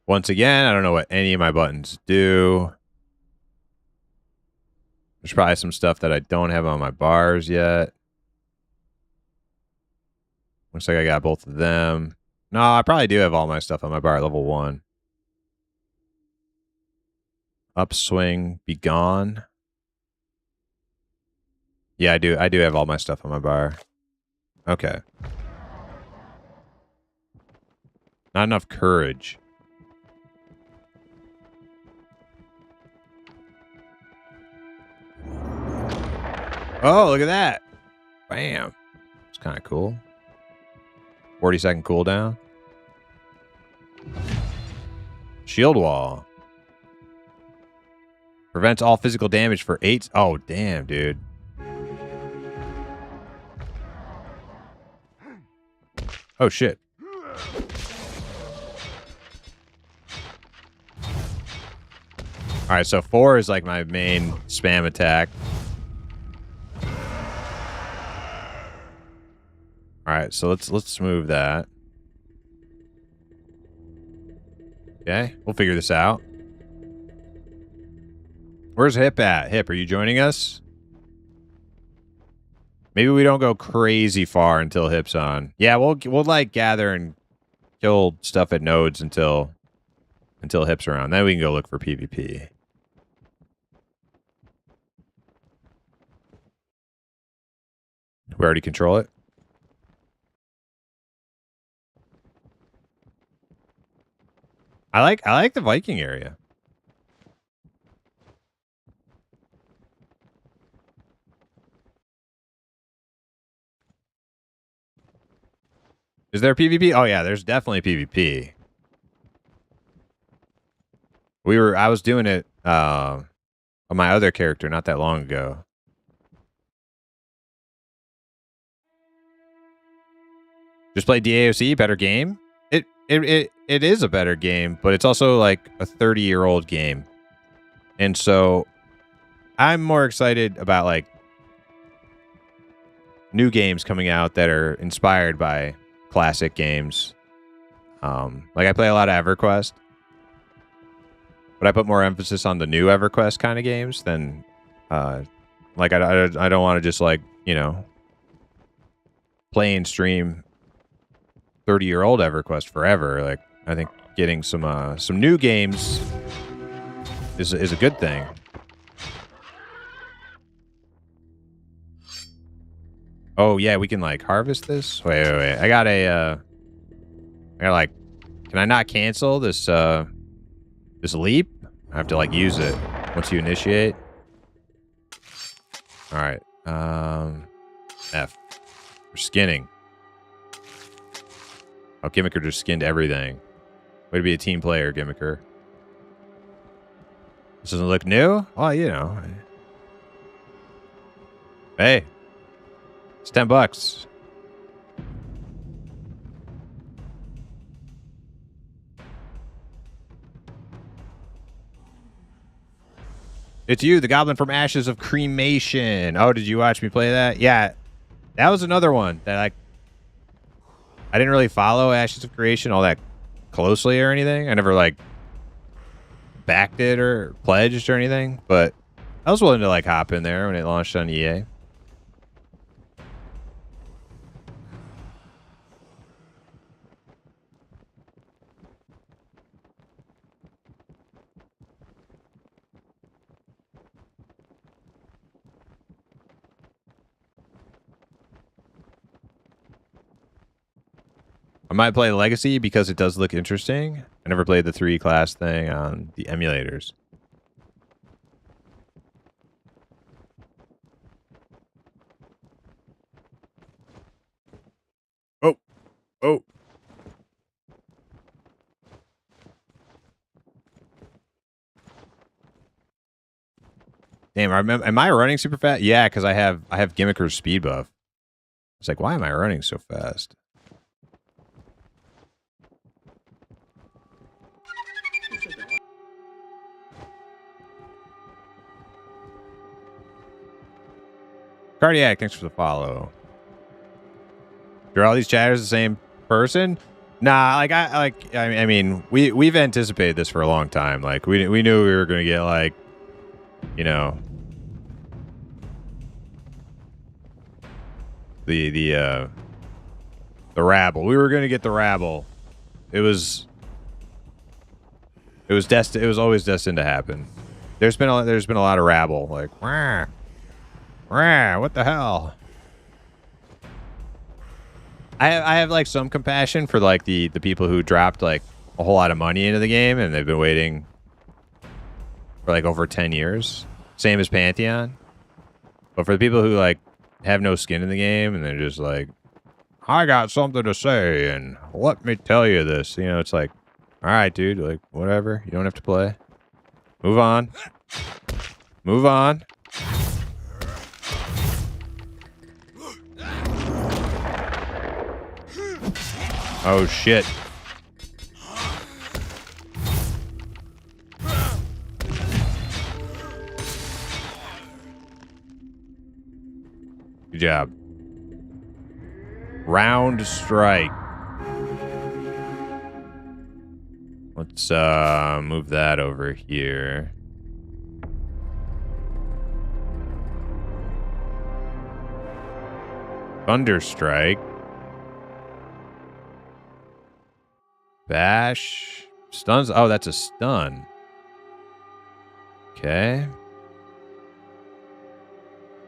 [SPEAKER 1] Once again, I don't know what any of my buttons do. There's probably some stuff that I don't have on my bars yet. Looks like I got both of them. No, I probably do have all my stuff on my bar at level 1. Upswing, be gone. Yeah, I do have all my stuff on my bar. Okay. Not enough courage. Oh, look at that. Bam. It's kind of cool. 40-second cooldown. Shield wall. Prevents all physical damage for 8. Oh, damn, dude. Oh, shit. All right, so 4 is like my main spam attack. All right, so let's move that. Okay, we'll figure this out. Where's Hip at? Hip, are you joining us? Maybe we don't go crazy far until Hip's on. Yeah, we'll like gather and kill stuff at nodes until Hip's around. Then we can go look for PvP. We already control it. I like the Viking area. Is there PvP? Oh yeah, there's definitely PvP. I was doing it on my other character not that long ago. Just play DAOC, better game. It is a better game, but it's also like a 30-year-old game. And so I'm more excited about like new games coming out that are inspired by classic games. Like I play a lot of EverQuest, but I put more emphasis on the new EverQuest kind of games than like I don't want to just like, you know, play and stream 30-year-old EverQuest forever. Like I think getting some new games is a good thing. Oh yeah, we can like harvest this. Wait. I gotta like, can I not cancel this this leap? I have to like use it once you initiate. All right. F. We're skinning. Oh, Gimmicker just skinned everything. Way to be a team player, Gimmicker. This doesn't look new? Oh, you know. Hey. It's $10. It's you, the Goblin from Ashes of Cremation. Oh, did you watch me play that? Yeah. That was another one that I didn't really follow Ashes of Creation all that closely or anything. I never like backed it or pledged or anything, but I was willing to like hop in there when it launched on EA. I might play Legacy because it does look interesting. I never played the 3-class thing on the emulators. Oh. Damn, I remember. Am I running super fast? Yeah, because I have Gimmicker's speed buff. It's like, why am I running so fast? Cardiac, thanks for the follow. Are all these chatters the same person? Nah, like I mean, we've anticipated this for a long time. Like we knew we were gonna get like, you know, the rabble. We were gonna get the rabble. It was destined. It was always destined to happen. There's been a lot of rabble. Like, wah, wah, what the hell? I have like some compassion for like the people who dropped like a whole lot of money into the game and they've been waiting for like over 10 years. Same as Pantheon. But for the people who like have no skin in the game and they're just like, I got something to say and let me tell you this. You know, it's like, all right, dude, like whatever. You don't have to play. Move on. Move on. Oh, shit. Good job. Round strike. Let's move that over here. Thunder strike. Bash. Stuns. Oh, that's a stun. Okay.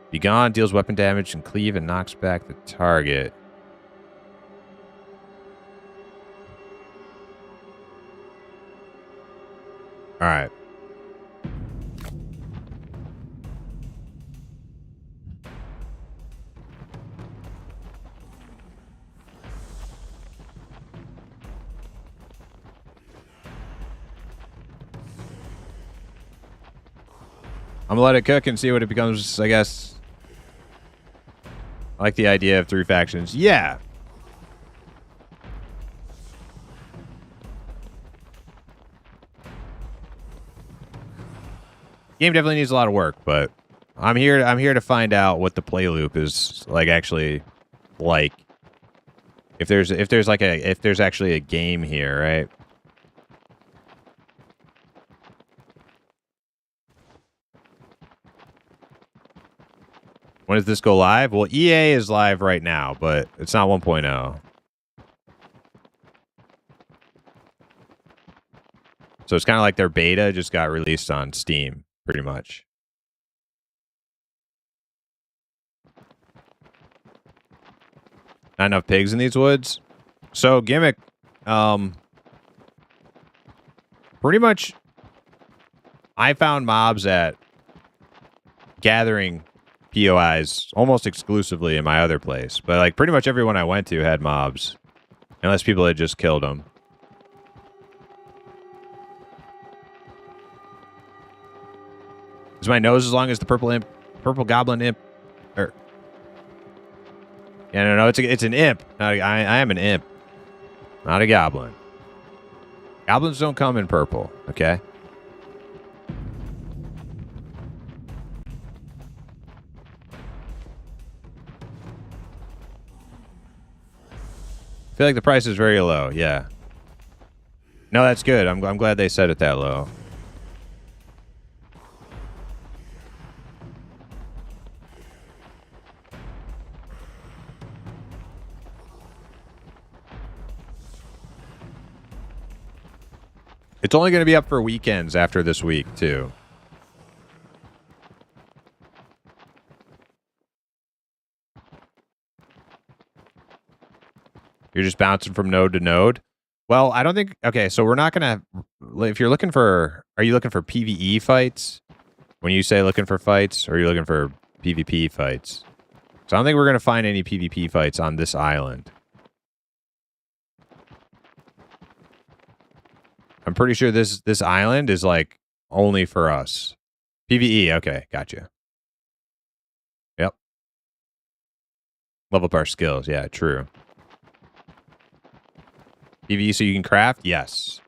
[SPEAKER 1] Be gone, deals weapon damage and cleave and knocks back the target. All right. I'm gonna let it cook and see what it becomes, I guess. I like the idea of 3 factions. Yeah. Game definitely needs a lot of work, but I'm here to find out what the play loop is like actually like. If there's actually a game here, right? When does this go live? Well, EA is live right now, but it's not 1.0. So it's kind of like their beta just got released on Steam, pretty much. Not enough pigs in these woods. So gimmick, pretty much I found mobs at gathering POIs almost exclusively in my other place. But like pretty much everyone I went to had mobs. Unless people had just killed them. Is my nose as long as the purple goblin imp? Or yeah, no, it's an imp. I am an imp, not a goblin. Goblins don't come in purple, okay? I feel like the price is very low. Yeah. No, that's good. I'm glad they set it that low. It's only going to be up for weekends after this week, too. You're just bouncing from node to node? Well, I don't think... Okay, so we're not going to... If you're looking for... Are you looking for PvE fights? When you say looking for fights, or are you looking for PvP fights? So I don't think we're going to find any PvP fights on this island. I'm pretty sure this island is like only for us. PvE, okay, gotcha. Yep. Level up our skills, yeah, true. PvE so you can craft? Yes.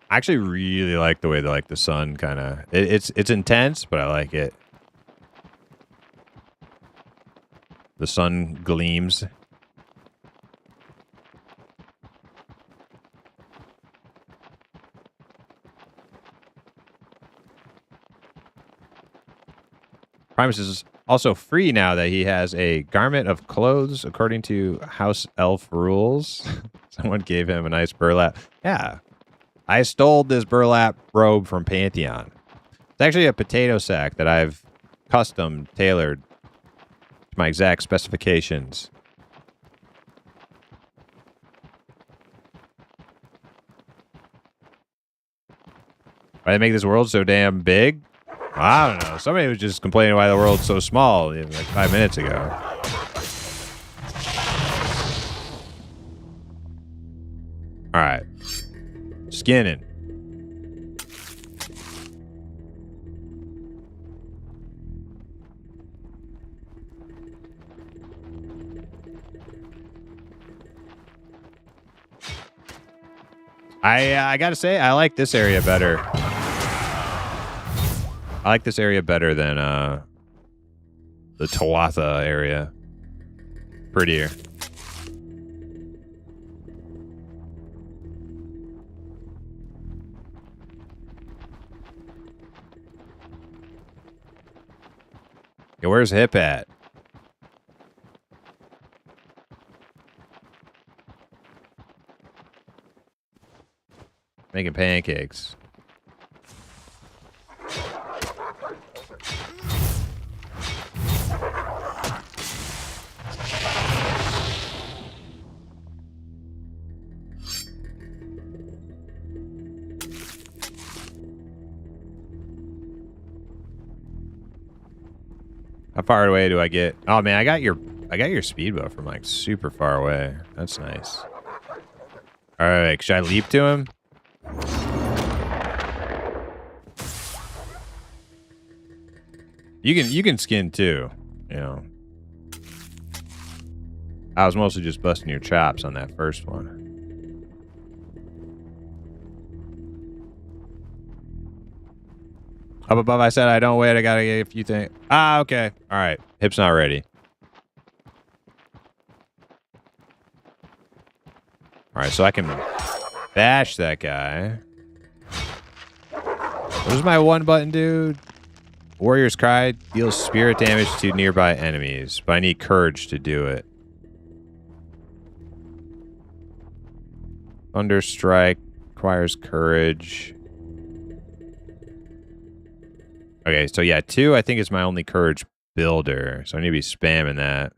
[SPEAKER 1] I actually really like the way that like the sun kind of it's intense, but I like it. The sun gleams. Primus is also free now that he has a garment of clothes according to house elf rules. Someone gave him a nice burlap. Yeah. I stole this burlap robe from Pantheon. It's actually a potato sack that I've custom tailored to my exact specifications. Why they make this world so damn big? I don't know. Somebody was just complaining why the world's so small like 5 minutes ago. All right. Skinning. I gotta say, I like this area better. I like this area better than the Tawatha area. Prettier. Yeah, where's Hip at? Making pancakes. How far away do I get? Oh man, I got your speedboat from like super far away. That's nice. All right, should I leap to him? You can skin too, you know. I was mostly just busting your chops on that first one. Up above, I said I don't wait. I gotta get a few things. Ah, okay. All right. Hip's not ready. All right, so I can bash that guy. What does my one button do? Warrior's Cry deals spirit damage to nearby enemies, but I need courage to do it. Thunder Strike requires courage. Okay, so yeah, 2 I think is my only courage builder, so I need to be spamming that.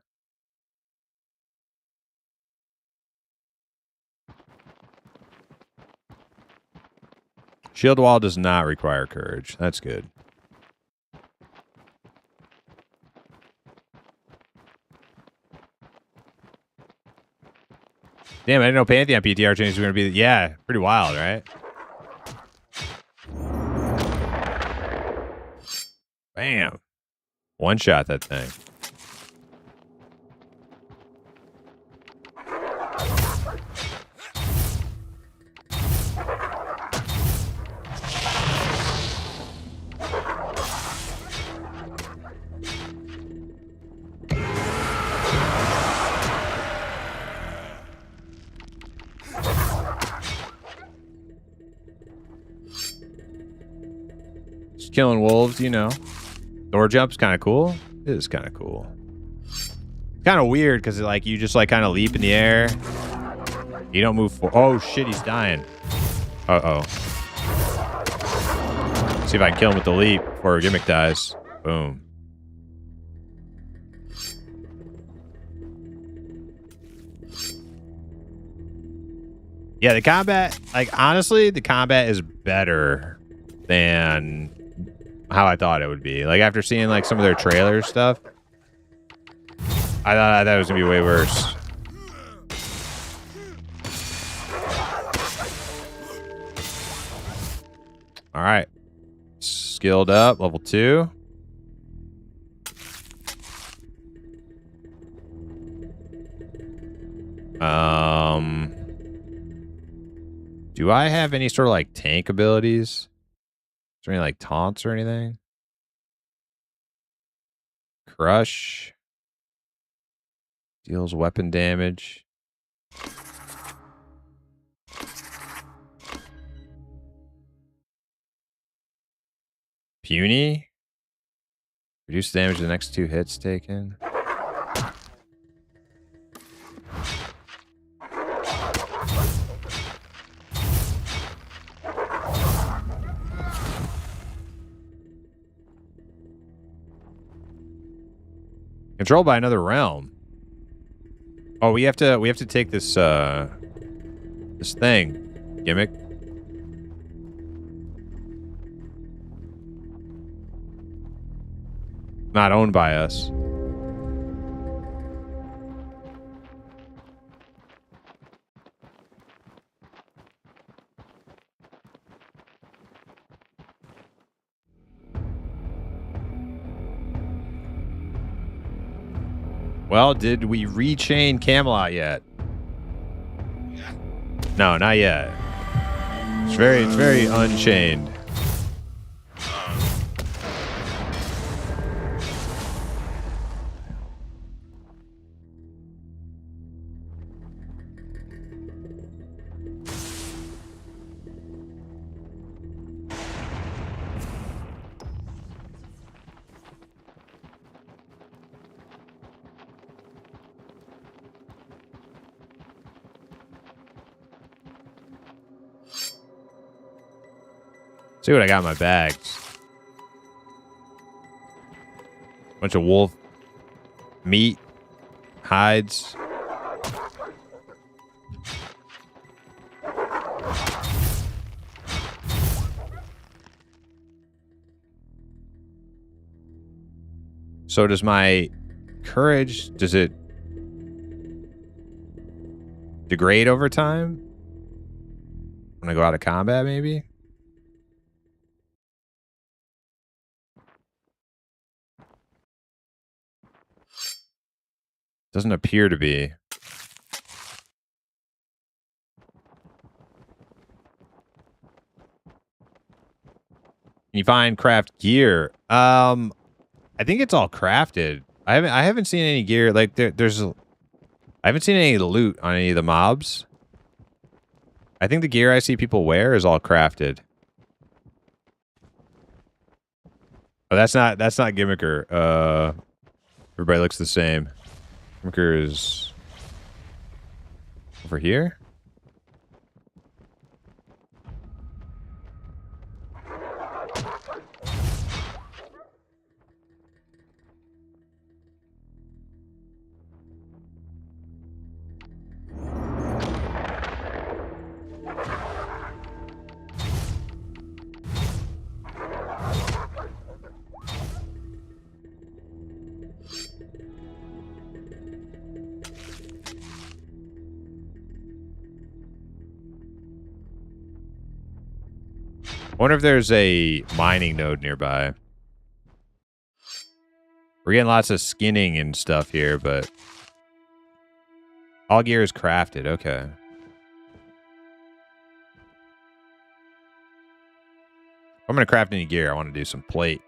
[SPEAKER 1] Shield Wall does not require courage. That's good. Damn, I didn't know Pantheon PTR changes were going to be... Yeah, pretty wild, right? Bam. One shot that thing. Just killing wolves, you know. Door jump's kind of cool. It is kind of cool. Kind of weird because like you just like kind of leap in the air. You don't move forward. Oh shit, he's dying. Uh-oh. See if I can kill him with the leap before Gimmick dies. Boom. Yeah, the combat, like honestly, the combat is better than how I thought it would be. Like after seeing like some of their trailer stuff, I thought it was gonna be way worse. All right, skilled up, level 2. Do I have any sort of like tank abilities? Is there any like taunts or anything? Crush. Deals weapon damage. Puny. Reduce damage to the next 2 hits taken. Controlled by another realm. Oh, we have to take this this thing. Gimmick. Not owned by us. Well, did we rechain Camelot yet? No, not yet. It's very Unchained. See what I got in my bags. Bunch of wolf meat, hides. So does my courage, does it degrade over time? When I go out of combat, maybe? Doesn't appear to be. Can you find craft gear? I think it's all crafted. I haven't seen any gear like I haven't seen any loot on any of the mobs. I think the gear I see people wear is all crafted. Oh, that's not Gimmicker. Everybody looks the same. Gimmicker is over here. I wonder if there's a mining node nearby. We're getting lots of skinning and stuff here, but all gear is crafted. Okay. If I'm going to craft any gear, I want to do some plate.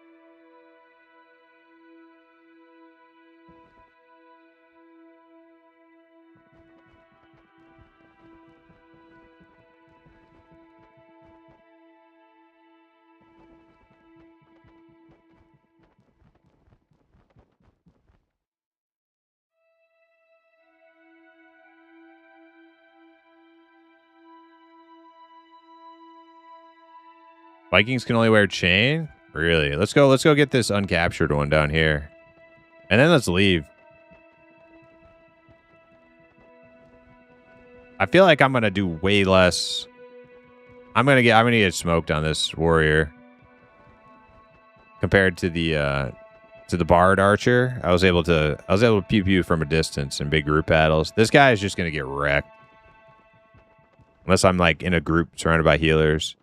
[SPEAKER 1] Vikings can only wear chain? Really? Let's go get this uncaptured one down here. And then let's leave. I feel like I'm gonna do way less. I'm gonna get smoked on this warrior. Compared to the bard archer. I was able to pew from a distance in big group battles. This guy is just gonna get wrecked. Unless I'm like in a group surrounded by healers.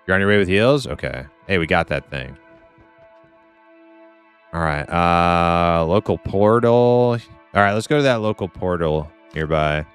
[SPEAKER 1] You're on your way with heals? Okay. Hey, we got that thing. All right. Local portal. All right, let's go to that local portal nearby.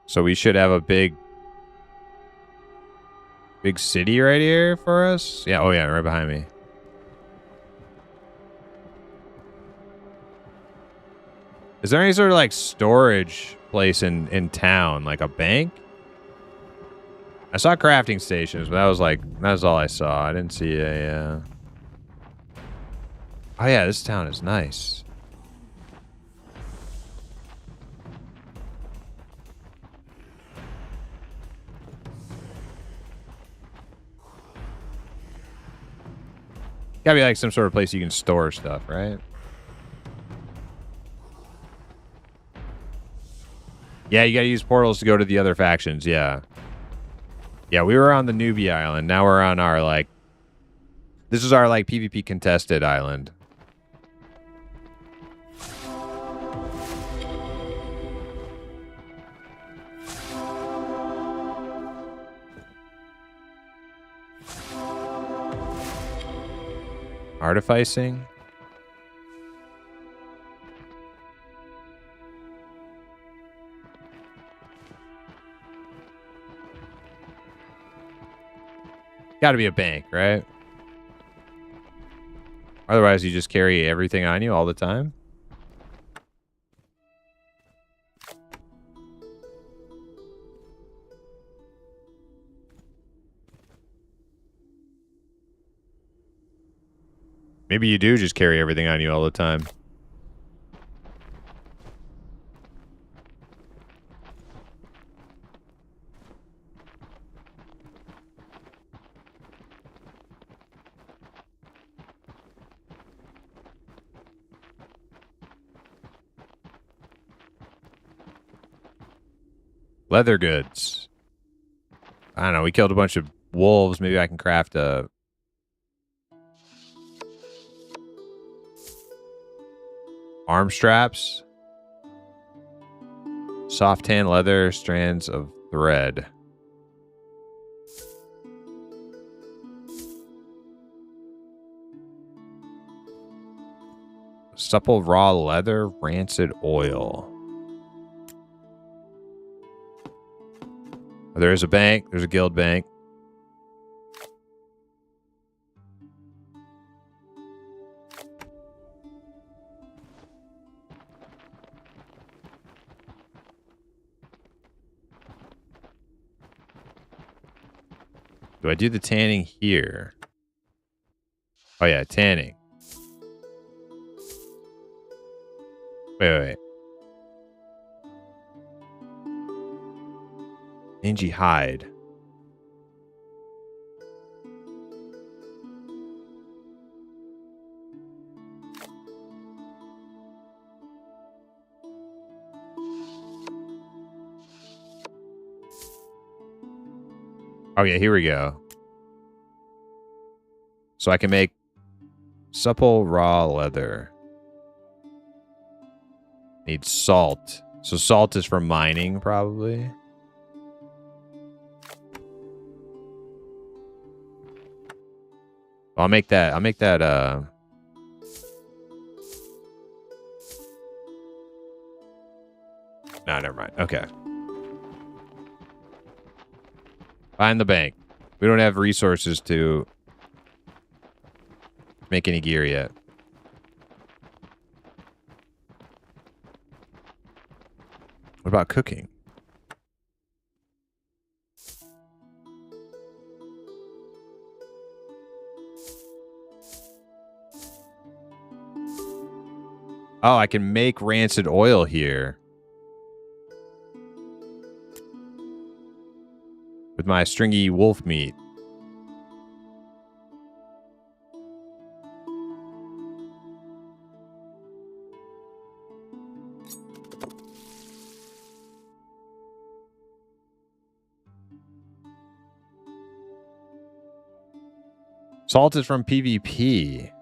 [SPEAKER 1] So we should have a big city right here for us. Yeah. Oh yeah, right behind me. Is there any sort of like storage place in town, like a bank? I saw crafting stations, but that was all I saw. I didn't see a. Oh yeah, this town is nice. Gotta be like some sort of place you can store stuff, right? Yeah, you gotta use portals to go to the other factions, yeah. Yeah, we were on the newbie island. Now we're on our, like... This is our, like, PvP contested island. Artificing? Gotta be a bank, right? Otherwise, you just carry everything on you all the time. Maybe you do just carry everything on you all the time. Leather goods. I don't know. We killed a bunch of wolves. Maybe I can craft a... arm straps. Soft tan leather, strands of thread. Supple raw leather, rancid oil. There is a bank. There's a guild bank. Do I do the tanning here? Oh yeah, tanning. Wait. Mangy hide. Oh yeah, here we go. So I can make supple raw leather. Need salt. So salt is for mining, probably. I'll make that. No, never mind. Okay. Find the bank. We don't have resources to make any gear yet. What about cooking? Oh, I can make rancid oil here. With my stringy wolf meat. Salt is from PvP.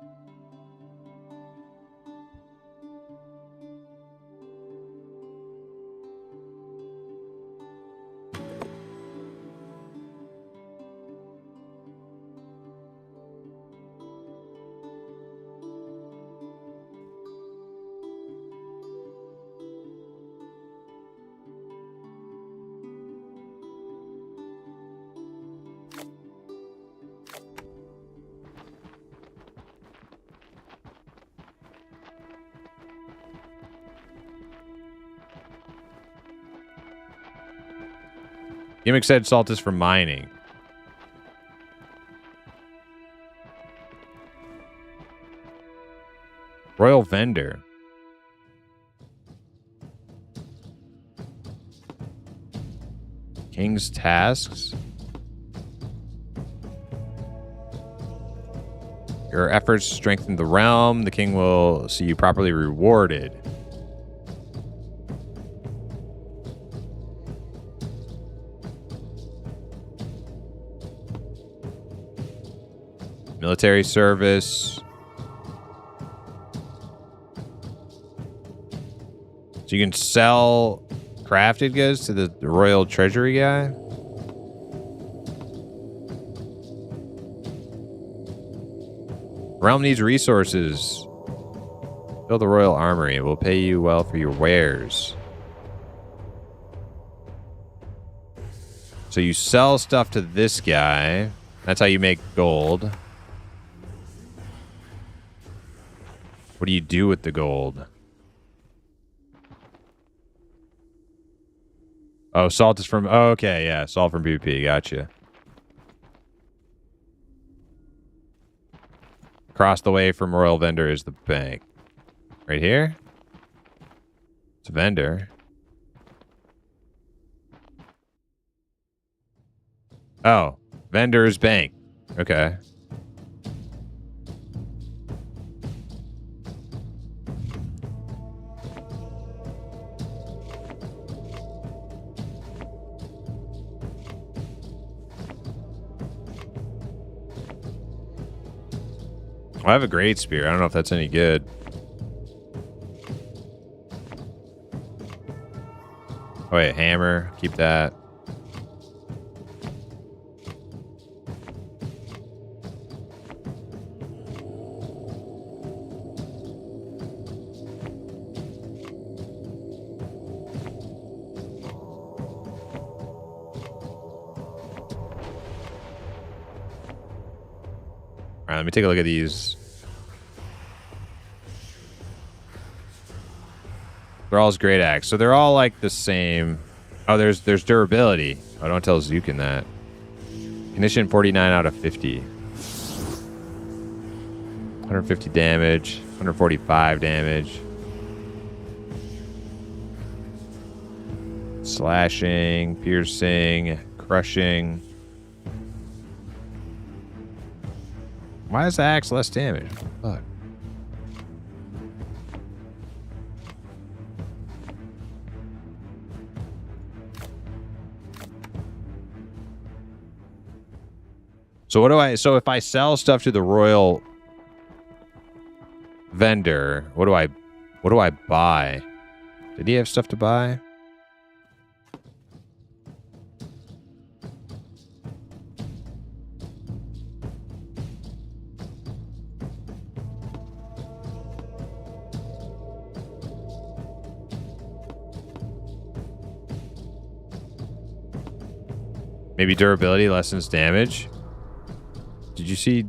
[SPEAKER 1] Gimmick said salt is for mining. Royal vendor. King's tasks. Your efforts strengthen the realm. The king will see you properly rewarded. Military service. So you can sell crafted goods to the royal treasury guy. Realm needs resources. Build the royal armory. It will pay you well for your wares. So you sell stuff to this guy. That's how you make gold. What do you do with the gold? Oh, salt is from... Oh, okay, yeah. Salt from PvP. Gotcha. Across the way from Royal Vendor is the bank. Right here? It's a vendor. Oh. Vendor's bank. Okay. I have a great spear. I don't know if that's any good. Oh, wait, hammer. Keep that. All right, let me take a look at these. Thrall's Great Axe. So they're all like the same. Oh, there's durability. Oh, don't tell Zukin that. Condition 49 out of 50. 150 damage. 145 damage. Slashing, piercing, crushing. Why is the axe less damage? Fuck. So what do I... So if I sell stuff to the royal vendor, what do I buy? Did he have stuff to buy? Maybe durability lessens damage. Did you see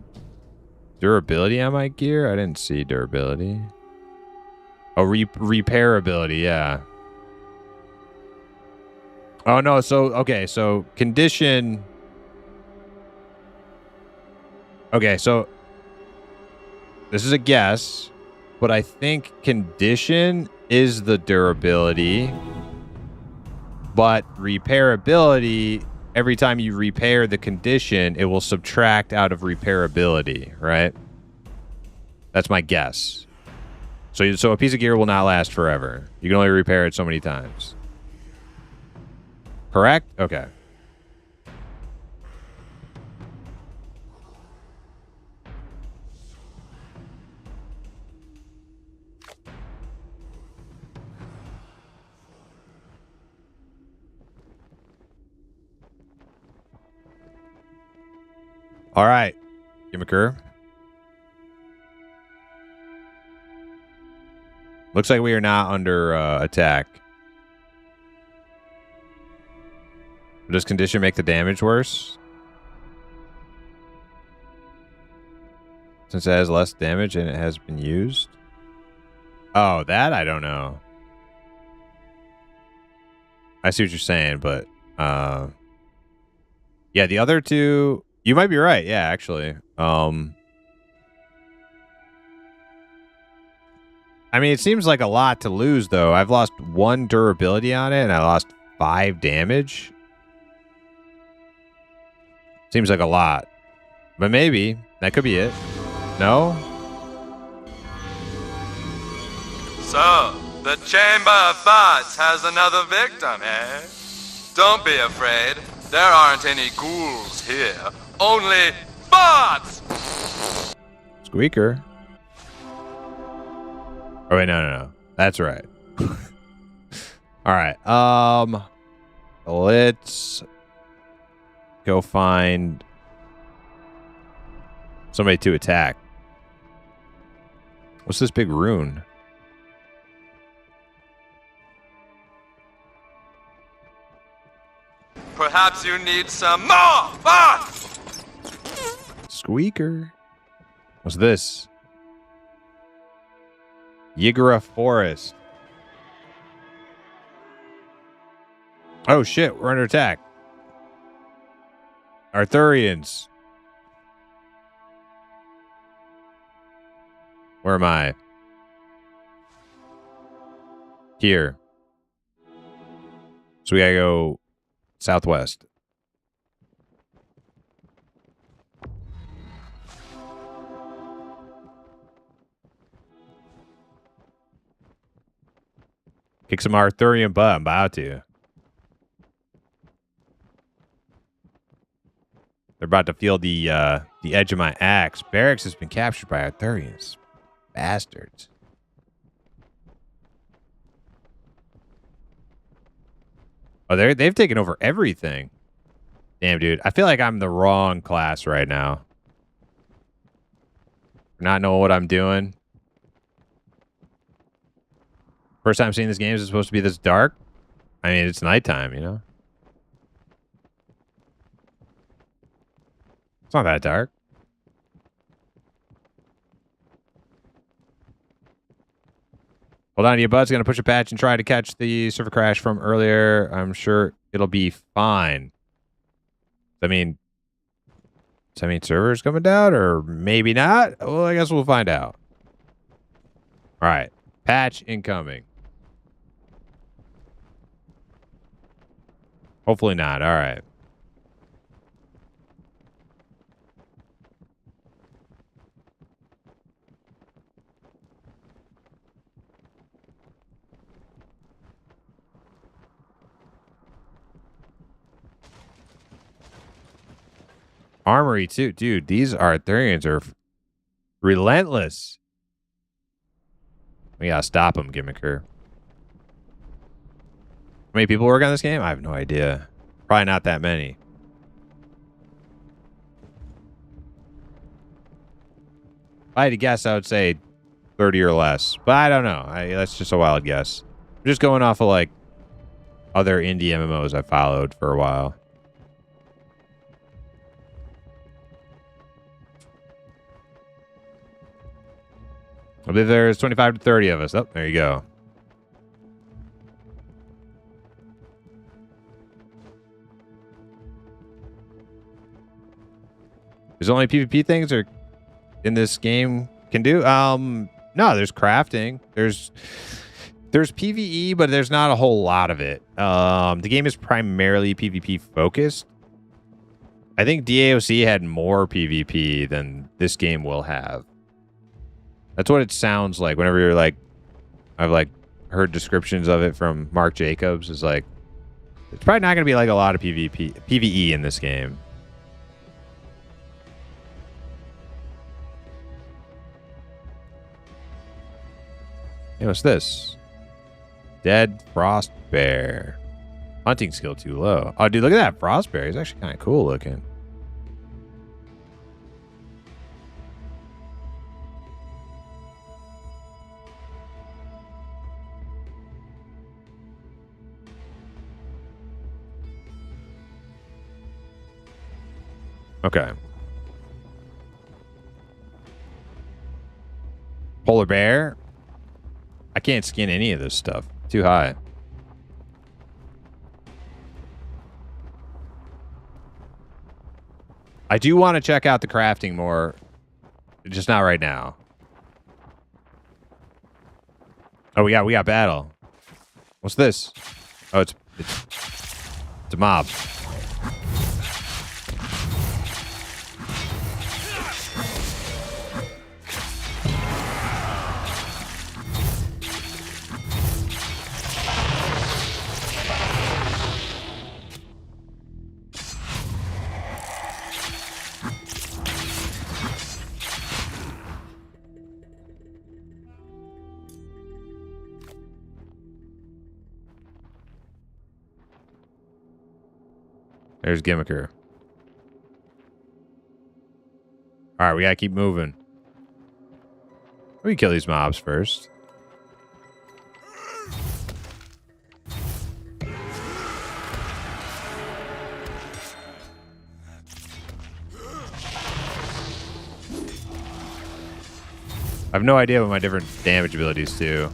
[SPEAKER 1] durability on my gear? I didn't see durability. Oh, repairability, yeah. Oh, no, so, okay, so condition... Okay, so this is a guess, but I think condition is the durability, but repairability... Every time you repair the condition, it will subtract out of repairability, right? That's my guess. So a piece of gear will not last forever. You can only repair it so many times. Correct? Okay. All right, Gimmicker. Looks like we are not under attack. Does condition make the damage worse? Since it has less damage and it has been used? Oh, that I don't know. I see what you're saying, but... yeah, the other two... You might be right. Yeah, actually. I mean, it seems like a lot to lose, though. I've lost 1 durability on it, and I lost 5 damage. Seems like a lot. But maybe. That could be it. No?
[SPEAKER 10] So, the Chamber of Thoughts has another victim, eh? Don't be afraid. There aren't any ghouls here. Only bots!
[SPEAKER 1] Squeaker. Oh wait, no. That's right. All right. Let's go find somebody to attack. What's this big rune?
[SPEAKER 10] Perhaps you need some more fun!
[SPEAKER 1] Squeaker. What's this? Yigara Forest. Oh shit, we're under attack. Arthurians. Where am I? Here. So we gotta go southwest. Kick some Arthurian butt. I'm about to. They're about to feel the edge of my axe. Barracks has been captured by Arthurians. Bastards. Oh, they've taken over everything. Damn, dude. I feel like I'm the wrong class right now. Not knowing what I'm doing. First time seeing this game, is it supposed to be this dark? I mean, it's nighttime, you know? It's not that dark. Hold on to your butts. Going to push a patch and try to catch the server crash from earlier. I'm sure it'll be fine. Does that mean server's coming down or maybe not? Well, I guess we'll find out. All right. Patch incoming. Hopefully not. All right. Armory too. Dude, these Arthurians are relentless. We gotta stop them, Gimmicker. How many people work on this game? I have no idea. Probably not that many. If I had to guess, I would say 30 or less. But I don't know. That's just a wild guess. I'm just going off of like other indie MMOs I followed for a while. I believe there's 25 to 30 of us. Oh, there you go. There's only PvP things or in this game can do? No, there's crafting. There's PvE, but there's not a whole lot of it. The game is primarily PvP focused. I think DAOC had more PvP than this game will have. That's what it sounds like whenever you're like, I've like heard descriptions of it from Mark Jacobs. Is like, it's probably not going to be like a lot of PvE in this game. Hey, what's this? Dead Frost Bear. Hunting skill too low. Oh, dude, look at that Frost Bear. He's actually kind of cool looking. Okay. Polar bear. I can't skin any of this stuff. Too high. I do want to check out the crafting more. Just not right now. Oh, we got battle. What's this? Oh, it's a mob. There's Gimmicker. All right, we gotta keep moving. We kill these mobs first. I have no idea what my different damage abilities do.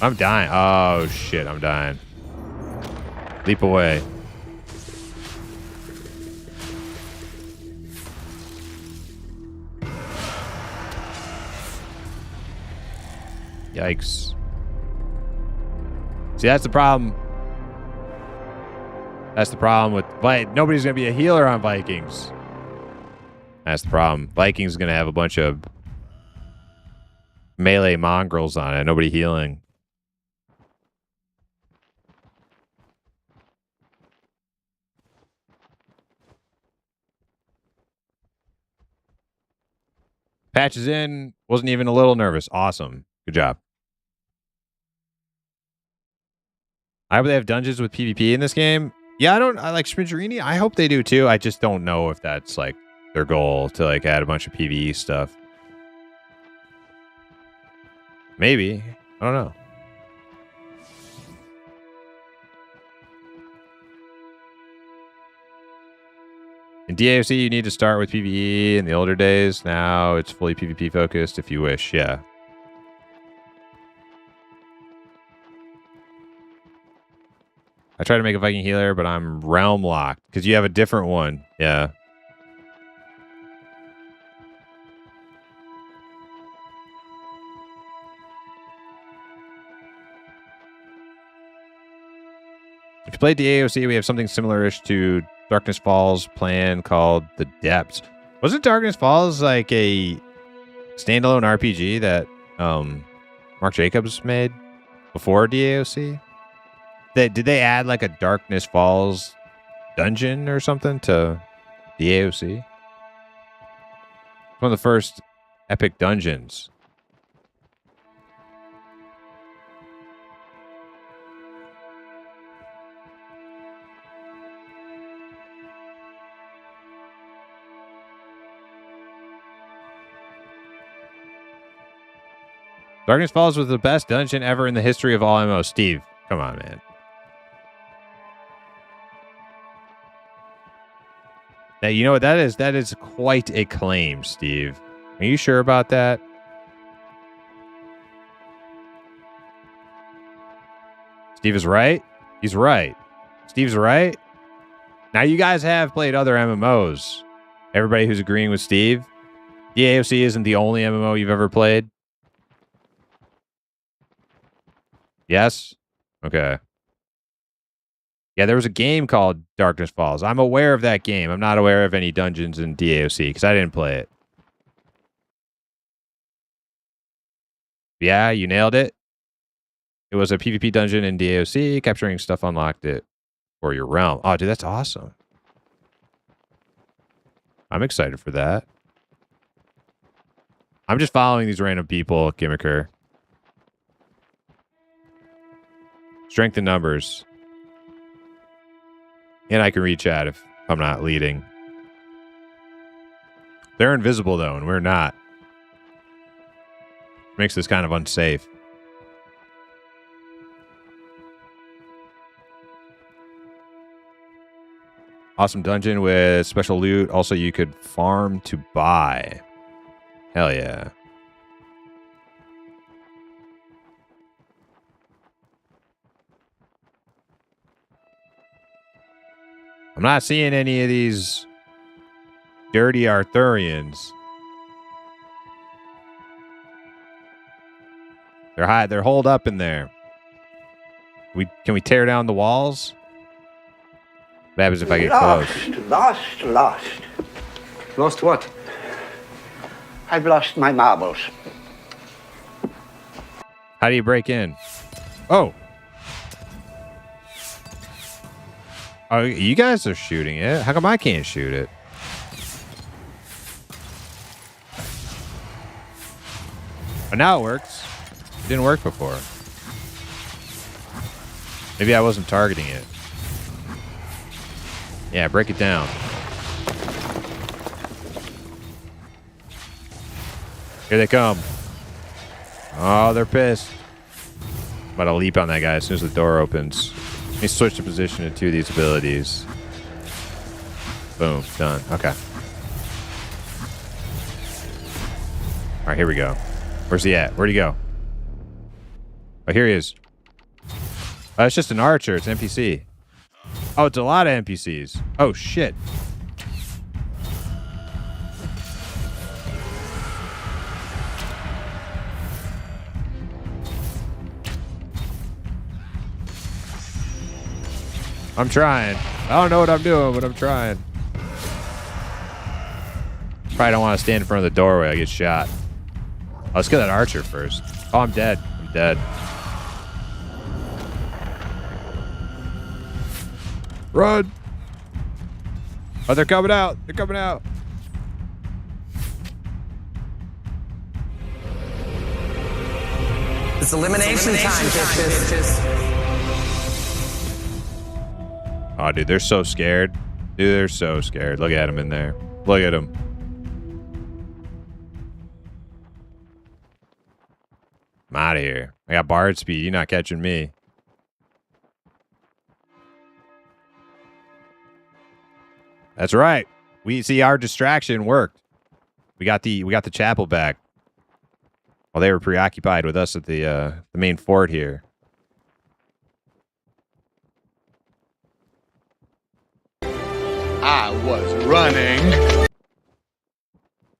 [SPEAKER 1] I'm dying. Oh, shit. I'm dying. Leap away. Yikes. See, that's the problem. That's the problem with... Nobody's going to be a healer on Vikings. That's the problem. Vikings is going to have a bunch of melee mongrels on it. Nobody healing. Patch is in. Wasn't even a little nervous. Awesome. Good job. I hope they have dungeons with PvP in this game. Yeah, I like Schmidgerini. I hope they do too. I just don't know if that's like their goal to like add a bunch of PvE stuff. Maybe. I don't know. In DAOC, you need to start with PvE in the older days. Now it's fully PvP focused if you wish. Yeah. I try to make a Viking healer, but I'm realm locked because you have a different one. Yeah. If you play DAOC, we have something similar-ish to Darkness Falls plan called The Depths. Wasn't Darkness Falls like a standalone RPG that Mark Jacobs made before DAOC? Did they add like a Darkness Falls dungeon or something to DAOC? One of the first epic dungeons. Darkness Falls was the best dungeon ever in the history of all MMOs. Steve, come on, man. Now, you know what that is? That is quite a claim, Steve. Are you sure about that? Steve is right. He's right. Steve's right. Now, you guys have played other MMOs. Everybody who's agreeing with Steve, DAOC isn't the only MMO you've ever played. Yes? Okay. Yeah, there was a game called Darkness Falls. I'm aware of that game. I'm not aware of any dungeons in DAOC because I didn't play it. Yeah, you nailed it. It was a PvP dungeon in DAOC. Capturing stuff unlocked it for your realm. Oh, dude, that's awesome. I'm excited for that. I'm just following these random people, Gimmicker. Strength in numbers. And I can reach out if I'm not leading. They're invisible, though, and we're not. Makes this kind of unsafe. Awesome dungeon with special loot. Also, you could farm to buy. Hell yeah. I'm not seeing any of these dirty Arthurians. They're holed up in there. Can we tear down the walls? What happens if I get close?
[SPEAKER 11] Lost.
[SPEAKER 8] Lost what?
[SPEAKER 11] I've lost my marbles.
[SPEAKER 1] How do you break in? Oh. Oh, you guys are shooting it. How come I can't shoot it? Oh, now it works. It didn't work before. Maybe I wasn't targeting it. Yeah, break it down. Here they come. Oh, they're pissed. I'm about to leap on that guy as soon as the door opens. Let me switch the position of two of these abilities. Boom. Done. Okay. All right, here we go. Where's he at? Where'd he go? Oh, here he is. Oh, it's just an archer. It's an NPC. Oh, it's a lot of NPCs. Oh, shit. I'm trying. I don't know what I'm doing, but I'm trying. Probably don't want to stand in front of the doorway. I get shot. Oh, let's get that archer first. Oh, I'm dead. I'm dead. Run. Oh, they're coming out. They're coming out.
[SPEAKER 6] It's elimination time, bitches.
[SPEAKER 1] Oh, dude, they're so scared. Dude, they're so scared. Look at them in there. Look at them. I'm out of here. I got bard speed. You're not catching me. That's right. We see our distraction worked. We got the chapel back. While they were preoccupied with us at the main fort here.
[SPEAKER 2] I was running.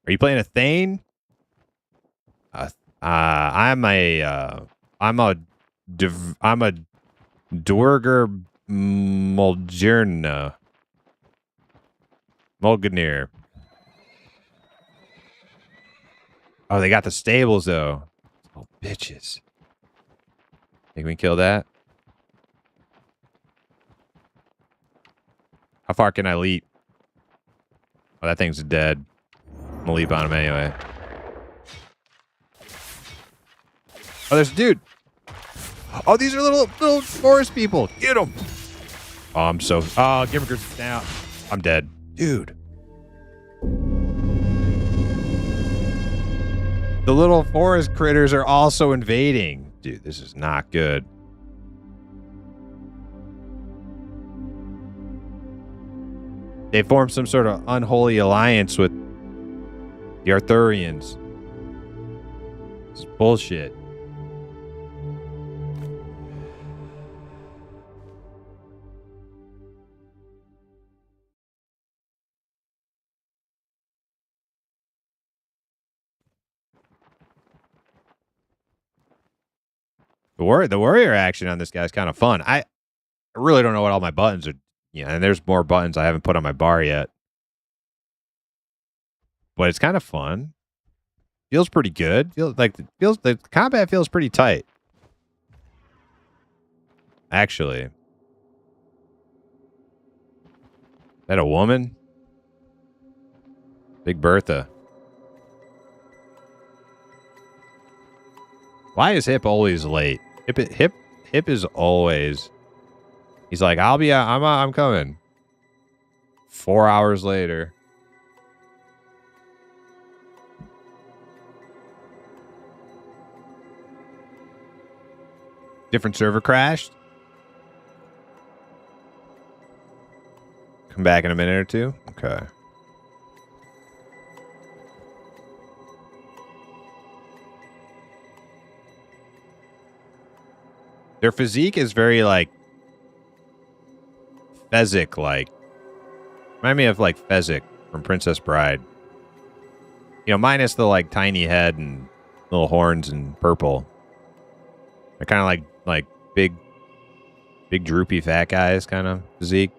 [SPEAKER 1] Are you playing a Thane? I'm a Durger Mulganir. Oh, they got the stables though. Oh, bitches. Think we can kill that? How far can I leap? Oh, that thing's dead. I'm gonna leap on him anyway. Oh, there's a dude. Oh, these are little forest people. Get them. Oh, I'm so... Oh, give him now. I'm dead. Dude. The little forest critters are also invading. Dude, this is not good. They formed some sort of unholy alliance with the Arthurians. It's bullshit. The warrior action on this guy is kind of fun. I really don't know what all my buttons are. Yeah, and there's more buttons I haven't put on my bar yet. But it's kind of fun. Feels pretty good. The combat feels pretty tight. Actually. Is that a woman? Big Bertha. Why is Hip always late? Hip is always. He's like, I'm coming. 4 hours later. Different server crashed. Come back in a minute or two. Okay. Their physique is very like Fezzik like. Remind me of like Fezzik from Princess Bride. You know, minus the like tiny head and little horns and purple. They're kind of like big droopy fat guys kind of physique.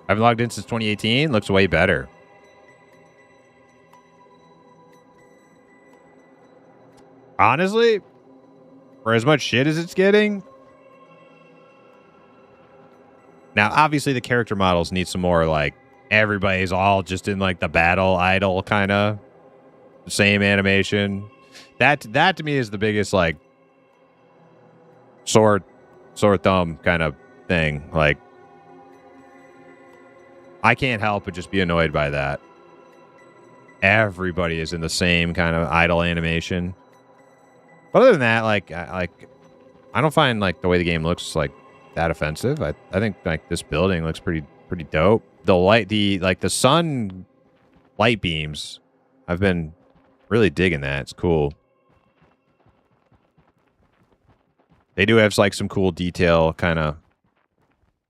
[SPEAKER 1] I've logged in since 2018. Looks way better. Honestly, for as much shit as it's getting, Now, obviously, the character models need some more, like, everybody's all just in, like, the battle idol kind of same animation. That to me is the biggest, like, sore thumb kind of thing. Like, I can't help but just be annoyed by that. Everybody is in the same kind of idle animation. But other than that, like I don't find like the way the game looks like that offensive. I think like this building looks pretty dope. The sun light beams, I've been really digging that. It's cool. They do have like some cool detail kind of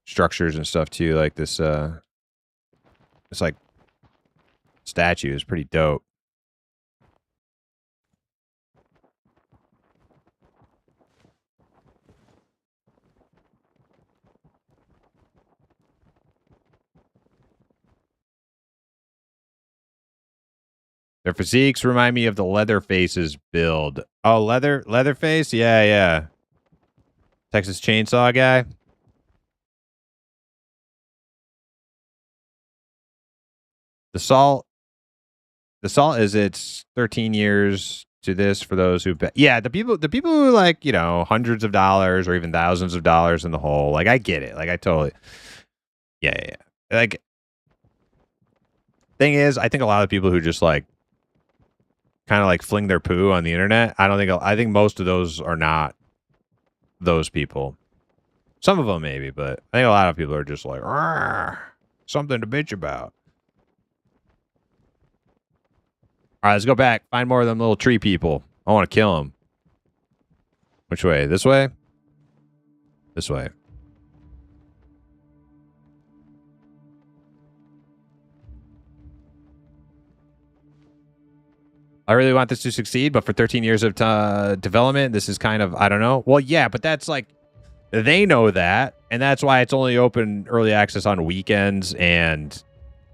[SPEAKER 1] structures and stuff too. Like this it's like statue is pretty dope. Their physiques remind me of the Leatherface's build. Oh, Leatherface? Yeah. Texas Chainsaw guy. The salt is it's 13 years to this for those who bet. Yeah, the people who like, you know, hundreds of dollars or even thousands of dollars in the hole. Like, I get it. Like, I totally. Yeah. Like, thing is, I think a lot of people who just like kind of like fling their poo on the internet. I think most of those are not those people. Some of them maybe, but I think a lot of people are just like, something to bitch about. All right, let's go back. Find more of them little tree people. I want to kill them. Which way? This way? This way. I really want this to succeed, but for 13 years of development, this is kind of, I don't know. Well, yeah, but that's like, they know that, and that's why it's only open early access on weekends, and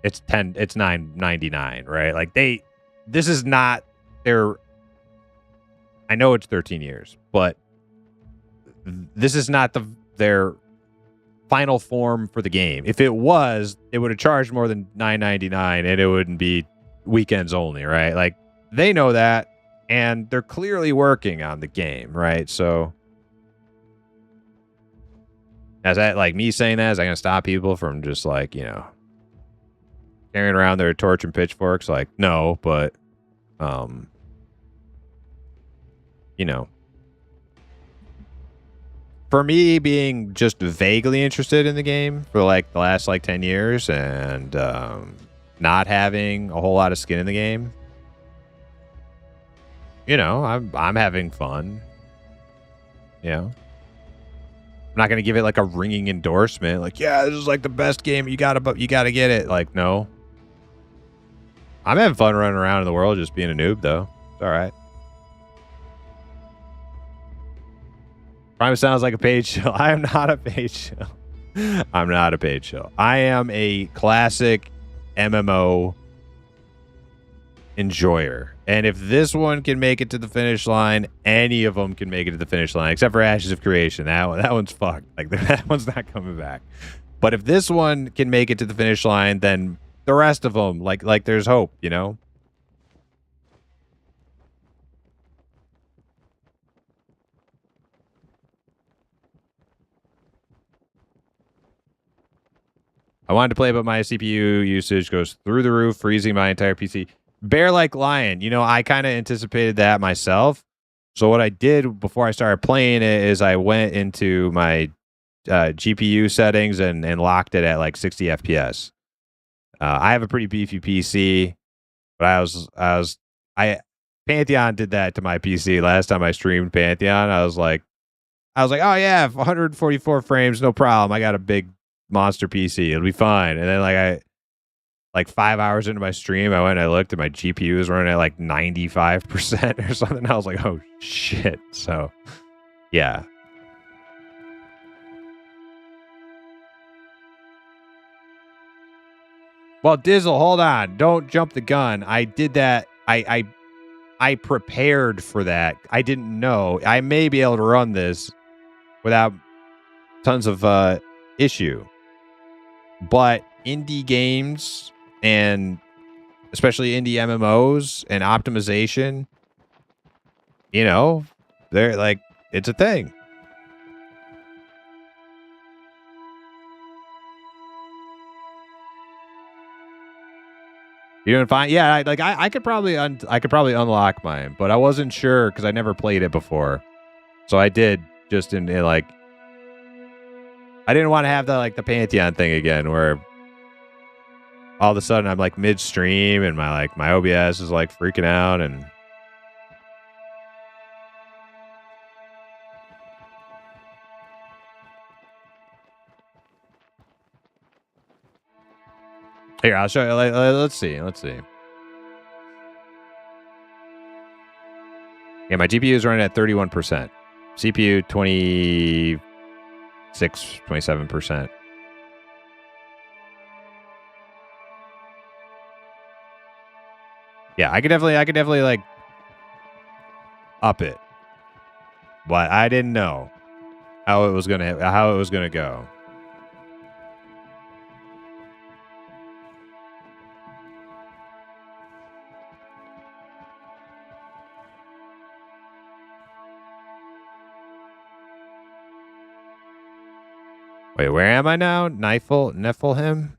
[SPEAKER 1] it's $9.99, right? Like, this is not their, I know it's 13 years, but this is not their final form for the game. If it was, it would have charged more than $9.99, and it wouldn't be weekends only, right? Like, they know that, and they're clearly working on the game, right? So, is that like me saying that? Is that going to stop people from just like, you know, carrying around their torch and pitchforks? Like, no, but, you know, for me being just vaguely interested in the game for like the last like 10 years and not having a whole lot of skin in the game, you know, I'm having fun. You know, I'm not gonna give it like a ringing endorsement, like, yeah, this is like the best game. You gotta get it. Like, no. I'm having fun running around in the world just being a noob, though. It's all right. Prime sounds like a paid show. I am not a paid show. I'm not a paid show. I am a classic MMO enjoyer. And if this one can make it to the finish line, any of them can make it to the finish line, except for Ashes of Creation. That one's fucked. Like, that one's not coming back. But if this one can make it to the finish line, then the rest of them, like there's hope, you know? I wanted to play, but my CPU usage goes through the roof, freezing my entire PC. Bear like lion. You know, I kind of anticipated that myself. So what I did before I started playing it is I went into my GPU settings and locked it at like 60 FPS. I have a pretty beefy PC, but Pantheon did that to my PC last time I streamed Pantheon. I was like, oh yeah, 144 frames, no problem. I got a big monster PC. It'll be fine. And then like 5 hours into my stream, I went and I looked and my GPU was running at like 95% or something. I was like, oh shit. So yeah. Well, Dizzle, hold on. Don't jump the gun. I did that. I prepared for that. I didn't know. I may be able to run this without tons of issue. But indie games and especially indie MMOs and optimization, you know, they're like, it's a thing. You doing fine? Yeah, I could probably unlock mine, but I wasn't sure because I never played it before. So I did just in like, I didn't want to have the Pantheon thing again where all of a sudden I'm like midstream and my OBS is like freaking out and here, I'll show you. Let's see. Yeah, my GPU is running at 31%. CPU 27%. Yeah, I could definitely like up it. But I didn't know how it was gonna go. Wait, where am I now? Niflheim?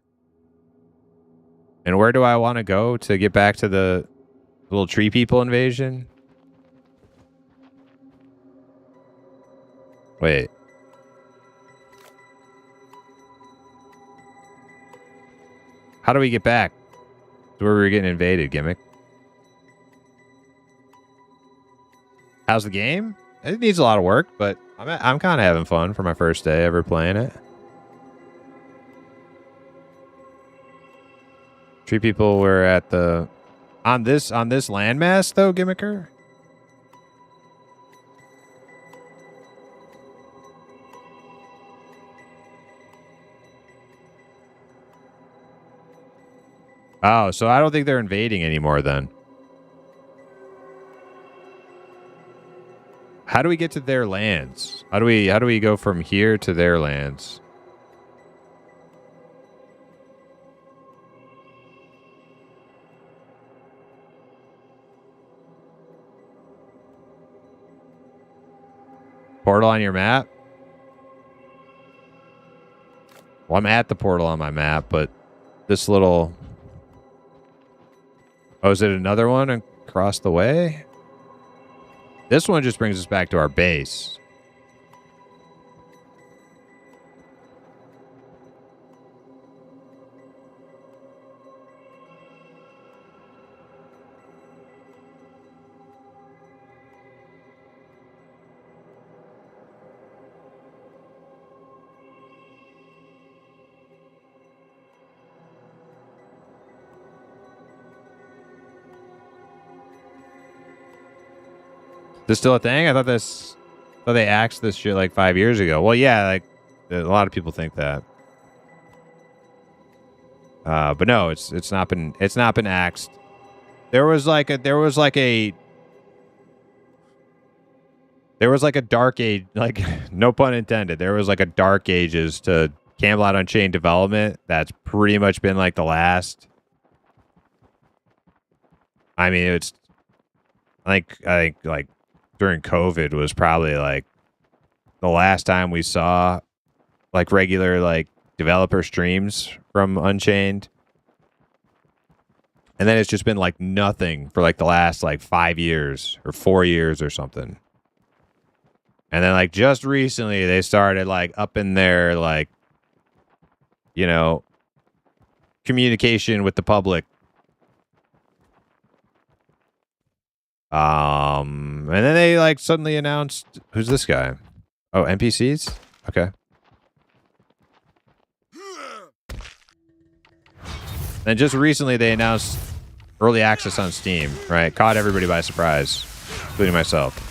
[SPEAKER 1] And where do I want to go to get back to the little tree people invasion? Wait. How do we get back to where we were getting invaded, Gimmick? How's the game? It needs a lot of work, but I'm kind of having fun for my first day ever playing it. Tree people were at the on this landmass though, Gimmicker. Oh, so I don't think they're invading anymore then. How do we get to their lands? How do we go from here to their lands? Portal on your map? Well, I'm at the portal on my map, but this little... Oh, is it another one across the way? This one just brings us back to our base. This still a thing? I thought they axed this shit like 5 years ago. Well, yeah, like a lot of people think that. But no, it's not been axed. There was like a dark age, like no pun intended. There was like a dark ages to Camelot Unchained development. That's pretty much been like the last. I mean, I think like during COVID was probably like the last time we saw like regular like developer streams from Unchained. And then it's just been like nothing for like the last like 5 years or 4 years or something. And then like just recently they started like up in their like, you know, communication with the public. And then they like suddenly announced, who's this guy? Oh, NPCs? Okay. Then just recently they announced early access on Steam, right? Caught everybody by surprise, including myself.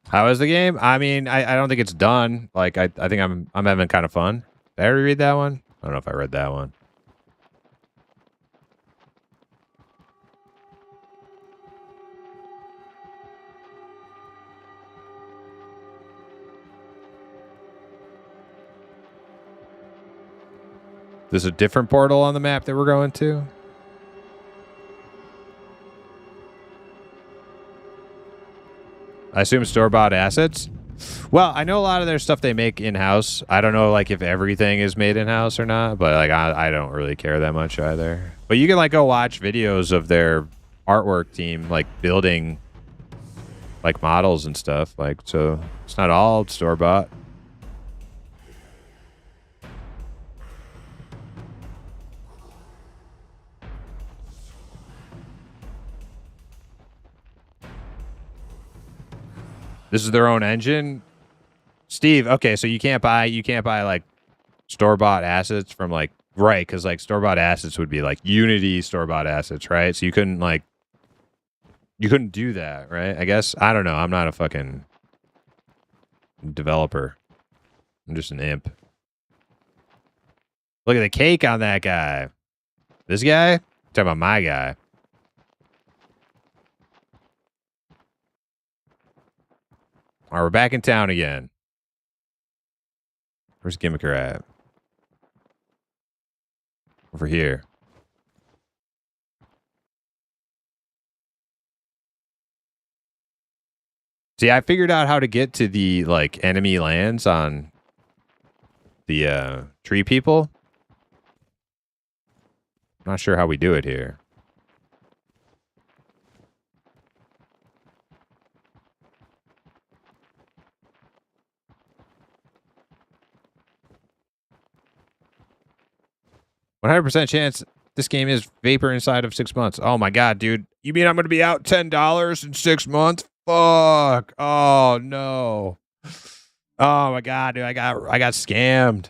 [SPEAKER 1] How is the game? I mean, I don't think it's done. Like I think I'm having kind of fun. Did I read that one? I don't know if I read that one. There's a different portal on the map that we're going to. I assume store-bought assets. Well, I know a lot of their stuff they make in-house. I don't know like if everything is made in-house or not, but like I don't really care that much either. But you can like go watch videos of their artwork team like building like models and stuff. Like so it's not all store-bought. This is their own engine. Steve, okay, so you can't buy like store-bought assets from like right, because like store-bought assets would be like Unity store-bought assets, right? So you couldn't do that, right? I guess I don't know. I'm not a fucking developer. I'm just an imp. Look at the cake on that guy. This guy? I'm talking about my guy. All right, we're back in town again. Where's Gimmicker at? Over here. See, I figured out how to get to the like enemy lands on the tree people. I'm not sure how we do it here. %100 chance this game is vapor inside of 6 months. Oh my god, dude. You mean I'm going to be out $10 in 6 months? Fuck. Oh no. Oh my god, dude. I got scammed.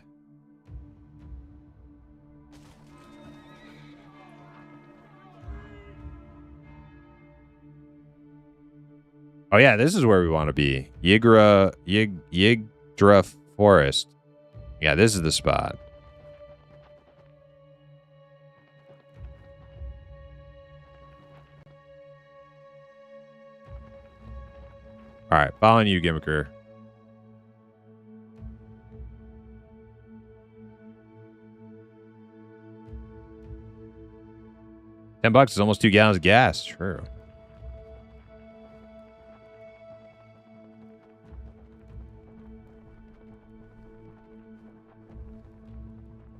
[SPEAKER 1] Oh yeah, this is where we want to be. Yggdra Forest. Yeah, this is the spot. All right, following you, Gimmicker. $10 is almost 2 gallons of gas. True.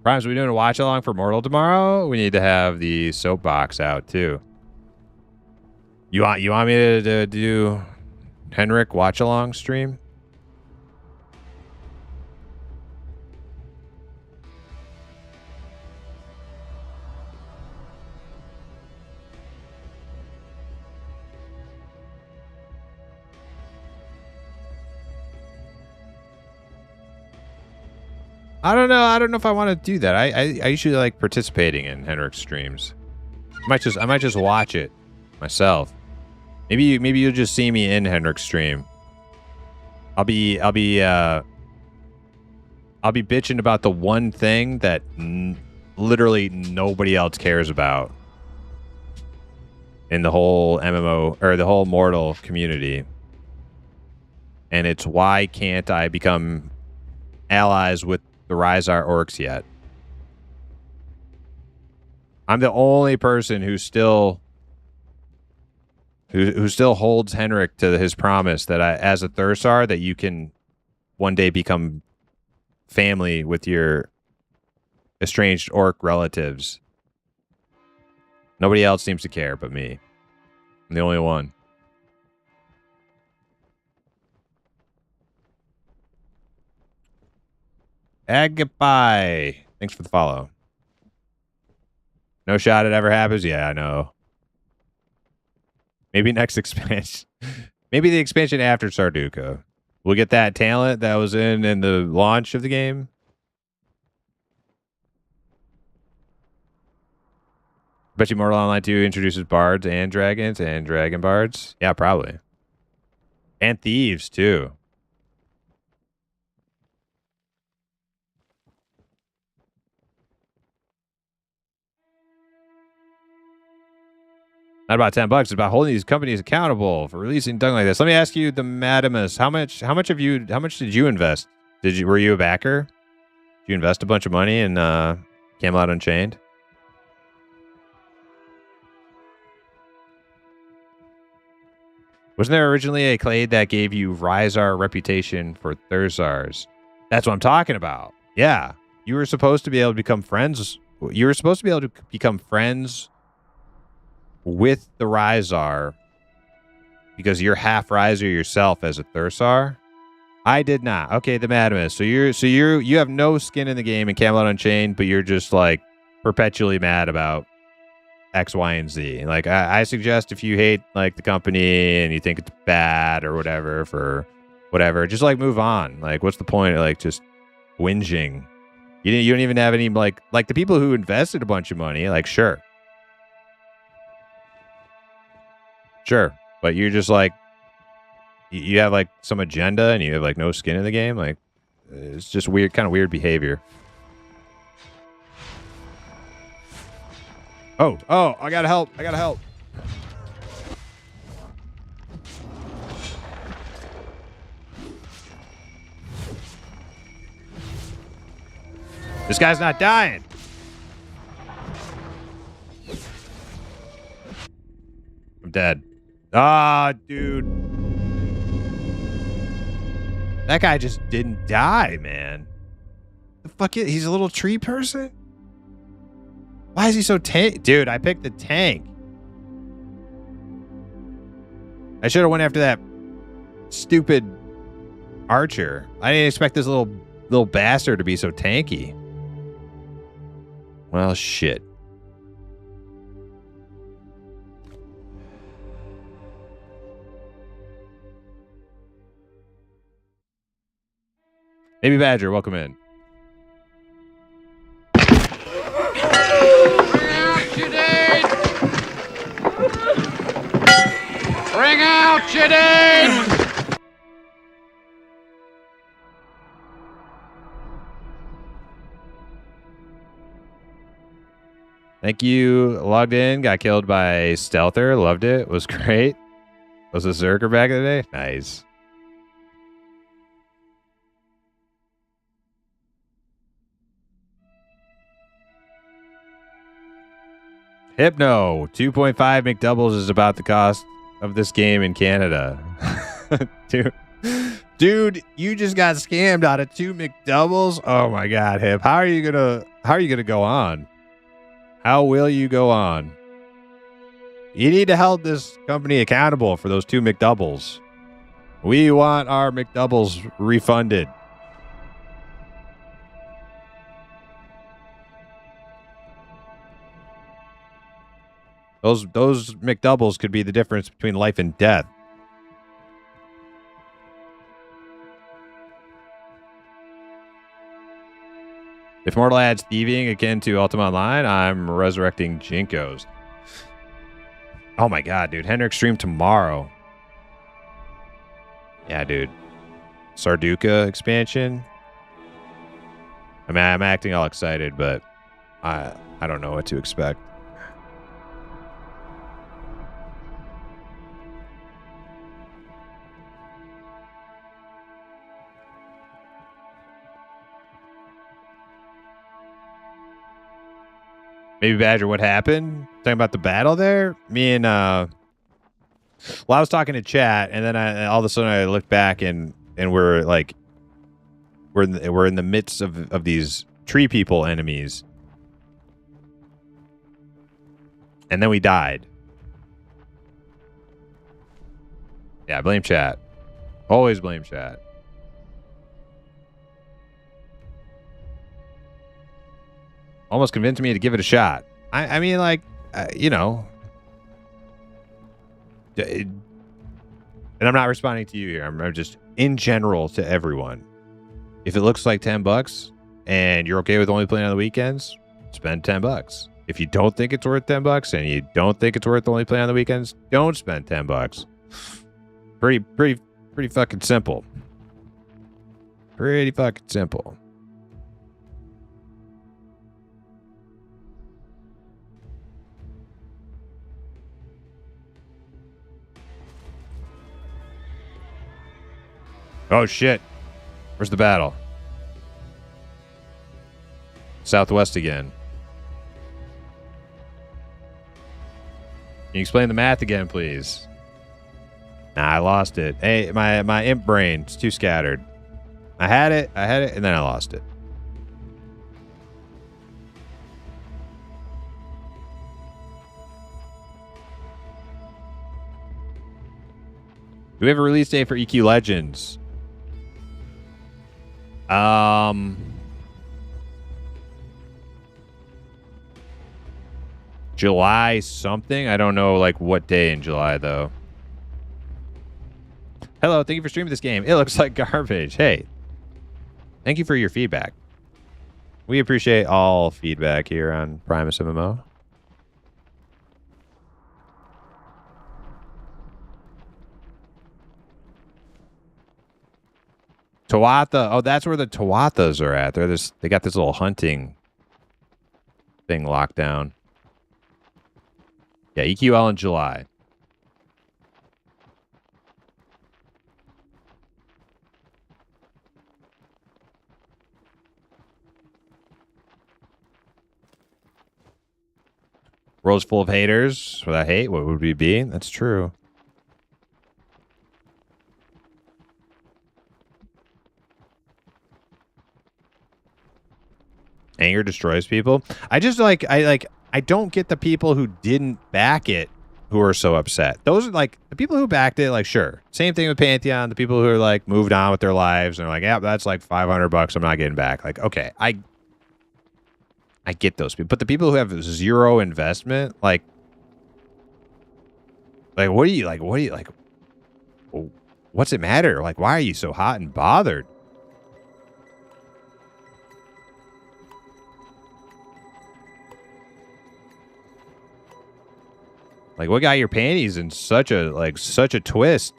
[SPEAKER 1] Primes, are we doing a watch along for Mortal tomorrow? We need to have the soapbox out too. You want me to do Henrik watch along stream? I don't know. I don't know if I want to do that. I usually like participating in Henrik's streams. I might just watch it myself. Maybe you'll just see me in Henrik's stream. I'll be bitching about the one thing that literally nobody else cares about in the whole MMO or the whole Mortal community. And it's why can't I become allies with the Rysar orcs yet? I'm the only person who still holds Henrik to his promise that as a Thursar, that you can one day become family with your estranged orc relatives. Nobody else seems to care but me. I'm the only one. Agapai. Thanks for the follow. No shot it ever happens? Yeah, I know. Maybe next expansion. Maybe the expansion after Sarduka. We'll get that talent that was in the launch of the game. Bet you Mortal Online 2 introduces bards and dragons and dragon bards. Yeah, probably. And thieves, too. Not about $10. It's about holding these companies accountable for releasing dung like this. Let me ask you, the Madamus, how much did you invest? Were you a backer? Did you invest a bunch of money in Camelot Unchained? Wasn't there originally a clade that gave you Rhizar reputation for Thursars? That's what I'm talking about. Yeah. You were supposed to be able to become friends. You were supposed to be able to become friends with the Rhizar because you're half Rhizar yourself as a Thursar. I did not. Okay, the Madamus. So you have no skin in the game in Camelot Unchained, but you're just like perpetually mad about X, Y, and Z. Like I suggest if you hate like the company and you think it's bad or whatever for whatever, just like move on. Like what's the point of like just whinging? You don't even have any like the people who invested a bunch of money, like sure, but you're just like you have like some agenda and you have like no skin in the game. Like it's just weird, kind of weird behavior. Oh, I gotta help. This guy's not dying. I'm dead. Ah, dude. That guy just didn't die, man. The fuck is he's a little tree person? Why is he so tank? Dude, I picked the tank. I should have went after that stupid archer. I didn't expect this little bastard to be so tanky. Well, shit. Maybe Badger, welcome in.
[SPEAKER 2] Bring out Chidin!
[SPEAKER 1] Thank you. Logged in, got killed by Stealther. Loved it. Was great. Was a Zerker back in the day? Nice. Hypno, 2.5 McDoubles is about the cost of this game in Canada. Dude, you just got scammed out of 2 McDoubles. Oh my God, Hip. How are you gonna go on? How will you go on? You need to hold this company accountable for those 2 McDoubles. We want our McDoubles refunded. Those McDoubles could be the difference between life and death. If Mortal adds thieving akin to Ultima Online, I'm resurrecting Jinkos. Oh my God, dude. Henrik stream tomorrow. Yeah, dude. Sarduka expansion. I mean, I'm acting all excited, but I don't know what to expect. Maybe Badger, what happened? Talking about the battle there? Me and I was talking to chat, and then all of a sudden I looked back and we're like we're in the midst of these tree people enemies. And then we died. Yeah, blame chat. Always blame chat. Almost convinced me to give it a shot. I mean, like, you know. And I'm not responding to you here. I'm just in general to everyone. If it looks like $10 and you're okay with only playing on the weekends, spend $10. If you don't think it's worth $10 and you don't think it's worth only playing on the weekends, don't spend $10. Pretty Pretty fucking simple. Pretty fucking simple. Oh, shit. Where's the battle? Southwest again. Can you explain the math again, please? Nah, I lost it. Hey, my imp brain is too scattered. I had it, and then I lost it. Do we have a release date for EQ Legends? July something? I don't know like what day in July though. Hello, thank you for streaming this game. It looks like garbage. Hey, thank you for your feedback. We appreciate all feedback here on Primus MMO. Tuatha. Oh, that's where the Tuathas are at. They got this little hunting thing locked down. Yeah, EQL in July. World's full of haters. Without hate, what would we be? That's true. Anger destroys people. I don't get the people who didn't back it who are so upset. Those are like the people who backed it, like, sure. Same thing with Pantheon. The people who are like moved on with their lives and are like, yeah, that's like $500 I'm not getting back. Like, okay, I get those people. But the people who have zero investment, like what do you like? What's it matter? Like, why are you so hot and bothered? Like, what got your panties in such a twist?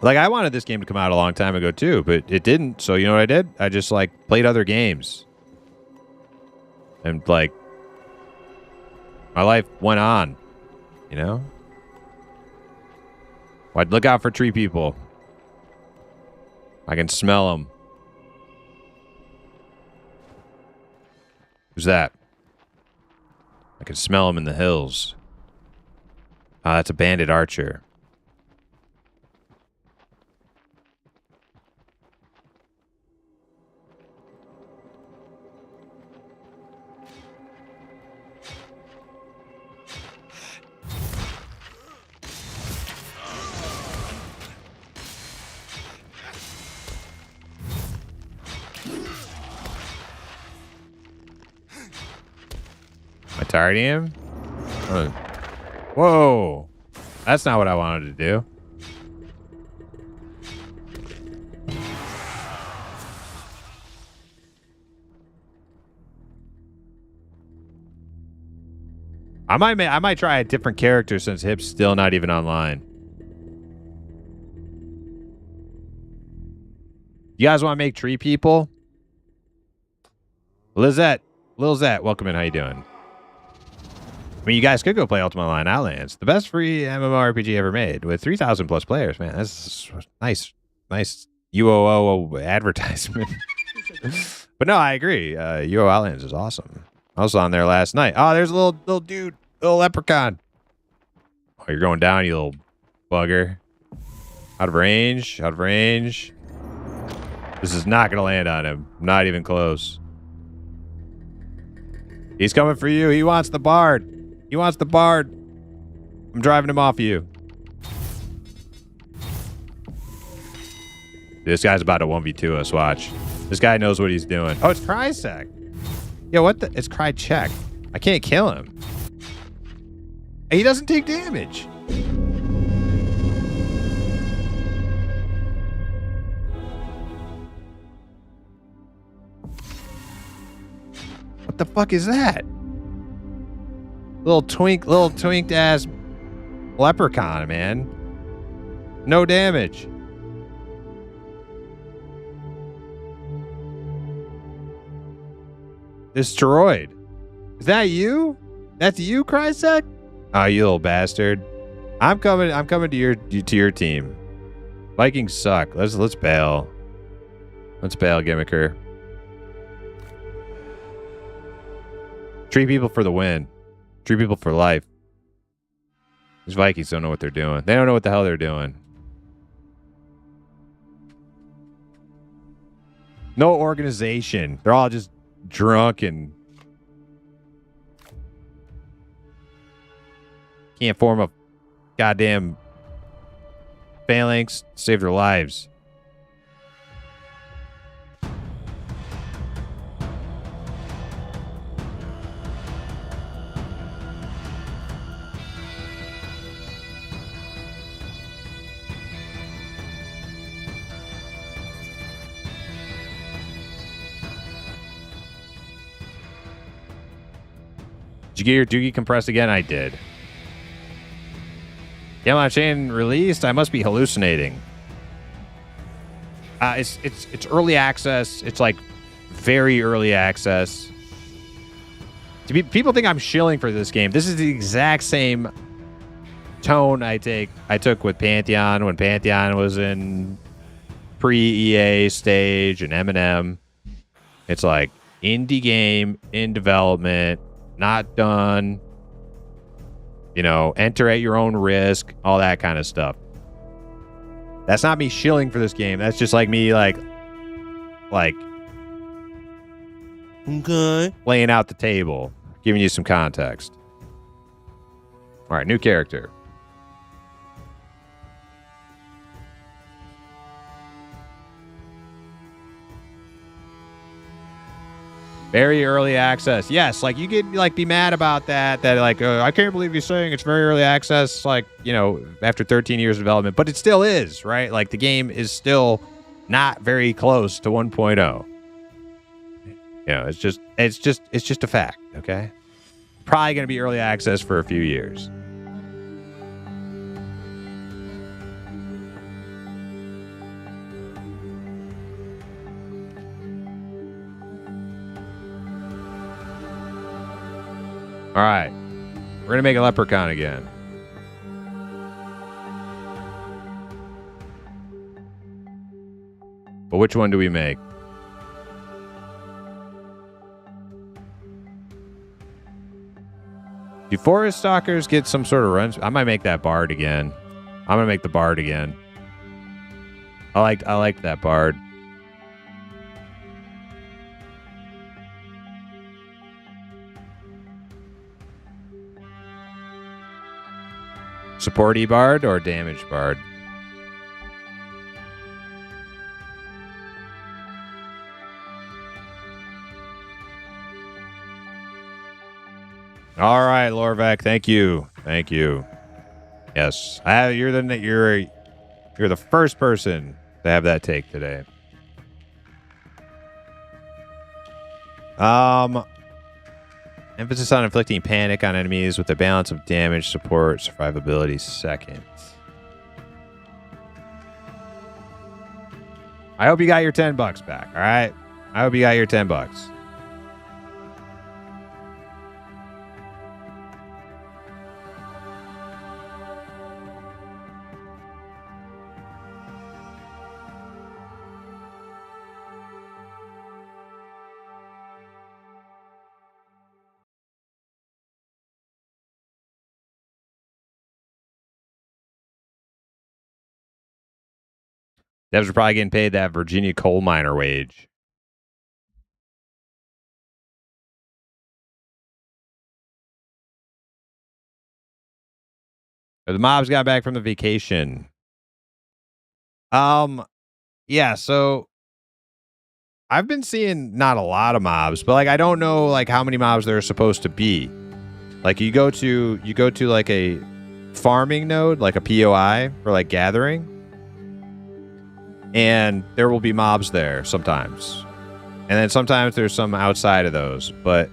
[SPEAKER 1] Like, I wanted this game to come out a long time ago, too, but it didn't. So, you know what I did? I just, like, played other games. And, like, my life went on, you know? I'd look out for tree people. I can smell them. Who's that? I can smell them in the hills. That's a bandit archer. I targeting him? Whoa. That's not what I wanted to do. I might try a different character since Hip's still not even online. You guys want to make tree people? Lil Zet, welcome in. How you doing? I mean, you guys could go play Ultima Online Outlands, the best free MMORPG ever made, with 3,000 plus players. Man, that's nice UOO advertisement. But no, I agree. UO Outlands is awesome. I was on there last night. Oh, there's a little dude, little leprechaun. Oh, you're going down, you little bugger. Out of range. This is not going to land on him. Not even close. He's coming for you. He wants the bard. I'm driving him off of you. This guy's about to 1v2 us. Watch. This guy knows what he's doing. Oh, it's Krysek. Yeah, what the? It's Krychek. I can't kill him. He doesn't take damage. What the fuck is that? Little twinked ass leprechaun, man. No damage. Destroyed. Is that you? That's you, Krysek? Oh, you little bastard. I'm coming to your team. Vikings suck. Let's bail. Let's bail, Gimmicker. Treat people for the win. Treat people for life. These Vikings don't know what they're doing. They don't know what the hell they're doing. No organization. They're all just drunk and can't form a goddamn phalanx to save their lives. Did you get your Doogie compressed again? I did. Camelot Unchained released? I must be hallucinating. It's early access. It's like very early access. People think I'm shilling for this game. This is the exact same tone I took with Pantheon when Pantheon was in pre-EA stage and M&M. It's like indie game in development. Not done, you know, enter at your own risk, all that kind of stuff. That's not me shilling for this game. That's just like me, like
[SPEAKER 5] okay,
[SPEAKER 1] laying out the table, giving you some context. All right, new character. Very early access. Yes, like you could like be mad about that like I can't believe you're saying it's very early access, like, you know, after 13 years of development, but it still is, right? Like the game is still not very close to 1.0. You know, it's just a fact, okay? Probably going to be early access for a few years. All right. We're going to make a leprechaun again. But which one do we make? Do Forest Stalkers get some sort of runs? I might make that Bard again. I'm going to make the Bard again. I liked that Bard. Supporty Bard or damage Bard? All right, Lorvek, thank you. Thank you. Yes. You're the first person to have that take today. Emphasis on inflicting panic on enemies with a balance of damage, support, survivability second. I hope you got your $10 back, all right? I hope you got your $10. Devs are probably getting paid that Virginia coal miner wage. The mobs got back from the vacation. Yeah, so I've been seeing not a lot of mobs, but like I don't know like how many mobs there are supposed to be. Like you go to like a farming node, like a POI for like gathering, and there will be mobs there sometimes. And then sometimes there's some outside of those, but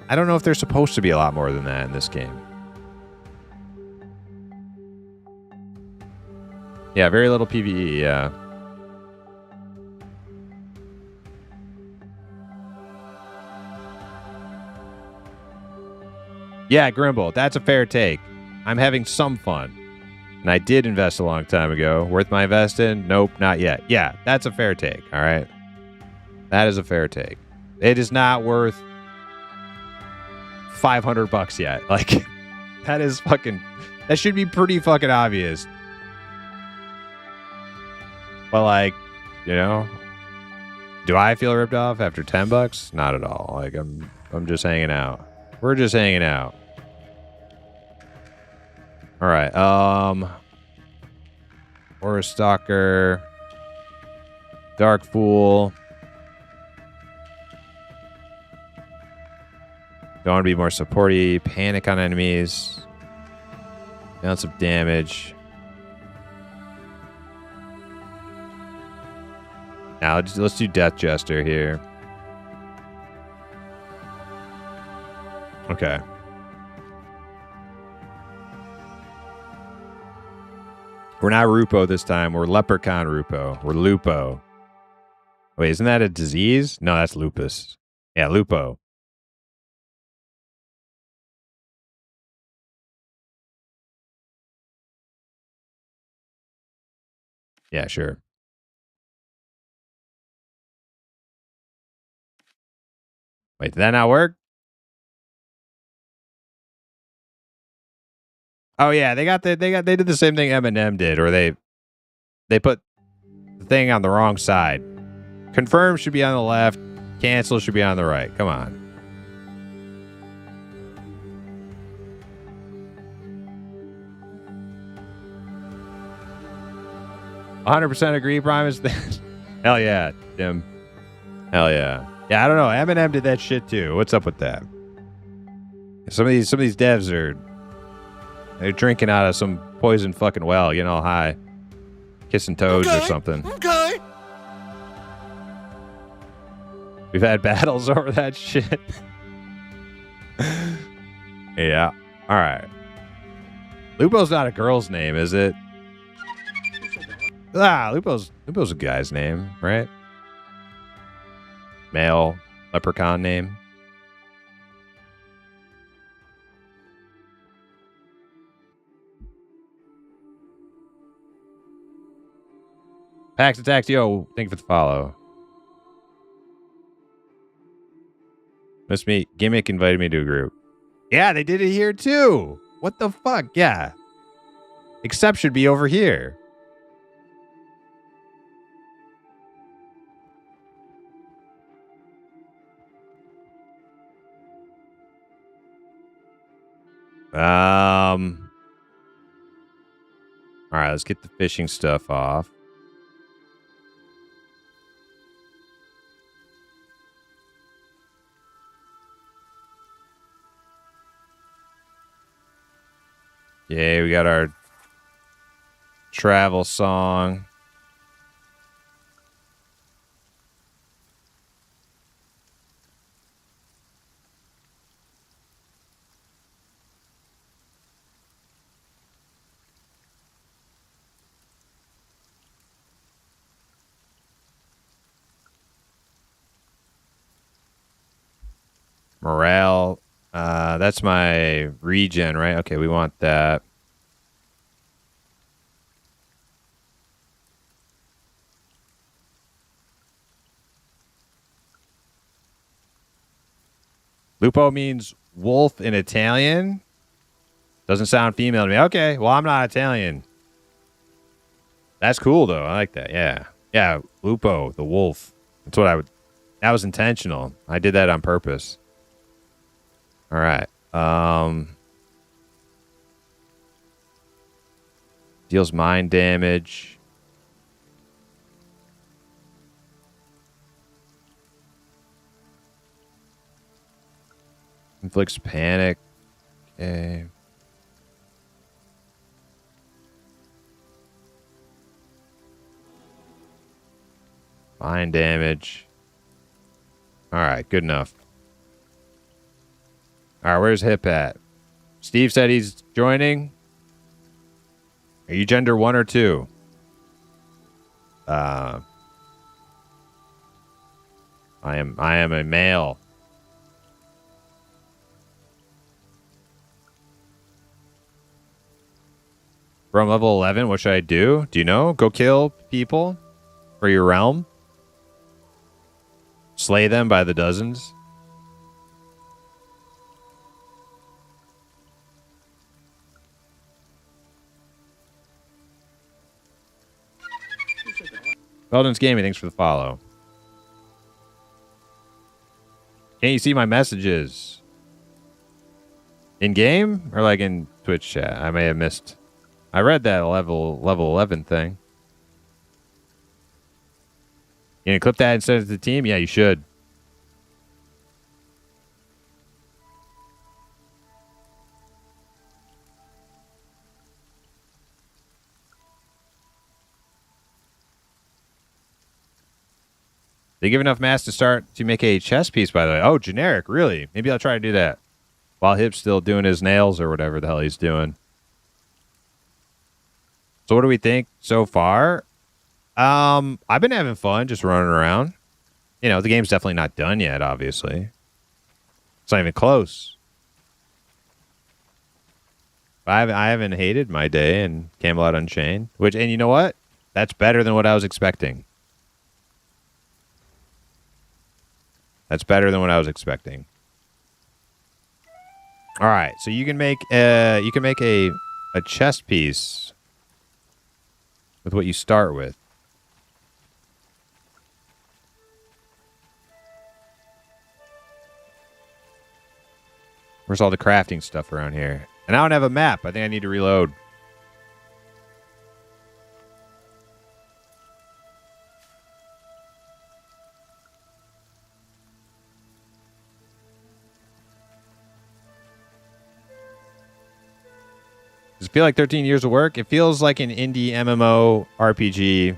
[SPEAKER 1] I don't know if there's supposed to be a lot more than that in this game. Yeah, very little PvE, yeah. Yeah, Grimble, that's a fair take. I'm having some fun. And I did invest a long time ago. Worth my invest in? Nope, not yet. Yeah, that's a fair take, all right? That is a fair take. It is not worth $500 yet. Like, that is fucking... That should be pretty fucking obvious. But, like, you know... Do I feel ripped off after $10? Not at all. Like, I'm just hanging out. We're just hanging out. All right. Horror Stalker. Dark Fool. Don't want to be more supporty. Panic on enemies. Balance of damage. Now let's do Death Jester here. Okay. We're not Rupo this time. We're Leprechaun Rupo. We're Lupo. Wait, isn't that a disease? No, that's lupus. Yeah, Lupo. Yeah, sure. Wait, did that not work? Oh yeah, they did the same thing Eminem did, or they put the thing on the wrong side. Confirm should be on the left, cancel should be on the right. Come on. "100% agree, Primus." Hell yeah, Tim. Hell yeah. Yeah, I don't know. Eminem did that shit too. What's up with that? Some of these devs they're drinking out of some poison fucking well, getting all high, kissing toads or something.
[SPEAKER 5] Okay.
[SPEAKER 1] We've had battles over that shit. Yeah. All right. Lupo's not a girl's name, is it? Lupo's a guy's name, right? Male leprechaun name. Pax Attacks, yo, thank you for the follow. Must me Gimmick invited me to a group. Yeah, they did it here too. What the fuck? Yeah. Except should be over here. All right, let's get the fishing stuff off. Yeah, we got our travel song. Morale. That's my regen, right? Okay, we want that. Lupo means wolf in Italian. Doesn't sound female to me. Okay, well, I'm not Italian. That's cool, though. I like that. Yeah. Yeah, Lupo, the wolf. That's what I would... That was intentional. I did that on purpose. All right. Deals mind damage. Inflicts panic. Okay. Fine damage. All right, good enough. All right, where's Hip at? Steve said he's joining. Are you gender 1 or 2? I am a male. From level 11, what should I do? Do you know? Go kill people for your realm. Slay them by the dozens. Belden's Gaming, thanks for the follow. Can't you see my messages? In game or like in Twitch chat? I may have missed. I read that level 11 thing. You gonna clip that and send it to the team? Yeah, you should. They give enough mass to start to make a chess piece, by the way. Oh, generic, really? Maybe I'll try to do that. While Hip's still doing his nails or whatever the hell he's doing. So what do we think so far? I've been having fun just running around. You know, the game's definitely not done yet, obviously. It's not even close. I haven't hated my day in Camelot Unchained. And you know what? That's better than what I was expecting. That's better than what I was expecting. All right, so you can make a chess piece with what you start with. Where's all the crafting stuff around here? And I don't have a map. I think I need to reload. Does it feel like 13 years of work? It feels like an indie MMORPG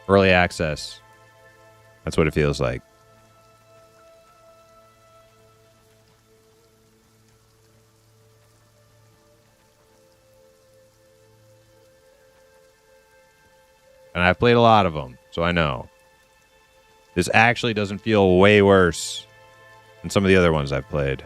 [SPEAKER 1] early access. That's what it feels like. And I've played a lot of them, so I know. This actually doesn't feel way worse than some of the other ones I've played.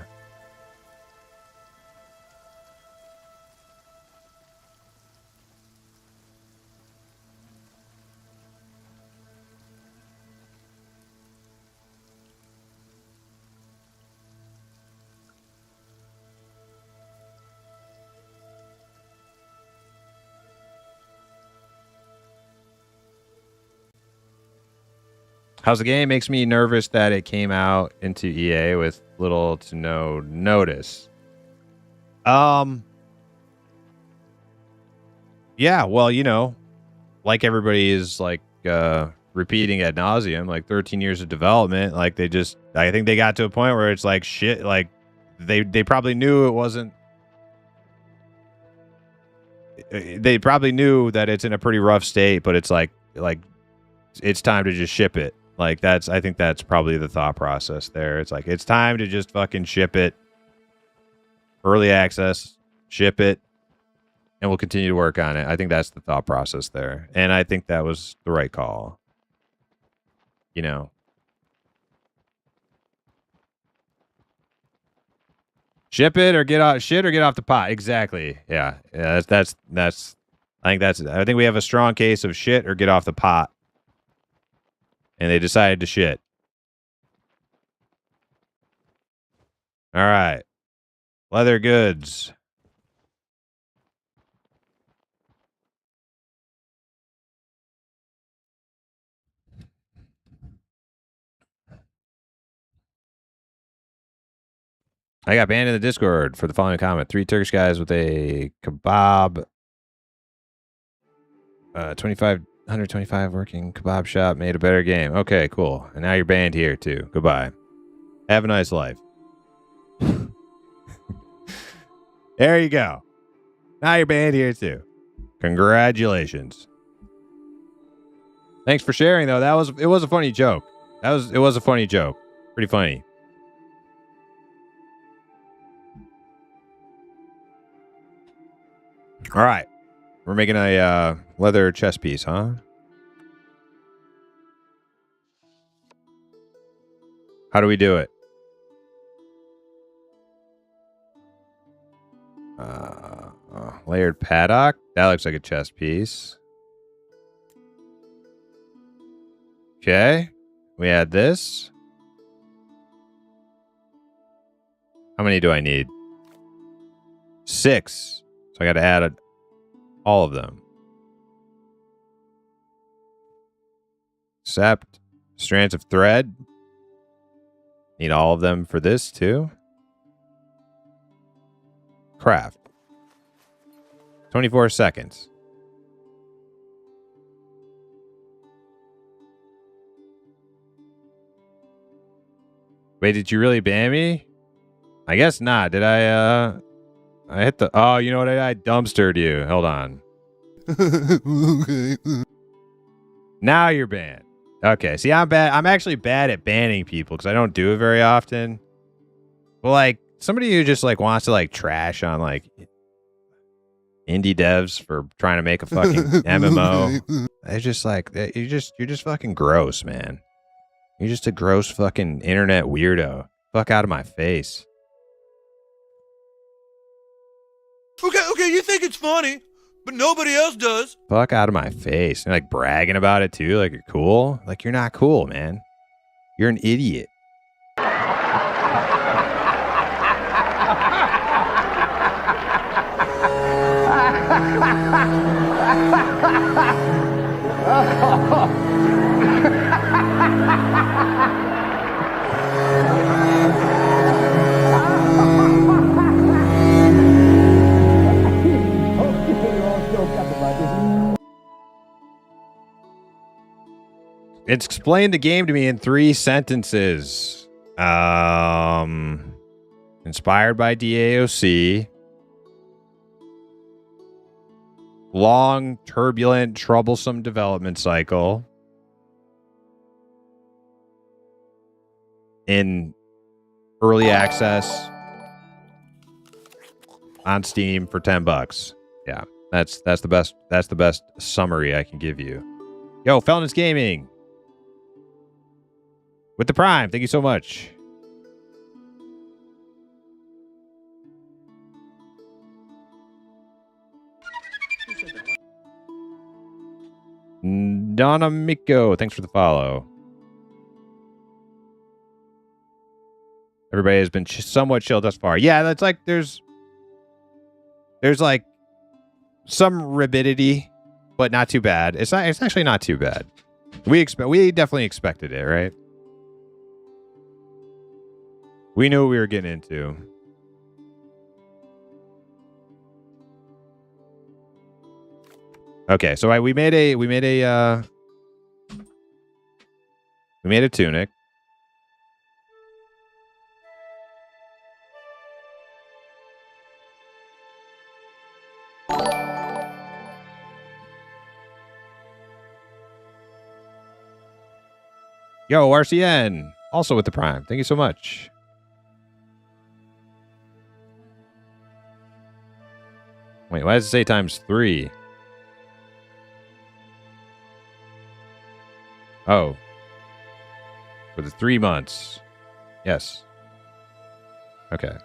[SPEAKER 1] How's the game? Makes me nervous that it came out into EA with little to no notice. Yeah, well, you know, like everybody is like repeating ad nauseum, like 13 years of development, like I think they got to a point where it's like shit, like they probably knew it wasn't. They probably knew that it's in a pretty rough state, but it's like it's time to just ship it. Like I think that's probably the thought process there. It's like, it's time to just fucking ship it. Early access, ship it, and we'll continue to work on it. I think that's the thought process there. And I think that was the right call. You know. Ship it or get off the pot. Exactly. Yeah. Yeah, that's I think we have a strong case of shit or get off the pot. And they decided to shit. All right. Leather goods. I got banned in the Discord for the following comment. 3 Turkish guys with a kebab. 125 working kebab shop made a better game. Okay, cool. And now you're banned here too. Goodbye. Have a nice life. There you go. Now you're banned here too. Congratulations. Thanks for sharing though. It was a funny joke. It was a funny joke. Pretty funny. All right. We're making a leather chest piece, huh? How do we do it? Layered paddock. That looks like a chest piece. Okay. We add this. How many do I need? 6. So I got to add all of them. Except strands of thread. Need all of them for this too. Craft. 24 seconds. Wait, did you really ban me? I guess not. Did I hit the... Oh, you know what? I dumpstered you. Hold on. Now you're banned. Okay, see, I'm bad. I'm actually bad at banning people because I don't do it very often. But, like, somebody who just, like, wants to, like, trash on, like, indie devs for trying to make a fucking MMO. It's just, like, you're just fucking gross, man. You're just a gross fucking internet weirdo. Fuck out of my face.
[SPEAKER 5] Okay, you think it's funny, but nobody else does.
[SPEAKER 1] Fuck out of my face. You're like bragging about it too, like you're cool. Like you're not cool, man. You're an idiot. Explain the game to me in 3 sentences. Inspired by DAOC. Long, turbulent, troublesome development cycle. In early access on Steam for $10. Yeah, that's the best summary I can give you. Yo, Felon's Gaming with the Prime. Thank you so much. Donna Miko, thanks for the follow. Everybody has been somewhat chill thus far. Yeah, that's like there's like some rabidity, but not too bad. It's actually not too bad. We definitely expected it, right? We knew what we were getting into. Okay, so we made a tunic. Yo, RCN, also with the Prime. Thank you so much. Wait, why does it say ×3? Oh. For the 3 months. Yes. Okay.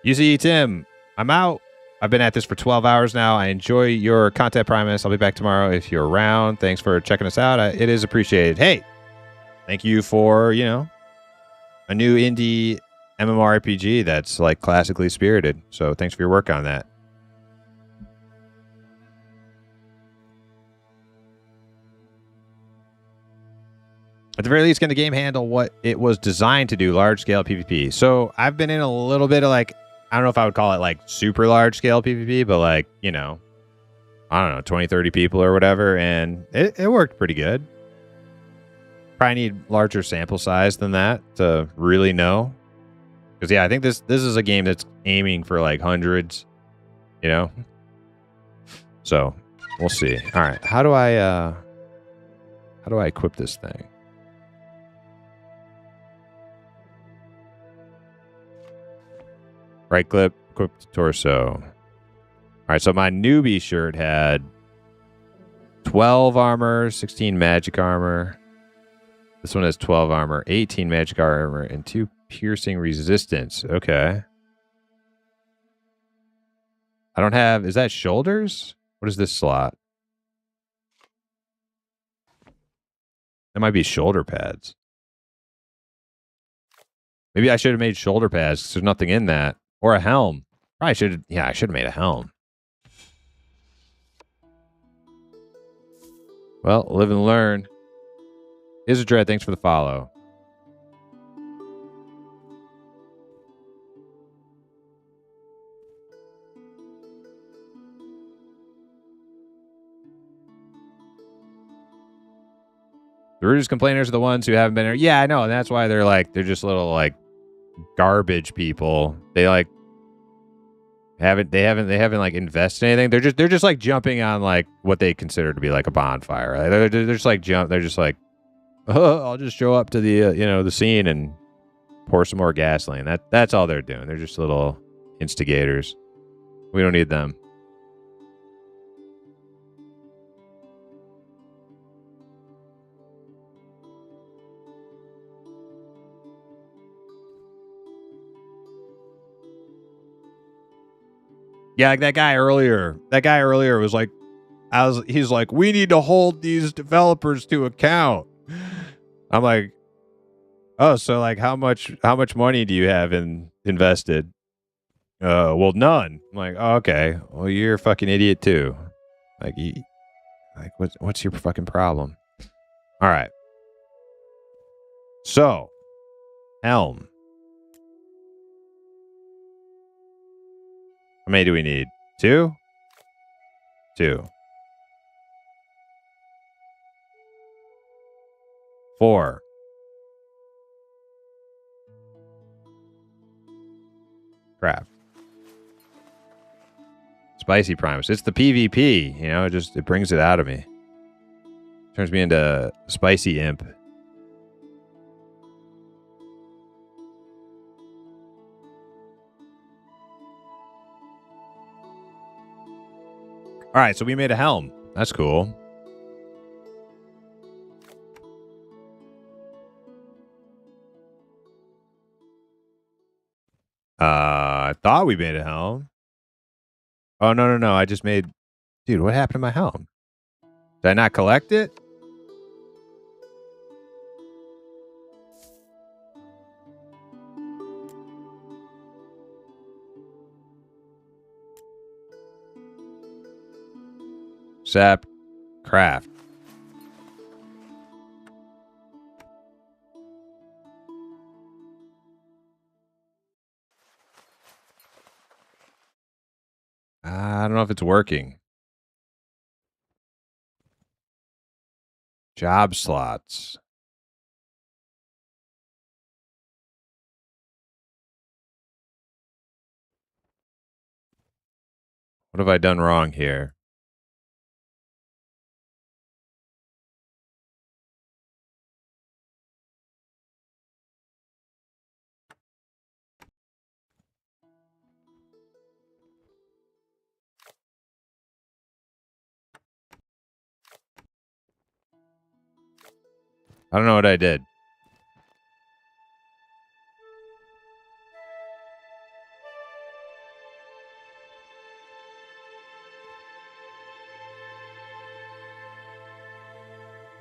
[SPEAKER 1] UCE Tim, I'm out. I've been at this for 12 hours now. I enjoy your content, Primus. I'll be back tomorrow if you're around. Thanks for checking us out. It is appreciated. Hey, thank you for, a new indie MMORPG that's like classically spirited. So thanks for your work on that. At the very least, can the game handle what it was designed to do, large-scale PvP? So I've been in a little bit of like, I don't know if I would call it like super large-scale PvP, but like, I don't know, 20, 30 people or whatever, and it worked pretty good. Probably need larger sample size than that to really know. Because yeah, I think this is a game that's aiming for like hundreds, you know. So we'll see. All right, how do I equip this thing? Right click, equip the torso. All right, so my newbie shirt had 12 armor, 16 magic armor. This one has 12 armor, 18 magic armor, and 2 piercing resistance. Okay. I don't have... Is that shoulders? What is this slot? That might be shoulder pads. Maybe I should have made shoulder pads because there's nothing in that. Or a helm. Probably should have... Yeah, I should have made a helm. Well, live and learn. Is a Dread, thanks for the follow. The rudest complainers are the ones who haven't been here. Yeah, I know, and that's why they're just little like garbage people. They like haven't like invested in anything. They're just like jumping on like what they consider to be like a bonfire. Right? They're just like They're just like, oh, I'll just show up to the the scene and pour some more gasoline. That's all they're doing. They're just little instigators. We don't need them. Yeah, like that guy earlier. That guy earlier was like, he's like, we need to hold these developers to account. I'm like, oh, so like how much money do you have invested? Well, none. I'm like, oh, okay. Well, you're a fucking idiot too. Like, what's your fucking problem? All right. So, helm. How many do we need? 2? 2. 4. Crap. Spicy Primus. It's the PvP, it brings it out of me. Turns me into Spicy Imp. All right, so we made a helm. That's cool. I thought we made a helm. Oh, no. I just made... Dude, what happened to my helm? Did I not collect it? Sap craft. I don't know if it's working. Job slots. What have I done wrong here? I don't know what I did.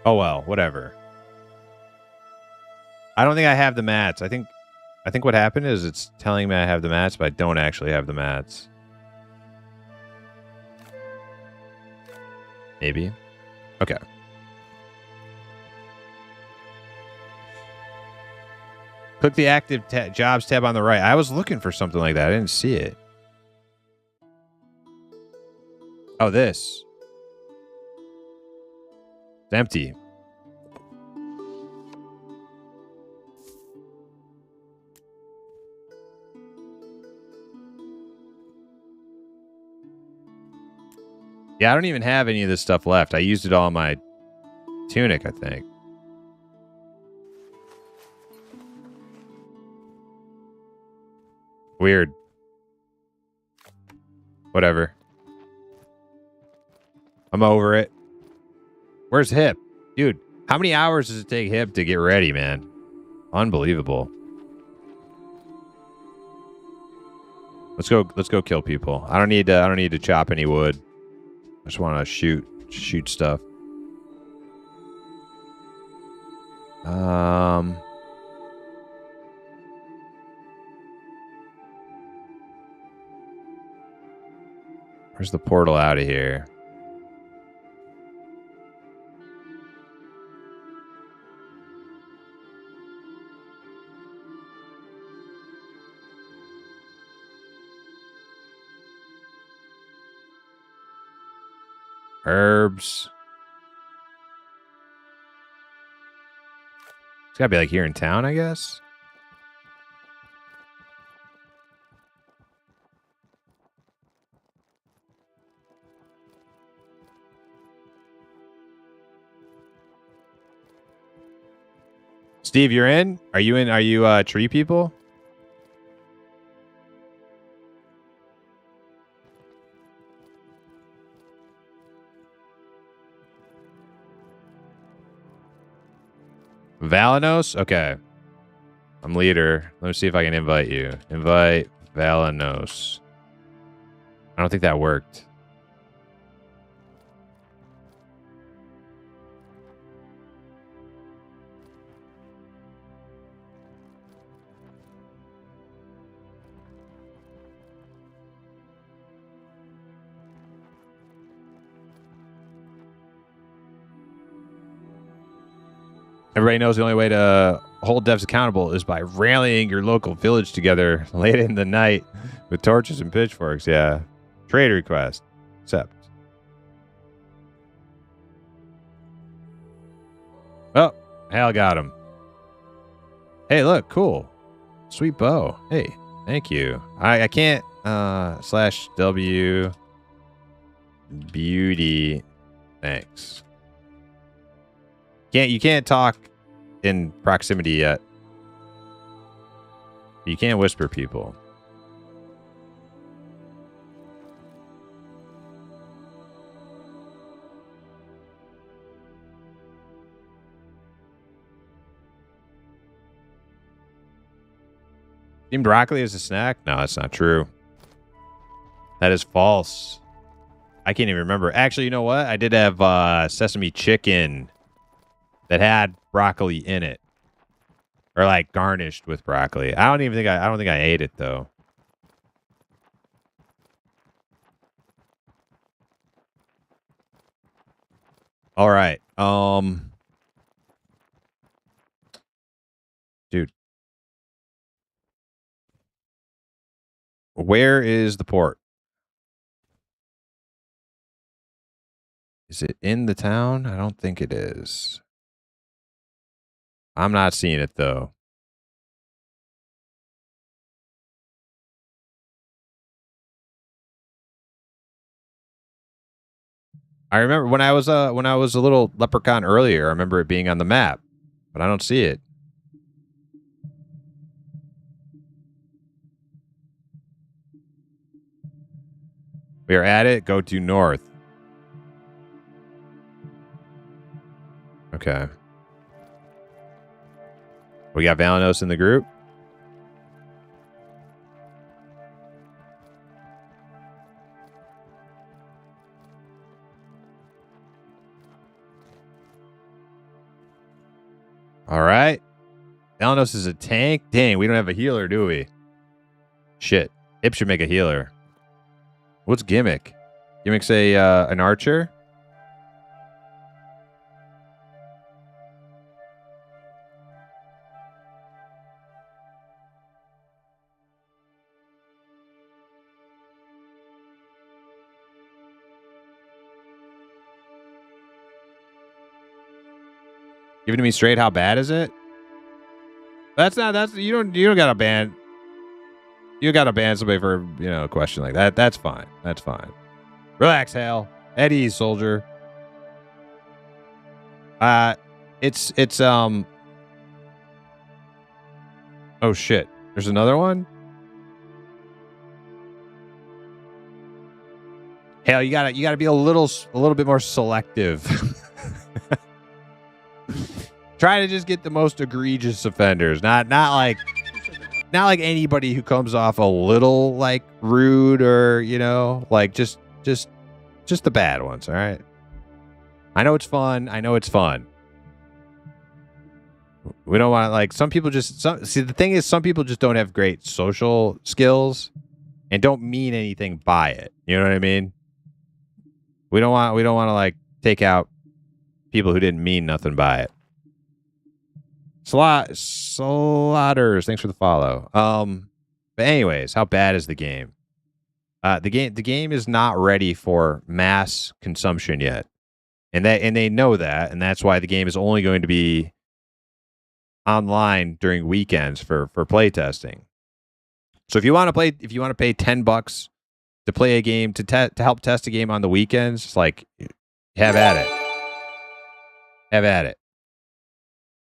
[SPEAKER 1] Oh well, whatever. I don't think I have the mats. I think what happened is it's telling me I have the mats, but I don't actually have the mats. Maybe. Okay. Click the active jobs tab on the right. I was looking for something like that. I didn't see it. Oh, this. It's empty. Yeah, I don't even have any of this stuff left. I used it all in my tunic, I think. Weird. Whatever. I'm over it. Where's Hip? Dude, how many hours does it take Hip to get ready, man? Unbelievable. Let's go kill people. I don't need to chop any wood. I just want to shoot stuff. Where's the portal out of here? Herbs. It's gotta be like here in town, I guess. Steve, you're in? Are you in? Are you tree people? Valanos? Okay. I'm leader. Let me see if I can invite you. Invite Valanos. I don't think that worked. Everybody knows the only way to hold devs accountable is by rallying your local village together late in the night with torches and pitchforks. Yeah. Trade request. Accept. Oh, Hal got him. Hey, look, cool. Sweet bow. Hey, thank you. I can't /W beauty. Thanks. You can't talk in proximity yet. You can't whisper people. Steamed broccoli is a snack? No, that's not true. That is false. I can't even remember. Actually, you know what? I did have sesame chicken that had broccoli in it, or like garnished with broccoli. I don't think I ate it though. All right, dude, where is the port? Is it in the town? I don't think it is. I'm not seeing it though. I remember when I was a little leprechaun earlier, I remember it being on the map, but I don't see it. We are at it. Go to north. Okay. We got Valanos in the group. All right. Valanos is a tank. Dang, we don't have a healer, do we? Shit. Ip should make a healer. What's Gimmick? Gimmick's an archer? Give it to me straight. How bad is it? That's you don't gotta ban. You gotta ban somebody for a question like that. That's fine. That's fine. Relax, Hal. Eddie, soldier. It's oh shit. There's another one? Hell, you gotta be a little bit more selective. Try to just get the most egregious offenders, not like anybody who comes off a little like rude or like just the bad ones. All right. I know it's fun. We don't want to like some people see the thing is some people just don't have great social skills and don't mean anything by it. You know what I mean? We don't want to like take out people who didn't mean nothing by it. Slaughters, thanks for the follow. But anyways, how bad is the game? The game is not ready for mass consumption yet. And they know that, and that's why the game is only going to be online during weekends for playtesting. So if you want to pay $10 to play a game to help test a game on the weekends, it's like have at it.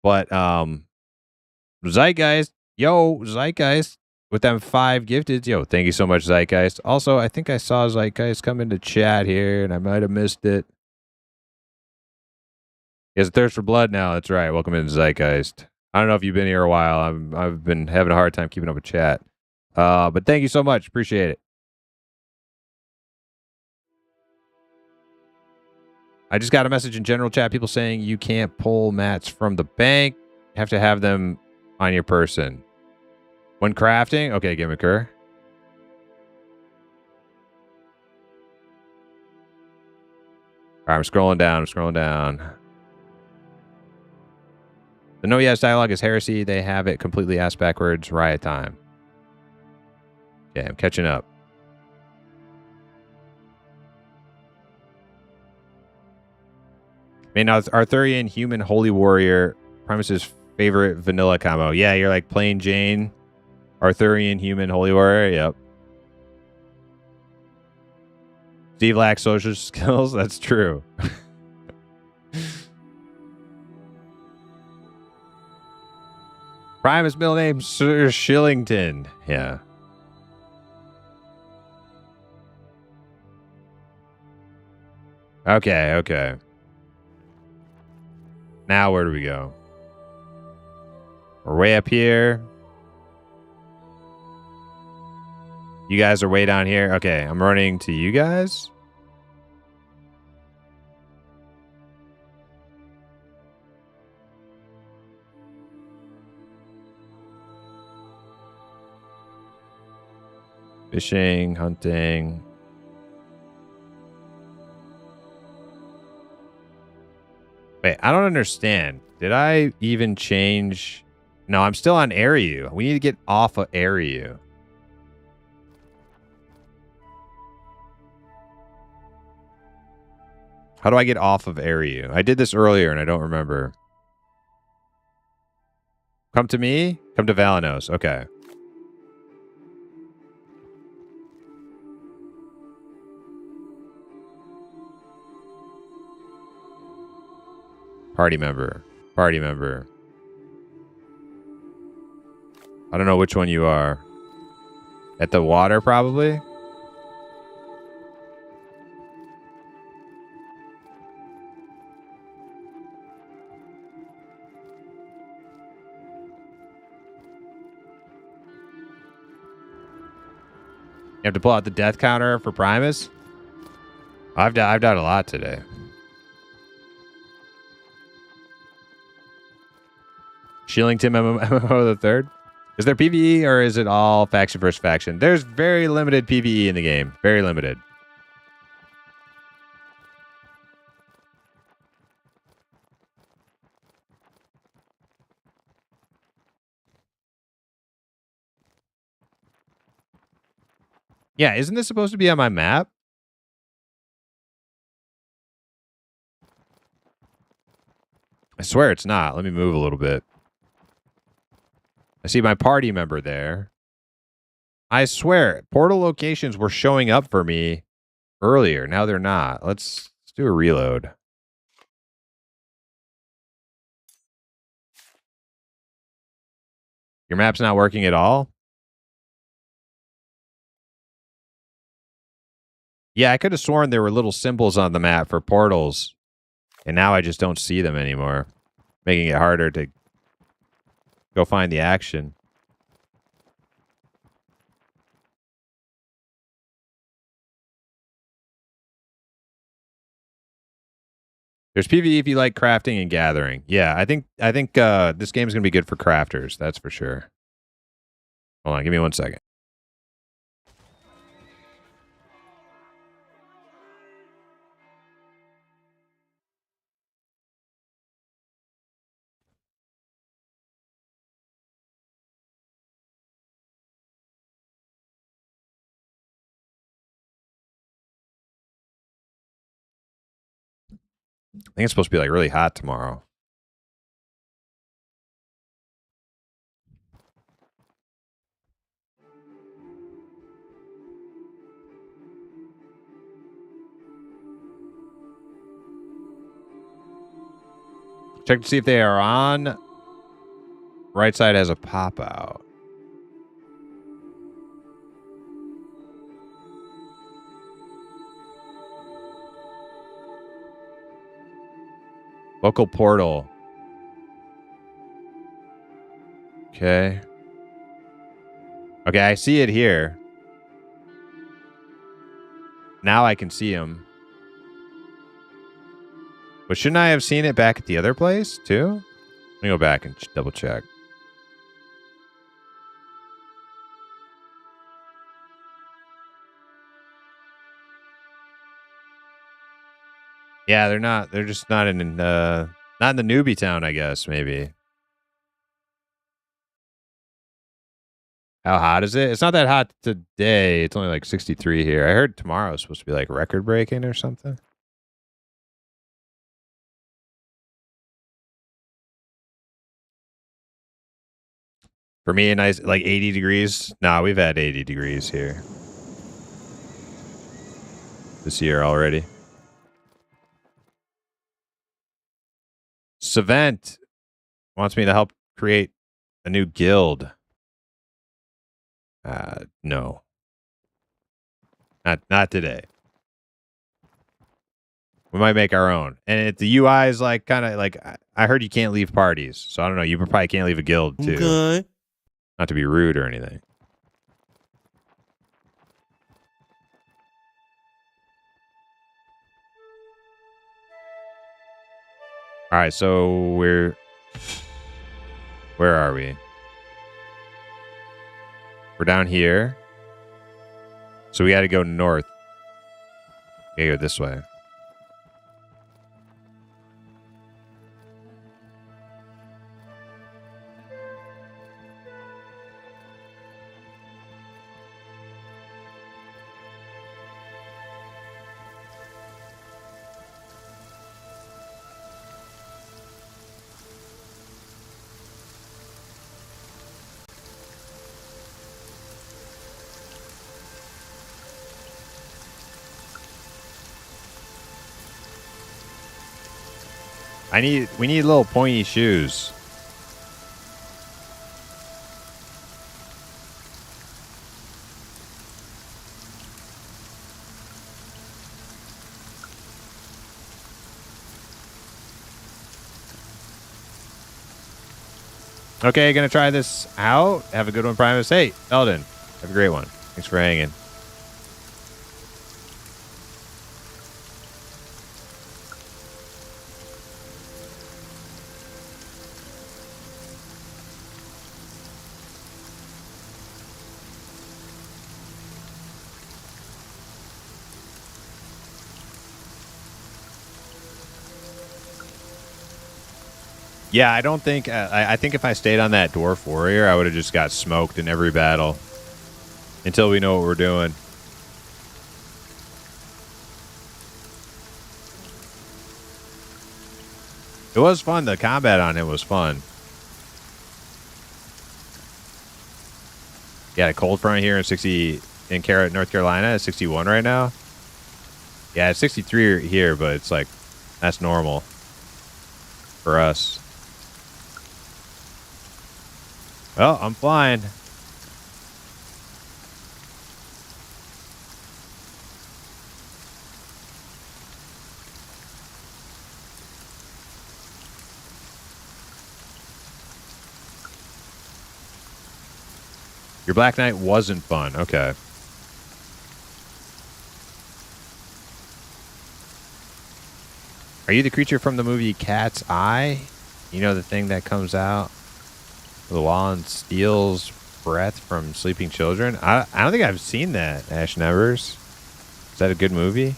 [SPEAKER 1] But Zeitgeist with them 5 gifteds. Yo, thank you so much, Zeitgeist. Also, I think I saw Zeitgeist come into chat here, and I might have missed it. He has a thirst for blood now. That's right. Welcome in, Zeitgeist. I don't know if you've been here a while. I've been having a hard time keeping up with chat. But thank you so much. Appreciate it. I just got a message in general chat. People saying you can't pull mats from the bank. You have to have them on your person. When crafting? Okay, give me a cur. All right, I'm scrolling down. The no yes dialogue is heresy. They have it completely ass backwards. Riot time. Okay, I'm catching up. I mean, Arthurian human holy warrior, Primus's favorite vanilla combo. Yeah, you're like plain Jane, Arthurian human holy warrior. Yep. Steve lacks social skills. That's true. Primus middle name Sir Shillington. Yeah. Okay. Now where do we go? We're way up here. You guys are way down here. Okay, I'm running to you guys. Fishing, hunting. Wait, I don't understand. Did I even change? No, I'm still on Ariu. We need to get off of Ariu. How do I get off of Ariu? I did this earlier and I don't remember. Come to me? Come to Valanos. Okay. Party member. I don't know which one you are. At the water, probably? You have to pull out the death counter for Primus? I've done a lot today. Shillington MMO the third? Is there PvE or is it all faction versus faction? There's very limited PvE in the game. Very limited. Yeah, isn't this supposed to be on my map? I swear it's not. Let me move a little bit. I see my party member there. I swear, portal locations were showing up for me earlier. Now they're not. Let's do a reload. Your map's not working at all? Yeah, I could have sworn there were little symbols on the map for portals. And now I just don't see them anymore. Making it harder to go find the action. There's PvE if you like crafting and gathering. Yeah, I think this game's gonna be good for crafters. That's for sure. Hold on, give me 1 second. I think it's supposed to be like really hot tomorrow. Check to see if they are on. Right side has a pop out. Local portal. Okay. Okay, I see it here. Now I can see him. But shouldn't I have seen it back at the other place, too? Let me go back and double check. Yeah, they're not. They're just not in the newbie town, I guess, maybe. How hot is it? It's not that hot today. It's only like 63 here. I heard tomorrow's supposed to be like record breaking or something. For me, a nice like 80 degrees. Nah, we've had 80 degrees here this year already. Savant wants me to help create a new guild. No. Not today. We might make our own. And the UI is like kind of like, I heard you can't leave parties. So I don't know. You probably can't leave a guild too.
[SPEAKER 5] Okay.
[SPEAKER 1] Not to be rude or anything. All right, so where are we? We're down here. So we got to go north. We gotta go this way. We need little pointy shoes. Okay, gonna try this out. Have a good one, Primus. Hey, Eldon, have a great one. Thanks for hanging. Yeah, I don't think... I think if I stayed on that Dwarf Warrior, I would have just got smoked in every battle. Until we know what we're doing. It was fun. The combat on him was fun. Yeah, a cold front here in North Carolina at 61 right now. Yeah, it's 63 here, but it's like, that's normal for us. Well, I'm flying. Your Black Knight wasn't fun. Okay. Are you the creature from the movie Cat's Eye? You know, the thing that comes out the wall and steals breath from sleeping children? I don't think I've seen that, Ash Nevers. Is that a good movie?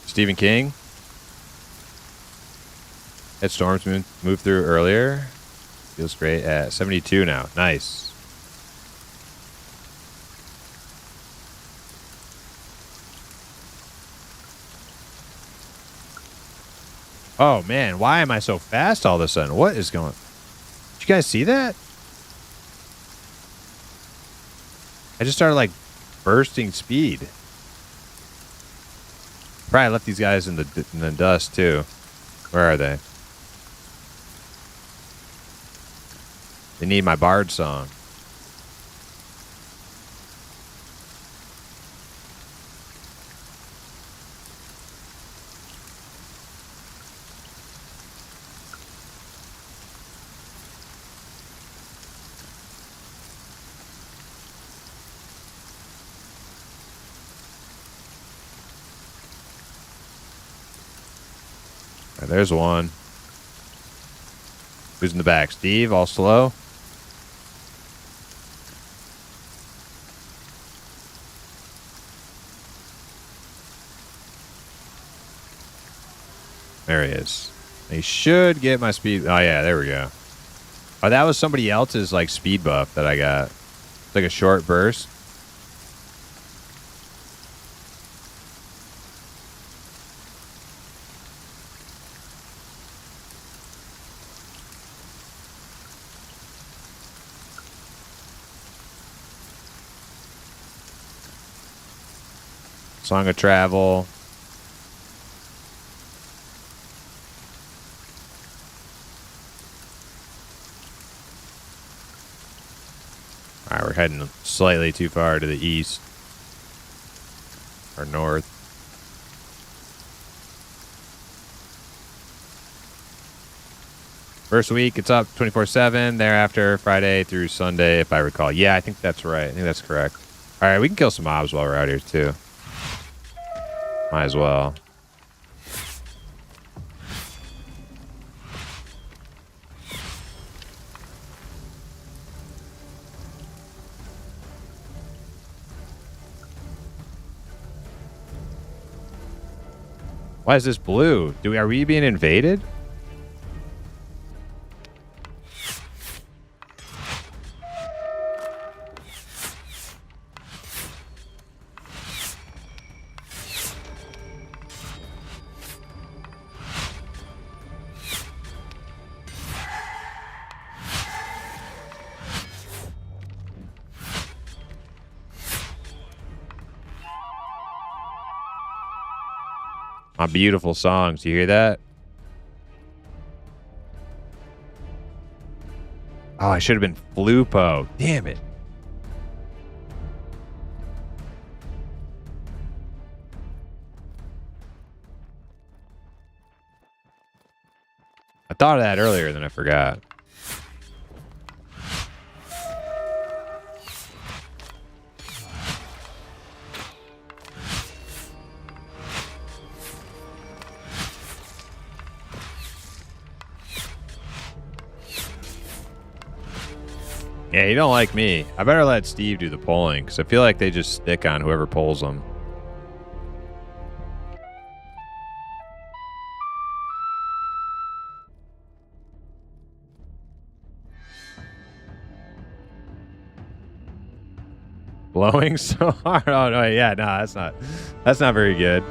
[SPEAKER 1] Stephen King? Had storms move through earlier. Feels great at 72 now. Nice. Oh, man. Why am I so fast all of a sudden? What is going on? Did you guys see that? I just started, like, bursting speed. Probably left these guys in the dust, too. Where are they? They need my bard song. Right, there's one. Who's in the back? Steve, all slow. There he is. He should get my speed. Oh, yeah, there we go. Oh, that was somebody else's, like, speed buff that I got. It's like a short burst. Song of Travel. All right, we're heading slightly too far to the east or north. First week, it's up 24/7. Thereafter, Friday through Sunday, if I recall. Yeah, I think that's right. I think that's correct. All right, we can kill some mobs while we're out here, too. Might as well. Why is this blue? Are we being invaded? My beautiful songs. You hear that? Oh, I should have been Flupo. Damn it. I thought of that earlier, then I forgot. Yeah, you don't like me. I better let Steve do the polling, because I feel like they just stick on whoever polls them. Blowing so hard. Oh, no, yeah, no, that's not very good.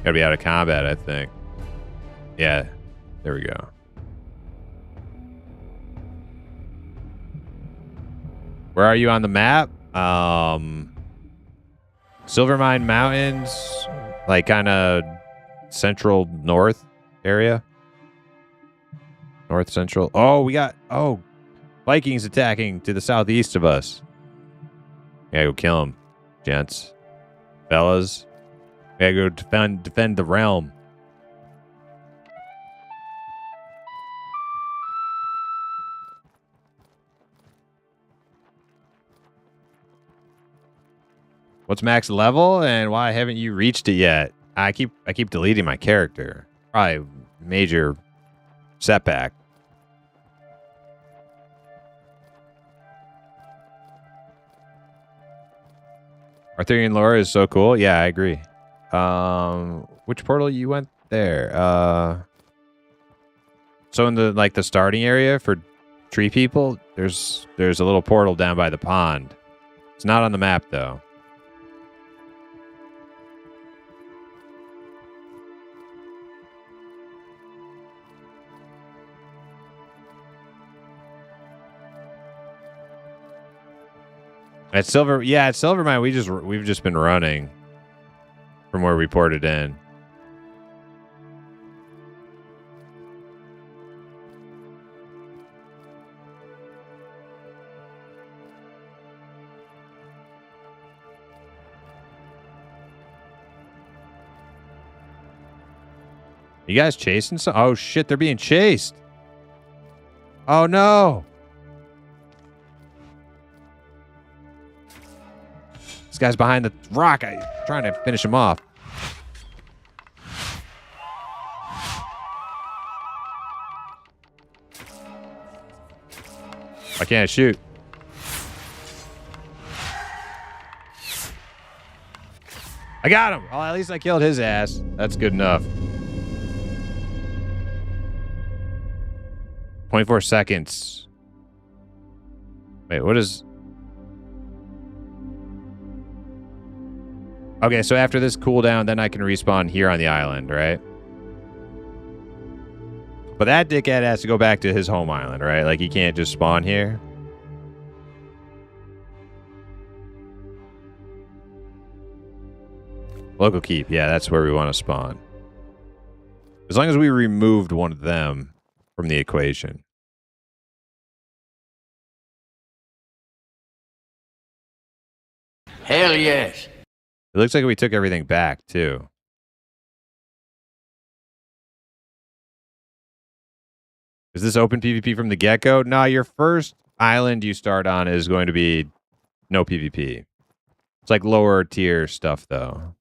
[SPEAKER 1] Gotta be out of combat, I think. Yeah, there we go. Where are you on the map? Silvermine Mountains, like kind of central north area. North central. Oh, we got Vikings attacking to the southeast of us. Gotta go kill them, gents, fellas. Gotta go defend the realm. What's max level and why haven't you reached it yet? I keep deleting my character. Probably major setback. Arthurian lore is so cool. Yeah, I agree. Which portal you went there? So in the starting area for tree people, there's a little portal down by the pond. It's not on the map though. At Silvermine, we've just been running from where we ported in. You guys chasing some? Oh shit, they're being chased. Oh no. This guy's behind the rock. I'm trying to finish him off. I can't shoot. I got him. Well, at least I killed his ass. That's good enough. 24 seconds. Wait, what is... Okay, so after this cooldown, then I can respawn here on the island, right? But that dickhead has to go back to his home island, right? Like, he can't just spawn here. Local keep. Yeah, that's where we want to spawn. As long as we removed one of them from the equation.
[SPEAKER 12] Hell yes.
[SPEAKER 1] It looks like we took everything back, too. Is this open PvP from the get-go? No, your first island you start on is going to be no PvP. It's like lower tier stuff, though.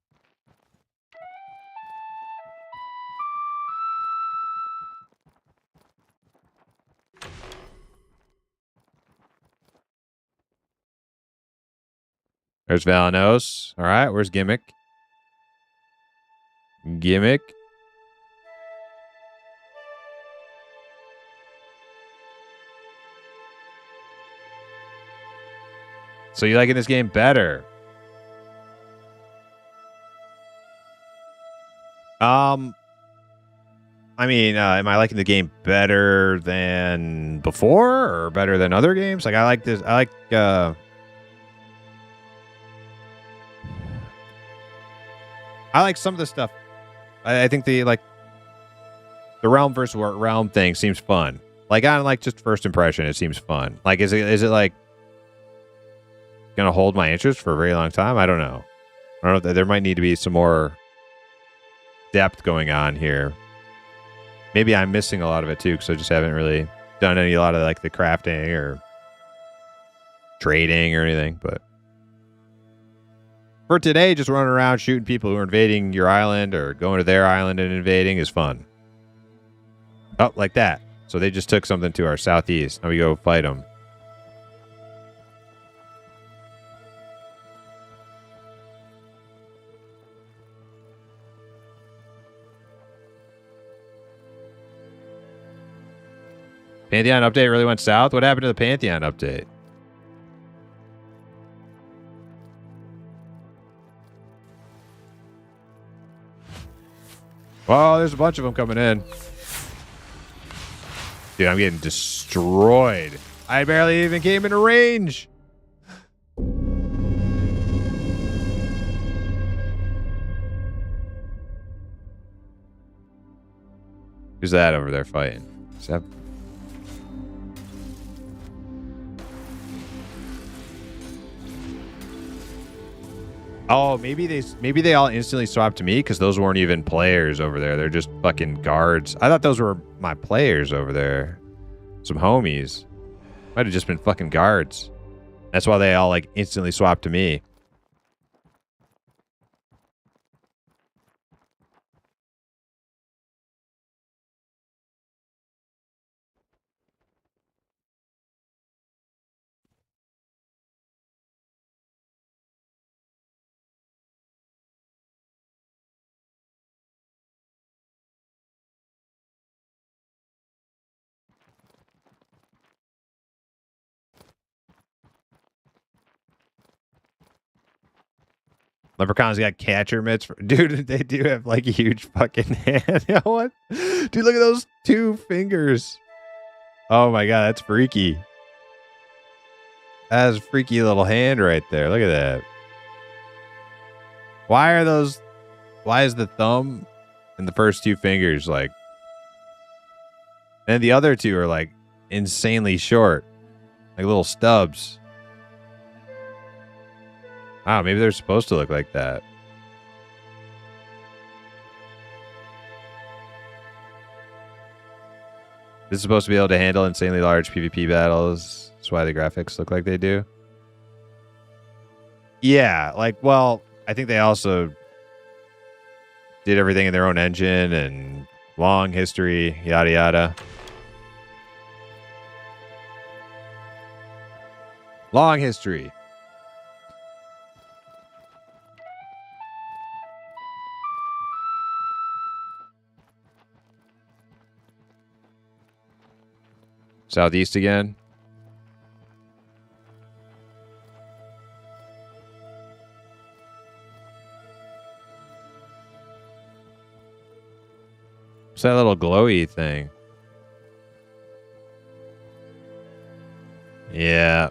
[SPEAKER 1] There's Valanos. All right, where's Gimmick? Gimmick. So you liking this game better? I mean, am I liking the game better than before or better than other games? Like, I like this. I like some of the stuff. I think the realm versus realm thing seems fun. Like, on like just first impression, it seems fun. Like, is it like gonna hold my interest for a very long time? I don't know. I don't know. There might need to be some more depth going on here. Maybe I'm missing a lot of it too, because I just haven't really done a lot of like the crafting or trading or anything. But for today, just running around shooting people who are invading your island or going to their island and invading is fun. Oh, like that. So they just took something to our southeast. Now we go fight them. Pantheon update really went south? What happened to the Pantheon update? Oh, there's a bunch of them coming in. Dude, I'm getting destroyed. I barely even came into range. Who's that over there fighting? Is that... Oh, maybe they all instantly swapped to me because those weren't even players over there. They're just fucking guards. I thought those were my players over there. Some homies. Might have just been fucking guards. That's why they all like instantly swapped to me. Leprechaun's got catcher mitts. Dude, they do have like a huge fucking hand. You know what? Dude, look at those 2 fingers. Oh my god, that's freaky. That's a freaky little hand right there. Look at that. Why is the thumb and the first 2 fingers like... And the other 2 are like insanely short. Like little stubs. Wow, maybe they're supposed to look like that. This is supposed to be able to handle insanely large PvP battles. That's why the graphics look like they do. Yeah, like, well, I think they also did everything in their own engine and long history, yada yada. Long history. Southeast again. What's that little glowy thing? Yeah.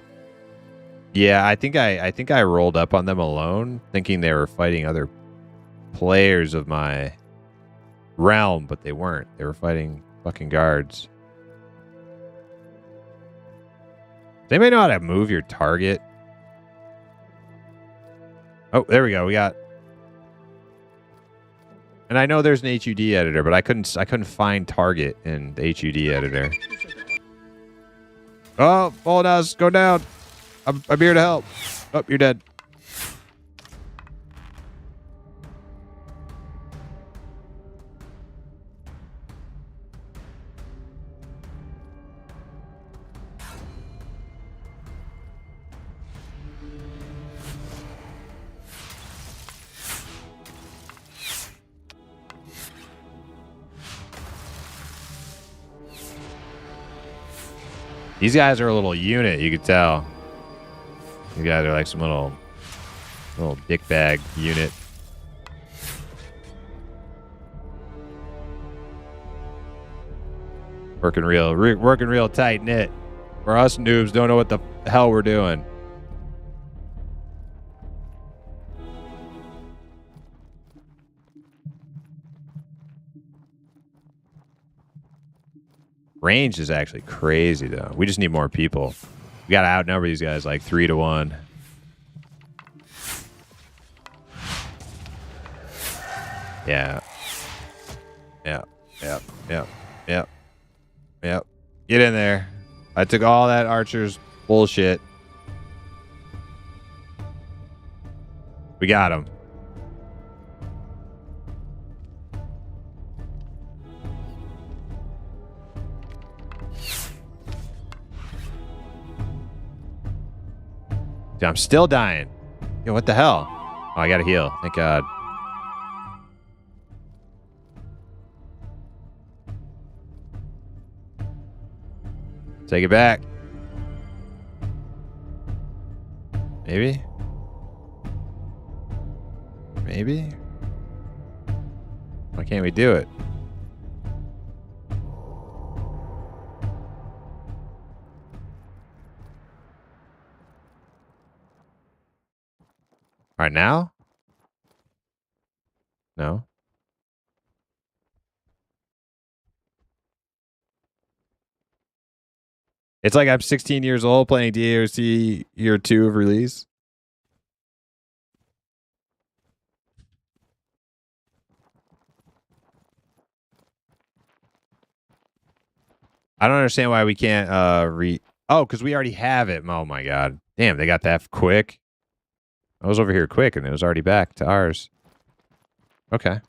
[SPEAKER 1] Yeah, I think I rolled up on them alone, thinking they were fighting other players of my realm, but they weren't. They were fighting fucking guards. Does anybody know how to move your target? Oh, there we go. We got... And I know there's an HUD editor, but I couldn't find target in the HUD editor. Oh, us, go down. I'm here to help. Oh, you're dead. These guys are a little unit, you could tell. These guys are like some little dick bag unit. Working real tight knit. For us noobs, don't know what the hell we're doing. Range is actually crazy, though. We just need more people. We got to outnumber these guys like 3-1. Yeah. Yep. Get in there. I took all that archer's bullshit. We got him. Dude, I'm still dying. Yo, what the hell? Oh, I gotta heal. Thank God. Take it back. Maybe? Why can't we do it? All right, now? No. It's like I'm 16 years old playing DAOC year 2 of release. I don't understand why we can't Oh, because we already have it. Oh my god. Damn, they got that quick. I was over here quick and it was already back to ours. Okay.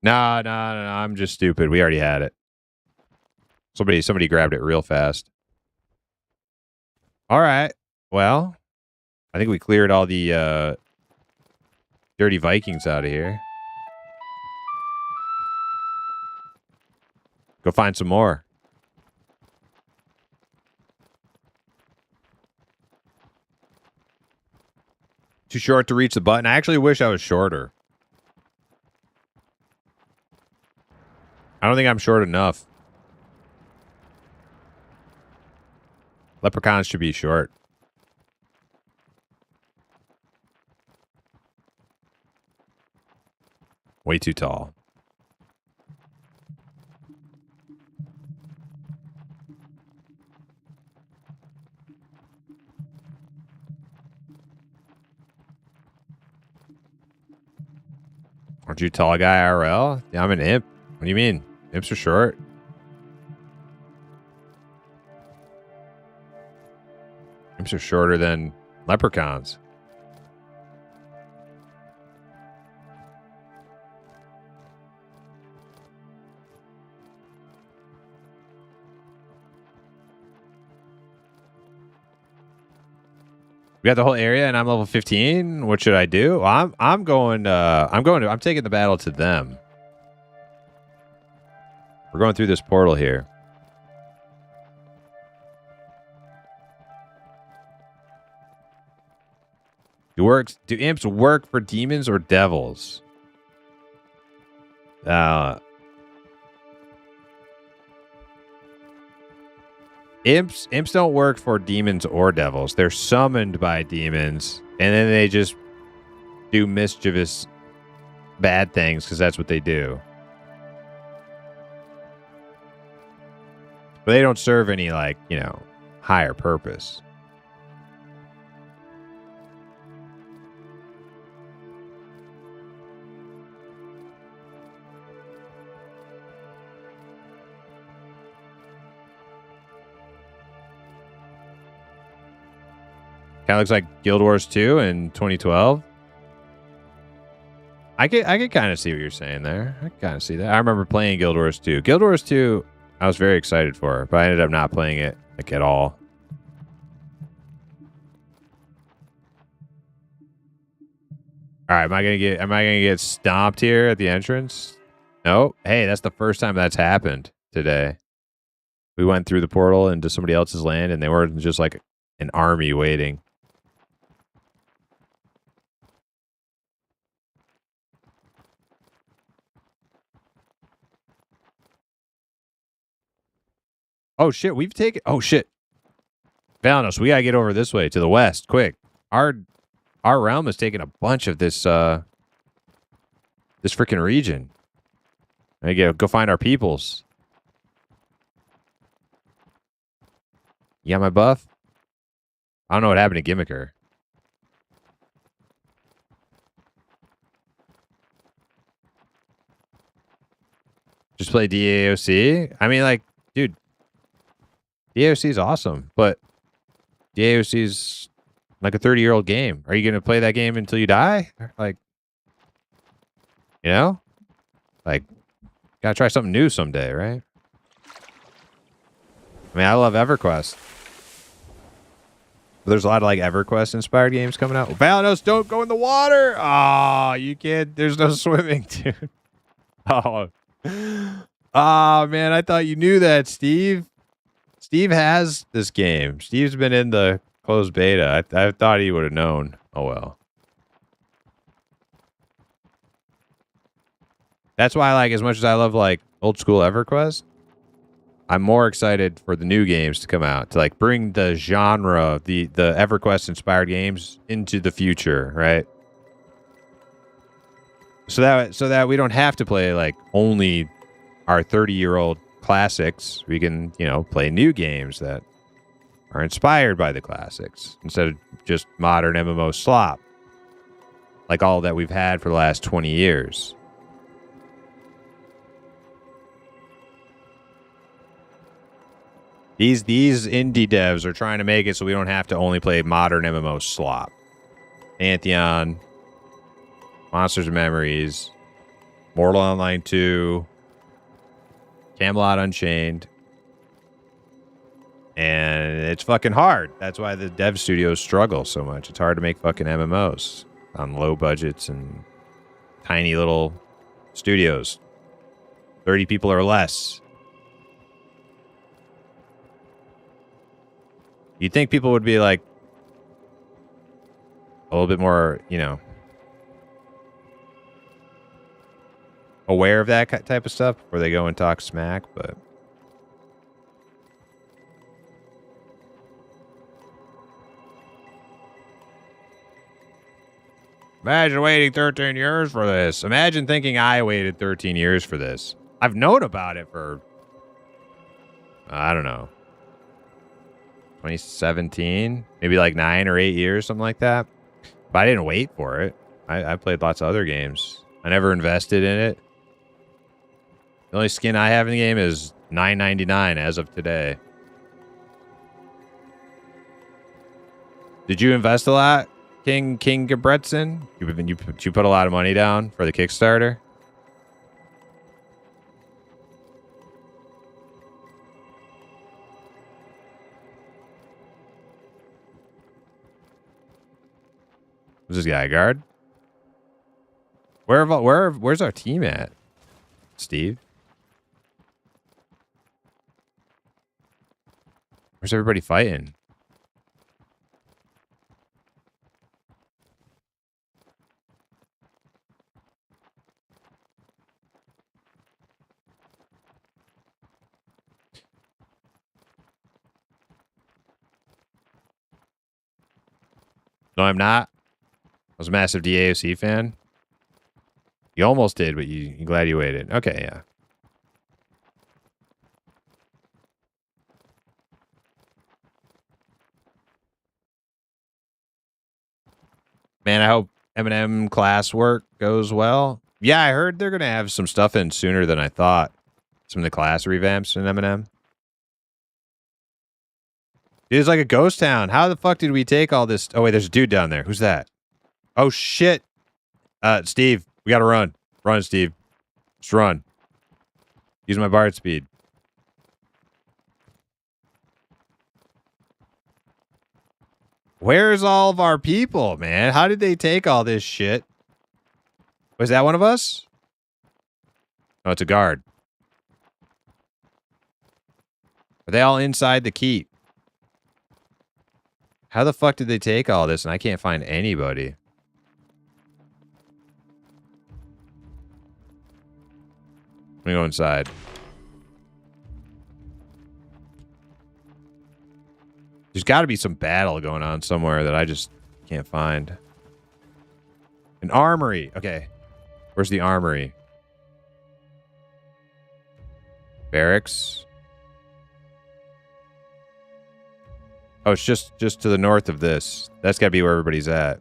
[SPEAKER 1] No, I'm just stupid. We already had it. Somebody grabbed it real fast. All right. Well, I think we cleared all the dirty Vikings out of here. Go find some more. Too short to reach the button. I actually wish I was shorter. I don't think I'm short enough. Leprechauns should be short. Way too tall. Aren't you a tall guy IRL? Yeah, I'm an imp. What do you mean? Imps are short. Imps are shorter than leprechauns. We got the whole area and I'm level 15. What should I do? Well, I'm taking the battle to them. We're going through this portal here. Do imps work for demons or devils? Imps don't work for demons or devils. They're summoned by demons, and then they just do mischievous bad things because that's what they do. But they don't serve any, like, you know, higher purpose. Kind of looks like Guild Wars 2 in 2012. I could kind of see what you're saying there. I kind of see that. I remember playing Guild Wars 2. Guild Wars 2, I was very excited for, but I ended up not playing it like at all. All right, am I gonna get stomped here at the entrance? No. Hey, that's the first time that's happened today. We went through the portal into somebody else's land, and they weren't just like an army waiting. Oh shit, we've taken. Oh shit, Valenus, we gotta get over this way to the west, quick. Our realm has taken a bunch of this this freaking region. I gotta go find our peoples. You got my buff? I don't know what happened to Gimmicker. Just play DAOC? I mean, like, dude, DAOC is awesome, but DAOC is like a 30-year-old game. Are you going to play that game until you die? Like, you know? Like, gotta try something new someday, right? I mean, I love EverQuest. But there's a lot of, like, EverQuest-inspired games coming out. Valenus, don't go in the water! Oh, you can't. There's no swimming, dude. Oh. Oh, man, I thought you knew that, Steve. Steve has this game. Steve's been in the closed beta. I thought he would have known. Oh, well. That's why, like, as much as I love like old school EverQuest, I'm more excited for the new games to come out to like bring the genre, the EverQuest inspired games into the future, right? So that we don't have to play like only our 30-year-old classics. We can, you know, play new games that are inspired by the classics instead of just modern MMO slop, like all that we've had for the last 20 years. These indie devs are trying to make it so we don't have to only play modern MMO slop. Pantheon, Monsters and Memories, Mortal Online 2, Camelot Unchained. And it's fucking hard. That's why the dev studios struggle so much. It's hard to make fucking MMOs on low budgets and tiny little studios. 30 people or less. You'd think people would be like a little bit more, you know, aware of that type of stuff before they go and talk smack, but imagine waiting 13 years for this. Imagine thinking I waited 13 years for this. I've known about it for, I don't know, 2017, maybe like 9 or 8 years, something like that. But I didn't wait for it. I played lots of other games. I never invested in it. The only skin I have in the game is $9.99 as of today. Did you invest a lot, King Gebretson? You put a lot of money down for the Kickstarter? Was this guy a guard? Where's our team at, Steve? Where's everybody fighting? No, I'm not. I was a massive DAOC fan. You almost did, but you're glad you waited. Okay, yeah. Man, I hope M&M class work goes well. Yeah, I heard they're going to have some stuff in sooner than I thought. Some of the class revamps in M&M. Dude, it's like a ghost town. How the fuck did we take all this? Oh, wait, there's a dude down there. Who's that? Oh, shit. Steve, we got to run. Run, Steve. Just run. Use my bard speed. Where's all of our people, man? How did they take all this shit? Was that one of us? Oh, it's a guard. Are they all inside the keep? How the fuck did they take all this and I can't find anybody? Let me go inside. There's got to be some battle going on somewhere that I just can't find. An armory. Okay. Where's the armory? Barracks. Oh, it's just to the north of this. That's got to be where everybody's at.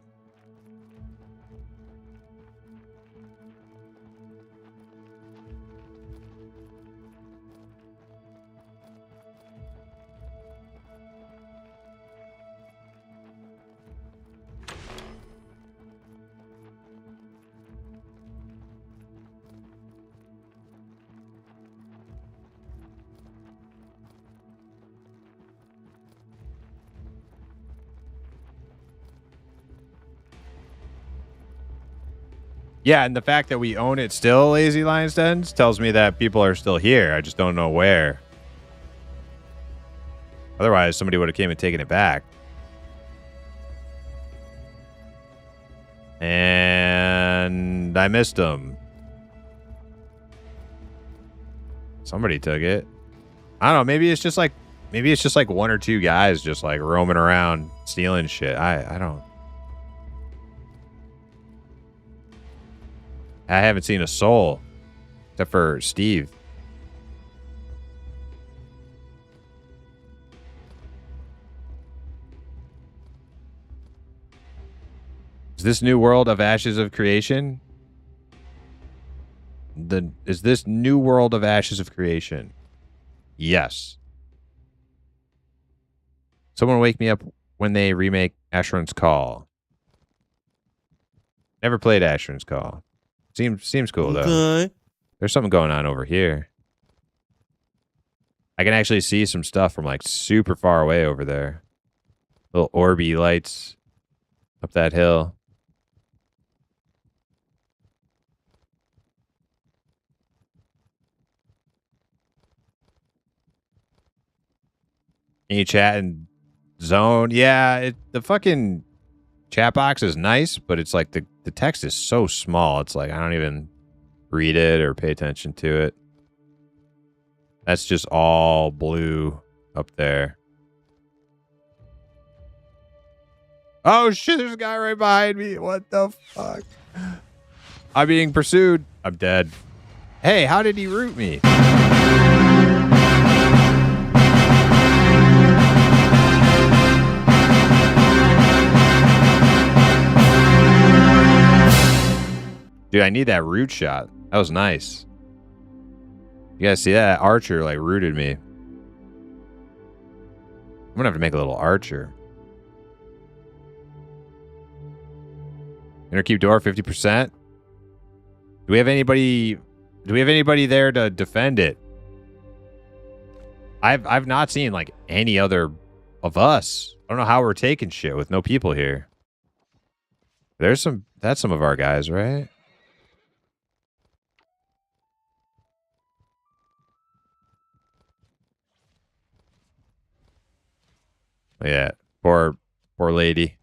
[SPEAKER 1] Yeah, and the fact that we own it still, Lazy Lion's Dens, tells me that people are still here. I just don't know where. Otherwise, somebody would have came and taken it back. And I missed them. Somebody took it. I don't know. Maybe it's just like one or two guys just like roaming around stealing shit. I don't. I haven't seen a soul except for Steve. Is this new world of Ashes of Creation? Is this new world of Ashes of Creation? Yes. Someone wake me up when they remake Asheron's Call. Never played Asheron's Call. Seems cool though.
[SPEAKER 5] Okay.
[SPEAKER 1] There's something going on over here. I can actually see some stuff from like super far away over there. Little orby lights up that hill. Can you chat in Zone? Yeah, the fucking chat box is nice, but it's like the text is so small. It's like I don't even read it or pay attention to it. That's just all blue up there. Oh shit, there's a guy right behind me. What the fuck? I'm being pursued. I'm dead. Hey, how did he root me? Dude, I need that root shot. That was nice. You guys see that? Archer like rooted me. I'm gonna have to make a little archer. Inner keep door 50%. Do we have anybody there to defend it? I've not seen like any other of us. I don't know how we're taking shit with no people here. That's some of our guys, right? Yeah, poor lady.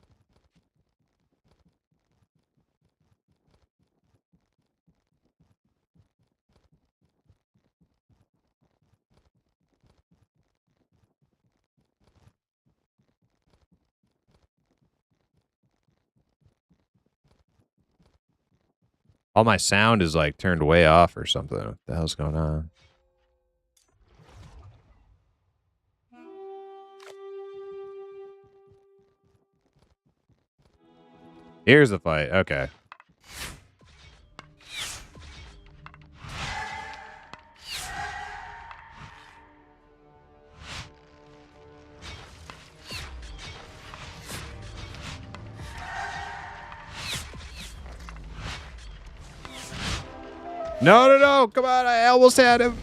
[SPEAKER 1] All my sound is like turned way off or something. What the hell's going on? Here's the fight. Okay. No. Come on. I almost had him.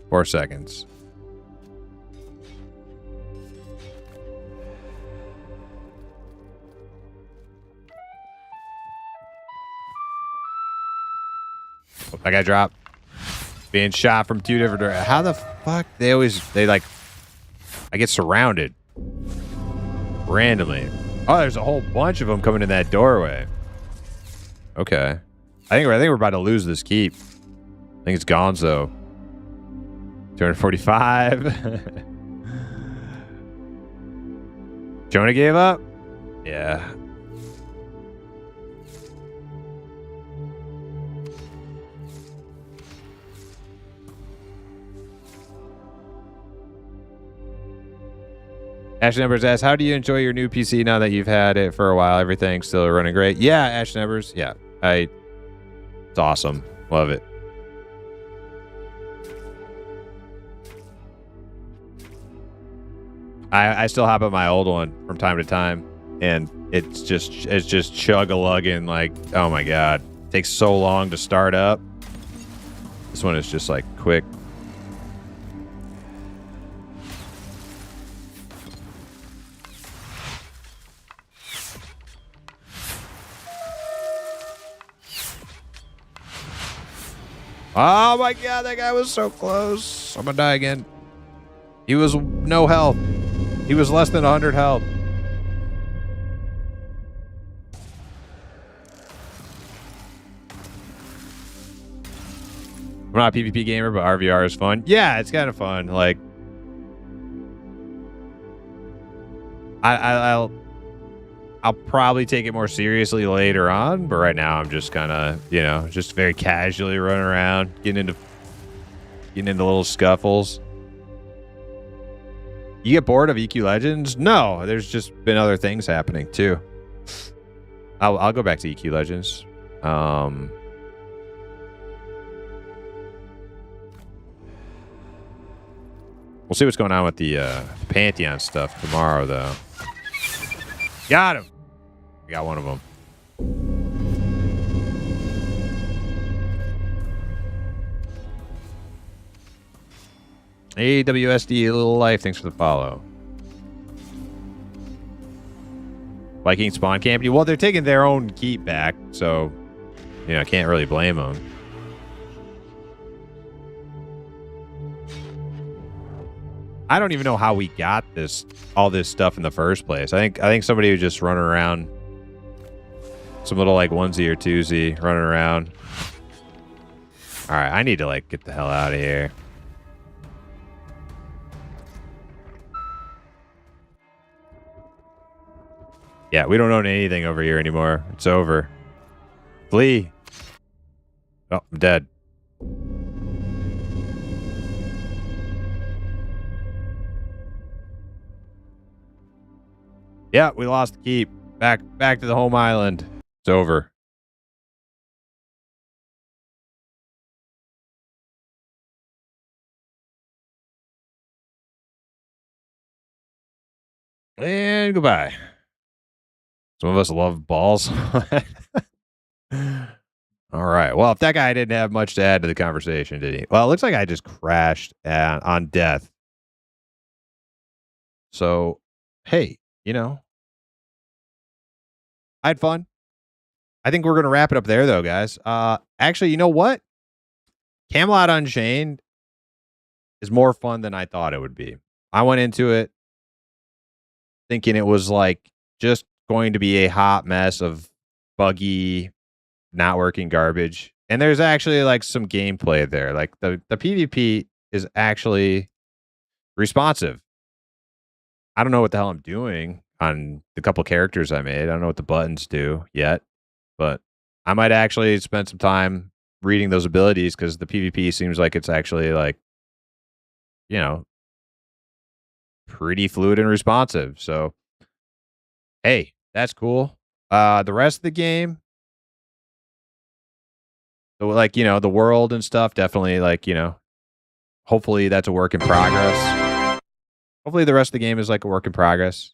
[SPEAKER 1] 4 seconds. Oh, that guy dropped. Being shot from 2 different directions. How the fuck? They like... I get surrounded. Randomly. Oh, there's a whole bunch of them coming in that doorway. Okay. I think we're about to lose this keep. I think it's Gonzo. 245. Jonah gave up? Yeah. Ash Numbers asks, how do you enjoy your new PC now that you've had it for a while? Everything's still running great. Yeah, Ash Numbers. Yeah. It's awesome. Love it. I still hop on my old one from time to time, and it's just chug-a-lugging, like, oh my god. It takes so long to start up. This one is just like quick. Oh my god, that guy was so close. I'm gonna die again. He was no health. He was less than 100 health. I'm not a PvP gamer, but RVR is fun. Yeah, it's kind of fun. Like, I'll probably take it more seriously later on, but right now I'm just kind of, you know, just very casually running around, getting into little scuffles. You get bored of EQ Legends? No, there's just been other things happening too. I'll go back to EQ Legends. We'll see what's going on with the Pantheon stuff tomorrow, though. Got him. We got one of them. AWSD Little Life, thanks for the follow. Viking spawn camp. Well, they're taking their own keep back, so, you know, can't really blame them. I don't even know how we got all this stuff in the first place. I think somebody was just running around, some little like onesie or twosie running around. All right, I need to like get the hell out of here. Yeah, we don't own anything over here anymore. It's over. Flee. Oh, I'm dead. Yeah, we lost the keep. Back to the home island. It's over. And goodbye. Some of us love balls. All right. Well, if that guy didn't have much to add to the conversation, did he? Well, it looks like I just crashed on death. So, hey, you know, I had fun. I think we're going to wrap it up there, though, guys. Actually, you know what? Camelot Unchained is more fun than I thought it would be. I went into it thinking it was like just going to be a hot mess of buggy, not working garbage. And there's actually like some gameplay there. Like the PvP is actually responsive. I don't know what the hell I'm doing on the couple characters I made. I don't know what the buttons do yet, but I might actually spend some time reading those abilities because the PvP seems like it's actually like, you know, pretty fluid and responsive. So, hey, that's cool. The rest of the game, so like, you know, the world and stuff, definitely like, you know, hopefully that's a work in progress. Hopefully the rest of the game is like a work in progress.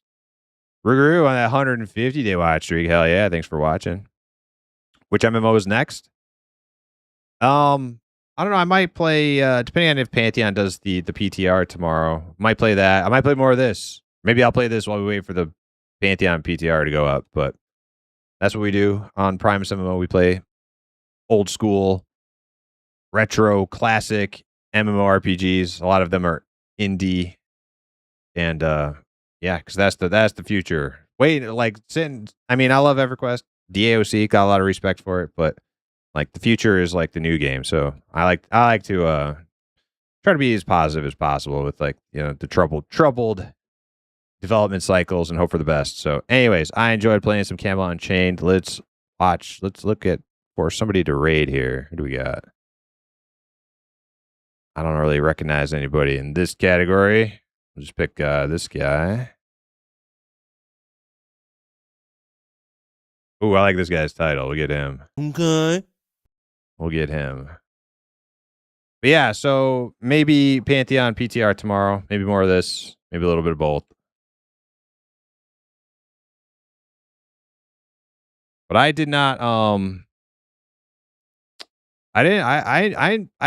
[SPEAKER 1] Rougarou on that 150-day watch streak. Hell yeah, thanks for watching. Which MMO is next? I don't know. I might play, depending on if Pantheon does the PTR tomorrow. Might play that. I might play more of this. Maybe I'll play this while we wait for the Pantheon PTR to go up. But that's what we do on Primus MMO. We play old school, retro, classic MMORPGs. A lot of them are indie. And yeah, because that's the future. Wait, like, I mean, I love EverQuest. DAOC, got a lot of respect for it, but like the future is like the new game. So I like to try to be as positive as possible with like, you know, the troubled development cycles and hope for the best. So anyways, I enjoyed playing some Camelot Unchained. Let's look at for somebody to raid here. Who do we got? I don't really recognize anybody in this category. We'll just pick this guy. Ooh, I like this guy's title. We'll get him.
[SPEAKER 5] Okay.
[SPEAKER 1] We'll get him. But yeah, so maybe Pantheon PTR tomorrow. Maybe more of this. Maybe a little bit of both. But I did not I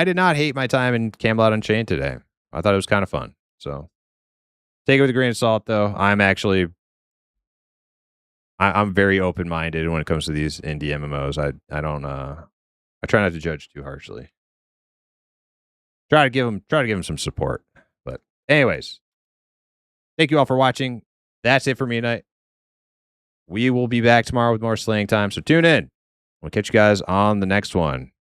[SPEAKER 1] did not hate my time in Camelot Unchained today. I thought it was kind of fun. So take it with a grain of salt though. I'm very open-minded when it comes to these indie MMOs. I try not to judge too harshly. try to give him some support. But anyways, thank you all for watching. That's it for me tonight. We will be back tomorrow with more slaying time. So tune in. We'll catch you guys on the next one.